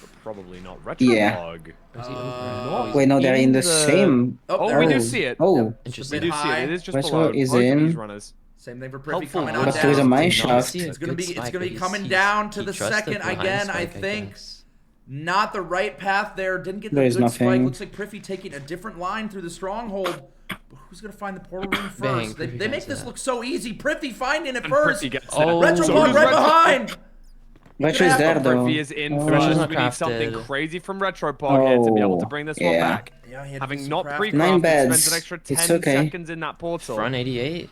Speaker 13: But probably not. Retro
Speaker 10: Yeah.
Speaker 13: Pog.
Speaker 2: Or is he over it?
Speaker 10: Wait, no, they're in the same.
Speaker 3: Oh,
Speaker 13: Oh, we do
Speaker 10: Oh.
Speaker 13: see it.
Speaker 10: Oh.
Speaker 2: Interesting.
Speaker 13: We do see it. It is just
Speaker 10: Retro
Speaker 13: below
Speaker 10: is
Speaker 13: both of these
Speaker 10: in.
Speaker 13: runners.
Speaker 3: Same thing for Priffy
Speaker 13: Helpful
Speaker 3: coming on
Speaker 10: But there is a
Speaker 3: down.
Speaker 10: mine
Speaker 2: Did not
Speaker 10: shaft.
Speaker 2: see a
Speaker 3: It's gonna
Speaker 2: good
Speaker 3: be it's
Speaker 2: spike,
Speaker 3: gonna
Speaker 2: but
Speaker 3: be coming
Speaker 2: he's-
Speaker 3: down to
Speaker 2: he
Speaker 3: the
Speaker 2: trusted
Speaker 3: second
Speaker 2: behind
Speaker 3: again.
Speaker 2: spike,
Speaker 3: I think
Speaker 2: guess.
Speaker 3: not the right path there. Didn't get the
Speaker 10: There is
Speaker 3: good spike.
Speaker 10: nothing.
Speaker 3: Looks like Priffy taking a different line through the stronghold. But who's gonna find the portal room first?
Speaker 2: Bang,
Speaker 3: they
Speaker 2: Priffy
Speaker 3: they make
Speaker 2: finds
Speaker 3: this
Speaker 2: that.
Speaker 3: look so easy. Priffy finding it
Speaker 13: And
Speaker 3: first.
Speaker 13: Priffy gets
Speaker 2: Oh,
Speaker 13: that.
Speaker 3: Retro
Speaker 2: so
Speaker 3: Pog
Speaker 2: does
Speaker 3: right
Speaker 13: Retro.
Speaker 3: behind.
Speaker 10: Retro is there though.
Speaker 13: Priffy is in
Speaker 10: Oh.
Speaker 2: Retro's
Speaker 13: first.
Speaker 2: not
Speaker 13: We need something
Speaker 2: crafted.
Speaker 13: crazy from Retro Pog here to be able to
Speaker 10: Oh,
Speaker 13: bring this one
Speaker 10: yeah.
Speaker 13: back.
Speaker 3: Yeah, he had to do
Speaker 13: Having
Speaker 3: some
Speaker 13: not
Speaker 3: crafting.
Speaker 13: pre-crafted,
Speaker 10: 9
Speaker 13: spends
Speaker 10: beds.
Speaker 13: an extra
Speaker 10: It's
Speaker 13: 10
Speaker 10: okay.
Speaker 13: seconds in that portal.
Speaker 2: Front 88.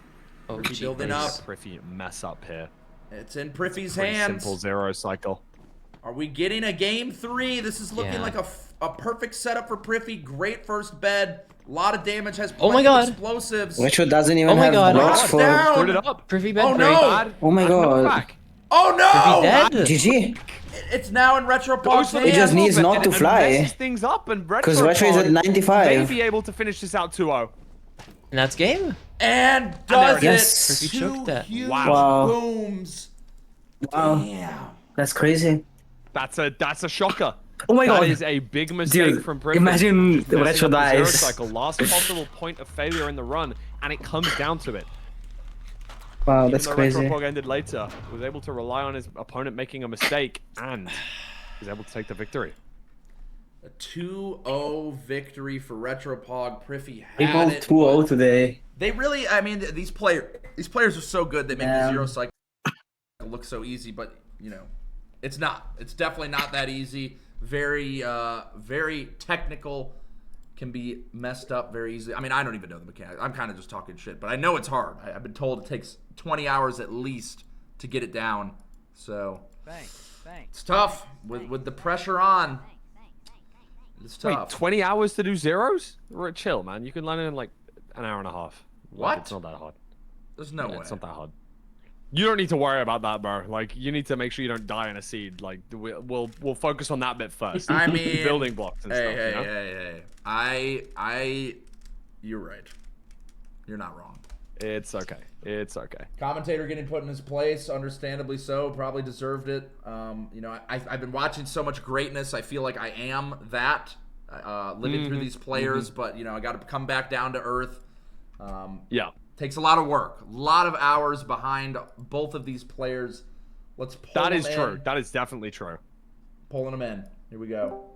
Speaker 2: Oh,
Speaker 3: Priffy building up.
Speaker 13: Priffy mess up here.
Speaker 3: It's in Priffy's
Speaker 13: Pretty
Speaker 3: hands.
Speaker 13: simple zero cycle.
Speaker 3: Are we getting a game 3? This is looking
Speaker 2: Yeah.
Speaker 3: like a perfect setup for Priffy. Great first bed. A lot of damage. Has
Speaker 2: Oh my
Speaker 3: plenty of
Speaker 2: God.
Speaker 3: explosives.
Speaker 10: Retro doesn't even
Speaker 2: Oh my
Speaker 10: have
Speaker 2: god.
Speaker 10: blocks
Speaker 3: Knocked
Speaker 10: for.
Speaker 3: down.
Speaker 13: Screwed it up.
Speaker 2: Priffy bed
Speaker 3: Oh,
Speaker 2: break.
Speaker 3: no.
Speaker 13: Bad.
Speaker 10: Oh my
Speaker 13: Add another
Speaker 10: God.
Speaker 13: back.
Speaker 3: Oh
Speaker 2: Priffy
Speaker 3: no!
Speaker 2: dead?
Speaker 10: GG.
Speaker 3: It's now in Retro
Speaker 13: Goes
Speaker 3: Pog's
Speaker 13: for
Speaker 10: It
Speaker 13: the
Speaker 10: just
Speaker 3: hands.
Speaker 13: double
Speaker 10: needs
Speaker 13: bit
Speaker 10: not
Speaker 13: and-
Speaker 10: to
Speaker 13: and
Speaker 10: fly.
Speaker 13: messes things up, and
Speaker 10: Because Retro is at
Speaker 13: Pog
Speaker 10: 95.
Speaker 13: may be able to finish this out 2-0.
Speaker 2: And that's game?
Speaker 3: And
Speaker 13: there
Speaker 3: does
Speaker 13: it
Speaker 3: it.
Speaker 10: is.
Speaker 2: Priffy
Speaker 3: Two
Speaker 2: choked that.
Speaker 3: huge
Speaker 10: Wow.
Speaker 3: booms.
Speaker 10: Wow.
Speaker 3: Damn.
Speaker 10: That's crazy.
Speaker 13: That's a shocker.
Speaker 10: Oh my
Speaker 13: That
Speaker 10: god.
Speaker 13: is a big mistake
Speaker 10: Dude,
Speaker 13: from Priffy.
Speaker 10: imagine
Speaker 13: Just
Speaker 10: the
Speaker 13: messing
Speaker 10: Retro
Speaker 13: up the zero
Speaker 10: dies.
Speaker 13: cycle. Last possible point of failure in the run, and it comes down to it.
Speaker 10: Wow,
Speaker 13: Even
Speaker 10: that's
Speaker 13: though
Speaker 10: crazy.
Speaker 13: Retro Pog ended later, was able to rely on his opponent making a mistake, and was able to take the victory.
Speaker 3: A 2-0 victory for Retro Pog. Priffy
Speaker 10: They
Speaker 3: had
Speaker 10: both
Speaker 3: it.
Speaker 10: 2-0 today.
Speaker 3: They really, I mean, these players are so good. They make the zero cycle look so easy, but you know, it's not. It's definitely not that easy. Very, very technical. Can be messed up very easily. I mean, I don't even know the mechanics. I'm kind of just talking shit, but I know it's hard. I've been told it takes 20 hours at least to get it down. So it's tough with the pressure on. It's
Speaker 13: Wait,
Speaker 3: tough.
Speaker 13: 20 hours to do zeros? Chill, man. You can learn it in like an hour and a half.
Speaker 3: What?
Speaker 13: It's not that hard.
Speaker 3: There's no way.
Speaker 13: It's not that hard. You don't need to worry about that, bro. Like, you need to make sure you don't die in a seed. Like, we'll focus on that bit first.
Speaker 3: I mean,
Speaker 13: building blocks and stuff.
Speaker 3: Hey,
Speaker 13: you know?
Speaker 3: hey. You're right. You're not wrong.
Speaker 13: It's okay. It's okay.
Speaker 3: Commentator getting put in his place, understandably so, probably deserved it. You know, I've been watching so much greatness. I feel like I am that, living through these players. But you know, I got to come back down to earth.
Speaker 13: Yeah.
Speaker 3: Takes a lot of work, a lot of hours behind both of these players. Let's pull
Speaker 13: That
Speaker 3: them
Speaker 13: is
Speaker 3: in.
Speaker 13: true. That is definitely true.
Speaker 3: Pulling them in. Here we go.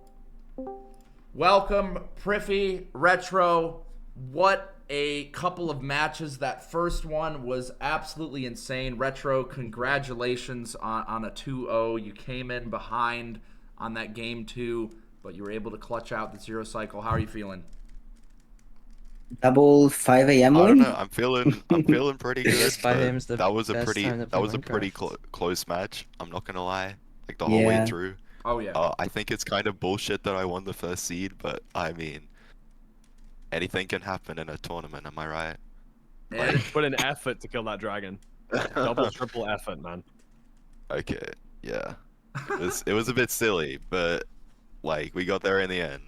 Speaker 3: Welcome, Priffy, Retro. What a couple of matches. That first one was absolutely insane. Retro, congratulations on a 2-0. You came in behind on that game 2, but you were able to clutch out the 0 cycle. How are you feeling?
Speaker 10: Double 5 a.m.
Speaker 17: I don't
Speaker 10: win?
Speaker 17: know. I'm feeling pretty good.
Speaker 2: Yes, 5
Speaker 17: but
Speaker 2: a.m. is the
Speaker 17: that was a
Speaker 2: best
Speaker 17: pretty
Speaker 2: time to play Minecraft.
Speaker 17: close match. I'm not gonna lie. Like the whole way
Speaker 10: Yeah.
Speaker 17: through.
Speaker 3: Oh, yeah.
Speaker 17: I think it's kind of bullshit that I won the first seed, but I mean, anything can happen in a tournament. Am I right?
Speaker 3: And
Speaker 13: Put an effort to kill that dragon. Double, triple effort, man.
Speaker 17: Okay, yeah. It was a bit silly, but like we got there in the end.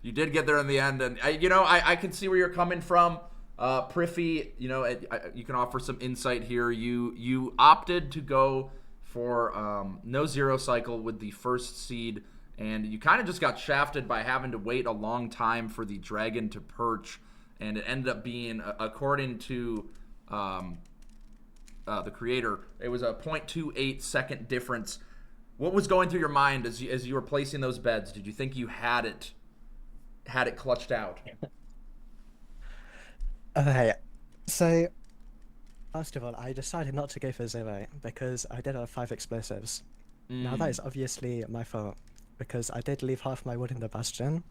Speaker 3: you did get there in the end, and I can see where you're coming from. Priffy, you can offer some insight here. You opted to go for no 0 cycle with the first seed, and you kind of just got shafted by having to wait a long time for the dragon to perch, and it ended up being, according to the creator, it was a 0.28 second difference. What was going through your mind as you were placing those beds? Did you think you had it clutched out?
Speaker 16: Okay, so first of all, I decided not to go for 0 because I did have 5 explosives. Now that is obviously my fault because I did leave half my wood in the bastion.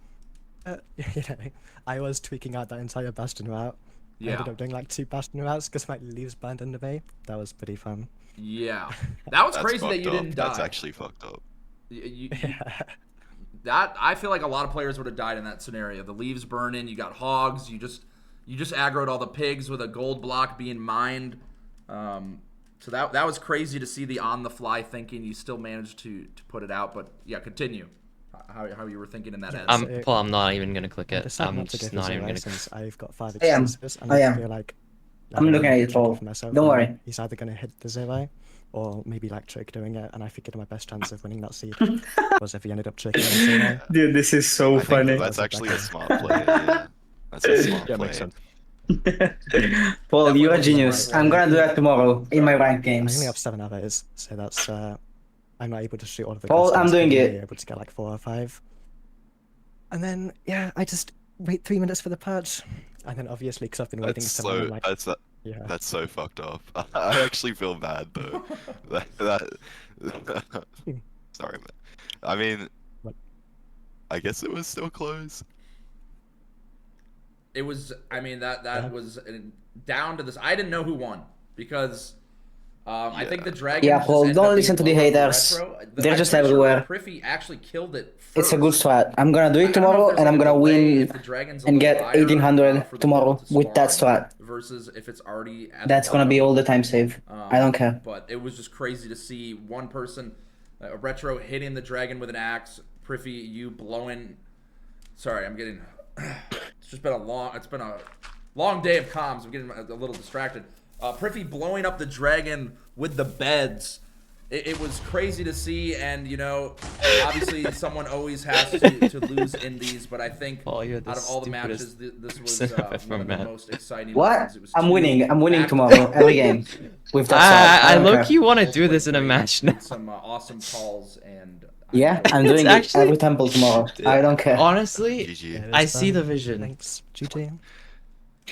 Speaker 16: I was tweaking out that entire bastion route. I ended up doing like 2 bastion routes because my leaves burned under me. That was pretty fun.
Speaker 3: Yeah, that was
Speaker 17: That's
Speaker 3: crazy that you
Speaker 17: fucked up.
Speaker 3: didn't die.
Speaker 17: That's actually fucked up.
Speaker 3: That I feel like a lot of players would have died in that scenario. The leaves burning, you got hogs, you just aggroed all the pigs with a gold block being mined. So that was crazy to see the on the fly thinking. You still managed to put it out, but yeah, continue. How you were thinking in that end.
Speaker 2: Paul, I'm not even gonna click
Speaker 16: I
Speaker 2: it.
Speaker 16: decided
Speaker 2: I'm
Speaker 16: not to go
Speaker 2: just
Speaker 16: for
Speaker 2: not
Speaker 16: 0
Speaker 2: even gonna.
Speaker 16: since I've got 5
Speaker 10: I am.
Speaker 16: explosives, and
Speaker 10: I
Speaker 16: I
Speaker 10: am.
Speaker 16: feel like
Speaker 10: I'm looking at it, Paul. Don't worry.
Speaker 16: He's either going to hit the 0 or maybe like trick doing it, and I figured my best chance of winning that seed was if he ended up tricking the 0.
Speaker 10: Dude, this is so
Speaker 17: I
Speaker 10: funny.
Speaker 17: think that's actually a smart play. Yeah. That's a smart play.
Speaker 13: Makes sense.
Speaker 10: Paul, you're a genius. I'm gonna do that tomorrow in my ranked
Speaker 16: I only
Speaker 10: games.
Speaker 16: have 7 others, so that's I'm not able to shoot all of the
Speaker 10: Paul,
Speaker 16: clusters,
Speaker 10: I'm doing
Speaker 16: but I'm
Speaker 10: it.
Speaker 16: only able to get like 4 or 5. And then yeah, I just wait 3 minutes for the perch, and then obviously because I've been waiting
Speaker 17: That's
Speaker 16: so
Speaker 17: so
Speaker 16: long, like
Speaker 17: that's so fucked up. I actually feel bad though. Sorry, man. I mean, I guess it was still close.
Speaker 3: It was. I mean that was down to this. I didn't know who won because I think the dragon.
Speaker 10: Yeah, Paul, don't listen to the haters. They're just everywhere.
Speaker 3: Priffy actually killed it.
Speaker 10: It's a good strat. I'm gonna do it tomorrow, and I'm gonna win and get 1800 tomorrow with that strat.
Speaker 3: Versus if it's already. At
Speaker 10: That's gonna be all the time save. I don't care.
Speaker 3: But it was just crazy to see one person, Retro, hitting the dragon with an axe. Priffy, you blowing. Sorry, I'm getting. It's been a long day of comms. I'm getting a little distracted. Priffy blowing up the dragon with the beds. It was crazy to see, and obviously someone always has to lose in these, but I think out of all the matches, this was one of the most exciting ones. It was
Speaker 10: I'm winning. I'm winning tomorrow every game. With that
Speaker 2: I low-key want to do this in a match now.
Speaker 3: Some awesome calls and.
Speaker 10: Yeah, I'm doing it every temple tomorrow. I don't care.
Speaker 2: Honestly, I see the vision.
Speaker 16: Thanks, GG.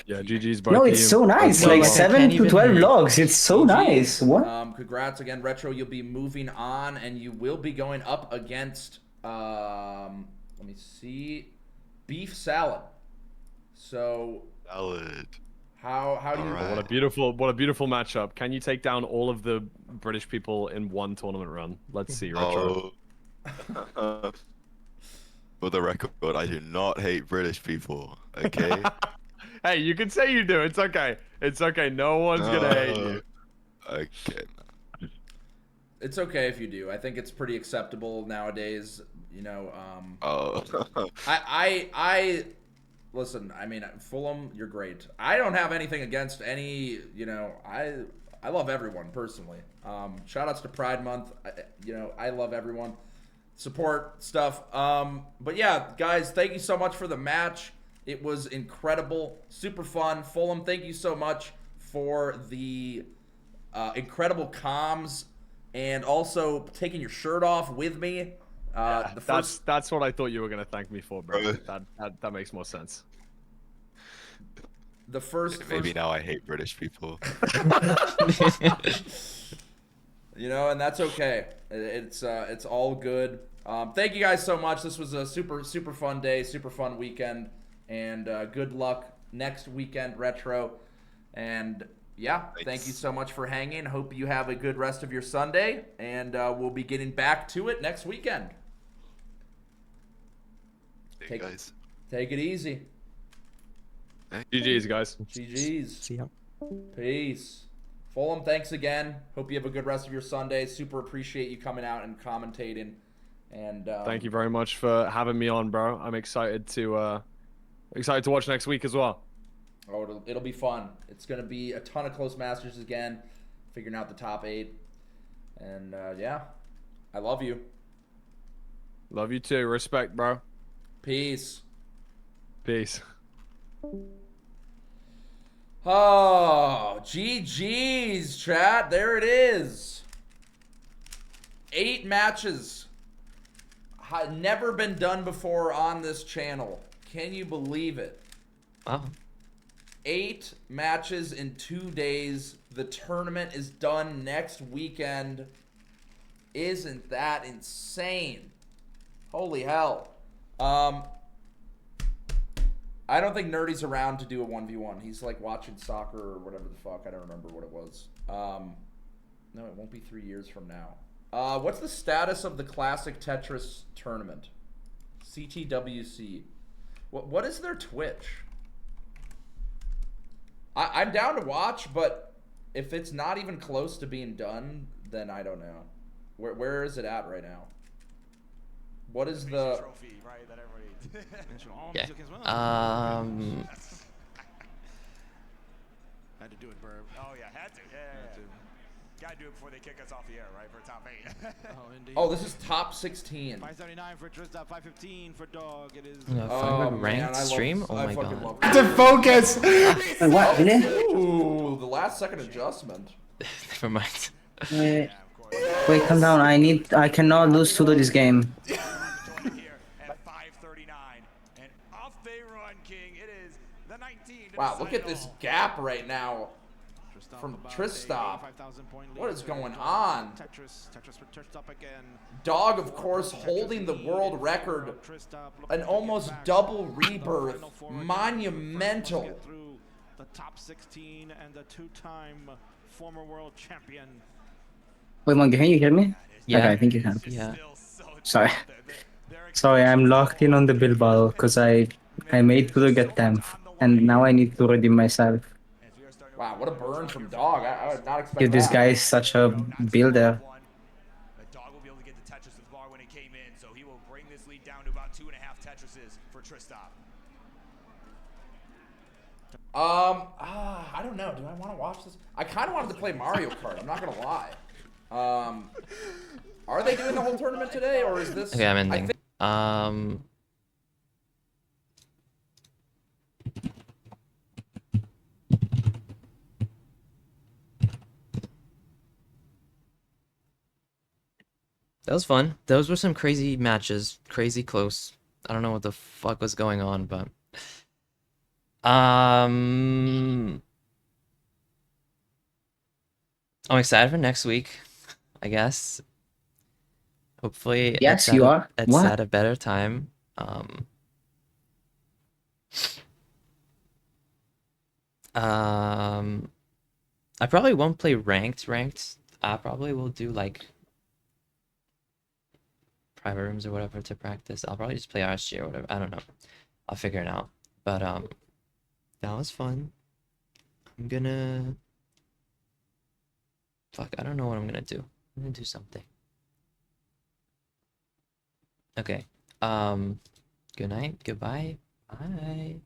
Speaker 13: Yeah, GG's both.
Speaker 10: No, it's so nice. Like 7 to 12 logs. It's so nice. What?
Speaker 3: Congrats again, Retro. You'll be moving on, and you will be going up against. Let me see, Beef Salad. So.
Speaker 17: Salad.
Speaker 3: How do you?
Speaker 13: What a beautiful matchup. Can you take down all of the British people in one tournament run? Let's see, Retro.
Speaker 17: For the record, I do not hate British people. Okay.
Speaker 13: Hey, you can say you do. It's okay. It's okay. No one's gonna hate you.
Speaker 17: Okay.
Speaker 3: It's okay if you do. I think it's pretty acceptable nowadays. I listen. I mean, Fulham, you're great. I don't have anything against any. I love everyone personally. Shout outs to Pride Month. I love everyone. Support stuff. But yeah, guys, thank you so much for the match. It was incredible, super fun. Fulham, thank you so much for the incredible comms and also taking your shirt off with me. The first,
Speaker 13: That's what I thought you were gonna thank me for, bro. That makes more sense.
Speaker 3: the first.
Speaker 17: Maybe now I hate British people.
Speaker 3: You know, and that's okay. It's all good. Thank you guys so much. This was a super fun day, super fun weekend, and good luck next weekend retro. And yeah, thank you so much for hanging. Hope you have a good rest of your Sunday, and we'll be getting back to it next weekend. Take it easy.
Speaker 13: GG's, guys.
Speaker 3: GG's.
Speaker 16: See ya.
Speaker 3: Peace. Fulham, thanks again. Hope you have a good rest of your Sunday. Super appreciate you coming out and commentating. And
Speaker 13: thank you very much for having me on, bro. I'm excited to watch next week as well.
Speaker 3: Oh, it'll be fun. It's gonna be a ton of close masters again, figuring out the top 8. And yeah, I love you.
Speaker 13: Love you too. Respect, bro.
Speaker 3: Peace.
Speaker 13: Peace.
Speaker 3: Oh, GG's, chat. There it is. 8 matches. Never been done before on this channel. Can you believe it?
Speaker 2: Wow.
Speaker 3: 8 matches in 2 days. The tournament is done next weekend. Isn't that insane? Holy hell. I don't think Nerdy's around to do a 1v1. He's like watching soccer or whatever the fuck. I don't remember what it was. No, it won't be 3 years from now. What's the status of the Classic Tetris tournament? CTWC. What is their Twitch? I'm down to watch, but if it's not even close to being done, then I don't know. Where is it at right now? What is the
Speaker 18: trophy, right? That everybody
Speaker 2: Yeah.
Speaker 18: had to do it, Burb. Oh yeah, had to. Yeah. Gotta do it before they kick us off the air, right? For top 8. Oh, indeed.
Speaker 3: Oh, this is top 16.
Speaker 18: 579 for Trista, 515 for Dog. It is.
Speaker 2: Ranked stream? Oh my god.
Speaker 14: To focus.
Speaker 10: What? Really?
Speaker 3: Ooh, the last second adjustment.
Speaker 2: Never mind.
Speaker 10: Wait, calm down. I cannot lose to this game.
Speaker 3: Wow, look at this gap right now from Tristop. What is going on? Dog, of course, holding the world record. An almost double rebirth. Monumental.
Speaker 18: The top 16 and the 2-time former world champion.
Speaker 10: Wait, Monkey, can you hear me?
Speaker 2: Yeah.
Speaker 10: Okay, I think you can.
Speaker 2: Yeah.
Speaker 10: Sorry. Sorry, I'm locked in on the build battle because I made Pluto get 10th. And now I need to redeem myself.
Speaker 3: Wow, what a burn from Dog. I would not expect
Speaker 10: If this
Speaker 3: that.
Speaker 10: guy is such a builder.
Speaker 18: Dog will be able to get the Tetris with the bar when it came in, so he will bring this lead down to about 2.5 Tetrises for Tristop.
Speaker 3: I don't know. Do I want to watch this? I kind of wanted to play Mario Kart. I'm not gonna lie. Are they doing the whole tournament today, or is this?
Speaker 2: Okay, I'm ending. That was fun. Those were some crazy matches. Crazy close. I don't know what the fuck was going on, but... I'm excited for next week, I guess. Hopefully
Speaker 10: Yes, you are.
Speaker 2: It's
Speaker 10: What?
Speaker 2: at a better time. I probably won't play ranked. I probably will do like private rooms or whatever to practice. I'll probably just play RSG or whatever. I don't know. I'll figure it out. But that was fun. I'm gonna fuck, I don't know what I'm gonna do. I'm gonna do something. Okay. Good night, goodbye, bye.